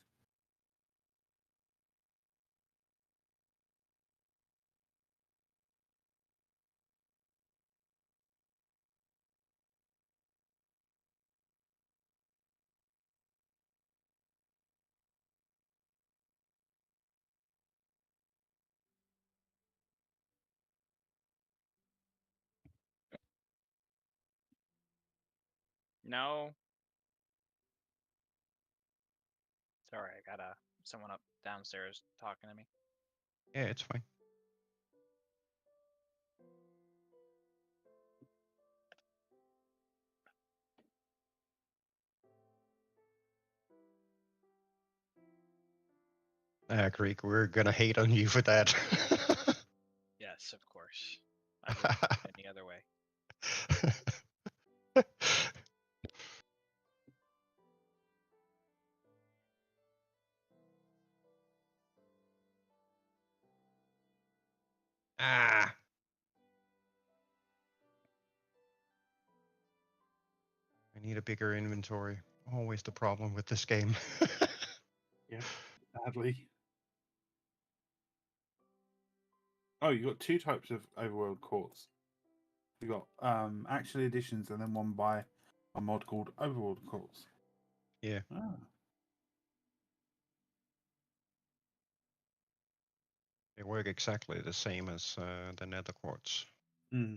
No. Sorry, I got someone up downstairs talking to me. Yeah, it's fine. Greek, we're gonna hate on you for that. Yes, of course. I wouldn't any other way. Ah. I need a bigger inventory. Always the problem with this game. Yeah, badly. Oh, you got two types of overworld courts. You got actual editions and then one by a mod called Overworld Courts. Yeah. Ah. They work exactly the same as the nether quartz. Hmm.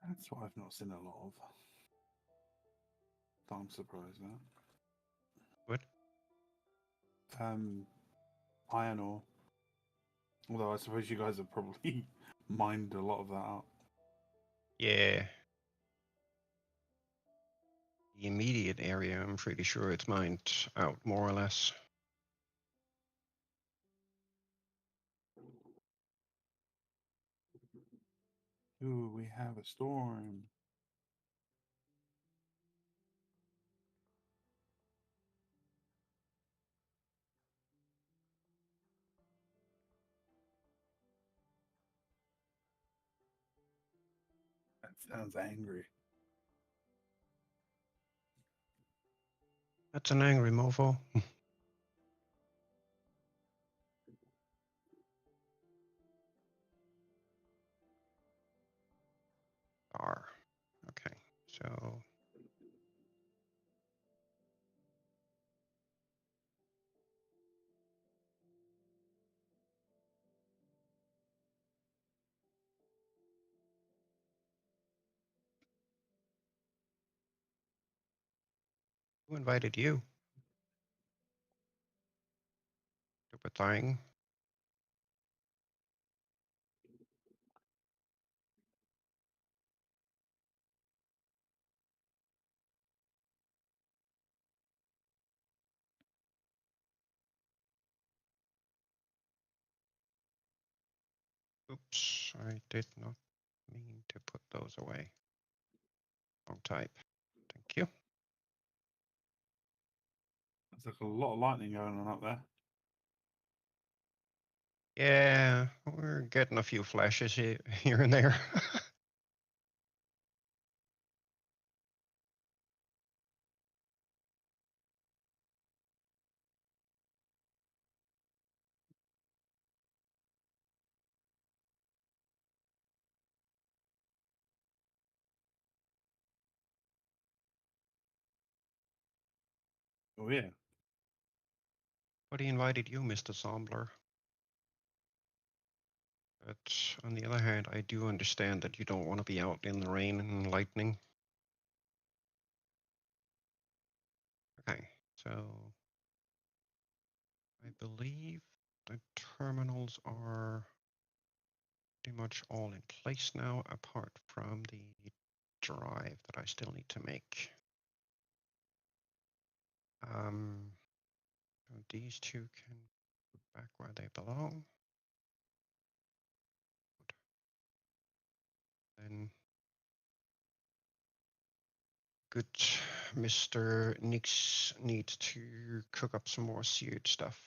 That's what I've not seen a lot of. I'm surprised at. What? Iron ore. Although I suppose you guys have probably mined a lot of that out. Yeah. The immediate area, I'm pretty sure it's mined out more or less. Ooh, we have a storm. That sounds angry. That's an angry mofo. R. Okay, so who invited you? Stupid thing. Oops, I did not mean to put those away. Wrong type. Thank you. There's like a lot of lightning going on up there. Yeah, we're getting a few flashes here and there. Oh yeah. But he invited you, Mr. Zombler. But on the other hand, I do understand that you don't want to be out in the rain and lightning. Okay, so I believe the terminals are pretty much all in place now, apart from the drive that I still need to make. So these two can go back where they belong. Then good Mr. Nix needs to cook up some more seared stuff.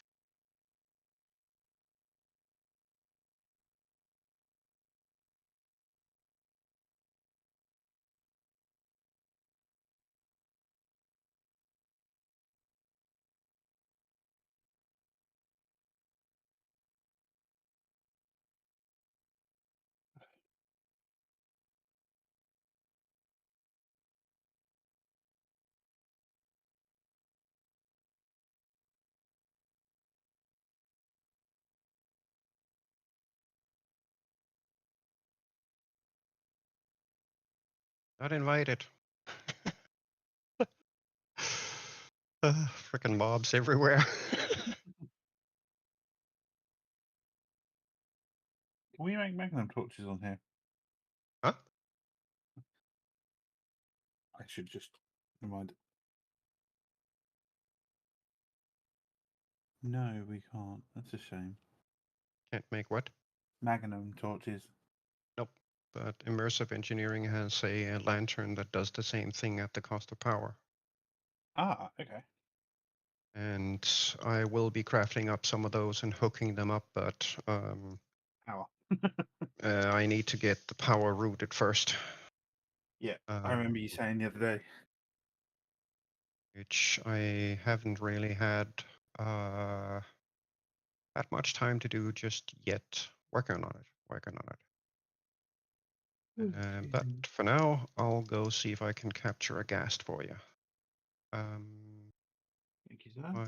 Not invited. Frickin' mobs everywhere. Can we make magnum torches on here? Huh? I should just remind. No, we can't. That's a shame. Can't make what? Magnum torches. Nope. But immersive engineering has a lantern that does the same thing at the cost of power. Ah, okay. And I will be crafting up some of those and hooking them up, but Power. I need to get the power routed first. Yeah, I remember you saying the other day. Which I haven't really had that much time to do just yet. Working on it. But for now, I'll go see if I can capture a ghast for you. Thank you, sir. My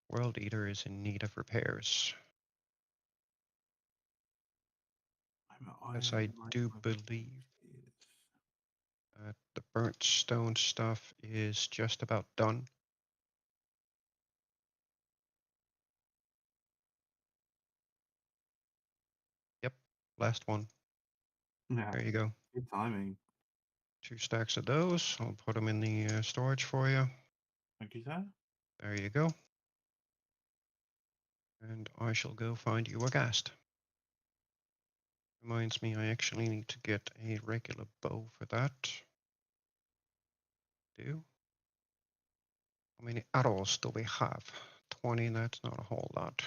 World Eater is in need of repairs. As I do believe that the burnt stone stuff is just about done. Yep, last one. Yeah, There you go. good timing. 2 stacks of those. I'll put them in the storage for you. Thank you, sir. There you go. And I shall go find you a ghast. Reminds me, I actually need to get a regular bow for that. How many arrows do we have? 20, that's not a whole lot.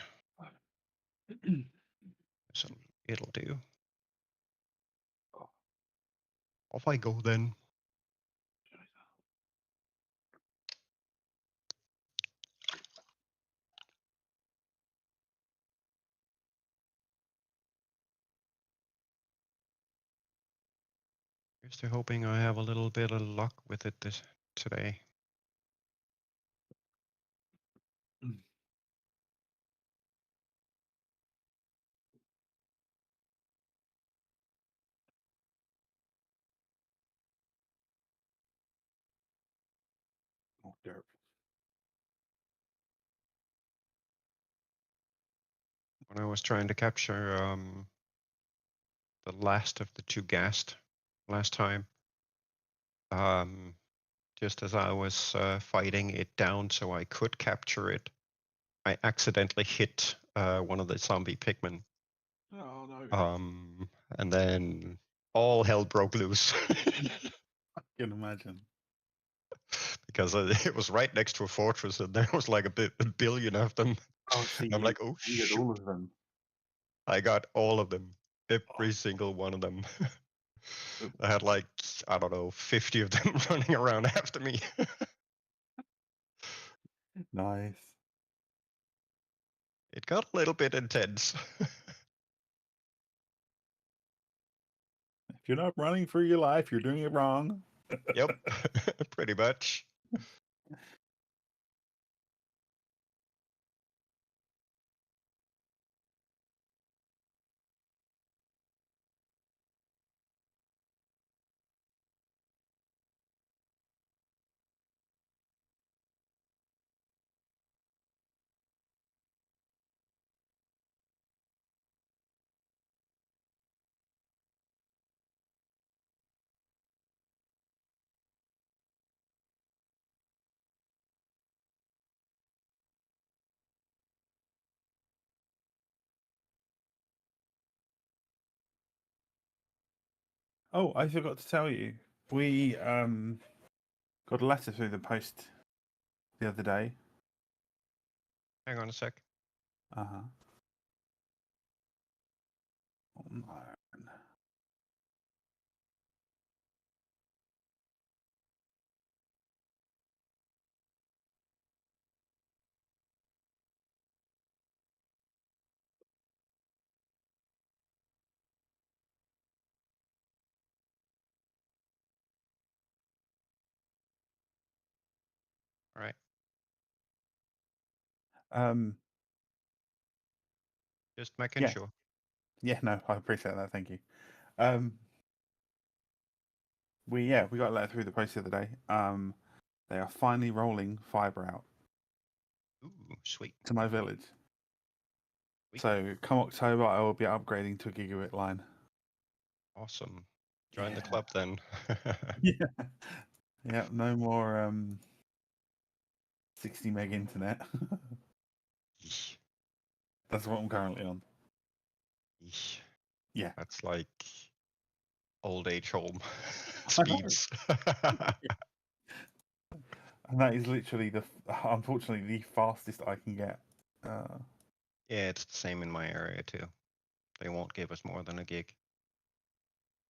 So it'll do. Off I go then. Just hoping I have a little bit of luck with it today. Oh, derp. When I was trying to capture the last of the 2 ghast last time, just as I was fighting it down so I could capture it, I accidentally hit one of the zombie pigmen. Oh no. And then all hell broke loose. I can imagine. Because it was right next to a fortress and there was like a billion of them. Oh, see, I'm like, oh you get shoot. all of them. I got all of them. Every single one of them. I had like, I don't know, 50 of them running around after me. Nice. It got a little bit intense. If you're not running for your life, you're doing it wrong. Yep, pretty much. Oh, I forgot to tell you. We got a letter through the post the other day. Hang on a sec. Uh-huh. Oh, no. All right. Just making Yeah. sure. Yeah, no, I appreciate that. Thank you. We got a letter through the post the other day. They are finally rolling fiber out Ooh, sweet. to my village. Sweet. So come October, I will be upgrading to a gigabit line. Awesome. Join the Yeah. club then. Yeah. Yeah, no more 60 meg internet. Yeesh, That's what I'm currently on. yeesh. Yeah. That's like old age home I know. speeds. And that is literally unfortunately the fastest I can get. Yeah, it's the same in my area too. They won't give us more than a gig.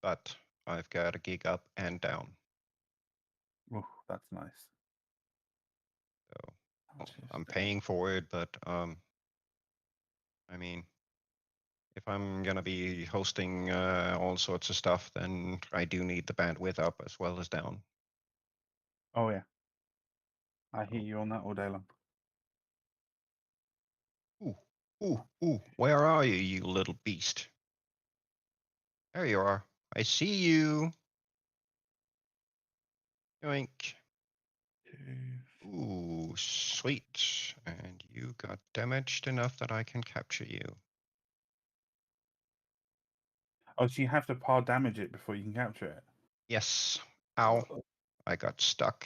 But I've got a gig up and down. That's nice. So I'll just, I'm paying for it, but I mean, if I'm gonna be hosting all sorts of stuff, then I do need the bandwidth up as well as down. Oh yeah. I hear you on that all day long. Ooh, ooh, where are you, you little beast? There you are. I see you. Yoink. Ooh, sweet. And you got damaged enough that I can capture you. Oh, so you have to par damage it before you can capture it? Yes. Ow. I got stuck.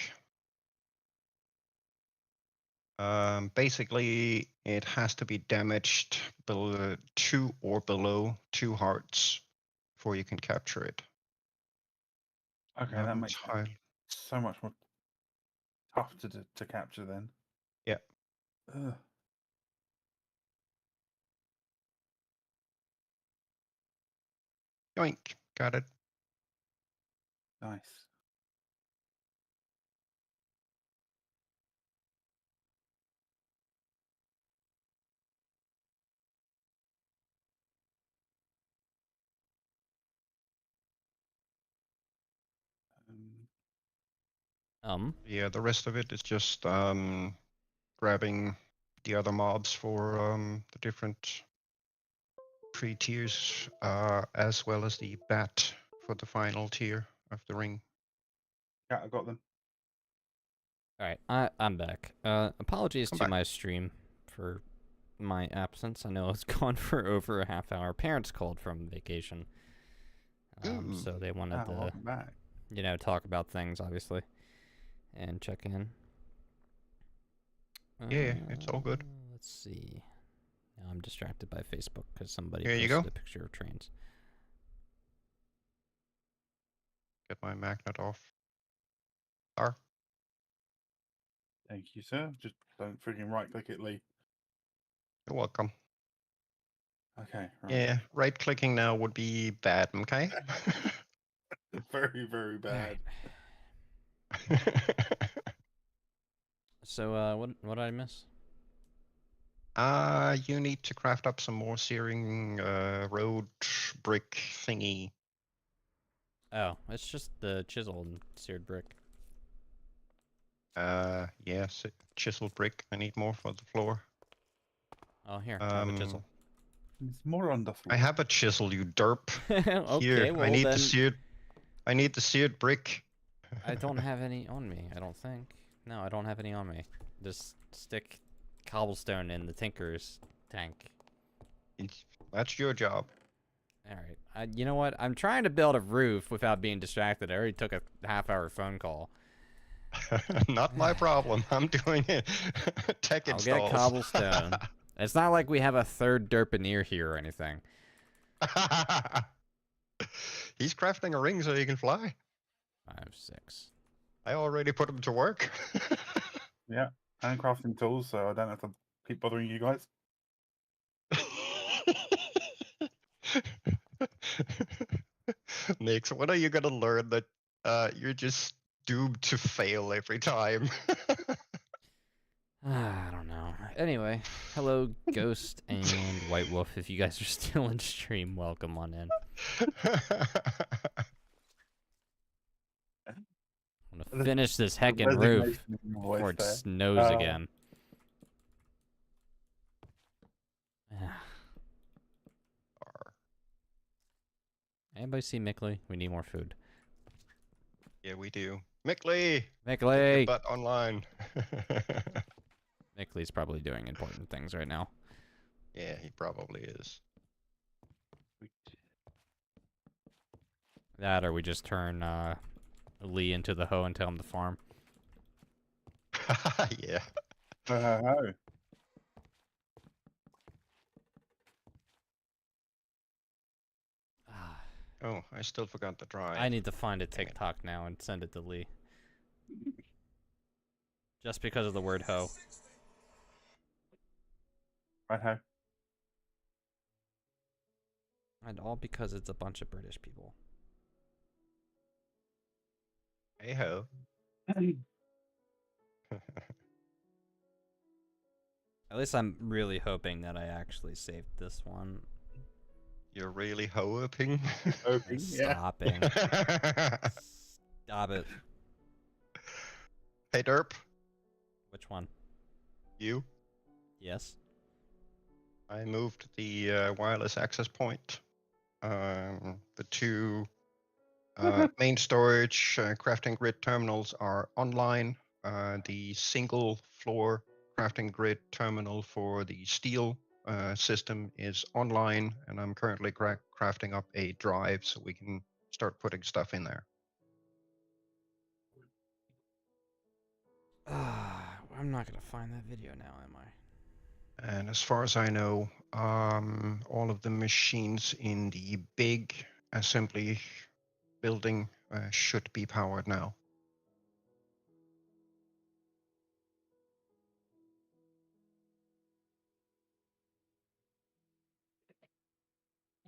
Basically, it has to be damaged below 2 or below 2 hearts before you can capture it. Okay, Not that makes it entirely. so much more tough to capture then. Yeah. Ugh. Yoink. Got it. Nice. Yeah, the rest of it is just grabbing the other mobs for the different pre-tiers, as well as the bat for the final tier of the ring. Yeah, I got them. Alright, I'm back. Apologies I'm to back. my stream for my absence. I know I was gone for over a half hour. Parents called from vacation. Ooh. So they wanted to, Welcome back. talk about things, obviously, and check in. Yeah, it's all good. Let's see. Now I'm distracted by Facebook because somebody Here you posted go. a picture of trains. Get my magnet off. R. Thank you, sir. Just don't freaking right click it, Lee. You're welcome. Okay, right. Yeah, right clicking now would be bad, okay? Very, very bad. So, what did I miss? You need to craft up some more searing road brick thingy. Oh, it's just the chisel and seared brick. Yes, chiseled brick. I need more for the floor. Oh, here, I have a chisel. It's more on the floor. I have a chisel, you derp. Okay, Here, well I need then, the seared. I need the seared brick. I don't have any on me. I don't think. No, I don't have any on me. Just stick cobblestone in the tinker's tank. That's your job. All right. You know what? I'm trying to build a roof without being distracted. I already took a half-hour phone call. Not my problem. I'm doing it. Tech I'll installs. get cobblestone. It's not like we have a third Derp'neer here or anything. He's crafting a ring so he can fly. 5, 6. I already put him to work. Yeah, and crafting tools, so I don't have to keep bothering you guys. Nix, when are you gonna learn that you're just doomed to fail every time? I don't know. Anyway, hello, Ghost and White Wolf. If you guys are still in stream, welcome on in. I'm gonna finish this heckin' roof Resignation in your before voice it there. snows again. Anybody see Mickley? We need more food. Yeah, we do. Mickley! Get your Mickley! butt online. Mickley's probably doing important things right now. Yeah, he probably is. That or we just turn Lee into the hoe and tell him to farm. Yeah. Oh. Oh, I still forgot the drive. I need to find a Dang it. TikTok now and send it to Lee. Just because of the word hoe. Right, how? And all because it's a bunch of British people. Hey ho. At least I'm really hoping that I actually saved this one. You're really hoping. Hoping, yeah. Stopping. Stop it. Hey Derp, Which one? you. Yes. I moved the wireless access point. The two main storage crafting grid terminals are online. The single floor crafting grid terminal for the steel system is online, and I'm currently crafting up a drive so we can start putting stuff in there. I'm not gonna find that video now, am I? And as far as I know, all of the machines in the big assembly building should be powered now.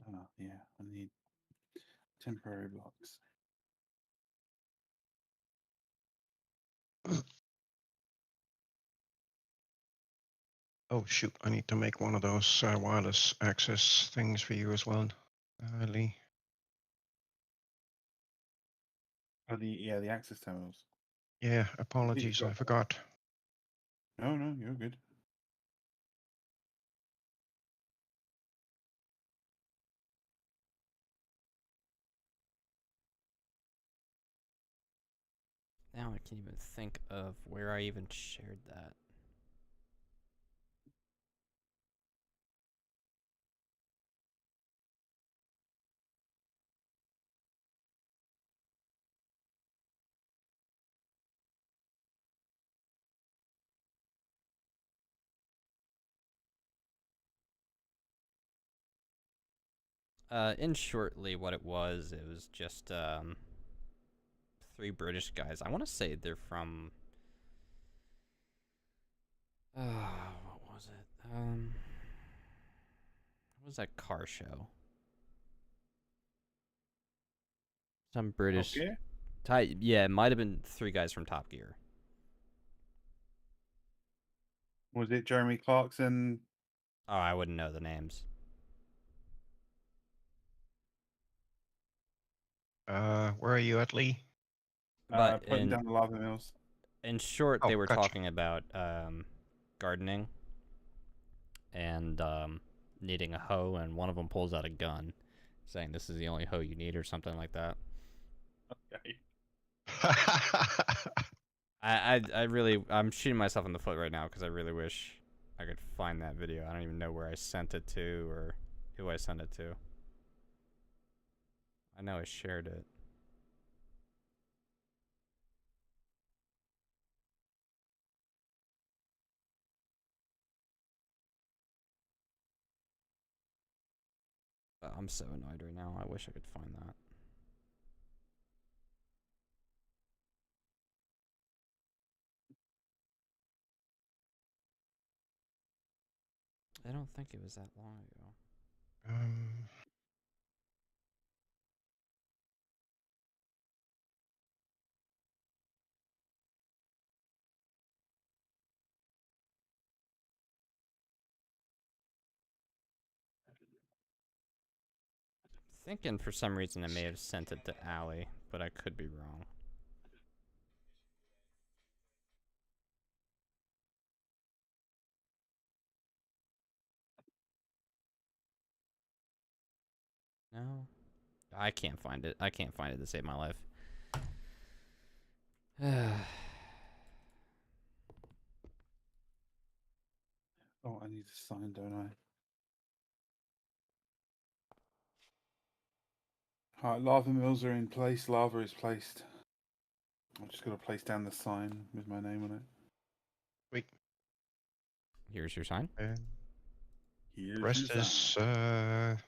Oh, yeah, I need temporary blocks. Oh shoot, I need to make one of those wireless access things for you as well, Lee. Oh, the access terminals. Yeah, apologies, I forgot. No, you're good. Now I can't even think of where I even shared that. In shortly, what it was just 3 British guys. I want to say they're from. What was it? What was that car show? Some British. Okay. Yeah, it might have been 3 guys from Top Gear. Was it Jeremy Clarkson? Oh, I wouldn't know the names. Where are you at, Lee? But Putting down the lava mills. in short, Oh, they were gotcha. talking about gardening and needing a hoe, and one of them pulls out a gun, saying this is the only hoe you need or something like that. Okay. I'm shooting myself in the foot right now because I really wish I could find that video. I don't even know where I sent it to or who I sent it to. I know I shared it. I'm so annoyed right now. I wish I could find that. I don't think it was that long ago. Um, Thinking for some reason I may have sent it to Allie, but I could be wrong. No, I can't find it. I can't find it to save my life. Oh, I need to sign, don't I? Alright, lava mills are in place. Lava is placed. I'm just going to place down the sign with my name on it. Wait. Here's your sign. And Here's the rest your is sign.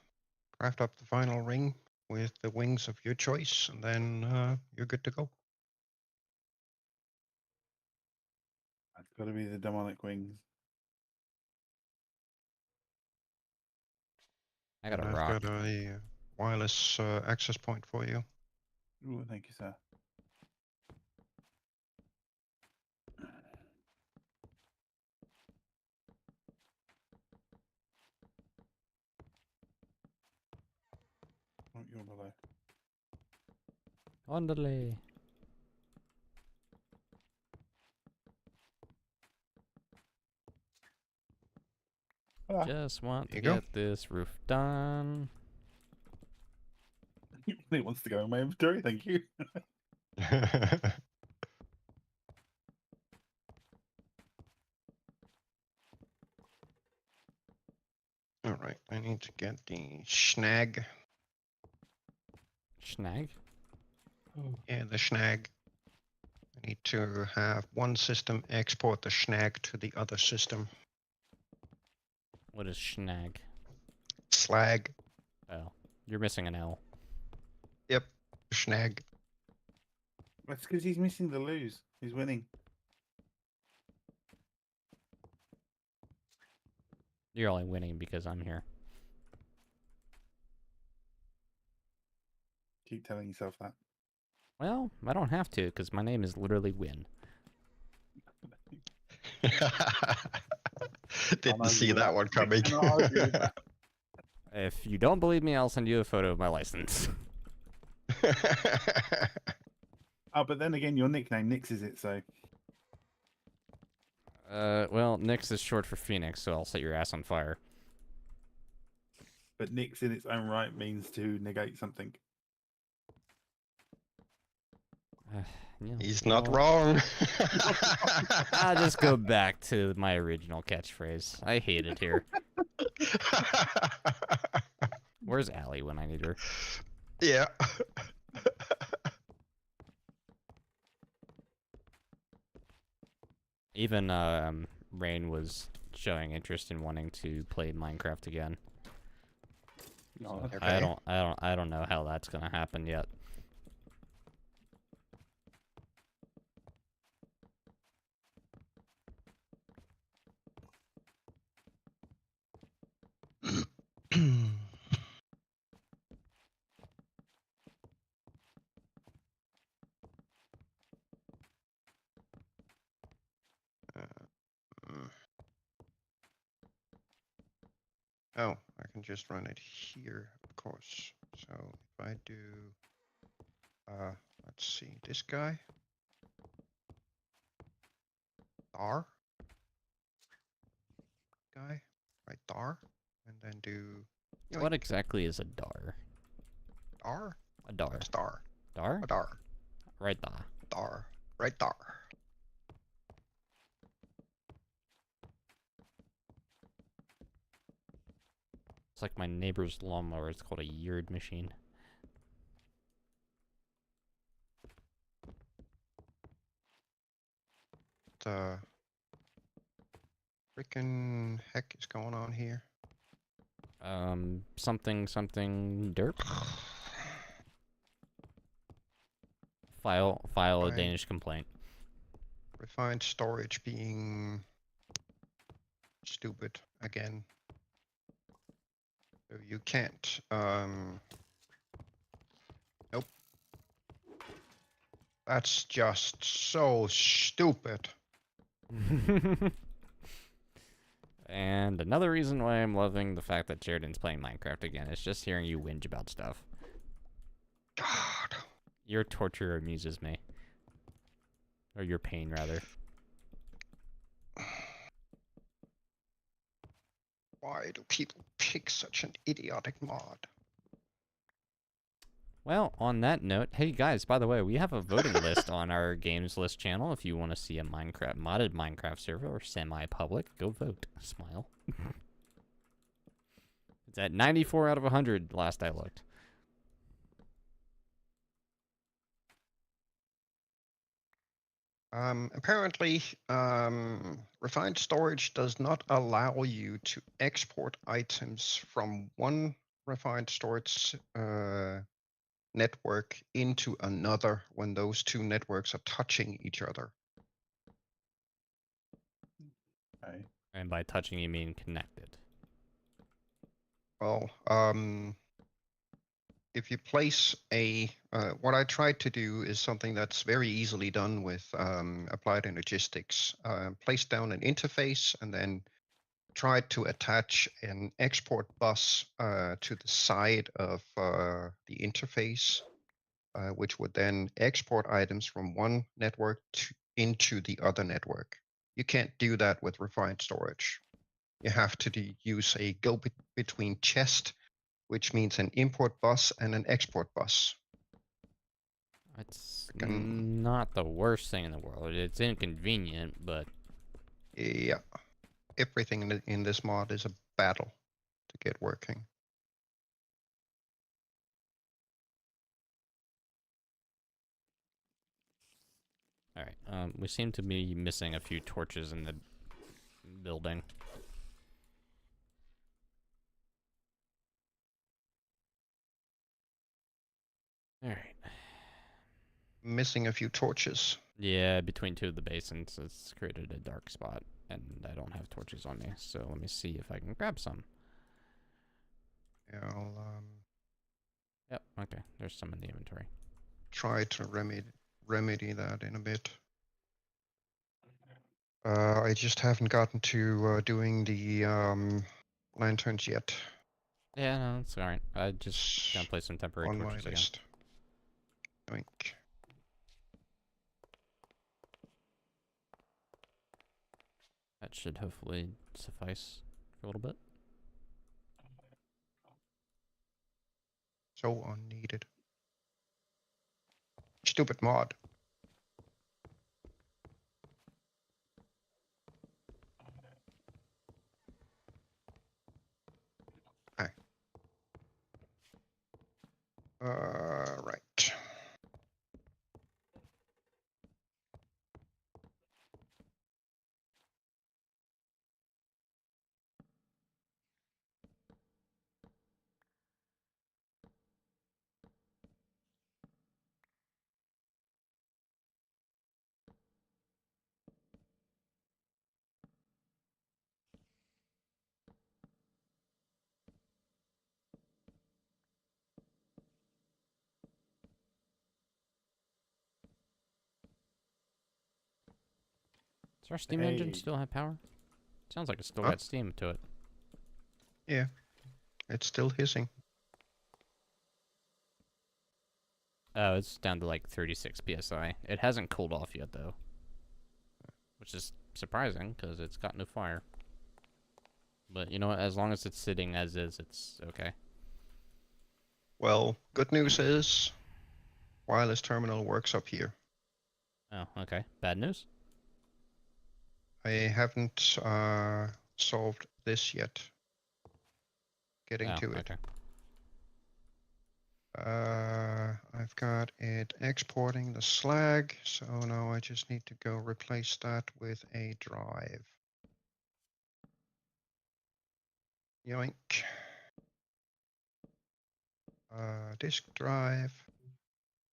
craft up the final ring with the wings of your choice, and then you're good to go. It's got to be the demonic wings. I got a And I've rock. got a wireless access point for you. Ooh, thank you, sir. Oh, you're below. Underlay. Ah. Just want to There you go. get this roof done. He wants to go in my inventory, thank you. All right, I need to get the snag. Snag? Yeah, the snag. I need to have one system export the snag to the other system. What is snag? Slag. Oh, you're missing an L. Yep, snag. That's because he's missing the lose. He's winning. You're only winning because I'm here. Keep telling yourself that. Well, I don't have to because my name is literally Win. Didn't see with that one coming. Cannot argue with that. If you don't believe me, I'll send you a photo of my license. Oh, but then again, your nickname Nix is it, so. Well, Nix is short for Phoenix, so I'll set your ass on fire. But Nix in its own right means to negate something. He's not wrong. I'll just go back to my original catchphrase. I hate it here. Where's Allie when I need her? Yeah. Even Rain was showing interest in wanting to play Minecraft again. No, So okay. I don't know how that's gonna happen yet. Oh, I can just run it here, of course. So if I do, let's see, this guy, Dar, guy, right Dar, and then do. What exactly is a dar? Dar? A dar. What's Dar? Dar? A Dar. Right there. Dar. Right Dar. It's like my neighbor's lawnmower. It's called a yard machine. The frickin' heck is going on here? Something derp. File a Fine. Danish complaint. Refined storage being stupid again. So you can't. Nope. That's just so stupid. And another reason why I'm loving the fact that Jaredon's playing Minecraft again is just hearing you whinge about stuff. God. Your torture amuses me. Or your pain, rather. Why do people pick such an idiotic mod? Well, on that note, hey guys, by the way, we have a voting list on our games list channel. If you want to see a modded Minecraft server or semi-public, go vote. Smile. It's at 94 out of 100 last I looked. Apparently, refined storage does not allow you to export items from one refined storage network into another when those two networks are touching each other. Okay. And by touching, you mean connected. Well, if you place what I tried to do is something that's very easily done with applied energistics. Place down an interface and then try to attach an export bus to the side of the interface, which would then export items from one network into the other network. You can't do that with refined storage. You have to use a go-between chest, which means an import bus and an export bus. It's Freaking- not the worst thing in the world. It's inconvenient, but Yeah, everything in this mod is a battle to get working. alright. We seem to be missing a few torches in the building. Alright. Missing a few torches. Yeah, between two of the basins, it's created a dark spot, and I don't have torches on me, so let me see if I can grab some. Yeah, I'll Yep, okay, there's some in the inventory. try to remedy that in a bit. I just haven't gotten to doing the lanterns yet. Yeah, no, it's alright. I just gonna place some temporary On my torches again. list. Yoink. That should hopefully suffice for a little bit. So unneeded. Stupid mod. Okay. Right. Does our steam engine Hey. still have power? Sounds like it's still Huh? got steam to it. Yeah. It's still hissing. Oh, it's down to like 36 psi. It hasn't cooled off yet, though. Which is surprising, because it's got no fire. But you know what? As long as it's sitting as is, it's okay. Well, good news is wireless terminal works up here. Oh, okay. Bad news? I haven't solved this yet. Getting Oh, to it. okay. I've got it exporting the slag, so now I just need to go replace that with a drive. Yoink. Disk drive,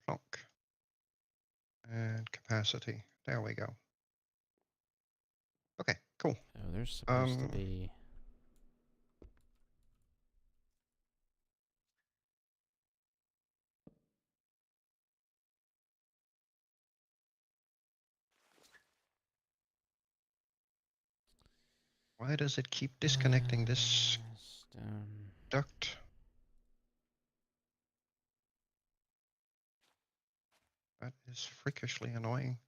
plonk, and capacity. There we go. Okay, cool. Oh, there's supposed to Um, be. Why does it keep disconnecting this Stone. duct? That is freakishly annoying.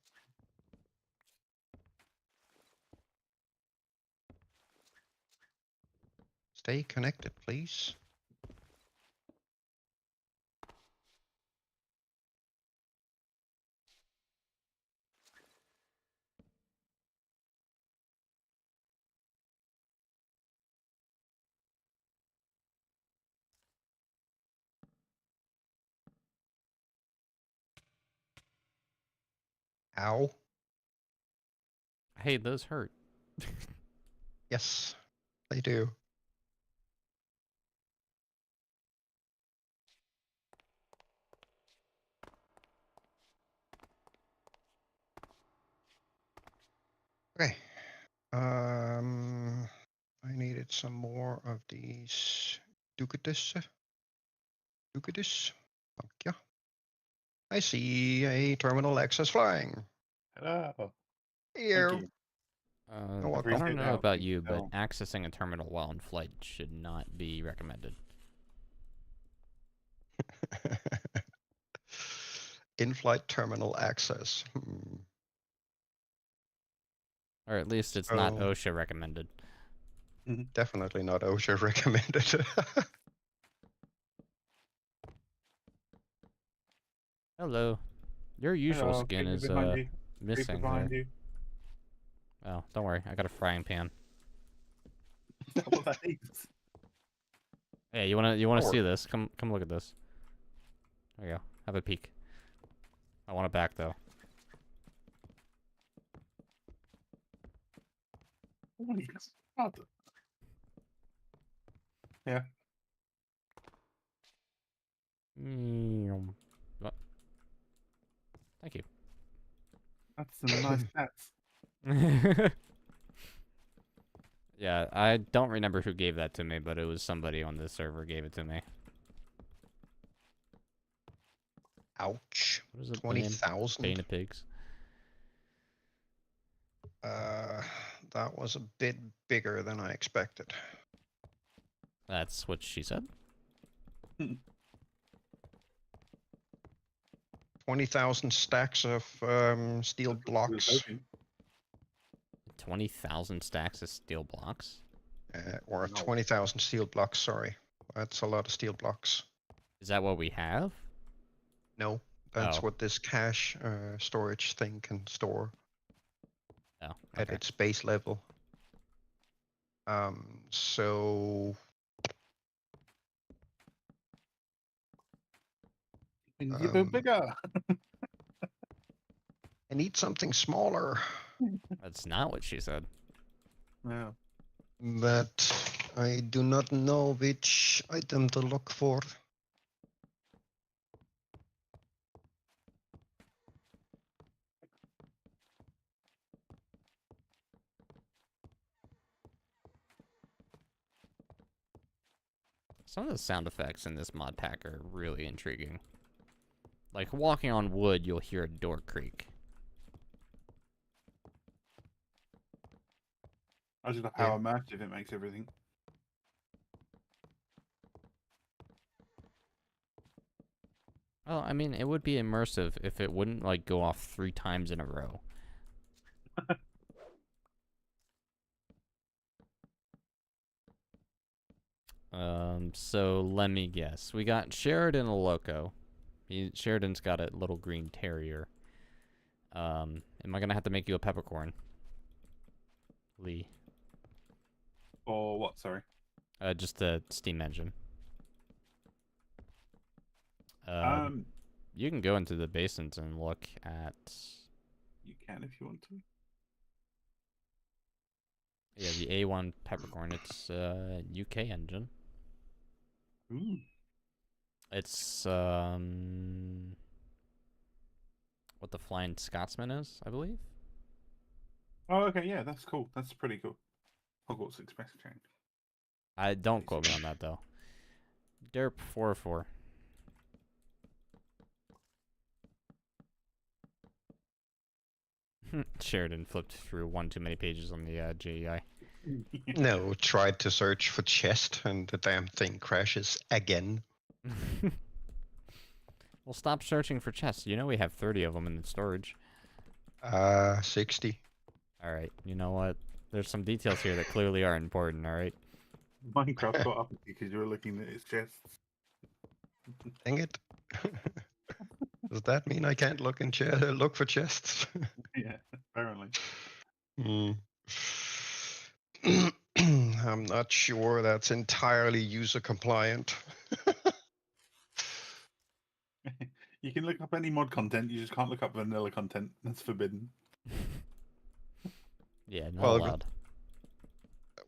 Stay connected, please. Ow. Hey, those hurt. Yes, they do. Okay. I needed some more of these Ducatus. Thank you. I see a terminal access flying. Hello. Here. Thank you. You're I welcome. don't Appreciate know that. about Thank you, but Phil. accessing a terminal while in flight should not be recommended. In-flight terminal access. Or at least it's not So OSHA recommended. definitely not OSHA recommended. Hello. Your usual Hello, skin creeper is behind you. Creeper missing behind there. you. Oh, don't worry. I got a frying pan. What that is? Hey, you wanna Or- see this? Come look at this. There you go. Have a peek. I want it back though. Oh my God. Yeah. What? Thank you. That's some nice pets. Yeah, I don't remember who gave that to me, but it was somebody on this server gave it to me. Ouch. What is it? The name? 20,000. Bane of Pigs. That was a bit bigger than I expected. That's what she said. 20,000 stacks of steel blocks, 20,000 stacks of steel blocks. or Wow. 20,000 steel blocks. Sorry, that's a lot of steel blocks. Is that what we have? No, that's Oh. what this cache storage thing can store Oh, at okay. its base level. So You bit bigger. I need something smaller. That's not what she said. Yeah. But I do not know which item to look for. Some of the sound effects in this mod pack are really intriguing. Like walking on wood, you'll hear a door creak. I just love how immersive it makes everything. Well, I mean, it would be immersive if it wouldn't like go off 3 times in a row. So let me guess. We got Sheridan a Loco. Sheridan's got a little green terrier. Am I gonna have to make you a peppercorn? Lee. Or what? Sorry. Just the steam engine. You can go into the basins and look at. You can if you want to. Yeah, the A1 peppercorn. It's UK engine. Ooh. It's what the Flying Scotsman is, I believe. Oh, okay, yeah, that's cool. That's pretty cool. Hogwarts Express Train. I don't quote me on that though. Derp 404. Sheridan flipped through one too many pages on the JEI. No, tried to search for chest and the damn thing crashes again. Well, stop searching for chests. You know we have 30 of them in the storage. 60. Alright, you know what? There's some details here that clearly are important, alright? Minecraft got up because you were looking at its chests. Dang it. Does that mean I can't look look for chests? Yeah, apparently. I'm not sure that's entirely user compliant. You can look up any mod content, you just can't look up vanilla content. That's forbidden. Yeah, not Well, allowed.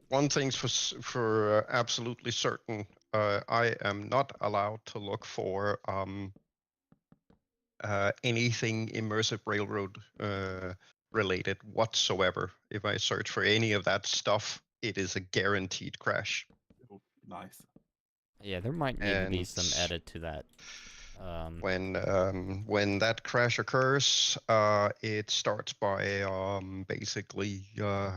One thing's for absolutely certain. I am not allowed to look for anything immersive railroad related whatsoever. If I search for any of that stuff, it is a guaranteed crash. Oh, nice. Yeah, there might need to be And some edit to that. when that crash occurs, it starts by basically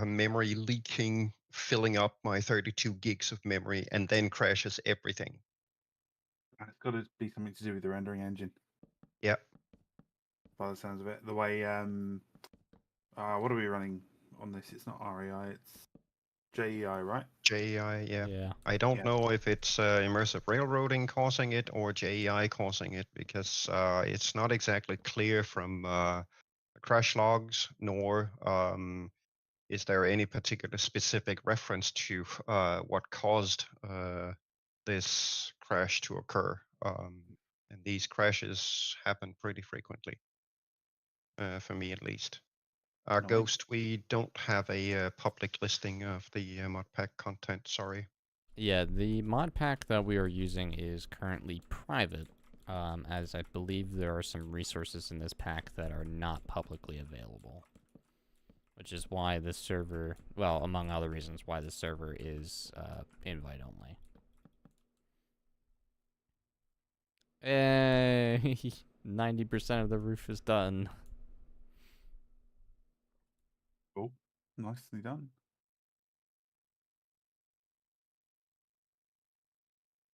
memory leaking, filling up my 32 gigs of memory, and then crashes everything. And it's got to be something to do with the rendering engine. Yeah. By the sounds of it, the way what are we running on this? It's not REI, it's JEI, right? JEI, yeah. Yeah. I don't Yeah. know if it's immersive railroading causing it or JEI causing it, because it's not exactly clear from crash logs, nor is there any particular specific reference to what caused this crash to occur. And these crashes happen pretty frequently, for me at least. Annoying. Ghost, we don't have a public listing of the mod pack content, sorry. Yeah, the mod pack that we are using is currently private, as I believe there are some resources in this pack that are not publicly available. Which is why this server, well, among other reasons, why this server is invite only. Hey, 90% of the roof is done. Cool. Nicely done.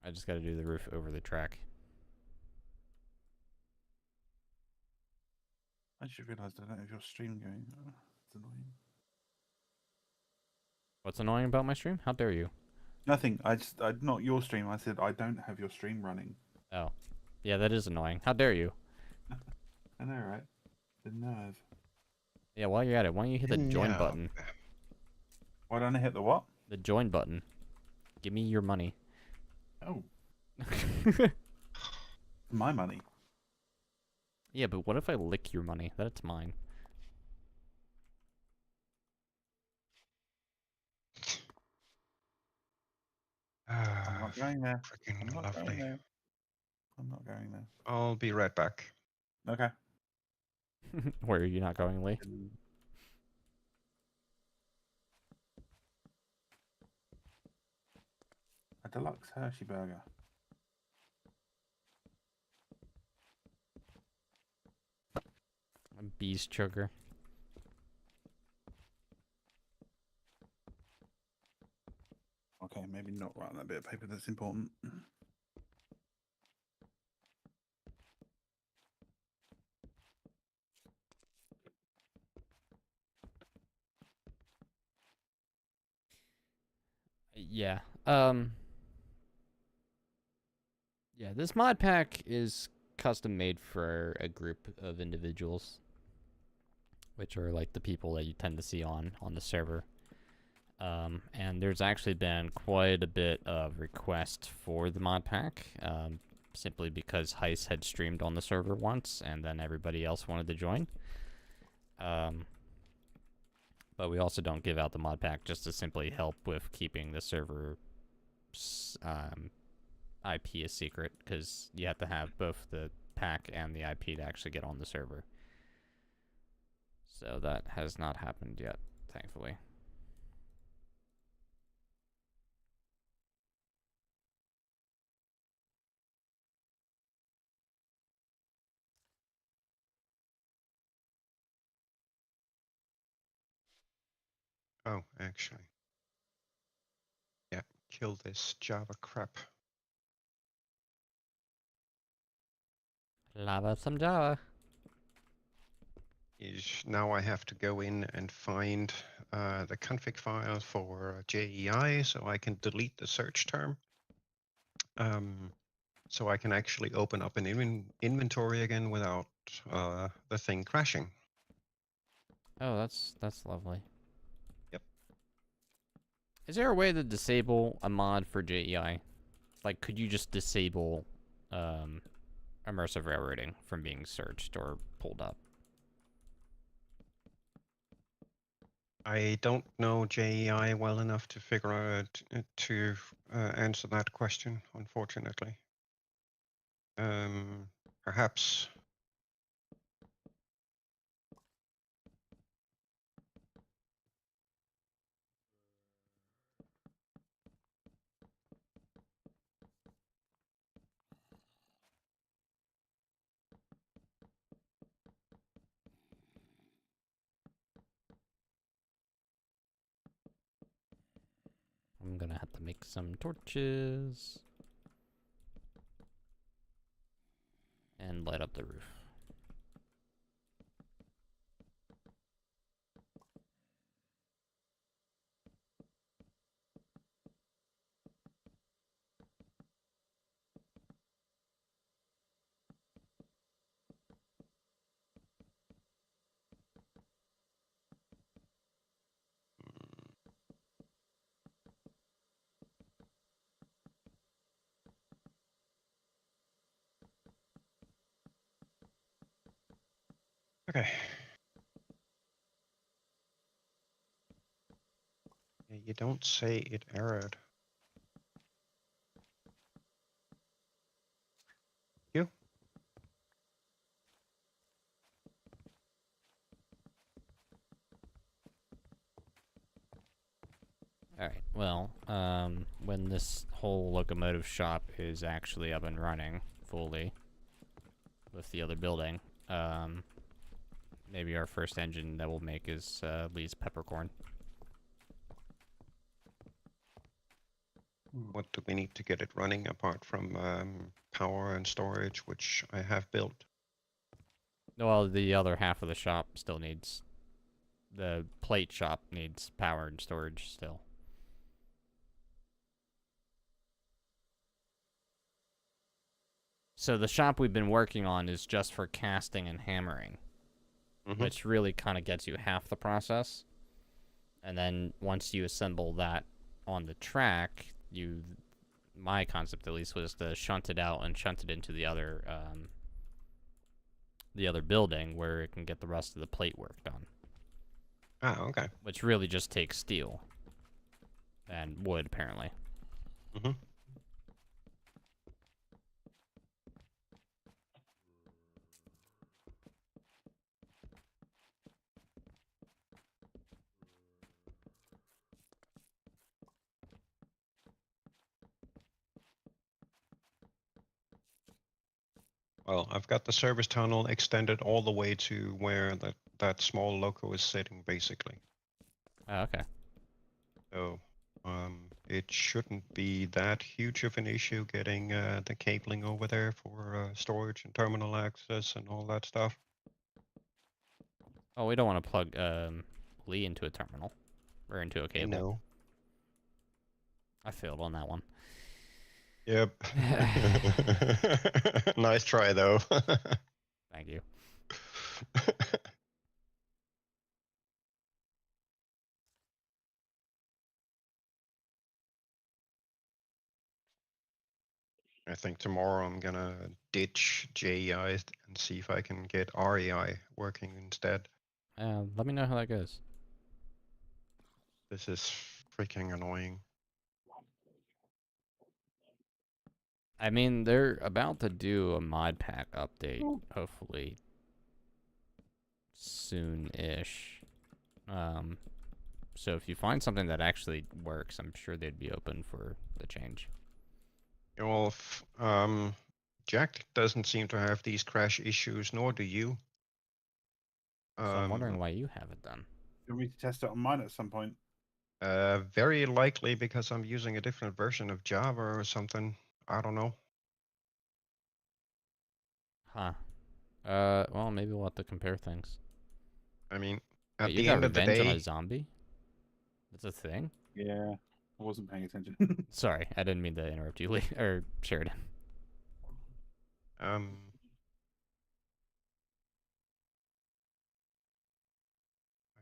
I just gotta do the roof over the track. I just realised I don't have your stream going. It's annoying. What's annoying about my stream? How dare you? Nothing. Not your stream. I said I don't have your stream running. Oh. Yeah, that is annoying. How dare you? I know, right? The nerve. Yeah, while you're at it, why don't you hit the join Yeah. button? Why don't I hit the what? The join button. Give me your money. Oh, my money. Yeah, but what if I lick your money? That's mine. I'm not going there. Freaking I'm not lovely. going there. I'm not going there. I'll be right back. Okay. Where are you not going, Lee? A deluxe Hershey burger. Bees sugar. Okay, maybe not write on that bit of paper. That's important. Yeah. Yeah, this mod pack is custom made for a group of individuals, which are like the people that you tend to see on the server. And there's actually been quite a bit of request for the mod pack, simply because Heist had streamed on the server once, and then everybody else wanted to join. But we also don't give out the mod pack just to simply help with keeping the server IP is secret because you have to have both the pack and the IP to actually get on the server. So that has not happened yet, thankfully. Oh, actually. Yeah, kill this Java crap. Lava some Java. Now I have to go in and find the config file for JEI so I can delete the search term. So I can actually open up an inventory again without the thing crashing. Oh, that's lovely. Yep. Is there a way to disable a mod for JEI? Like, could you just disable immersive railroading from being searched or pulled up? I don't know JEI well enough to figure out to answer that question, unfortunately. Perhaps. I'm gonna have to make some torches. And light up the roof. Okay. You don't say it errored. You? Alright, well, when this whole locomotive shop is actually up and running fully with the other building, maybe our first engine that we'll make is Lee's peppercorn. What do we need to get it running apart from power and storage, which I have built? Well, the other half of the shop still needs... The plate shop needs power and storage still. So the shop we've been working on is just for casting and hammering, which really kind of gets you half the process. And then once you assemble that on the track, my concept at least was to shunt it out and shunt it into the other building where it can get the rest of the plate work done. Ah, okay. Which really just takes steel and wood, apparently. Well, I've got the service tunnel extended all the way to where that small loco is sitting, basically. Oh, okay. So it shouldn't be that huge of an issue getting the cabling over there for storage and terminal access and all that stuff. Oh, we don't want to plug Lee into a terminal or into a cable. I know. I failed on that one. Yep. Nice try, though. Thank you. I think tomorrow I'm gonna ditch JEI and see if I can get REI working instead. Let me know how that goes. This is freaking annoying. I mean, they're about to do a mod pack update, hopefully soon-ish. So if you find something that actually works, I'm sure they'd be open for the change. Well, Jack doesn't seem to have these crash issues, nor do you. So I'm wondering why you have it then. You want me to test it on mine at some point? Very likely because I'm using a different version of Java or something. I don't know. Huh. Well, maybe we'll have to compare things. I mean, Wait, at you the got end of the revenge on a day, zombie? That's a thing? Yeah, I wasn't paying attention. Sorry, I didn't mean to interrupt you, Lee, or Sheridan. um,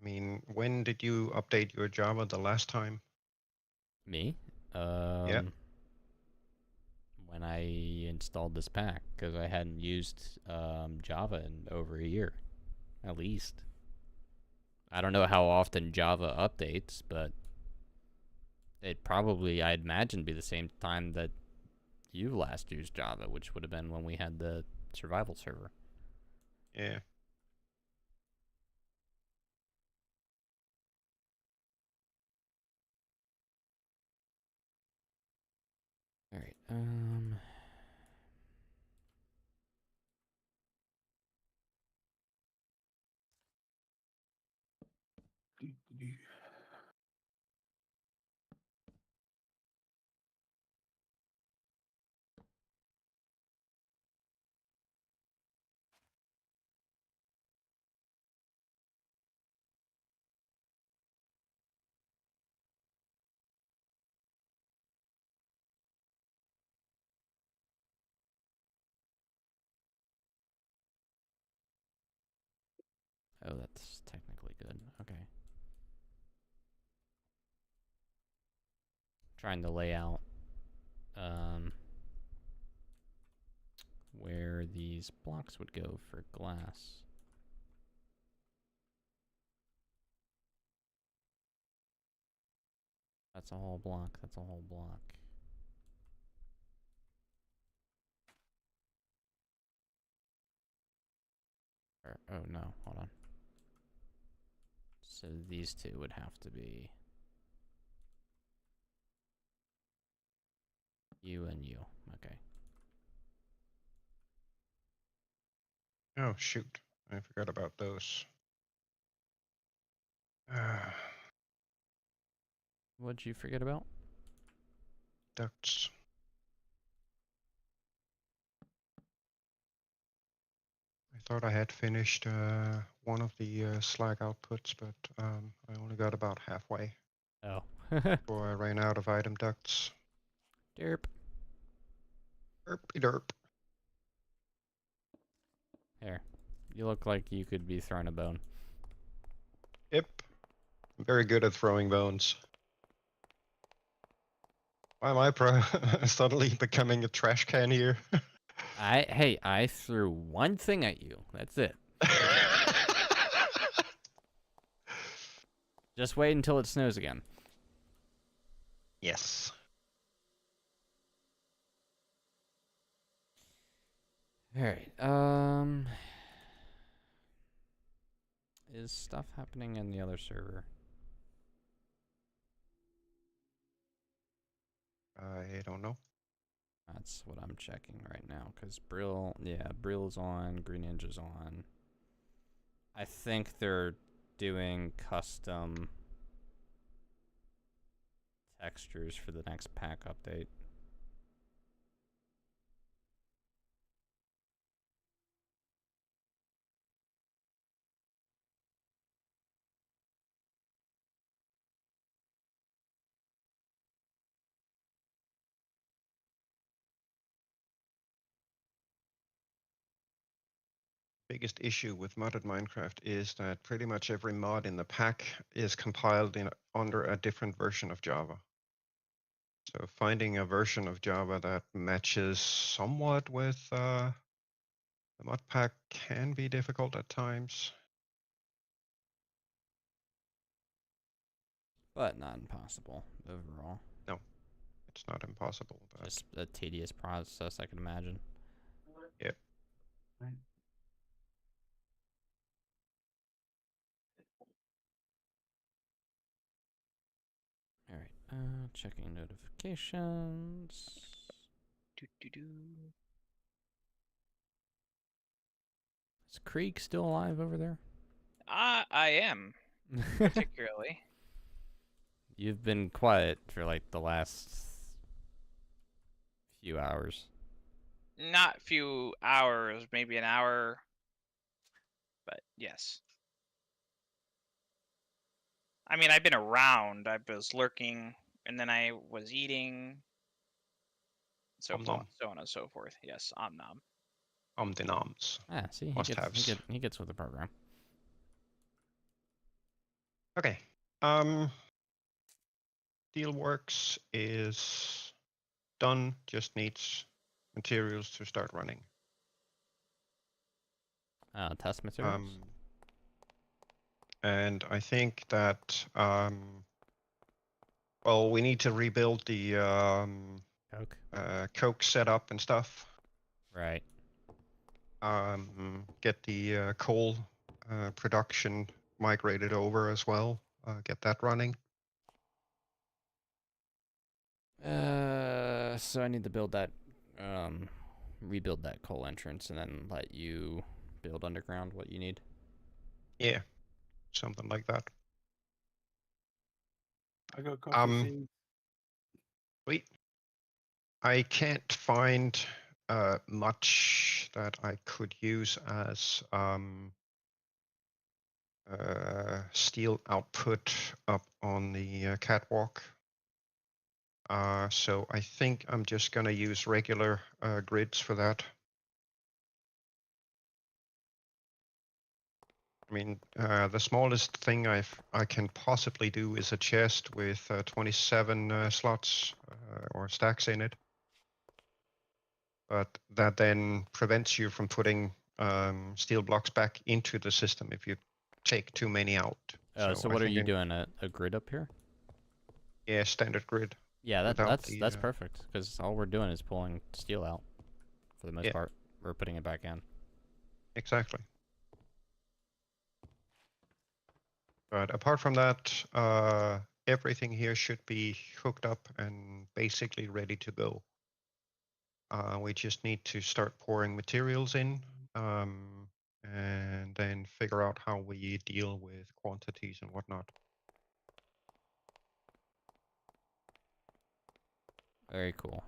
I mean, when did you update your Java the last time? Me? Yeah. When I installed this pack, because I hadn't used Java in over a year, at least. I don't know how often Java updates, but it probably, I'd imagine, be the same time that you last used Java, which would have been when we had the survival server. Yeah. All right. Oh, that's technically good. Okay. Trying to lay out where these blocks would go for glass. That's a whole block. That's a whole block. Oh no, hold on. So these two would have to be you and you. Okay. Oh, shoot. I forgot about those. What'd you forget about? Ducts. I thought I had finished one of the slag outputs, but I only got about halfway Oh. before I ran out of item ducts. Derp. Derpy derp. Here. You look like you could be throwing a bone. Yep. I'm very good at throwing bones. Why am I suddenly becoming a trash can here? Hey, I threw one thing at you. That's it. Just wait until it snows again. Yes. Alright, is stuff happening in the other server? I don't know. That's what I'm checking right now, because Brill, yeah, Brill's on, Green Ninja's on. I think they're doing custom textures for the next pack update. Biggest issue with modded Minecraft is that pretty much every mod in the pack is compiled under a different version of Java. So finding a version of Java that matches somewhat with the mod pack can be difficult at times. But not impossible overall. No, It's not impossible, but Just a tedious process, I can imagine. Yep. All right. Checking notifications. Is Krieg still alive over there? I am, particularly. You've been quiet for like the last few hours. Not few hours, maybe an hour. But yes. I mean, I've been around. I was lurking, and then I was eating, so Om nom. so on and so forth. Yes, om nom. Om de noms. Ah, see, Must-haves. he gets with the program. Okay. Steelworks is done. Just needs materials to start running. Test materials. And I think that well, we need to rebuild the Coke. coke setup and stuff. Right. Get the coal production migrated over as well. Get that running. So I need to build that, rebuild that coal entrance, and then let you build underground what you need. Yeah, something like that. I got coffee seeds. Sweet. I can't find much that I could use as steel output up on the catwalk. So I think I'm just gonna use regular grids for that. I mean, the smallest thing I can possibly do is a chest with 27 slots or stacks in it. But that then prevents you from putting steel blocks back into the system if you take too many out. So what are you doing? A grid up here? Yeah, standard grid. Yeah, that's perfect, because all we're doing is pulling steel out for the most part. We're putting it back in. Exactly. But apart from that, everything here should be hooked up and basically ready to go. We just need to start pouring materials in and then figure out how we deal with quantities and whatnot. Very cool.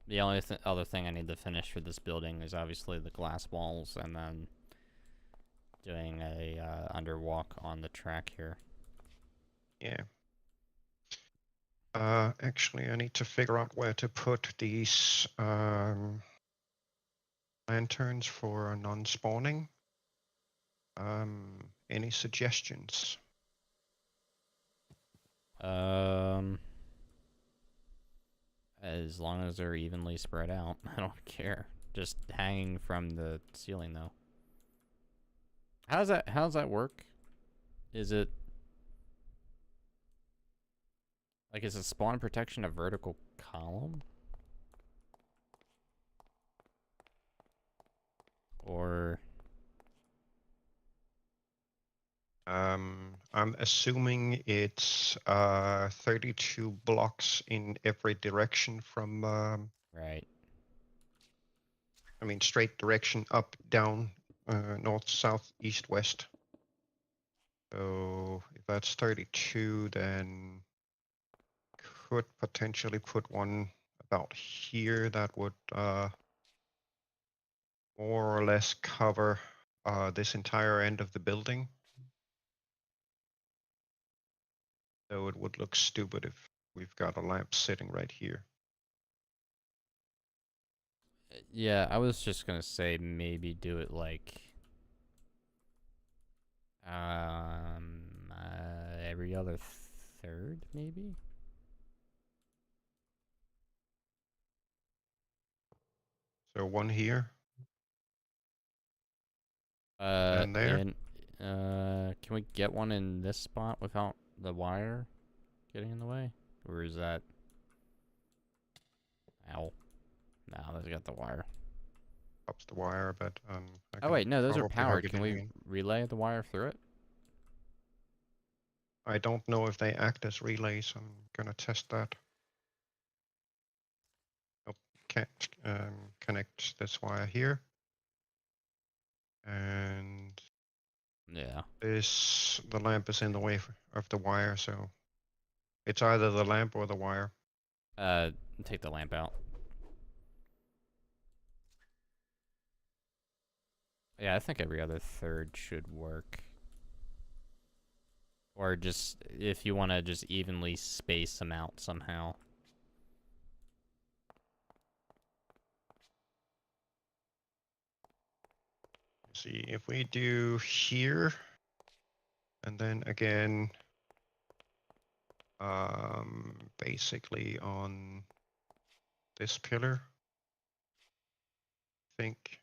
The only other thing I need to finish for this building is obviously the glass walls, and then doing a underwalk on the track here. Yeah. Actually, I need to figure out where to put these lanterns for non-spawning. Any suggestions? As long as they're evenly spread out, I don't care. Just hanging from the ceiling, though. How's that work? Is it like, is a spawn protection a vertical column? Or I'm assuming it's 32 blocks in every direction from right. I mean straight direction up, down, north, south, east, west. So if that's 32, then could potentially put one about here that would more or less cover this entire end of the building. So it would look stupid if we've got a lamp sitting right here. Yeah, I was just gonna say maybe do it like every other third, maybe. So one here. And there. Can we get one in this spot without the wire getting in the way? Or is that... I got the wire. Pops the wire, but I Oh can wait, no, those are probably have powered. you Can leaning we in. relay the wire through it? I don't know if they act as relays. I'm gonna test that. Nope, can't connect this wire here. And Yeah. the lamp is in the way of the wire, so it's either the lamp or the wire. Take the lamp out. Yeah, I think every other third should work. Or just, if you want to just evenly space them out somehow. See, if we do here, and then again, basically on this pillar, I think.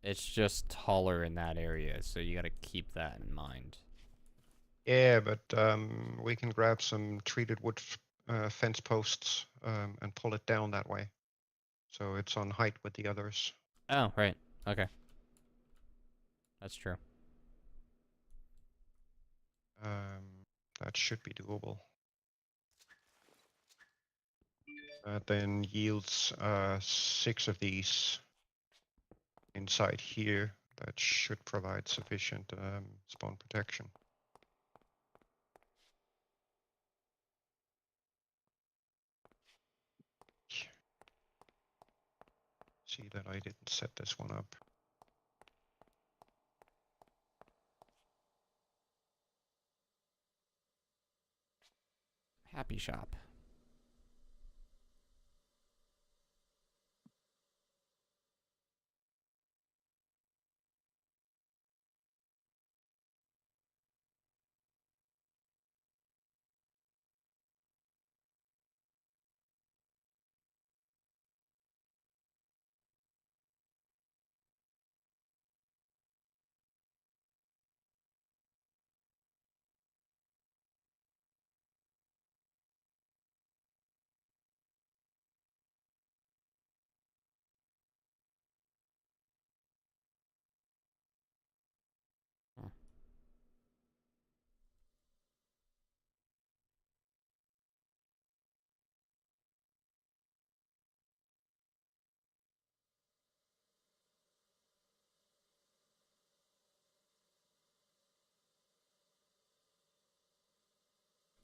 It's just taller in that area, so you gotta keep that in mind. Yeah, but we can grab some treated wood fence posts and pull it down that way. So it's on height with the others. Oh, right. Okay. That's true. That should be doable. Then yields 6 of these inside here. That should provide sufficient spawn protection. See that I didn't set this one up. Happy shop. Huh.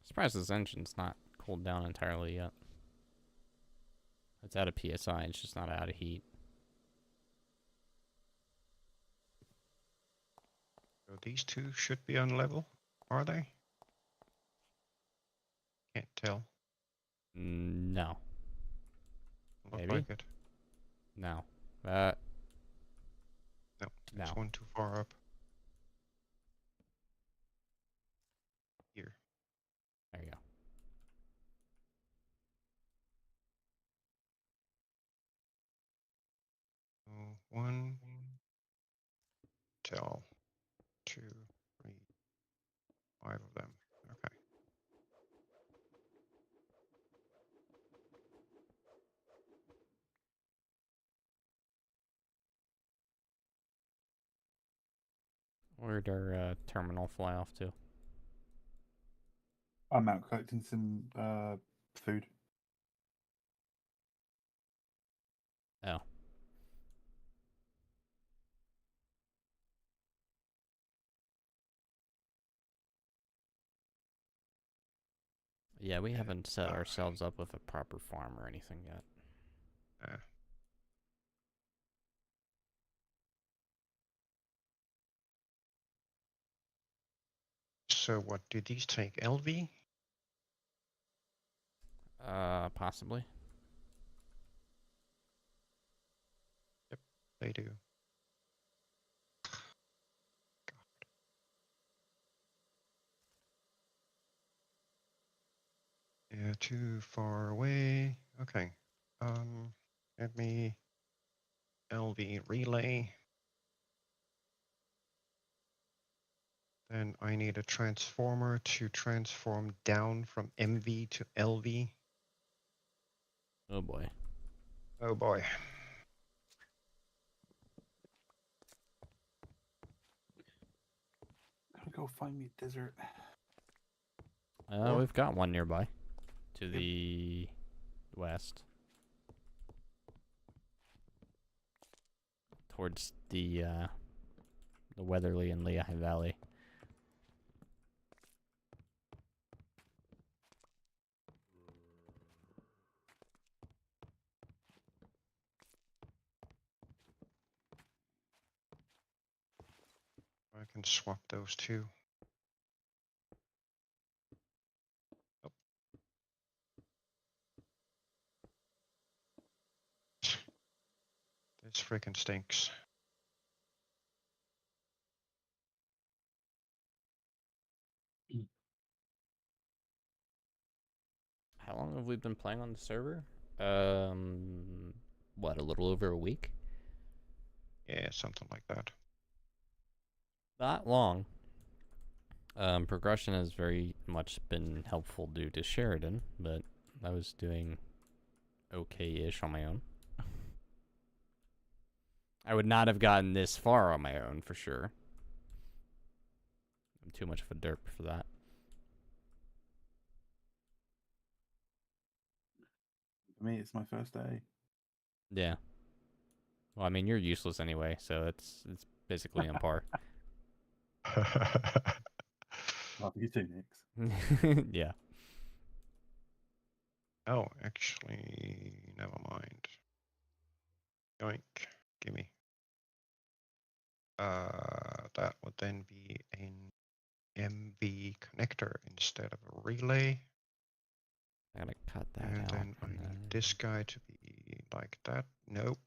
Surprised this engine's not cooled down entirely yet. It's out of PSI, it's just not out of heat. So these two should be on level, are they? Can't tell. No. Look Maybe? like it. No. No, No. it's one too far up. Here. There you go. So 1, tell 2, 3, 5 of them. Okay. Where'd our terminal fly off to? I'm out collecting some food. Oh. Yeah, we haven't set ourselves up with a proper farm or anything yet. So what, do these take LV? Possibly. Yep, they do. Yeah, too far away. Okay. Let me LV relay. Then I need a transformer to transform down from MV to LV. Oh boy. Oh boy. Gotta go find me a desert. Or- We've got one nearby to the west. Towards the Weatherly and Lehigh Valley. I can swap those two. Oh. This freaking stinks. How long have we been playing on the server? What, a little over a week? Yeah, something like that. Not long. Progression has very much been helpful due to Sheridan, but I was doing okay-ish on my own. I would not have gotten this far on my own, for sure. I'm too much of a derp for that. For me, it's my first day. Yeah. Well, I mean, you're useless anyway, so it's basically on par. Love you too, Nix. Yeah. Oh, actually, never mind. Yoink, gimme. That would then be an MV connector instead of a relay. I gotta cut that And out. then I need this guy to be like that. Nope.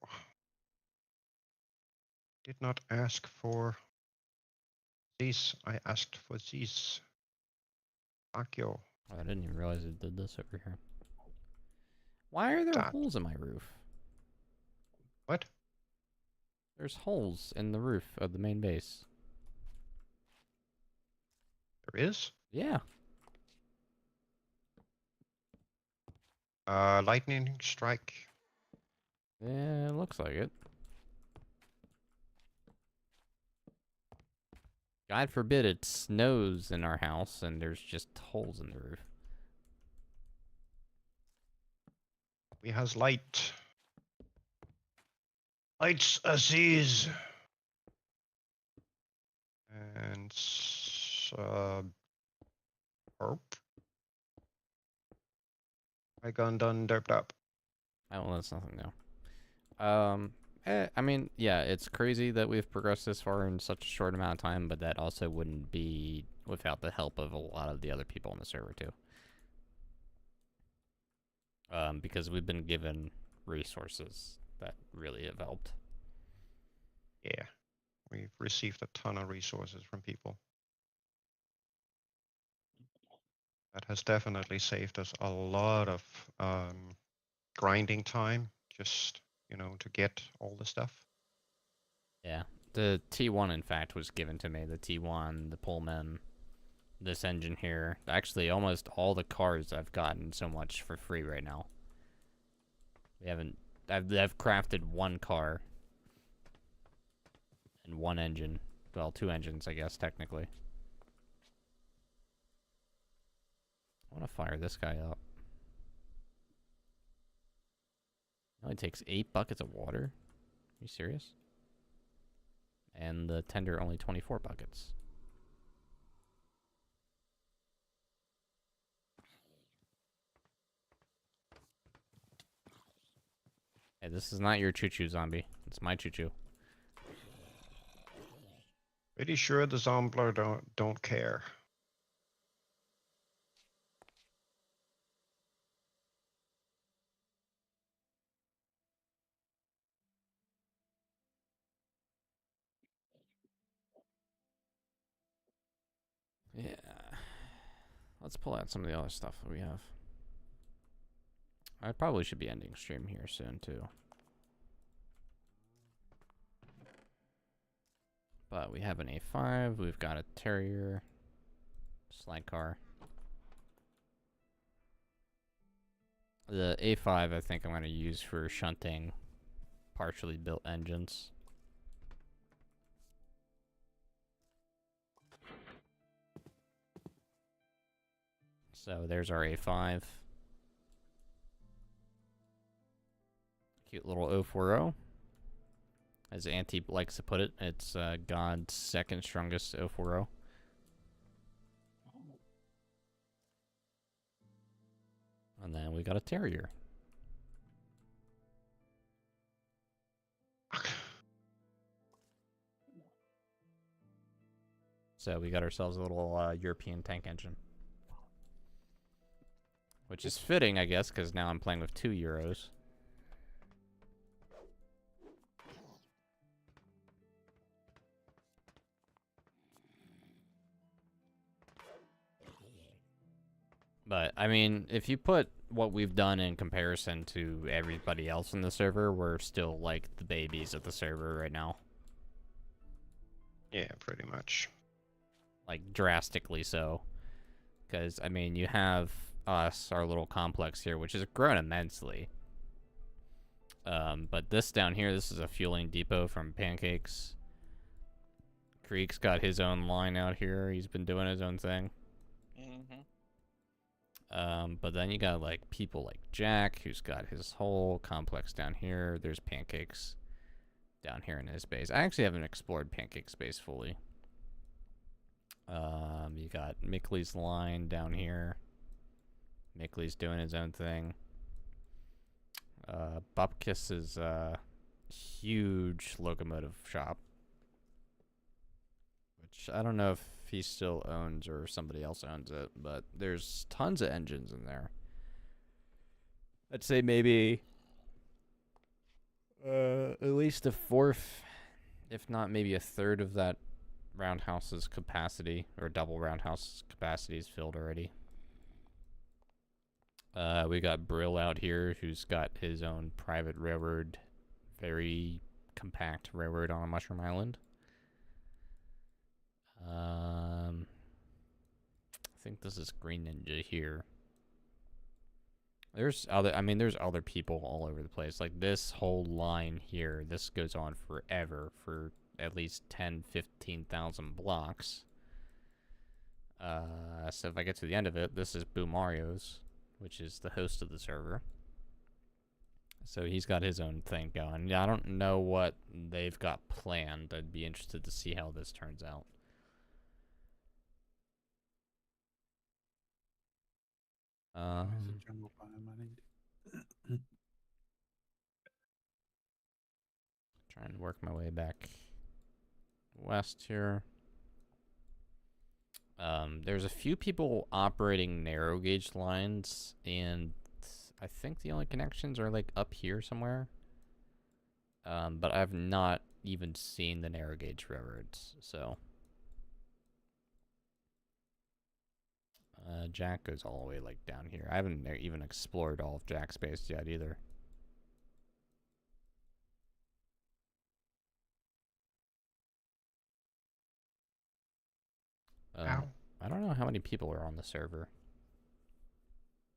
Did not ask for this. I asked for this. Fuck you. Oh, I didn't even realize it did this over here. Why are there That. holes in my roof? What? There's holes in the roof of the main base. There is? Yeah. Lightning strike. Yeah, it looks like it. God forbid it snows in our house and there's just holes in the roof. We has light. Lights Aziz. And herp. I gone done derped up. Oh, well, that's nothing new. I mean, yeah, it's crazy that we've progressed this far in such a short amount of time, but that also wouldn't be without the help of a lot of the other people on the server, too. Because we've been given resources that really have helped. Yeah. We've received a ton of resources from people. That has definitely saved us a lot of grinding time, just, to get all the stuff. Yeah. The T1, in fact, was given to me. The T1, the Pullman, this engine here. Actually, almost all the cars I've gotten so much for free right now. I've crafted one car and one engine. Well, two engines, I guess, technically. I want to fire this guy up. It only takes 8 buckets of water. Are you serious? And the tender only 24 buckets. Hey, this is not your choo-choo zombie. It's my choo-choo. Pretty sure the Zombler don't care. Yeah. Let's pull out some of the other stuff that we have. I probably should be ending stream here soon, too. But we have an A5, we've got a Terrier, slide car. The A5 I think I'm going to use for shunting partially built engines. So there's our A5. Cute little 040. As Auntie likes to put it, it's God's second strongest 040. And then we got a Terrier. So we got ourselves a little European tank engine. Which is fitting, I guess, because now I'm playing with 2 Euros. But, I mean, if you put what we've done in comparison to everybody else in the server, we're still, like, the babies of the server right now. Yeah, pretty much. Like, drastically so. Because, I mean, you have us, our little complex here, which has grown immensely. But this down here, this is a fueling depot from Pancakes. Creek's got his own line out here. He's been doing his own thing. But then you got, like, people like Jack, who's got his whole complex down here. There's Pancakes down here in his base. I actually haven't explored Pancake's base fully. You got Mickley's line down here. Mickley's doing his own thing. Bupkis is a huge locomotive shop. Which I don't know if he still owns or somebody else owns it, but there's tons of engines in there. I'd say maybe at least a fourth, if not maybe a third of that roundhouse's capacity, or double roundhouse capacity, is filled already. We got Brill out here, who's got his own private railroad, very compact railroad on a Mushroom Island. I think this is Green Ninja here. There's other people all over the place. Like this whole line here, this goes on forever for at least 10, 15,000 blocks. So if I get to the end of it, this is Boo Mario's, which is the host of the server. So he's got his own thing going. I don't know what they've got planned. I'd be interested to see how this turns out. General plan I need. Trying to work my way back west here. There's a few people operating narrow gauge lines, and I think the only connections are like up here somewhere. But I've not even seen the narrow gauge railroads, so. Jack goes all the way like down here. I haven't even explored all of Jack's base yet either. I don't know how many people are on the server.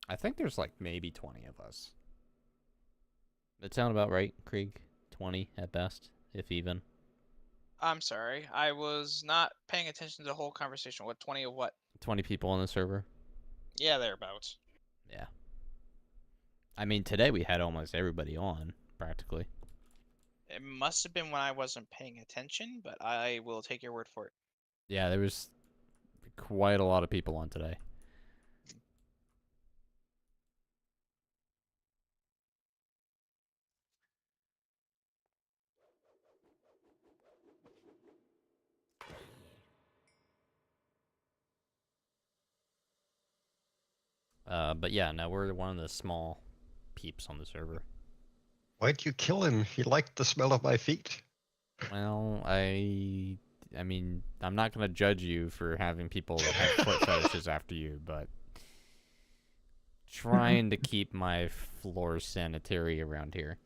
I think there's like maybe 20 of us. That sound about right, Krieg? 20 at best, if even. I'm sorry, I was not paying attention to the whole conversation. What, 20 of what? 20 people on the server. Yeah, thereabouts. Yeah. I mean, today we had almost everybody on, practically. It must have been when I wasn't paying attention, but I will take your word for it. Yeah, there was quite a lot of people on today. But yeah, no, we're one of the small peeps on the server. Why'd you kill him? He liked the smell of my feet. Well, I mean, I'm not gonna judge you for having people that have foot fetishes after you, but trying to keep my floor sanitary around here.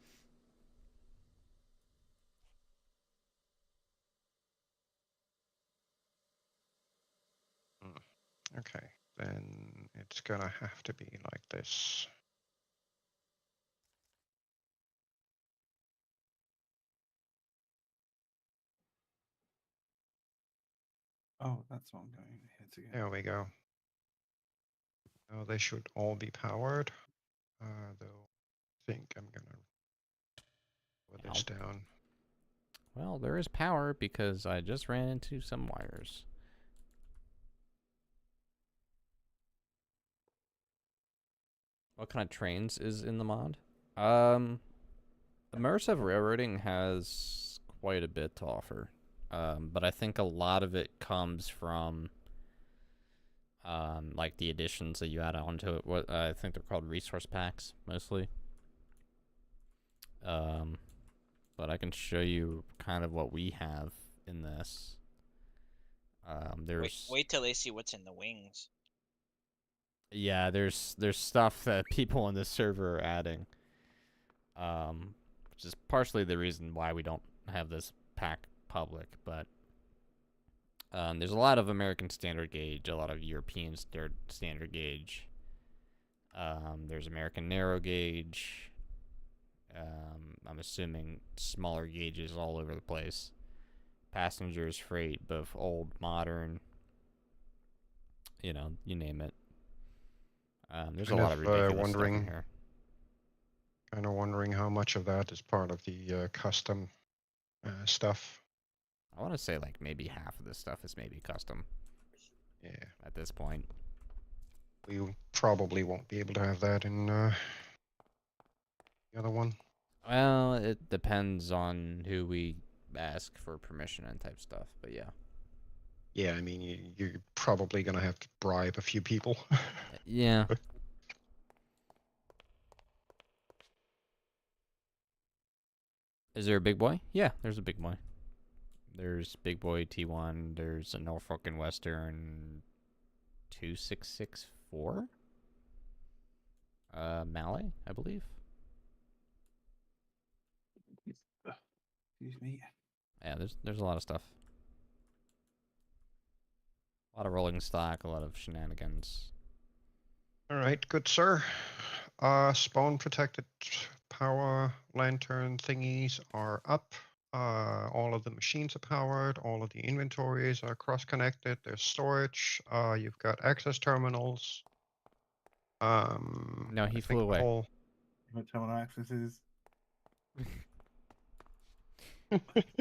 Okay, then it's gonna have to be like this. Oh, that's what I'm going here to get. There we go. Now they should all be powered. Though I think I'm gonna put this Ow. down. Well, there is power because I just ran into some wires. What kind of trains is in the mod? Immersive railroading has quite a bit to offer. But I think a lot of it comes from like the additions that you add onto it. What I think they're called resource packs mostly. But I can show you kind of what we have in this. There's Wait till they see what's in the wings. yeah, there's stuff that people on this server are adding. Which is partially the reason why we don't have this pack public, but there's a lot of American standard gauge, a lot of European standard gauge. There's American narrow gauge. I'm assuming smaller gauges all over the place. Passengers, freight, both old, modern. You know, you name it. There's a lot of ridiculous stuff in here. Kind of wondering how much of that is part of the custom stuff. I want to say like maybe half of this stuff is maybe custom. Yeah. At this point. We probably won't be able to have that in the other one. Well, it depends on who we ask for permission and type stuff, but yeah. Yeah, I mean, you're probably going to have to bribe a few people. Yeah. Is there a big boy? Yeah, there's a big boy. There's Big Boy T1. There's a Norfolk and Western 2664. Mallet, I believe. Excuse me. Yeah, there's a lot of stuff. A lot of rolling stock, a lot of shenanigans. All right, good sir. Spawn protected power lantern thingies are up. All of the machines are powered. All of the inventories are cross-connected. There's storage. You've got access terminals. No, he I flew think away. the whole... My terminal access is.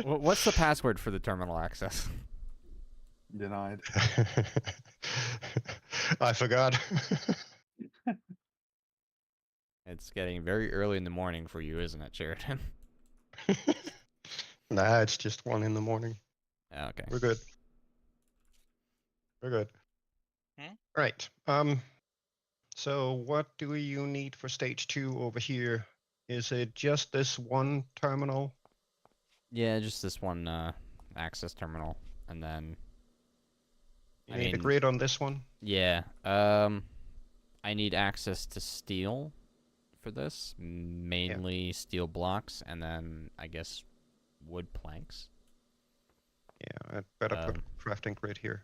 What's the password for the terminal access? Denied. I forgot. It's getting very early in the morning for you, isn't it, Sheridan? Nah, it's just 1 in the morning. Okay. We're good. We're good. Hmm? Right. So what do you need for stage 2 over here? Is it just this one terminal? Yeah, just this one access terminal, and then You I need a mean- grid on this one? yeah, I need access to steel for this, mainly steel blocks, and then I guess wood planks. Yeah, I'd better put a crafting grid here.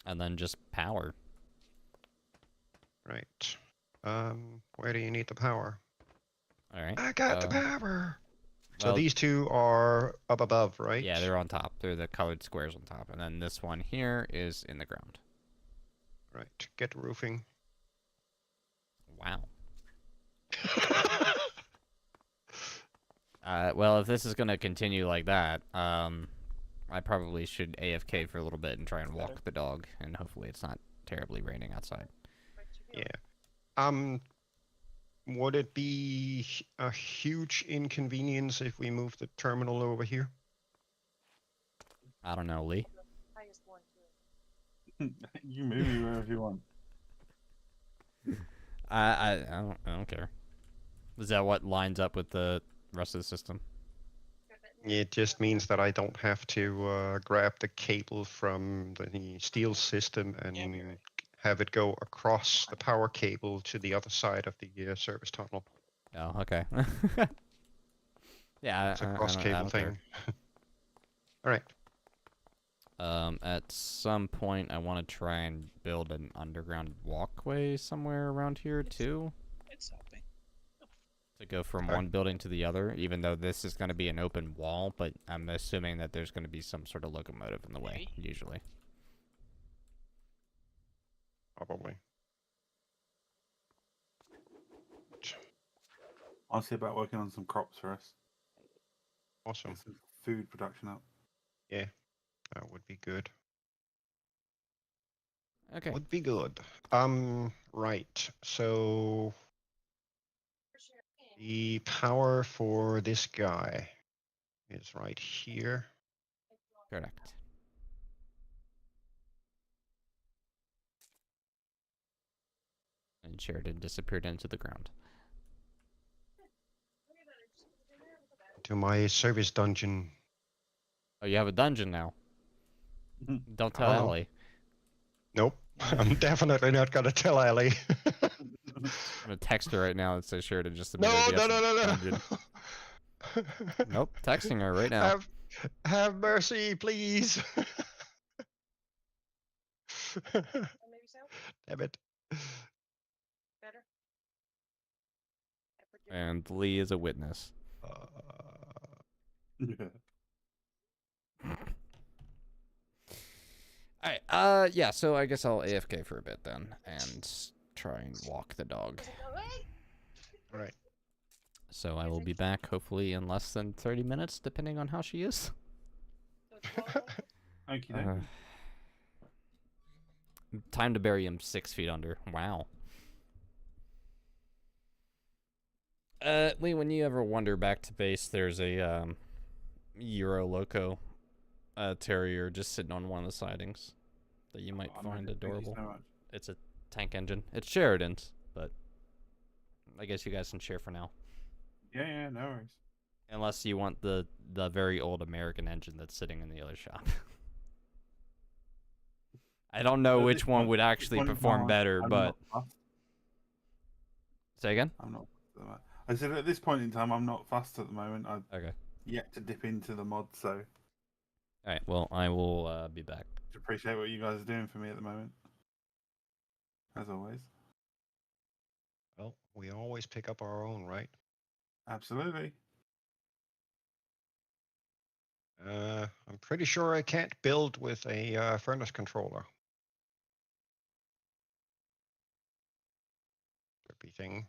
And then just power. Right. Where do you need the power? All right. I got the power! So well, these two are up above, right? Yeah, they're on top. They're the colored squares on top, and then this one here is in the ground. Right. Get roofing. Wow. Well, if this is gonna continue like that, I probably should AFK for a little bit and try and walk the dog, and hopefully it's not terribly raining outside. Yeah. Would it be a huge inconvenience if we move the terminal over here? I don't know, Lee. You move me wherever you want. I don't care. Is that what lines up with the rest of the system? It just means that I don't have to grab the cable from the steel system and have it go across the power cable to the other side of the service tunnel. Oh, okay. Yeah, It's a cross I cable don't care. thing. All right. At some point, I want to try and build an underground walkway somewhere around here too, It's helping. To go from Okay. one building to the other, even though this is going to be an open wall, but I'm assuming that there's going to be some sort of locomotive in the way, usually. Probably. I'll see about working on some crops for us. Awesome. Get some food production up. Yeah, that would be good. Okay. Would be good. Right. So the power for this guy is right here. Correct. And Sheridan disappeared into the ground. To my service dungeon. Oh, you have a dungeon now. Don't tell Oh, no. Ellie. Nope. I'm definitely not gonna tell Ellie. I'm gonna text her right now and say Sheridan just No, admitted he has no, a no, no, dungeon. no. Nope, texting her right now. Have mercy, please. Maybe so. Damn it. Better. And Lee is a witness. Yeah. Alright, yeah, so I guess I'll AFK for a bit then, and try and walk the dog. Right. So I will be back hopefully in less than 30 minutes, depending on how she is. Okie dokie. Time to bury him 6 feet under. Wow. Lee, when you ever wander back to base, there's a Euro Loco Terrier just sitting on one of the sidings that you might find adorable. Thank you so much. It's a tank engine. It's Sheridan's, but I guess you guys can share for now. Yeah, no worries. Unless you want the very old American engine that's sitting in the other shop. I don't know which one would actually perform better, but... Say again? I'm not. I said at this point in time, I'm not fussed at the moment. I've Okay. yet to dip into the mod, so Alright, well, I will be back. appreciate what you guys are doing for me at the moment. As always. Well, we always pick up our own, right? Absolutely. I'm pretty sure I can't build with a furnace controller. Trippy thing.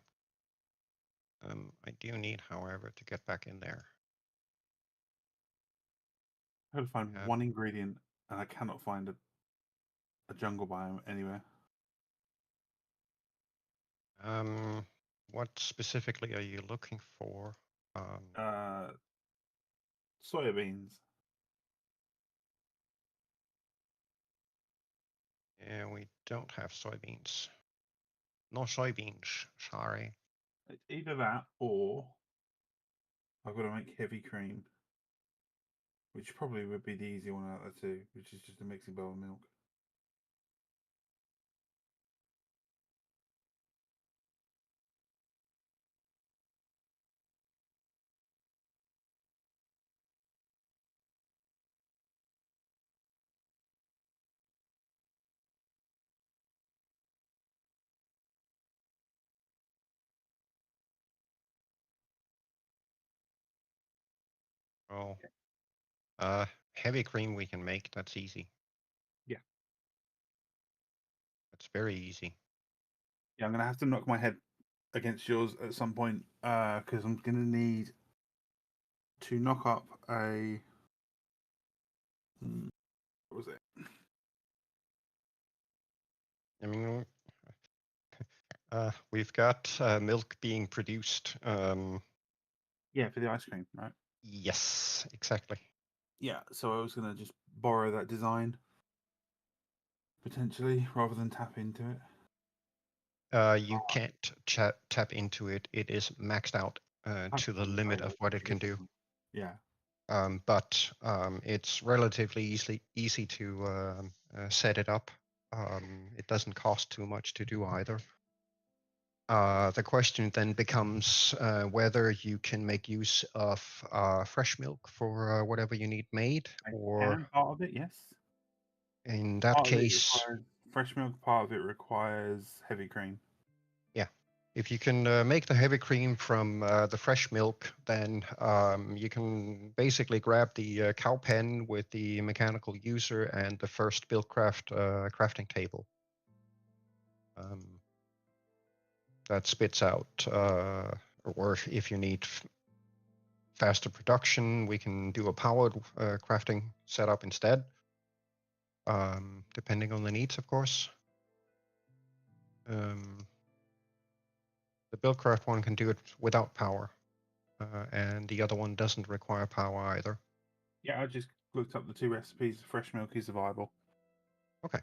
I do need, however, to get back in there. I gotta find one ingredient, and I cannot find a jungle biome anywhere. What specifically are you looking for? Soybeans. Yeah, we don't have soybeans. No soybeans, sorry. It's either that or I've got to make heavy cream, which probably would be the easy one out of the two, which is just a mixing bowl of milk. Oh, heavy cream we can make. That's easy. Yeah. That's very easy. Yeah, I'm gonna have to knock my head against yours at some point, because I'm gonna need to knock up a. What was it? I mean, we've got milk being produced. Yeah, for the ice cream, right? Yes, exactly. Yeah, so I was gonna just borrow that design potentially rather than tap into it. You can't tap into it. It is maxed out to the limit of what it can do. Yeah. But it's relatively easy to set it up. It doesn't cost too much to do either. The question then becomes whether you can make use of fresh milk for whatever you need made, or part of it, yes. in that Part of it case, requires fresh milk. Part of it requires heavy cream. yeah. If you can make the heavy cream from the fresh milk, then you can basically grab the cow pen with the mechanical user and the first Buildcraft crafting table. That spits out, or if you need faster production, we can do a powered crafting setup instead, depending on the needs, of course. The Buildcraft one can do it without power, and the other one doesn't require power either. Yeah, I just looked up the two recipes. Fresh milk is viable. Okay.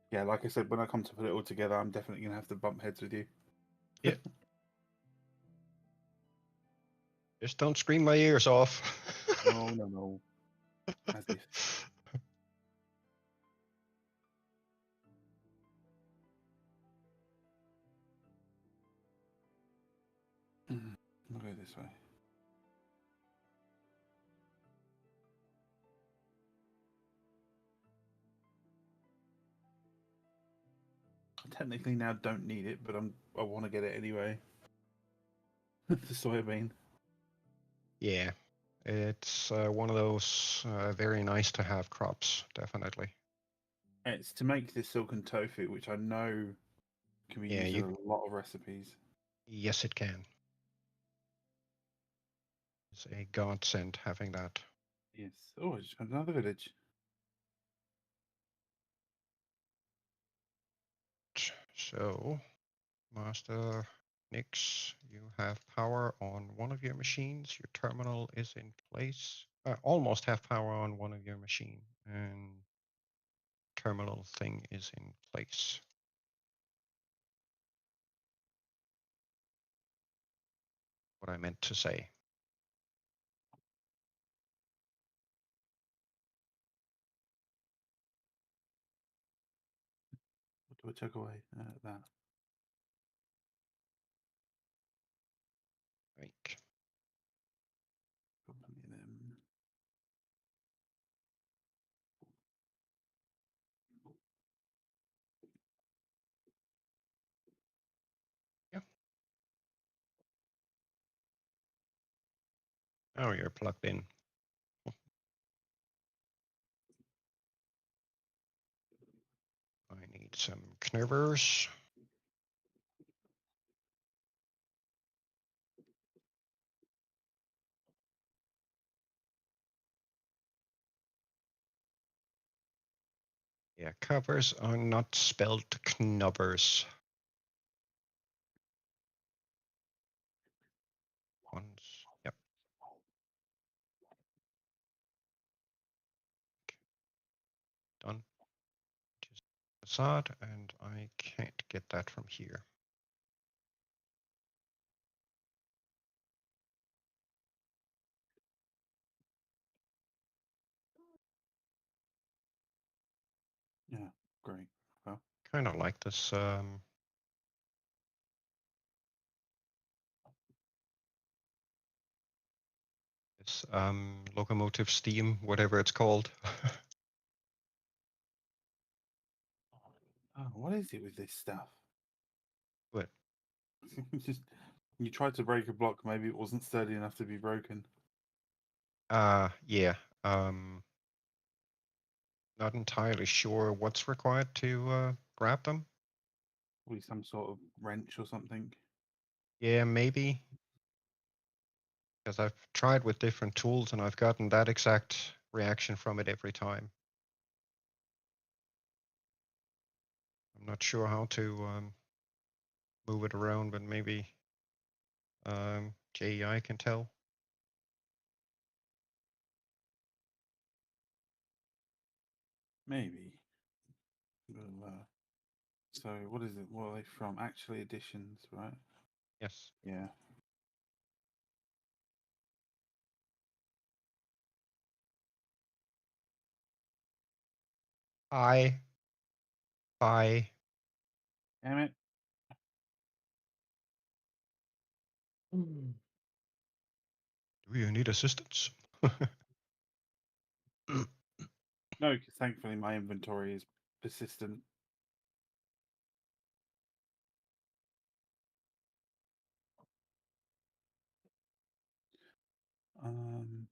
Yeah, like I said, when I come to put it all together, I'm definitely going to have to bump heads with you. Yeah. Just don't scream my ears off. No, no, no. As if. We'll go this way. I technically now don't need it, but I want to get it anyway. The soybean. Yeah, it's one of those very nice to have crops, definitely. It's to make this silken tofu, which I know can be Yeah, used in a lot of recipes. Yes, it can. It's a godsend having that. Yes. Oh, I just found another village. So, Master Nix, you have power on one of your machines. Your terminal is in place. Almost have power on one of your machine, and terminal thing is in place. What I meant to say. What do I take away? That. Like, Got plenty of them. yeah. Oh, you're plugged in. I need some knibbers. Yeah, covers are not spelled knubbers. Ones. Yep. Done. Just facade, and I can't get that from here. Yeah, great. Well, Kind of like this. This locomotive steam, whatever it's called. oh, what is it with this stuff? But Just you tried to break a block, maybe it wasn't sturdy enough to be broken. yeah. Not entirely sure what's required to grab them. Probably some sort of wrench or something. Yeah, maybe. Because I've tried with different tools and I've gotten that exact reaction from it every time. I'm not sure how to move it around, but maybe JEI can tell. Maybe. Well, so what is it? What are they from? Actually, editions, right? Yes. Yeah. Hi. Hi. Damn it. Do you need assistance? No, because thankfully my inventory is persistent. Um,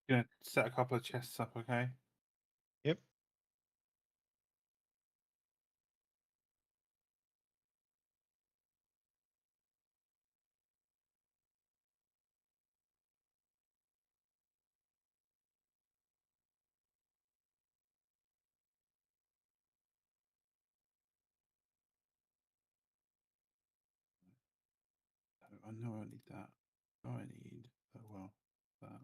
gonna set a couple of chests up, okay? Yep. I know I need that. Oh, I need well that.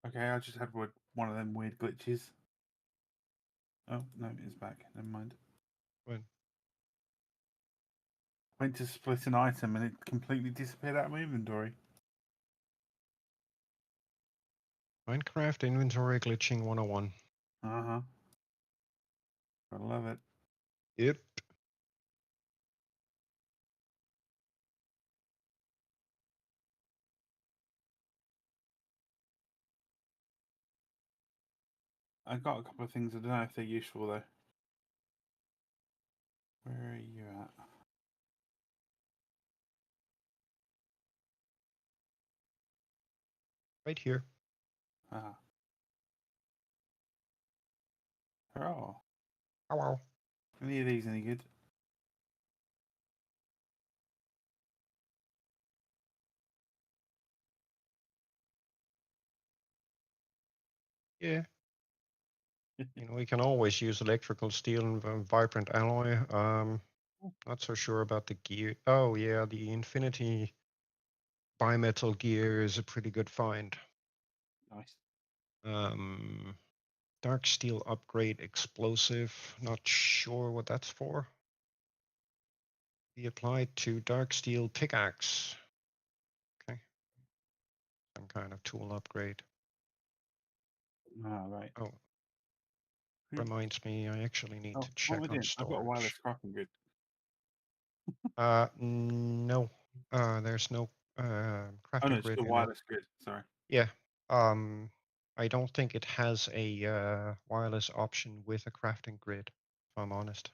Okay, I just had one of them weird glitches. Oh no, it's back. Never mind. When Went to split an item and it completely disappeared out of my inventory. Minecraft inventory glitching 101. Uh-huh. I love it. Yep. I got a couple of things. I don't know if they're useful though. Where are you at? Right here. Ah. Oh. Hello. Any of these any good? Yeah. We can always use electrical steel and vibrant alloy. Not so sure about the gear. Oh yeah, the Infinity bimetal gear is a pretty good find. Nice. Dark steel upgrade explosive. Not sure what that's for. Be applied to dark steel pickaxe. Okay. Some kind of tool upgrade. Ah, right. Oh. Reminds me, I actually need to what am I check on doing? I've got a wireless storage. crafting grid. No. There's no Oh crafting no, it's grid the in it. wireless grid. Sorry. Yeah. I don't think it has a wireless option with a crafting grid, if I'm honest.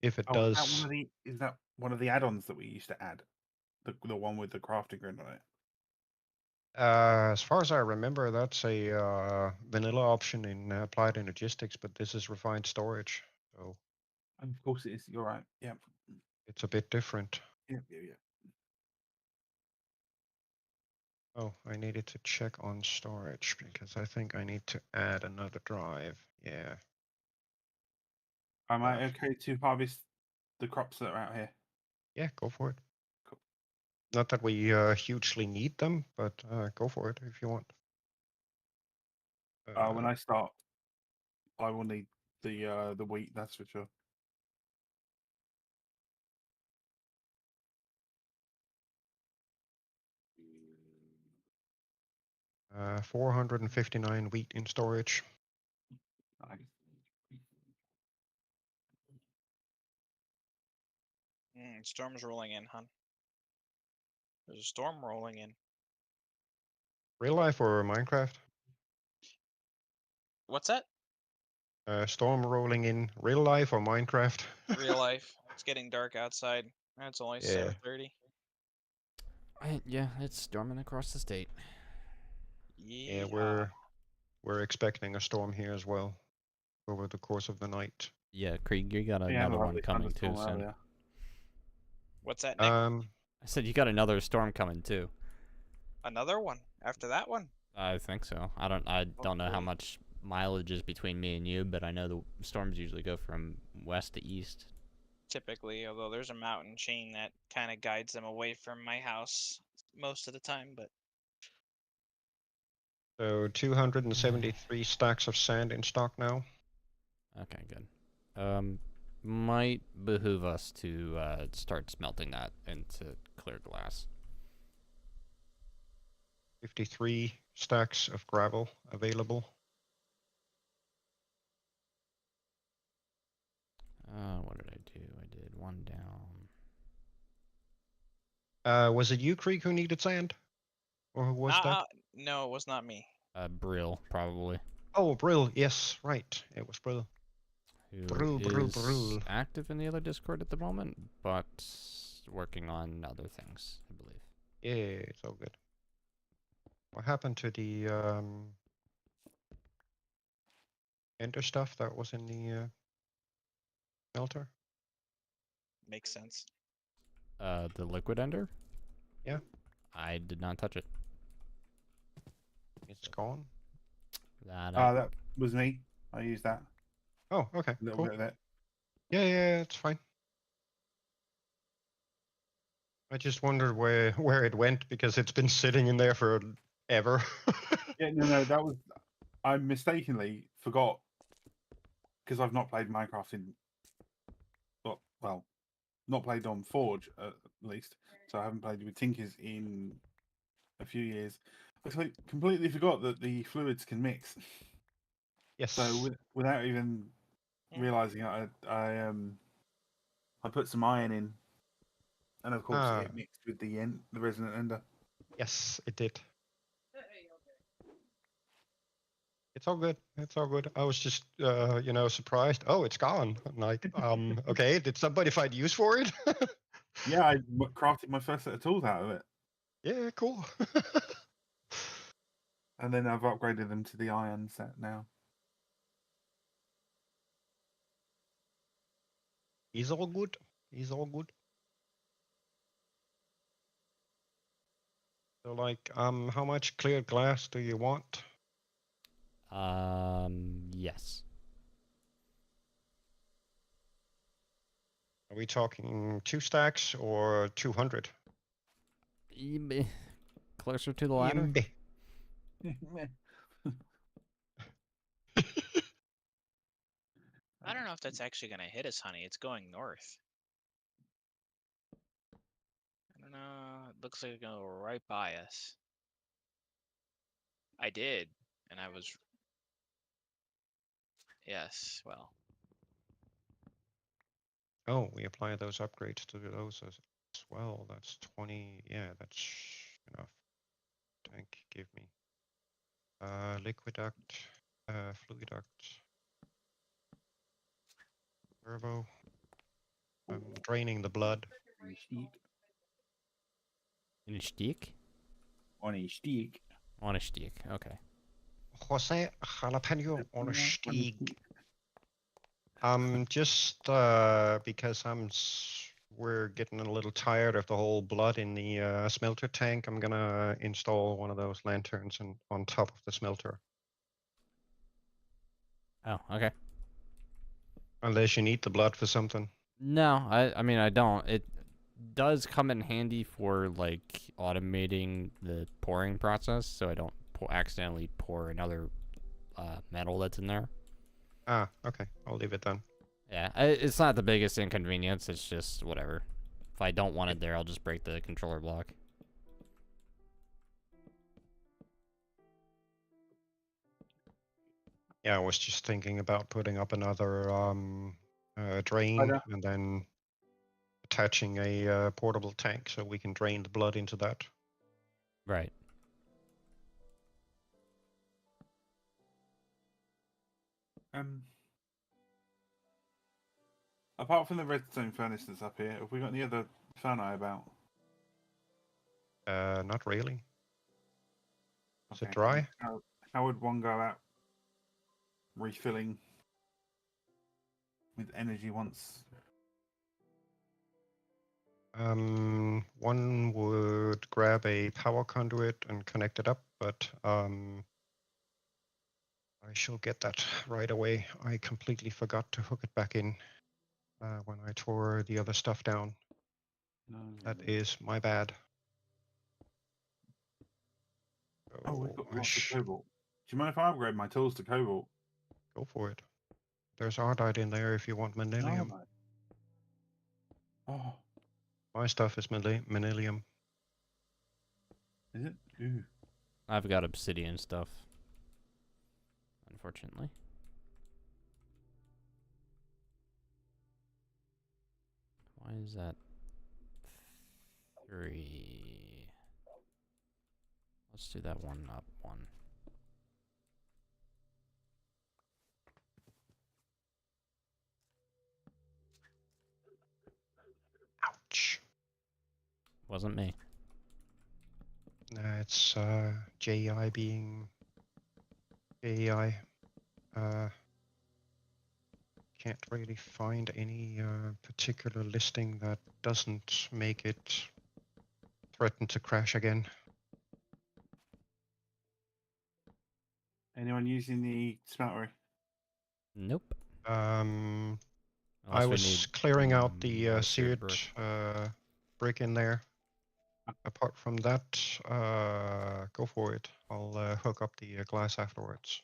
If it Oh, does, is that one of the add-ons that we used to add? The one with the crafting grid on it. as far as I remember, that's a vanilla option in applied energistics, but this is refined storage, so And of course it is. You're right. Yep. it's a bit different. Yep. Oh, I needed to check on storage because I think I need to add another drive. Yeah. Am I okay to harvest the crops that are out here? Yeah, go for it. Cool. Not that we hugely need them, but go for it if you want. When I start, I will need the wheat. That's for sure. 459 wheat in storage. Nice. Storm's rolling in, hon. There's a storm rolling in. Real life or Minecraft? What's that? Storm rolling in real life or Minecraft? Real life. It's getting dark outside. It's only Yeah. 7:30. Yeah, it's storming across the state. Yeah, Yeah. we're expecting a storm here as well over the course of the night. Yeah, Krieg, you got Yeah, another one lovely coming too thunderstorm soon. earlier. What's that, Nick? I said you got another storm coming too. Another one after that one? I think so. I don't know how much mileage is between me and you, but I know the storms usually go from west to east. typically, although there's a mountain chain that kind of guides them away from my house most of the time. But So 273 stacks of sand in stock now. Okay, good. Might behoove us to start smelting that into clear glass. 53 stacks of gravel available. What did I do? I did one down. Was it you, Creek, who needed sand? Or who was that? no, it was not me. Brill, probably. Oh, Brill. Yes, right. It was Brill. Who Brill, is Brill. active in the other Discord at the moment, but working on other things, I believe. Yeah, it's all good. What happened to the ender stuff that was in the smelter? Makes sense. The liquid ender? Yeah. I did not touch it. It's gone. That was me. I used that. Oh, okay. A little Cool. bit of it. Yeah, it's fine. I just wondered where it went because it's been sitting in there forever. Yeah, no, that was. I mistakenly forgot because I've not played Minecraft in. Well, not played on Forge at least, so I haven't played with Tinkers in a few years. I completely forgot that the fluids can mix. Yes. So without even realizing it, I put some iron in, and of course it mixed with the resonant ender. Yes, it did. It's all good. It's all good. I was just, surprised. Oh, it's gone. I'm like, okay. Did somebody find use for it? Yeah, I crafted my first set of tools out of it. Yeah, cool. And then I've upgraded them to the iron set now. He's all good. He's all good. So, like, how much clear glass do you want? Yes. Are we talking 2 stacks or 200? Closer to the latter. I don't know if that's actually going to hit us, honey. It's going north. I don't know. It looks like it's going to go right by us. I did, and I was. Yes, well. Oh, we apply those upgrades to those as well. That's 20. Yeah, that's enough. Tank, give me. Liquid duct, fluid duct, turbo. I'm draining the blood. In a stick? On a stick. On a stick. Okay. Jose jalapeno on a stick. Just because we're getting a little tired of the whole blood in the smelter tank. I'm gonna install one of those lanterns on top of the smelter. Oh, okay. Unless you need the blood for something. No, I mean I don't. It does come in handy for like automating the pouring process, so I don't accidentally pour another metal that's in there. Ah, okay. I'll leave it then. Yeah, it's not the biggest inconvenience. It's just whatever. If I don't want it there, I'll just break the controller block. Yeah, I was just thinking about putting up another drain and then attaching a portable tank so we can drain the blood into that. Right. Apart from the redstone furnace that's up here, have we got any other fungi about? Not really. Is Okay. it dry? How would one go about refilling with energy once? One would grab a power conduit and connect it up, but I shall get that right away. I completely forgot to hook it back in. when I tore the other stuff down. No. That is my bad. Oh, we've got I lots of cobalt. Do you mind if I upgrade my tools to cobalt? Go for it. There's ardite in there if you want manilium. No. Oh, My stuff is manilium. is it? Ooh. I've got obsidian stuff. Unfortunately. Why is that 3? Let's do that one up 1. Ouch. Wasn't me. It's JEI being JEI. Can't really find any particular listing that doesn't make it threaten to crash again. Anyone using the smeltery? Nope. I Unless we was need clearing out the more seared brick. brick in there. Apart from that, go for it. I'll hook up the glass afterwards.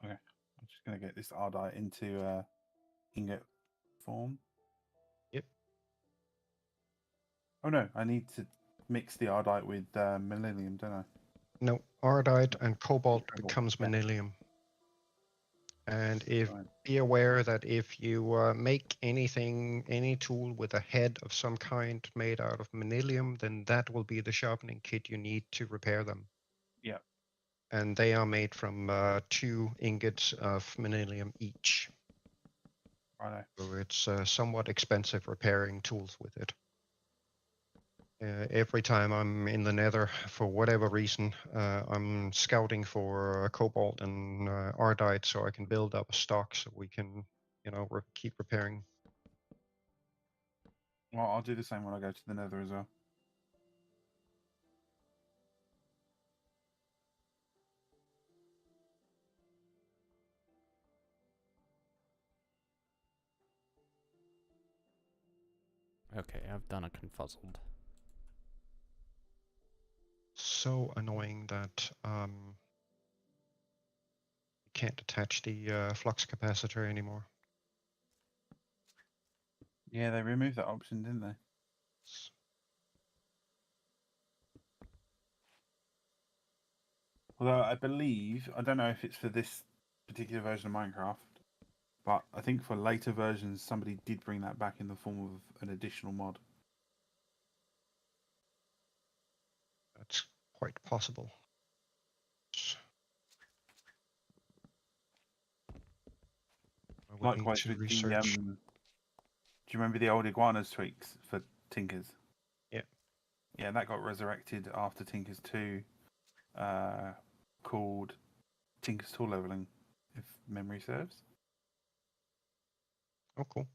Okay. I'm just going to get this ardite into ingot form. Yep. Oh no, I need to mix the ardite with millennium, don't I? No, ardite and cobalt Cobalt, becomes yeah. manilium. And Right. be aware that if you make any tool with a head of some kind made out of manilium, then that will be the sharpening kit you need to repair them. Yeah. And they are made from 2 ingots of manilium each. Righto. So it's somewhat expensive repairing tools with it. Every time I'm in the nether, for whatever reason, I'm scouting for cobalt and ardite so I can build up a stock so we can, keep repairing. Well, I'll do the same when I go to the nether as well. Okay, I've done a confuzzled. So annoying that you can't attach the flux capacitor anymore. Yeah, they removed that option, didn't they? Although I believe, I don't know if it's for this particular version of Minecraft, but I think for later versions, somebody did bring that back in the form of an additional mod. That's quite possible. I would need Likewise to with research. do you remember the old iguanas tweaks for Tinkers? Yeah. Yeah, that got resurrected after Tinkers 2, called Tinkers Tool Leveling, if memory serves. Oh, cool.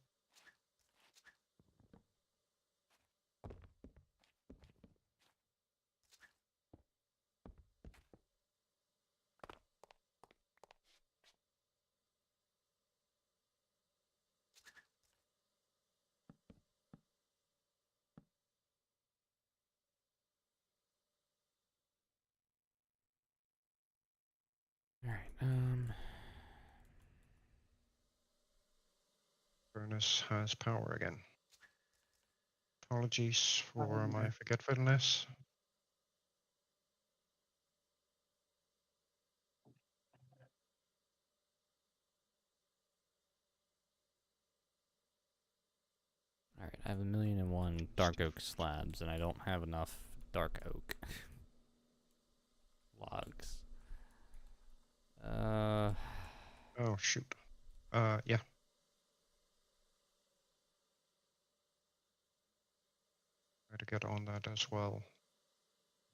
Alright, Furnace has power again. Apologies for Oh, my okay. forgetfulness. Alright, I have 1,000,001 dark oak slabs, and I don't have enough dark oak logs. Oh, shoot. Yeah. Try to get on that as well,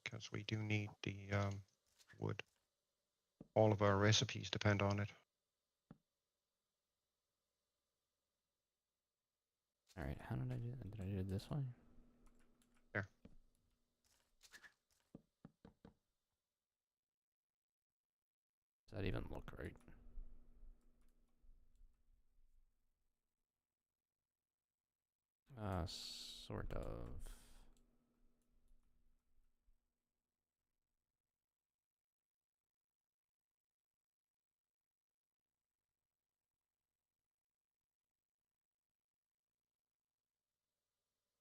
because we do need the wood. All of our recipes depend on it. Alright, how did I do that? Did I do it this way? There. Does that even look right? Sort of.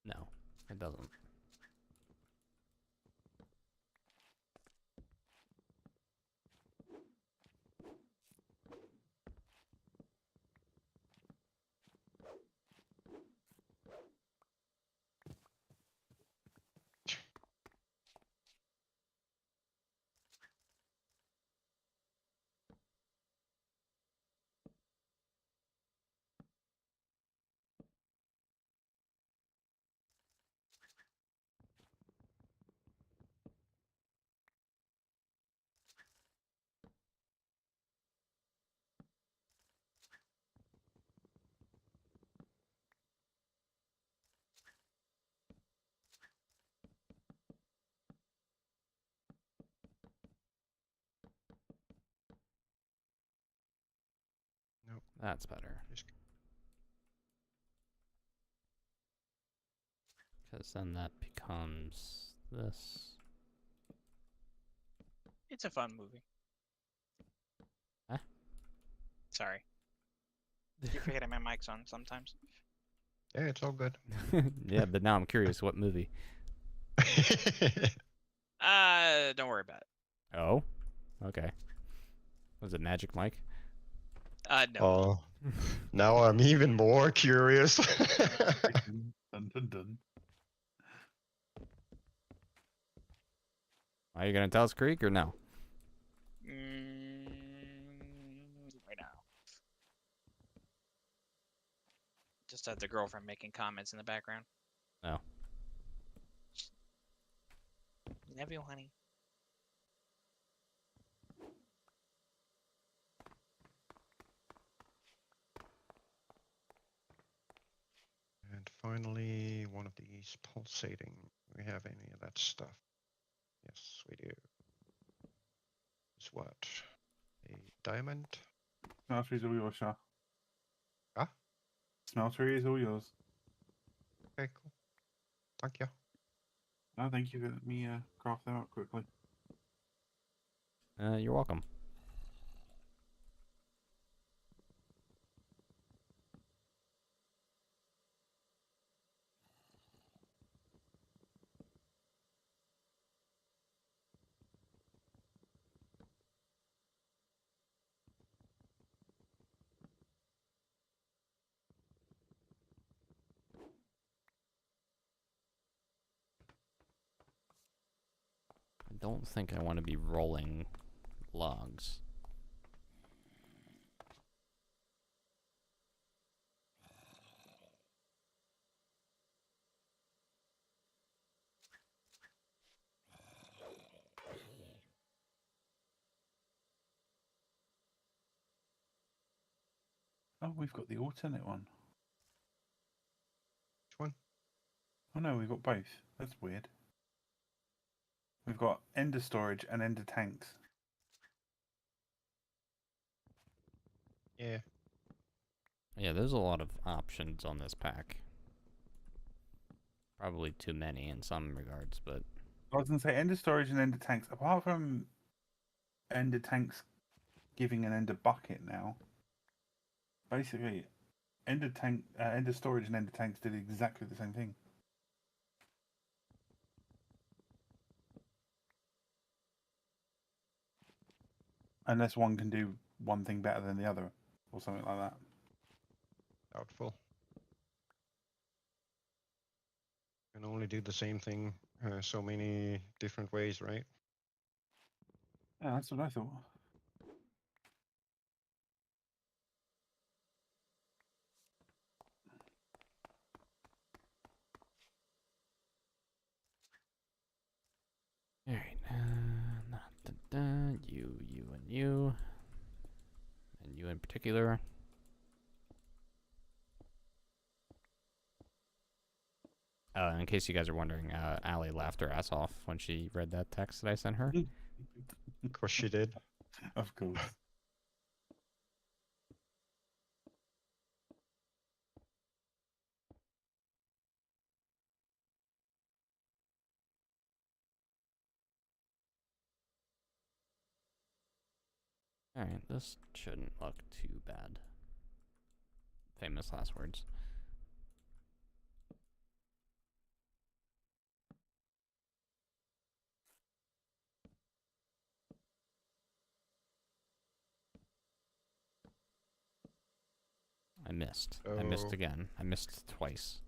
No, it doesn't. Nope. That's better. Just Because then that becomes this. It's a fun movie. Huh? Sorry. Keep forgetting my mic's on sometimes. yeah, it's all good. Yeah, but now I'm curious, what movie? Don't worry about it. Oh, okay. Was it Magic Mike? No. Oh, now I'm even more curious. Dun, dun, dun. Are you gonna tell us Creek or no? Right now. Just had the girlfriend making comments in the background. No. Love you, honey. And finally, one of these pulsating. Do we have any of that stuff? Yes, we do. It's what? A diamond? Smeltery is all yours, Shah. Ah, Smeltery is all yours. okay, cool. Thank you. Oh, thank you for letting me craft them up quickly. You're welcome. I don't think I want to be rolling logs. Oh, we've got the alternate one. Which one? Oh no, we've got both. That's weird. We've got ender storage and ender tanks. Yeah. Yeah, there's a lot of options on this pack. Probably too many in some regards, but I was going to say ender storage and ender tanks. Apart from ender tanks giving an ender bucket now, basically ender storage and ender tanks did exactly the same thing. Unless one can do one thing better than the other, or something like that. Doubtful. Can only do the same thing so many different ways, right? Yeah, that's what I thought. alright. You, and you in particular. In case you guys are wondering, Allie laughed her ass off when she read that text that I sent her. Of course she did. Of course. Alright, this shouldn't look too bad. Famous last words. I missed. I missed So- again. I missed twice.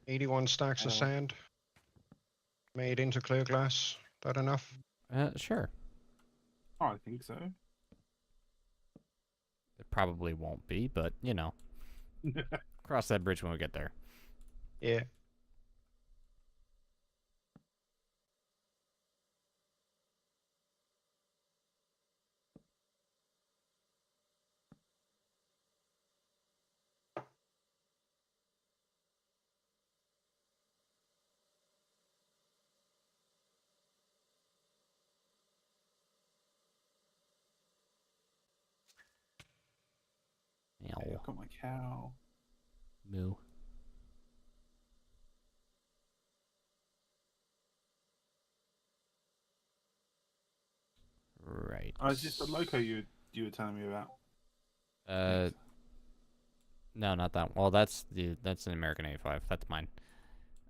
81 stacks of sand made into clear glass. That enough? Sure. Oh, I think so. It probably won't be, but, you know. Cross that bridge when we get there. Yeah. Meow. I've got my cow. Moo. Right. Oh, it's just the loco you were telling me about. No, not that one. Well, that's an American 85. That's mine.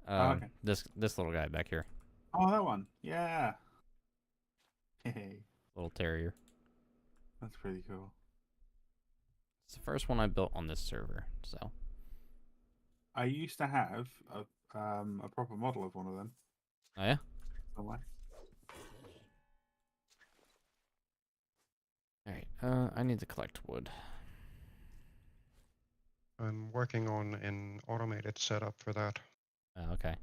Okay. This little guy back here. Oh, that one. Yeah. Hey, Little terrier. that's pretty cool. It's the first one I built on this server, so. I used to have a proper model of one of them. Oh, yeah? Somewhere. Alright, I need to collect wood. I'm working on an automated setup for that. Oh, okay.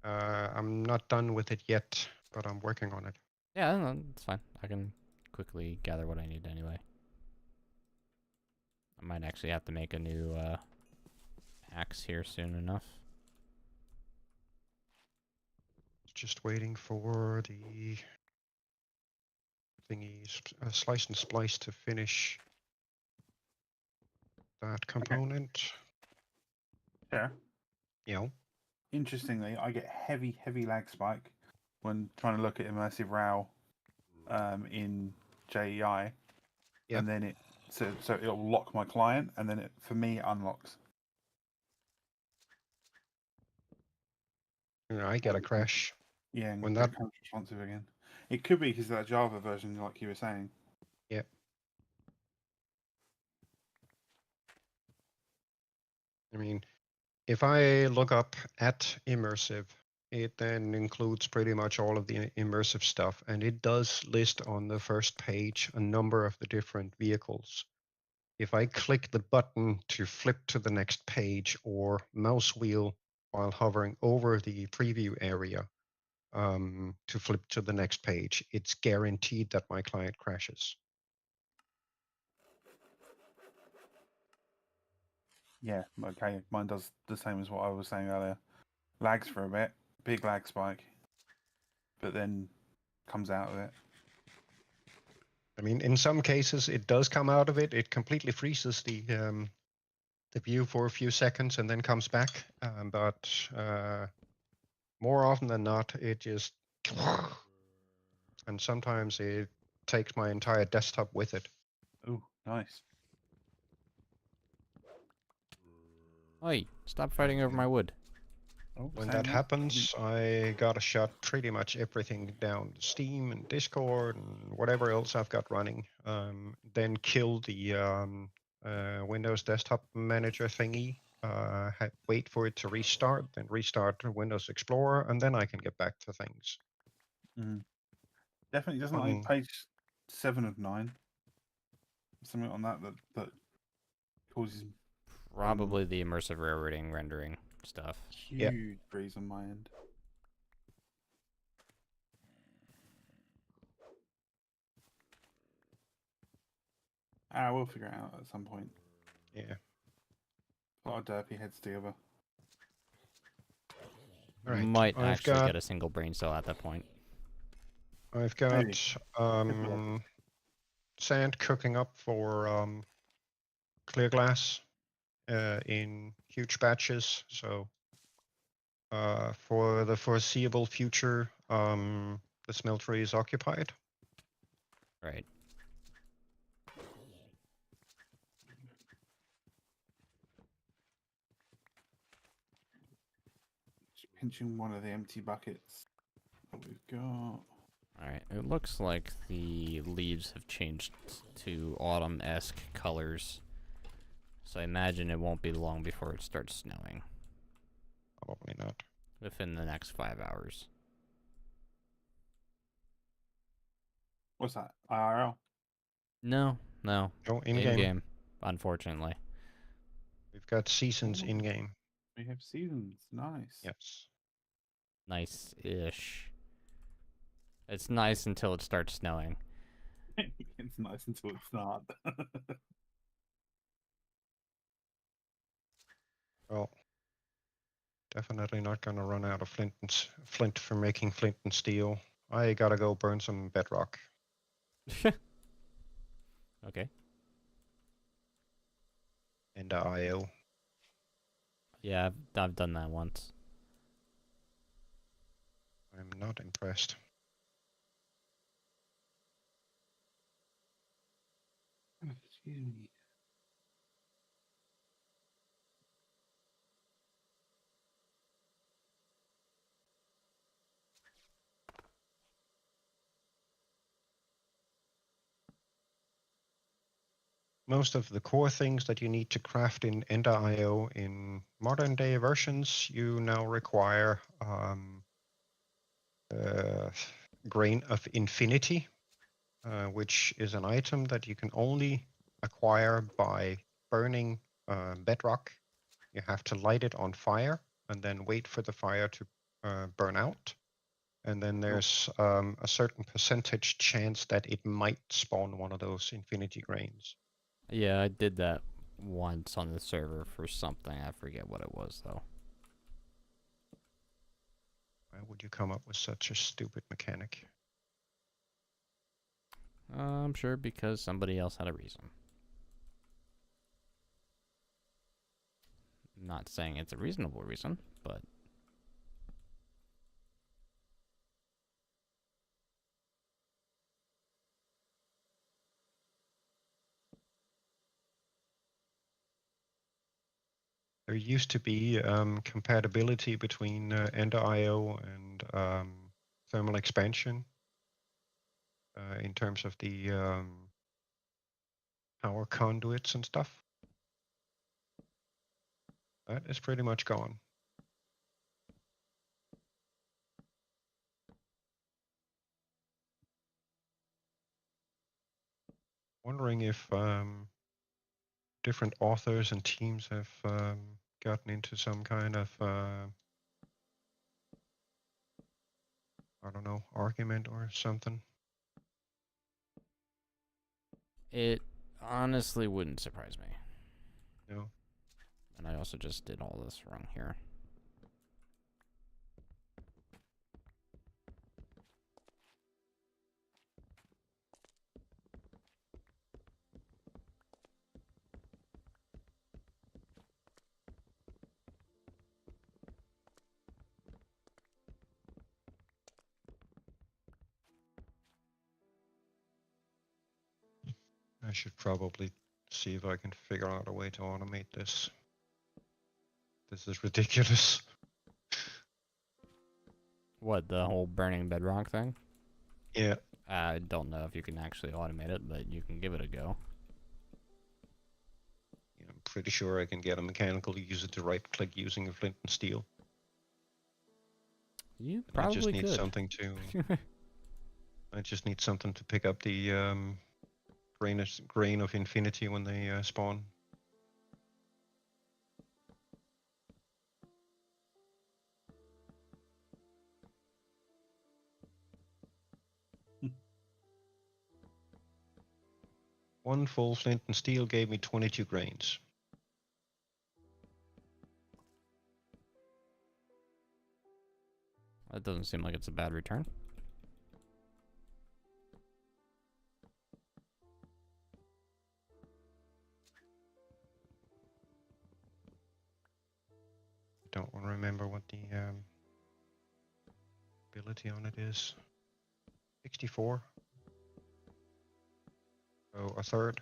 I'm not done with it yet, but I'm working on it. Yeah, no, it's fine. I can quickly gather what I need anyway. I might actually have to make a new axe here soon enough. Just waiting for the thingy, slice and splice to finish that component. Yeah. You know, Interestingly, I get heavy lag spike when trying to look at immersive RAW in JEI, Yep. and then so it'll lock my client, and then it for me it unlocks. I get a crash. Yeah, and When it that- becomes responsive again. It could be because of that Java version, like you were saying. Yep. I mean, if I look up at immersive, it then includes pretty much all of the immersive stuff, and it does list on the first page a number of the different vehicles. If I click the button to flip to the next page or mouse wheel while hovering over the preview area to flip to the next page, it's guaranteed that my client crashes. Yeah, okay. Mine does the same as what I was saying earlier. Lags for a bit, big lag spike, but then comes out of it. I mean, in some cases, it does come out of it. It completely freezes the view for a few seconds and then comes back. But more often than not, it just and sometimes it takes my entire desktop with it. Ooh, nice. Oi, stop fighting over my wood. Oh, When saying that happens, I gotta shut pretty much everything down: Steam and Discord and whatever else I've got running. Then kill the Windows Desktop Manager thingy. Wait for it to restart, then restart Windows Explorer, and then I can get back to things. Definitely doesn't like page 7 of 9. Something on that causes Probably the immersive railroading rendering stuff. huge freeze on my end. We'll figure it out at some point. Yeah. A lot of derpy heads together. All right, Might I've actually got- get a single brain cell at that point. I've got Maybe. sand cooking up for clear glass in huge batches. So for the foreseeable future, the smeltery is occupied. Right. pinching one of the empty buckets that we've got. Alright, it looks like the leaves have changed to autumn-esque colors. So I imagine it won't be long before it starts snowing. Probably not. Within the next 5 hours. What's that? IRL? No. Oh, in-game. In-game, unfortunately. We've got seasons Oh. in-game. We have seasons. Nice. Yes. Nice-ish. It's nice until it starts snowing. It's nice until it's not. Well, definitely not gonna run out of flint for making flint and steel. I gotta go burn some bedrock. Okay. And IO. Yeah, I've done that once. I'm not impressed. Excuse me. Most of the core things that you need to craft in Ender.io in modern day versions, you now require Grain of Infinity, which is an item that you can only acquire by burning bedrock. You have to light it on fire and then wait for the fire to burn out. And then there's a certain percentage chance that it might spawn one of those infinity grains. Yeah, I did that once on the server for something. I forget what it was, though. Why would you come up with such a stupid mechanic? I'm sure because somebody else had a reason. I'm not saying it's a reasonable reason, but... There used to be compatibility between Ender.io and thermal expansion in terms of the power conduits and stuff. That is pretty much gone. Wondering if different authors and teams have gotten into some kind of I don't know, argument or something. It honestly wouldn't surprise me. No. And I also just did all this wrong here. I should probably see if I can figure out a way to automate this. This is ridiculous. What, the whole burning bedrock thing? Yeah. I don't know if you can actually automate it, but you can give it a go. Yeah, I'm pretty sure I can get a mechanical user to right click using a flint and steel. You I just probably need could. something to I just need something to pick up the grain of infinity when they spawn. One full flint and steel gave me 22 grains. That doesn't seem like it's a bad return. Don't remember what the ability on it is. 64. So a third.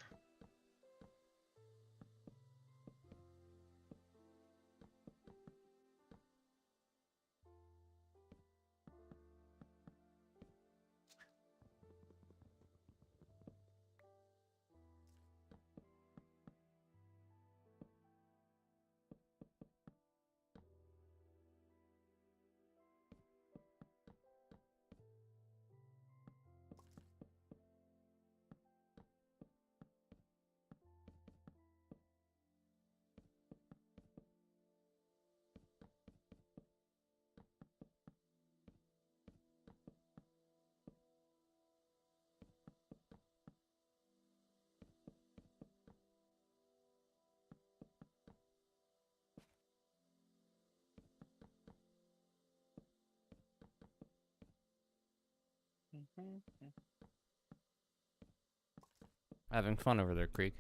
Having fun over there, Creek.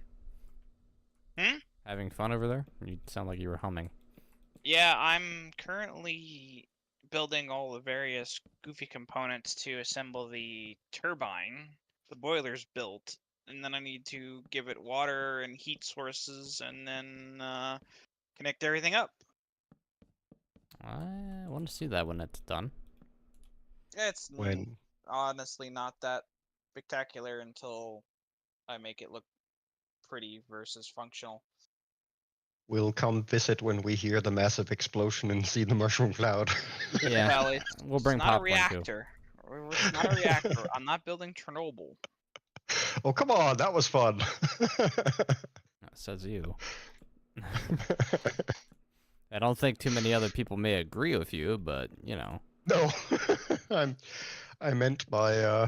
Hmm? Having fun over there? You sound like you were humming. Yeah, I'm currently building all the various goofy components to assemble the turbine. The boiler's built, and then I need to give it water and heat sources, and then connect everything up. I want to see that when it's done. It's When honestly not that spectacular until I make it look pretty versus functional. we'll come visit when we hear the massive explosion and see the mushroom cloud. Yeah, Well, it's, we'll bring it's not a popcorn too. reactor. It's not a reactor. I'm not building Chernobyl. Oh, come on, that was fun. Says you. I don't think too many other people may agree with you, but you know. No, I meant by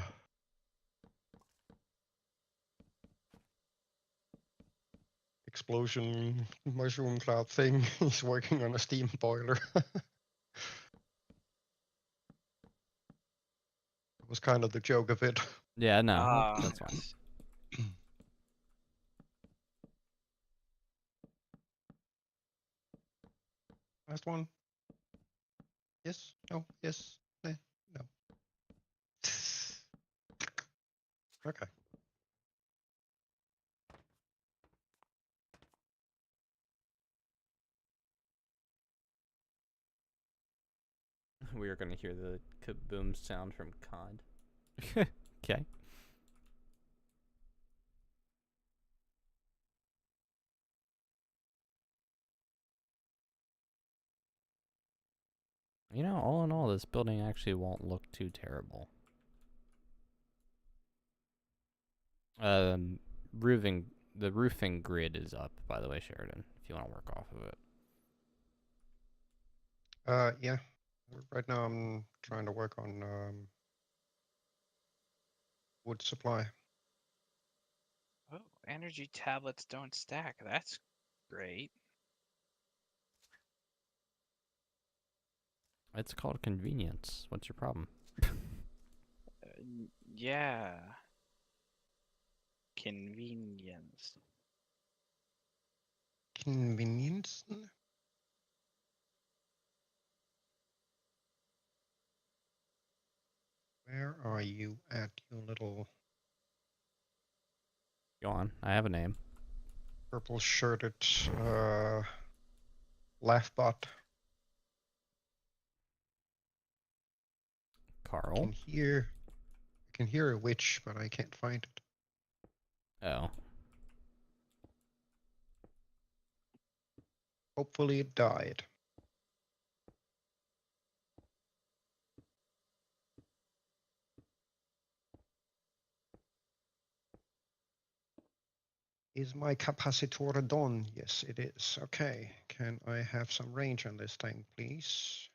explosion mushroom cloud thing. He's working on a steam boiler. It was kind of the joke of it. Yeah, no, Ah, that's fine. yes. Last one. Yes. No. Yes. No. Okay. We are gonna hear the kaboom sound from Cod. Okay. You know, all in all, this building actually won't look too terrible. Roofing, the roofing grid is up, by the way, Sheridan, if you want to work off of it. Yeah. Right now I'm trying to work on wood supply. Oh, energy tablets don't stack. That's great. It's called convenience. What's your problem? Yeah. Convenience. Convenience? Where are you at, you little Go on. I have a name. purple shirted laughbot? Carl. I can hear a witch, but I can't find it. Oh. Hopefully it died. Is my capacitor done? Yes, it is. Okay. Can I have some range on this thing, please?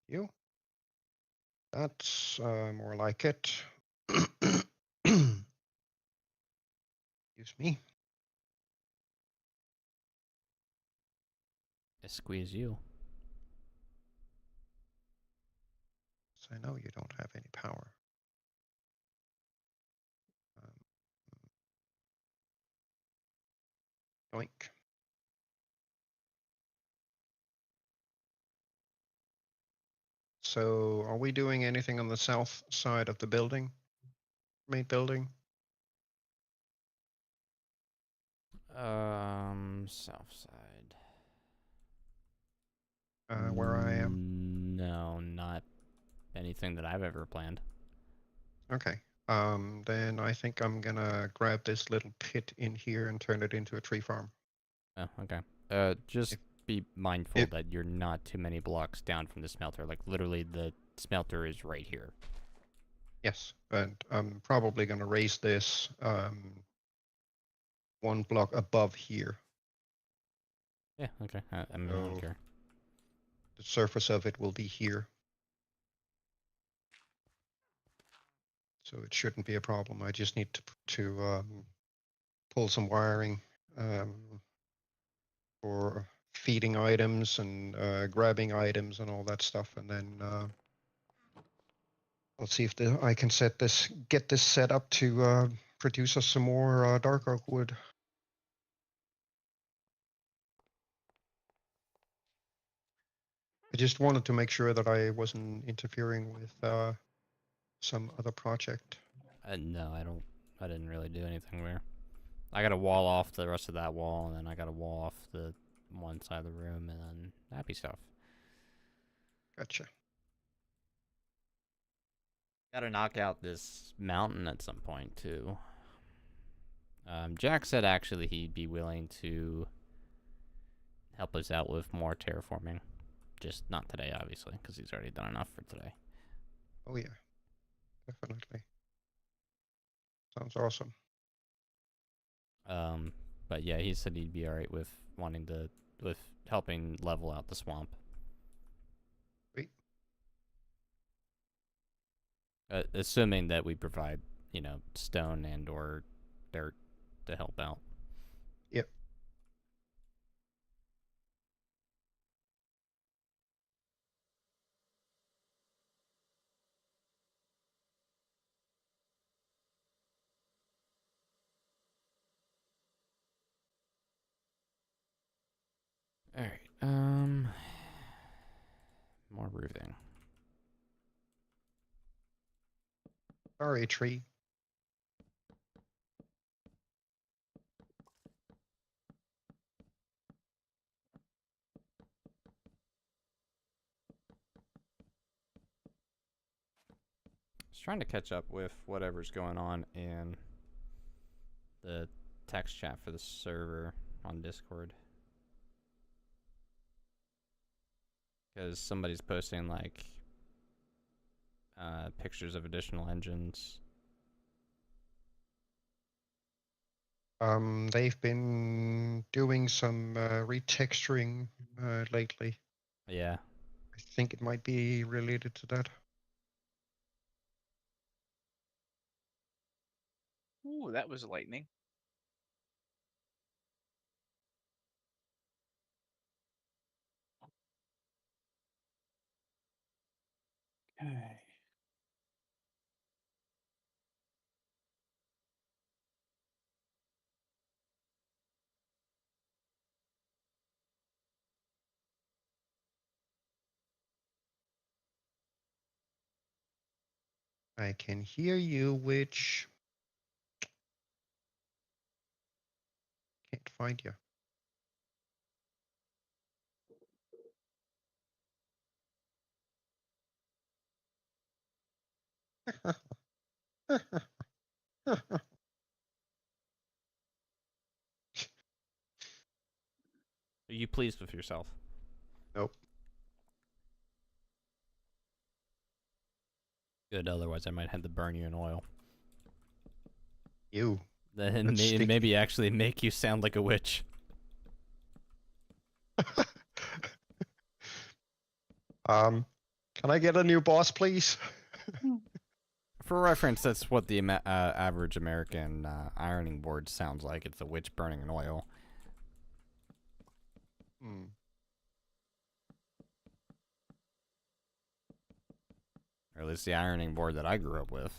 You? That's more like it. Excuse me. I squeeze you. So I know you don't have any power. Yoink. So are we doing anything on the south side of the building? Main building? South side. Where I am? No, not anything that I've ever planned. Okay. Then I think I'm gonna grab this little pit in here and turn it into a tree farm. Oh, okay. Just be mindful that you're not too many blocks down from the smelter. Like, literally, the smelter is right here. Yes, but I'm probably gonna raise this one block above here. Yeah, okay. I mean, I don't So care. the surface of it will be here. So it shouldn't be a problem. I just need to pull some wiring for feeding items and grabbing items and all that stuff, and then Let's see if I can get this set up to produce us some more dark oak wood. I just wanted to make sure that I wasn't interfering with some other project. No, I didn't really do anything there. I got to wall off the rest of that wall, and then I got to wall off the one side of the room, and then happy stuff. Gotcha. Got to knock out this mountain at some point too. Jack said actually he'd be willing to help us out with more terraforming. Just not today, obviously, because he's already done enough for today. Oh yeah, definitely. Sounds awesome. But yeah, he said he'd be alright with helping level out the swamp. Sweet. Assuming that we provide, stone and or dirt to help out. Yep. Alright, more roofing. Sorry, tree. Just trying to catch up with whatever's going on in the text chat for the server on Discord. Because somebody's posting like pictures of additional engines. They've been doing some retexturing lately. Yeah. I think it might be related to that. Ooh, that was lightning. Okay. I can hear you, witch. Can't find you. Are you pleased with yourself? Nope. Good, otherwise I might have to burn you in oil. You. Then That's sticky. maybe actually make you sound like a witch. Can I get a new boss, please? For reference, that's what the average American ironing board sounds like. It's a witch burning in oil. Hmm. Or at least the ironing board that I grew up with.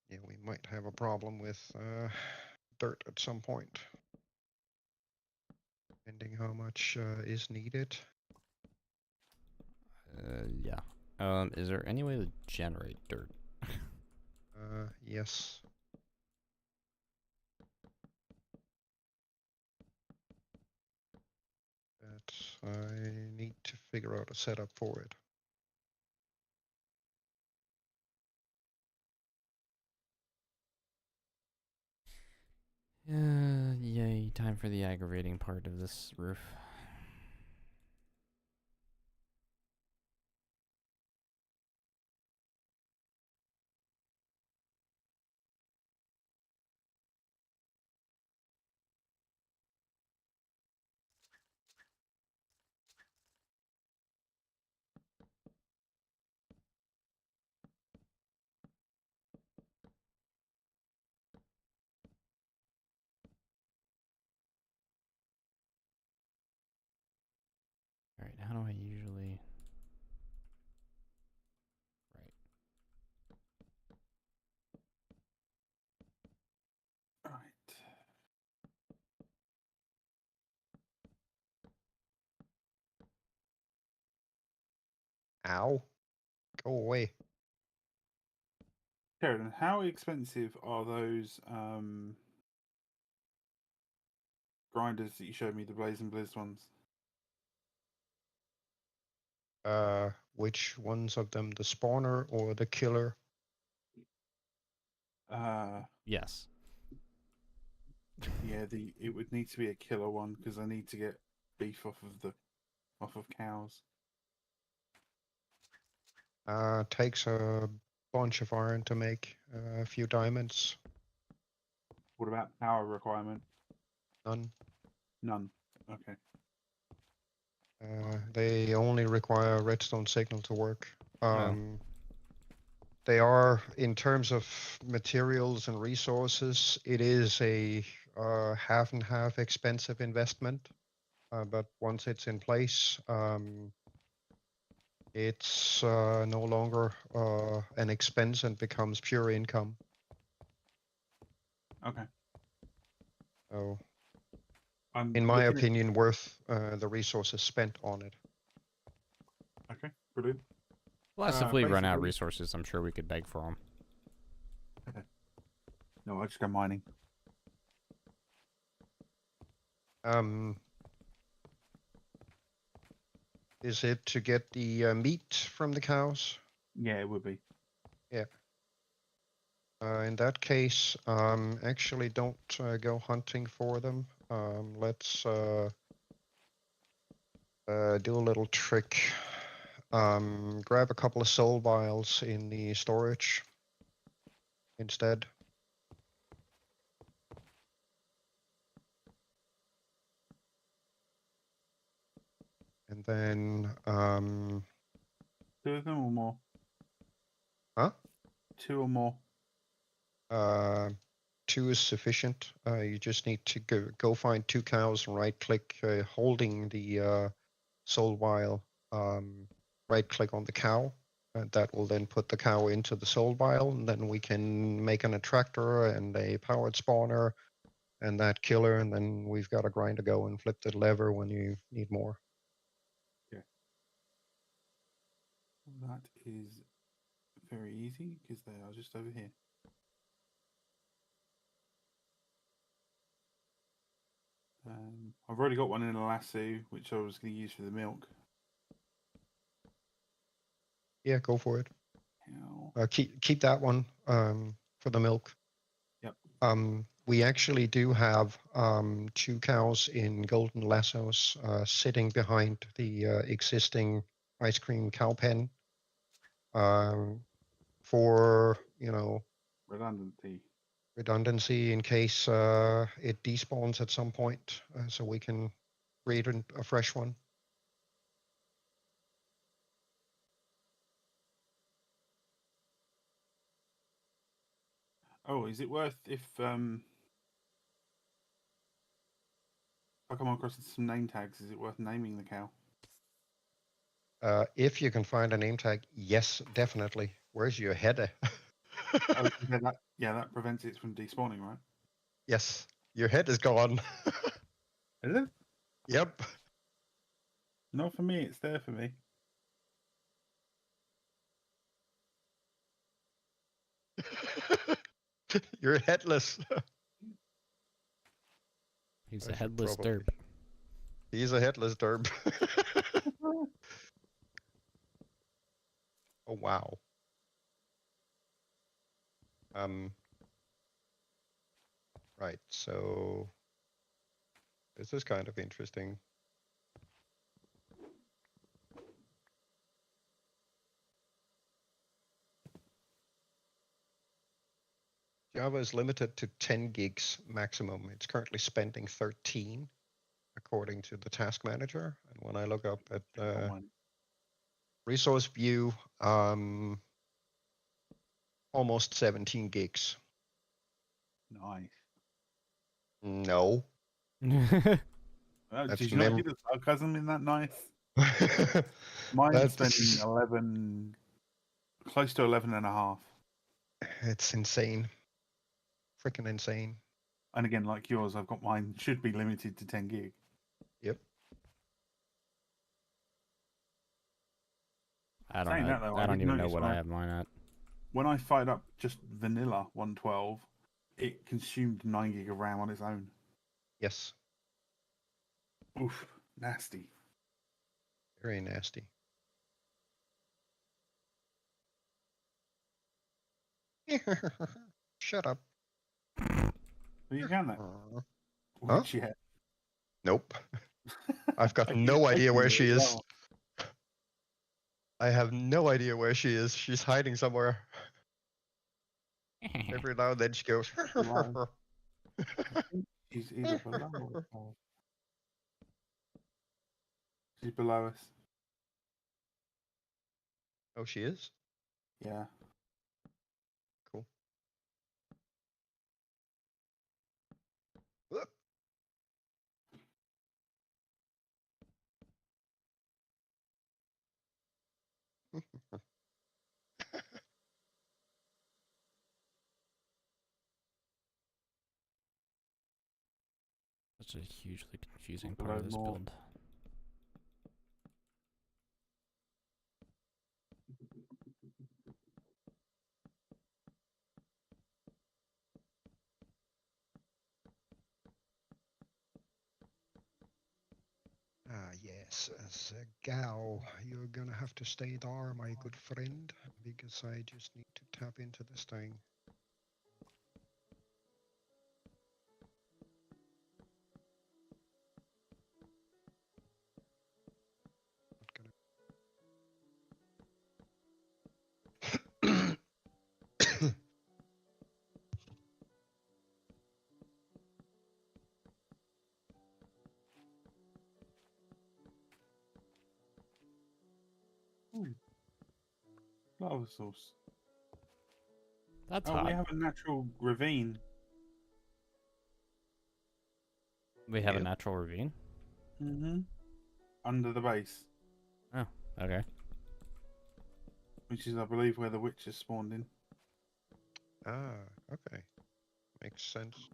Yeah, we might have a problem with dirt at some point. Depending how much is needed. Yeah. Is there any way to generate dirt? Yes. But I need to figure out a setup for it. Yay, time for the aggravating part of this roof. how do I usually? Right. Right. Ow. Go away. Karen, how expensive are those grinders that you showed me, the Blaze and Blizz ones? Which ones of them? The spawner or the killer? Yes. Yeah, it would need to be a killer one because I need to get beef off of cows. Takes a bunch of iron to make, a few diamonds. What about power requirement? None. None. Okay. They only require redstone signal to work. Oh. They are, in terms of materials and resources, it is a half and half expensive investment. But once it's in place, it's no longer an expense and becomes pure income. Okay. So, I'm in my looking at- opinion, worth the resources spent on it. Okay, brilliant. Plus, if we run out of basically- resources, I'm sure we could beg for them. No, I just go mining. Is it to get the meat from the cows? Yeah, it would be. Yeah. In that case, actually don't go hunting for them. Let's do a little trick. Grab a couple of soul vials in the storage instead. And then, 2 of them or more? huh? 2 or more? 2 is sufficient. You just need to go find 2 cows and right click, holding the soul vial. Right click on the cow. That will then put the cow into the soul vial, and then we can make an attractor and a powered spawner and that killer, and then we've got a grind to go and flip the lever when you need more. That is very easy because they are just over here. I've already got one in a lasso, which I was going to use for the milk. Yeah, go for it. How? Keep that one for the milk. Yep. We actually do have 2 cows in golden lassos sitting behind the existing ice cream cow pen for, redundancy in case it despawns at some point, so we can breed a fresh one. Oh, is it worth if I come across some name tags? Is it worth naming the cow? If you can find a name tag, yes, definitely. Where's your header? Oh, that prevents it from despawning, right? Yes, your head is gone. Is it? Yep. Not for me. It's there for me. You're headless. He's I a should headless probably- derp. He's a headless derp. Oh wow. Right, so this is kind of interesting. Java is limited to 10 gigs maximum. It's currently spending 13, according to the task manager. And when I look up at resource view, almost 17 gigs. Nice. No, Did That's you not hear the sarcasm in that? Nice. Mine's That's spending 11, close to 11 and a half. it's insane. Freaking insane. And again, like yours, I've got mine should be limited to 10 gig. Yep. I don't Saying know. that, though, I I don't did even know notice what when I I- have mine at. When I fired up just vanilla 112, it consumed 9 gig of RAM on its own. Yes. Oof, nasty. Very nasty. Shut up. Well, you can that. Huh? Which, yeah. Nope. I've got I keep no idea where opening she it as is. well. I have no idea where she is. She's hiding somewhere. Every now and then she goes. Below. I think she's either below or above. She's below us. Oh, she is? Yeah. Cool. Whoop. Such a hugely confusing Below part of this more. build. Ah, yes, as a gal, you're gonna have to stay there, my good friend, because I just need to tap into this thing. Not gonna... Lava sauce. That's Oh, hot. we have a natural ravine. We have a Yep. natural ravine. Mm-hmm. Under the base, Okay. which is, I believe, where the witch is spawned in. Ah, okay. Makes sense.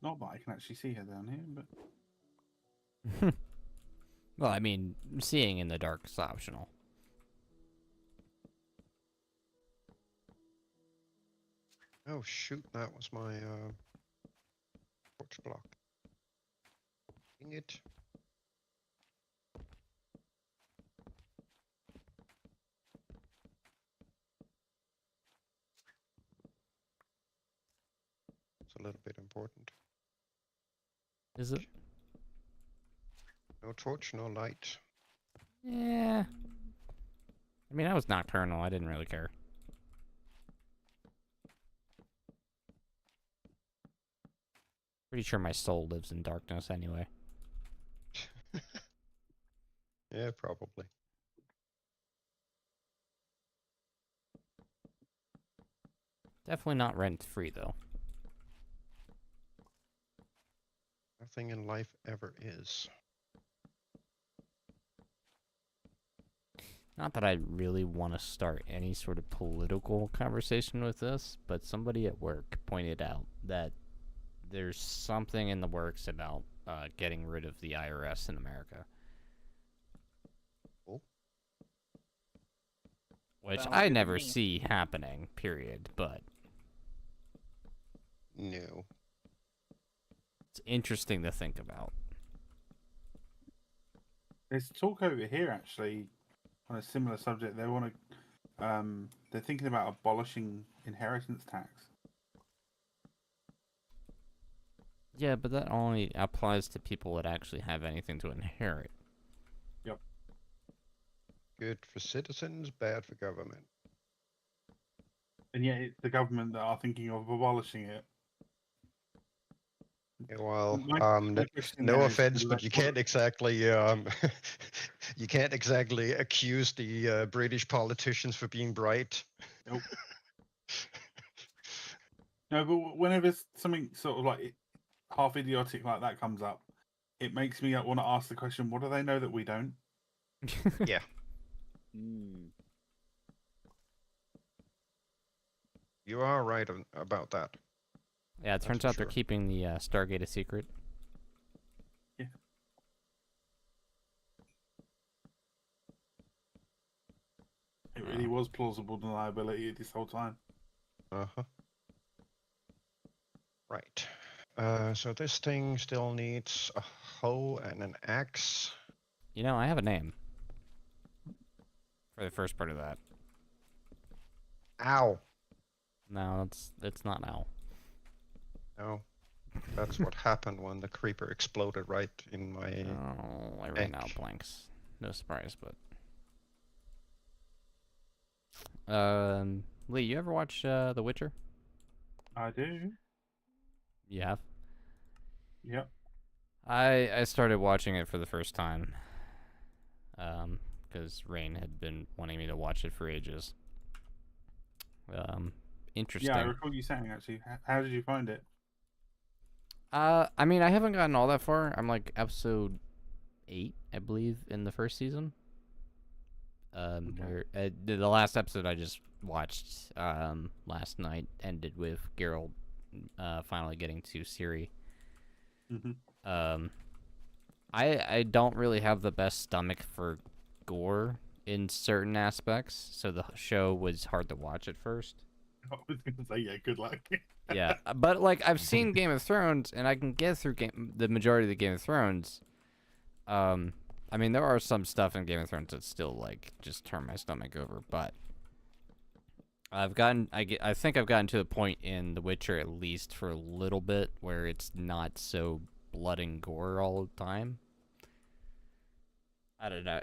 Not that I can actually see her down here, but Well, I mean, seeing in the dark is optional. Oh shoot, that was my torch block. Dang it. It's a little bit important. Is it? No torch, no light. Yeah. I mean, I was nocturnal. I didn't really care. Pretty sure my soul lives in darkness anyway. Yeah, probably. Definitely not rent-free, though. Nothing in life ever is. Not that I really want to start any sort of political conversation with this, but somebody at work pointed out that there's something in the works about getting rid of the IRS in America. Cool. Which Sounds I good to never me. see happening, period, but No. it's interesting to think about. there's talk over here actually on a similar subject. They want to, they're thinking about abolishing inheritance tax. Yeah, but that only applies to people that actually have anything to inherit. Good for citizens, bad for government. And yet it's the government that are thinking of abolishing it. Yeah, well, My question no there is, offense, will but that you bother- can't exactly you can't exactly accuse the British politicians for being bright. Nope. No, but whenever something sort of like half idiotic like that comes up, it makes me want to ask the question: what do they know that we don't? Yeah. You are right about that. Yeah, it That's turns for out they're sure. keeping the Stargate a secret. Yeah. It really was plausible deniability this whole time. Uh-huh. Right. So this thing still needs a hoe and an axe. You know, I have a name for the first part of that. Ow! No, it's not now. No. That's what happened when the creeper exploded right in my... Oh, I ran out neck. blanks. No surprise, but Lee, you ever watch The Witcher? I do. You have? Yep. I started watching it for the first time. Because Rain had been wanting me to watch it for ages. Interesting. Yeah, I recall you saying actually. How did you find it? I mean, I haven't gotten all that far. I'm like episode 8, I believe, in the first season. Okay. Where the last episode I just watched last night ended with Geralt finally getting to Ciri. Mm-hmm. I don't really have the best stomach for gore in certain aspects, so the show was hard to watch at first. I was gonna say, yeah, good luck. Yeah, but like I've seen Game of Thrones, and I can get through the majority of the Game of Thrones. I mean, there are some stuff in Game of Thrones that still like just turn my stomach over, but I think I've gotten to the point in The Witcher, at least for a little bit, where it's not so blood and gore all the time. I don't know.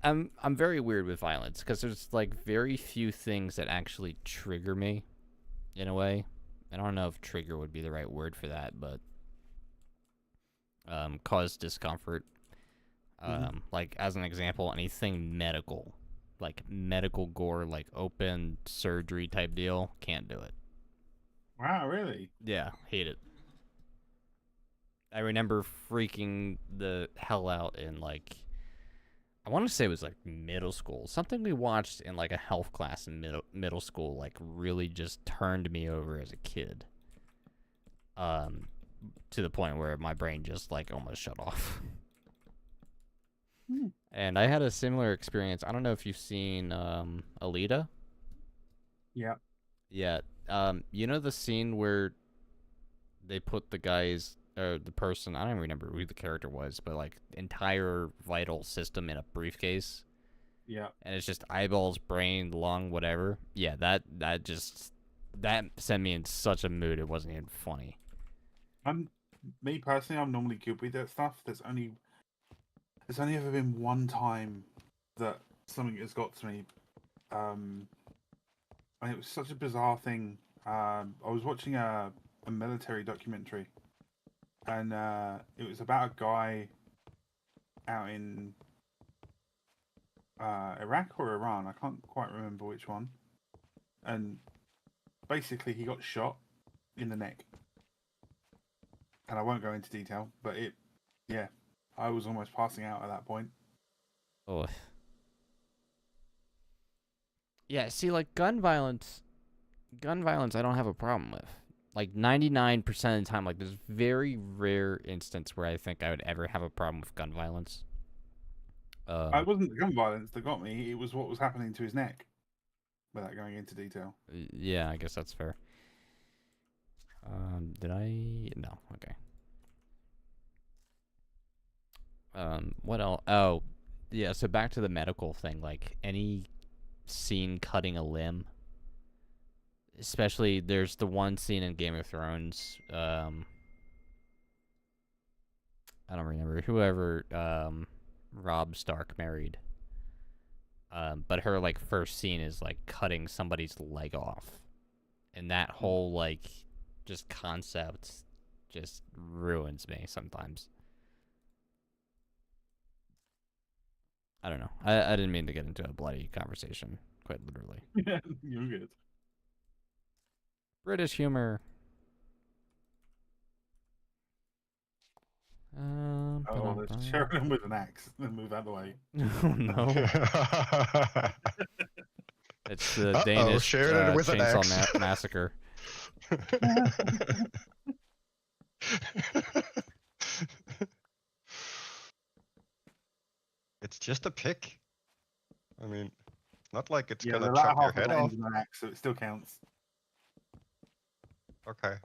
I'm very weird with violence because there's like very few things that actually trigger me, in a way. I don't know if trigger would be the right word for that, but cause discomfort. Like as an example, anything medical, like medical gore, like open surgery type deal, can't do it. Wow, really? Yeah, hate it. I remember freaking the hell out in like, I want to say it was like middle school. Something we watched in like a health class in middle school, like really just turned me over as a kid. To the point where my brain just like almost shut off. And I had a similar experience. I don't know if you've seen Alita. Yeah. Yeah. You know the scene where they put the guy's or the person, I don't remember who the character was, but like entire vital system in a briefcase. Yeah. And it's just eyeballs, brain, lung, whatever. Yeah, that sent me in such a mood. It wasn't even funny. Me personally, I'm normally good with that stuff. There's only ever been one time that something has got to me. And it was such a bizarre thing. I was watching a military documentary, and it was about a guy out in Iraq or Iran. I can't quite remember which one. And basically, he got shot in the neck. And I won't go into detail, but I was almost passing out at that point. Oh. Yeah, see, like gun violence I don't have a problem with. Like 99% of the time, like there's very rare instance where I think I would ever have a problem with gun violence. It wasn't the gun violence that got me, it was what was happening to his neck. Without going into detail. Yeah, I guess that's fair. Did I? No, okay. What else? Oh, yeah, so back to the medical thing, like any scene cutting a limb. Especially, there's the one scene in Game of Thrones. I don't remember whoever Robb Stark married. But her like first scene is like cutting somebody's leg off, and that whole like just concept just ruins me sometimes. I don't know. I didn't mean to get into a bloody conversation, quite literally. You're good. British humor. Oh, let's share him with an axe and move out of the way. Oh no! It's the Uh-oh, Danish shared it with an chainsaw axe. massacre. It's just a pick. I mean, it's not like it's Yeah, gonna the latter chop your half of head that off. ends in an axe, so it still counts. Okay,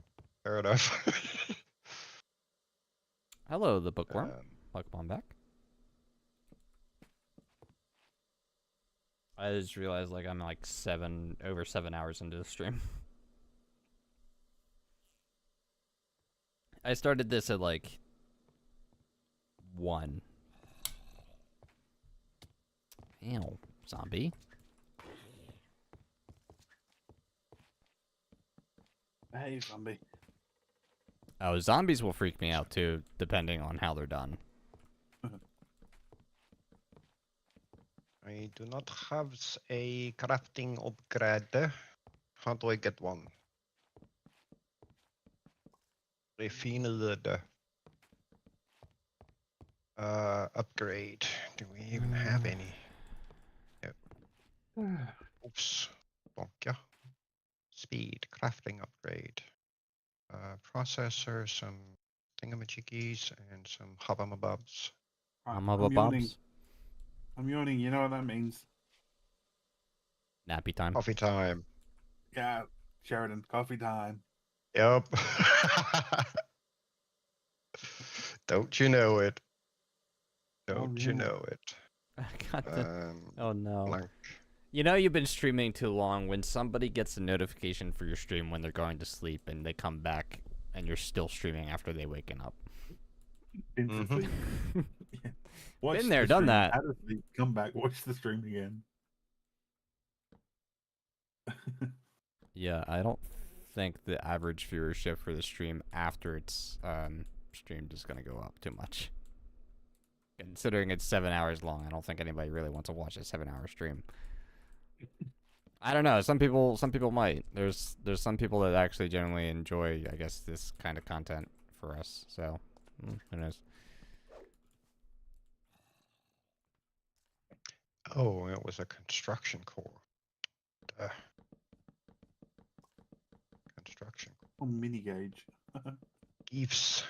fair enough. Hello, the bookworm. Um, Welcome on back. I just realized like I'm like over 7 hours into the stream. I started this at like 1. Ew, zombie. Hey, zombie. Oh, zombies will freak me out too, depending on how they're done. I do not have a crafting upgrade. How do I get one? Refined upgrade. Do we even have any? Oops. Bonka. Speed, crafting upgrade. Processor, some thingamajiggies, and some hubamabubs. Right, I'm a I'm yawning. bobs. I'm yawning. You know what that means? Nappy time. Coffee time. Yeah, Sheridan, coffee time. Yep. Don't you know it? Don't you yeah. know it? I got the. Oh no. Blank. You know you've been streaming too long when somebody gets a notification for your stream when they're going to sleep and they come back and you're still streaming after they waken up. Into sleep. Yeah. Watch Been there, the done stream, that. Out of sleep, come back, watch the stream again. Yeah, I don't think the average viewership for the stream after it's streamed is going to go up too much. Considering it's 7 hours long, I don't think anybody really wants to watch a 7-hour stream. I don't know. Some people might. There's some people that actually generally enjoy, I guess, this kind of content for us. So, who knows? Oh, it was a construction core. Construction. Oh, mini gauge. Gives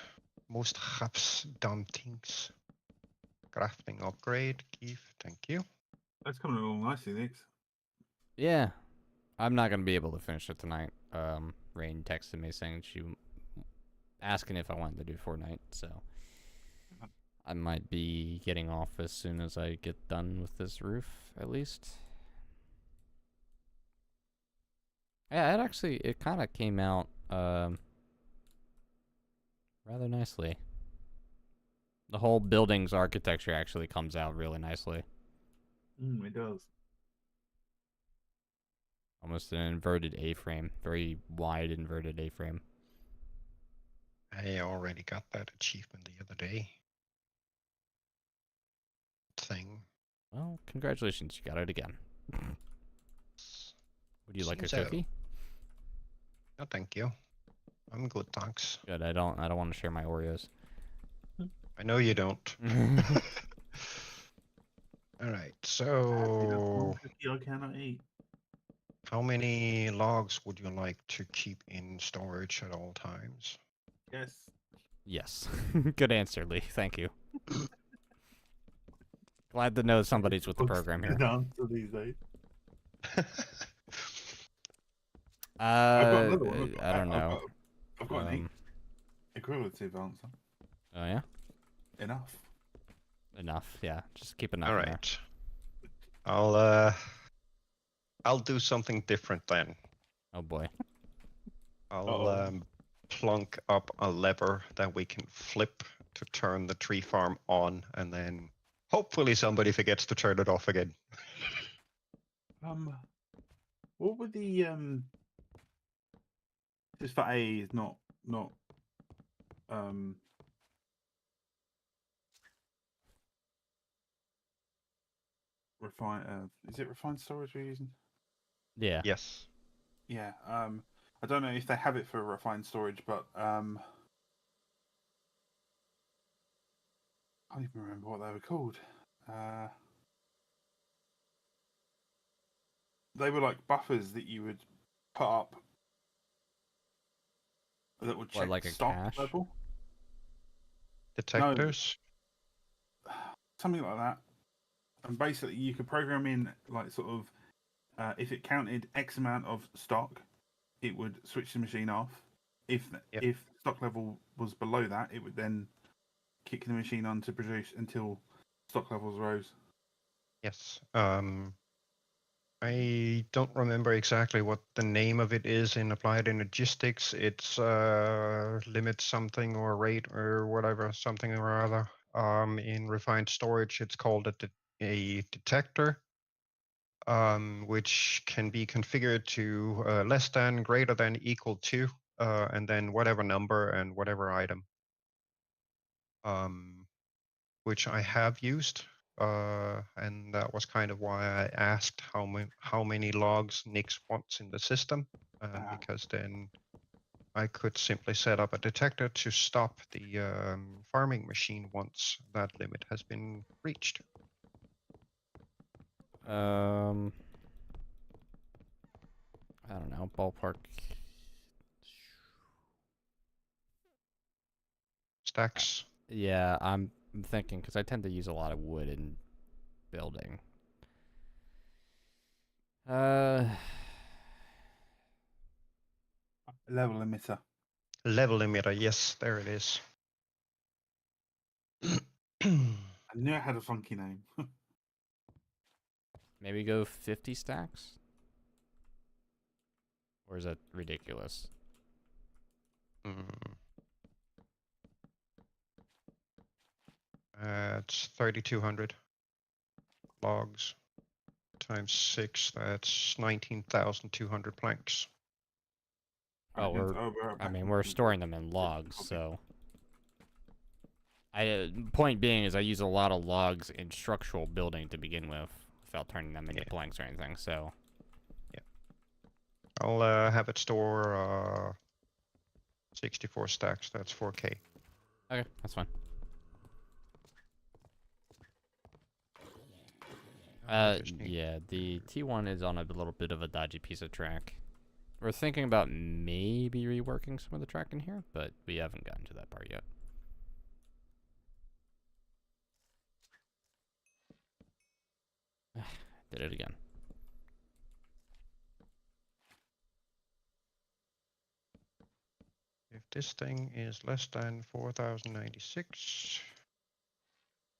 most haps done things. Crafting upgrade, give, thank you. That's coming along nicely, Nick. Yeah, I'm not gonna be able to finish it tonight. Rain texted me saying she asking if I wanted to do Fortnite, so I might be getting off as soon as I get done with this roof, at least. Yeah, it kind of came out rather nicely. The whole building's architecture actually comes out really nicely. It does. Almost an inverted A-frame, very wide inverted A-frame. I already got that achievement the other day. Thing. Well, congratulations, you got it again. Would you like a Seems cookie? No, thank you. I'm good, thanks. Good. I don't want to share my Oreos. I know you don't. All right. So, I cannot eat. how many logs would you like to keep in storage at all times? Yes. Yes. Good answer, Lee. Thank you. Glad to know somebody's with the program here. Answer these days. I I've don't know. got an equivalent answer. Oh yeah. Enough. Enough. Yeah. Just keep enough. All in there. right. I'll do something different then. Oh boy. I'll plunk up a lever that we can flip to turn the tree farm on, and then hopefully somebody forgets to turn it off again. What would the just for A is not refine is it refined storage we're using? Yeah. Yes. Yeah. I don't know if they have it for refined storage, but I can't even remember what they were called. They were like buffers that you would put up that would check like a stock cache? level. Detectors. Something like that. And basically, you could program in like sort of if it counted X amount of stock, it would switch the machine off. If stock level was below that, it would then kick the machine on to produce until stock levels rose. Yes. I don't remember exactly what the name of it is in applied logistics. It's limit something or rate or whatever, something or other. In refined storage, it's called a detector, which can be configured to less than, greater than, equal to, and then whatever number and whatever item, which I have used. And that was kind of why I asked how many logs Nix wants in the system, because then I could simply set up a detector to stop the farming machine once that limit has been reached. I don't know, ballpark. Stacks. Yeah, I'm thinking because I tend to use a lot of wood in building. Level emitter. Level emitter, yes, there it is. I knew it had a funky name. Maybe go 50 stacks? Or is that ridiculous? It's 3,200 logs times 6. That's 19,200 planks. Well, we're storing them in logs, so. Point being is I use a lot of logs in structural building to begin with, without turning them into planks or anything. So. Yeah. I'll have it store 64 stacks. That's 4K. Okay, that's fine. Yeah, the T1 is on a little bit of a dodgy piece of track. We're thinking about maybe reworking some of the track in here, but we haven't gotten to that part yet. Did it again. If this thing is less than 4,096,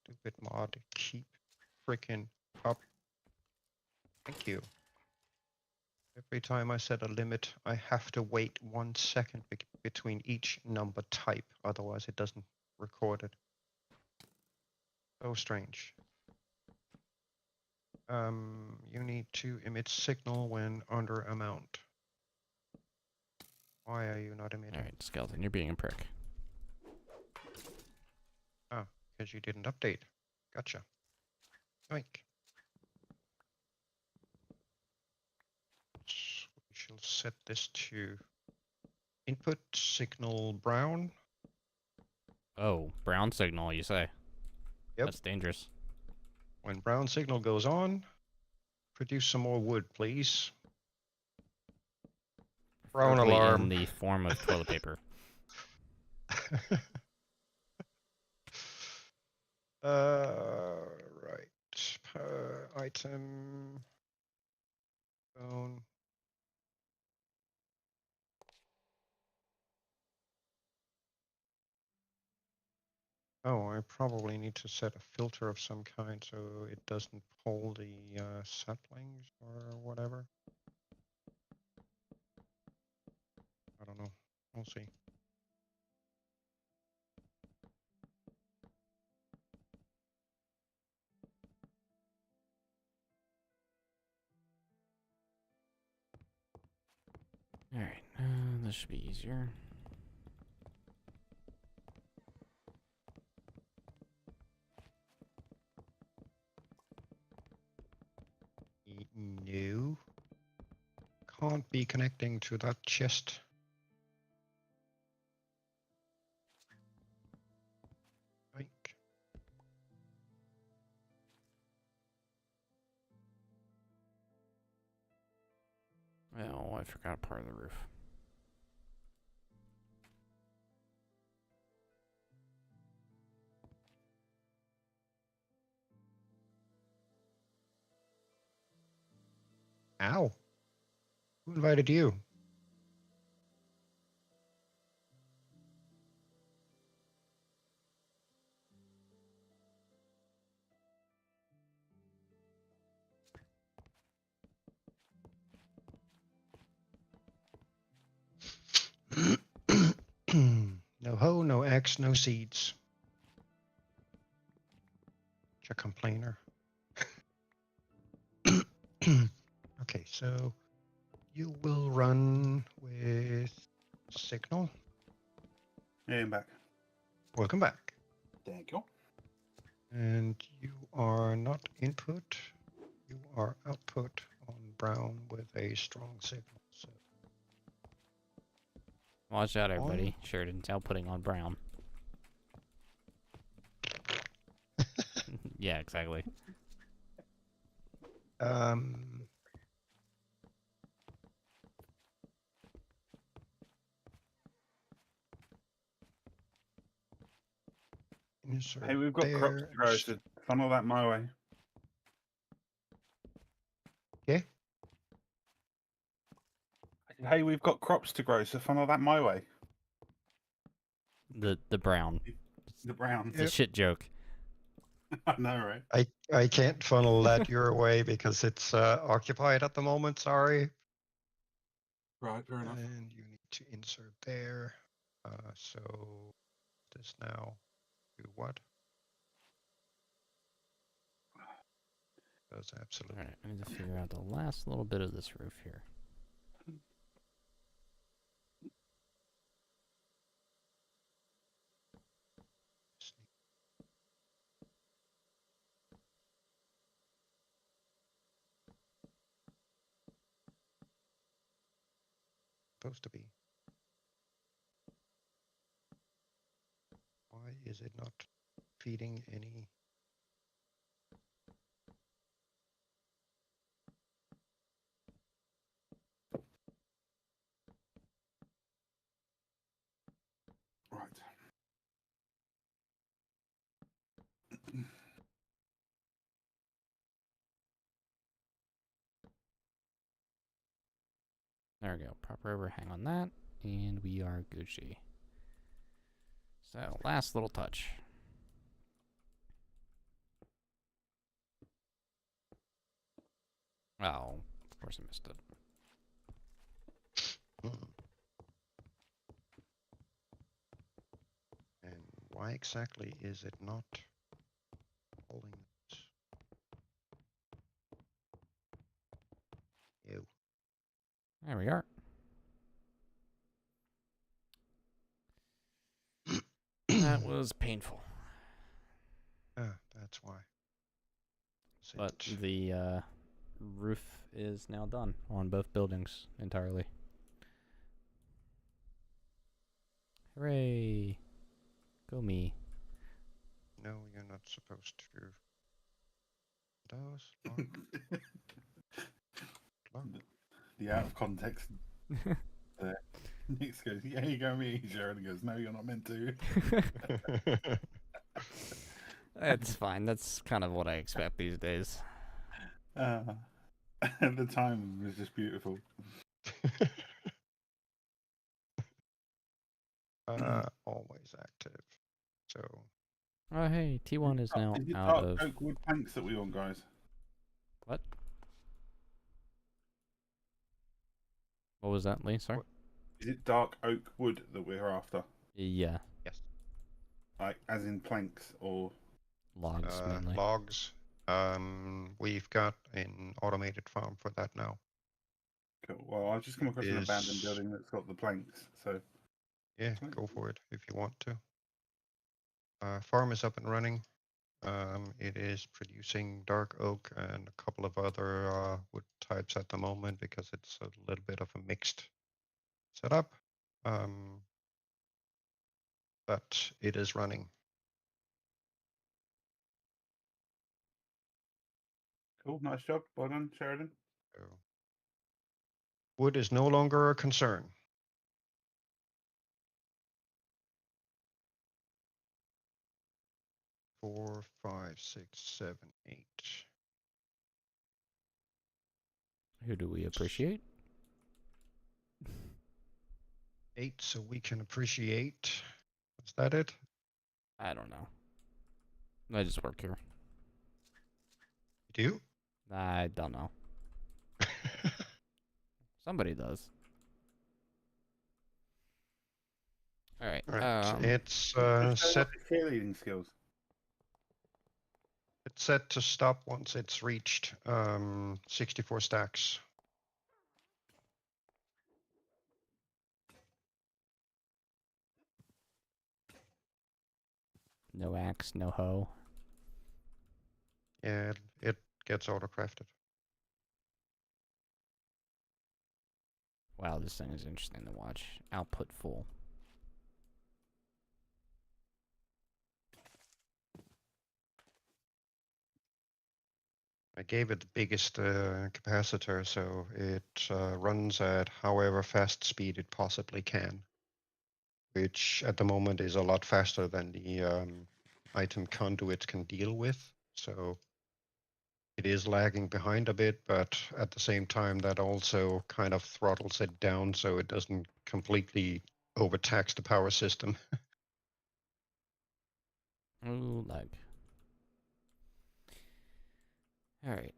stupid mod, keep freaking up. Thank you. Every time I set a limit, I have to wait 1 second between each number type, otherwise it doesn't record it. So strange. You need to emit signal when under amount. Why are you not emitting? Alright, Skeleton, you're being a prick. Ah, because you didn't update. Gotcha. Yoink. So we shall set this to input signal brown. Oh, brown signal, you say? Yep. That's dangerous. When brown signal goes on, produce some more wood, please. Brown Preferably alarm. in the form of toilet paper. Right. Item. Phone. Oh, I probably need to set a filter of some kind so it doesn't pull the saplings or whatever. I don't know. We'll see. Alright, this should be easier. No. Can't be connecting to that chest. Like. I forgot part of the roof. Ow. Who invited you? No hoe, no axe, no seeds. Such a complainer. Okay, so you will run with signal. Yeah, I'm back. Welcome back. Thank you. And you are not input. You are output on brown with a strong signal. So Watch out, On. everybody. Sheridan's outputting on brown. Yeah, exactly. Insert Hey, we've got crops there. to grow, so funnel that my way. Okay. Hey, we've got crops to grow, so funnel that my way. The brown. The brown. It's a shit joke. I know, right? I can't funnel that your way because it's occupied at the moment. Sorry. Right, fair enough. And you need to insert there. So this now do what? Does absolutely. Alright, I need to figure out the last little bit of this roof here. Supposed to be. Why is it not feeding any? Right. There we go. Proper overhang on that. And we are Gucci. So, last little touch. Oh, of course I missed it. And why exactly is it not holding this? Ew. There we are. That was painful. That's why. But the roof is now done on both buildings entirely. Hooray! Go me. No, you're not supposed to. Those lock. The out of context. Nick goes, yeah, you go me. Sheridan goes, no, you're not meant to. It's fine. That's kind of what I expect these days. At the time, it was just beautiful. Always active. So. Oh, hey, T1 is now Is it out dark of... oak wood planks that we want, guys? What? What was that, Lee? Sorry? Is it dark oak wood that we're after? Yeah. Yes. Like, as in planks or... Logs, mainly. Logs. We've got an automated farm for that now. Cool. Well, I've just come across an abandoned building that's got the planks, so... Yeah, go for it if you want to. Farm is up and running. It is producing dark oak and a couple of other wood types at the moment because it's a little bit of a mixed setup. But it is running. Cool, nice job. Well done, Sheridan. So Wood is no longer a concern. Four, five, six, seven, eight. Who do we appreciate? 8, so we can appreciate. Is that it? I don't know. I just work here. You I don't know. do? Somebody does. All right. Right. It's Just show set. off your cheerleading skills. It's set to stop once it's reached 64 stacks. No axe, no hoe. Yeah, it gets auto-crafted. Wow, this thing is interesting to watch. Output full. I gave it the biggest capacitor, so it runs at however fast speed it possibly can, which at the moment is a lot faster than the item conduit can deal with. So it is lagging behind a bit, but at the same time, that also kind of throttles it down so it doesn't completely overtax the power system. Ooh, lag. All right.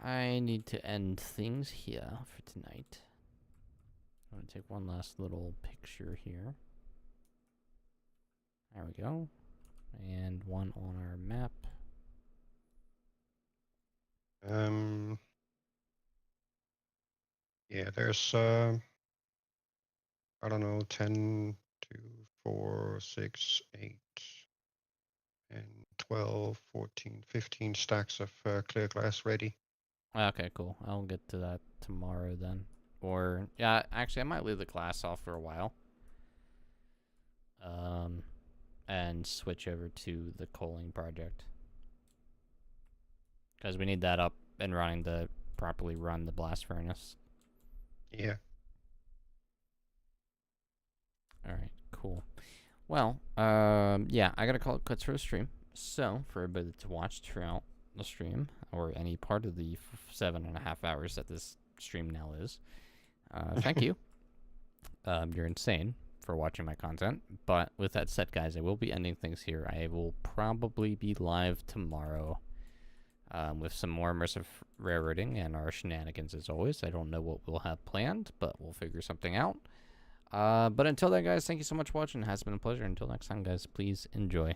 I need to end things here for tonight. I'm gonna take one last little picture here. There we go. And one on our map. Yeah, there's I don't know, 10, 2, 4, 6, 8, and 12, 14, 15 stacks of clear glass ready. Okay, cool. I'll get to that tomorrow then. Or, yeah, actually, I might leave the glass off for a while. And switch over to the coaling project. Because we need that up and running to properly run the blast furnace. Yeah. Alright, cool. Well, yeah, I gotta call it quits for the stream. So, for everybody to watch throughout the stream, or any part of the 7.5 hours that this stream now is, thank you. You're insane for watching my content. But with that said, guys, I will be ending things here. I will probably be live tomorrow with some more immersive railroading and our shenanigans as always. I don't know what we'll have planned, but we'll figure something out. But until then, guys, thank you so much for watching. It has been a pleasure. Until next time, guys, please enjoy.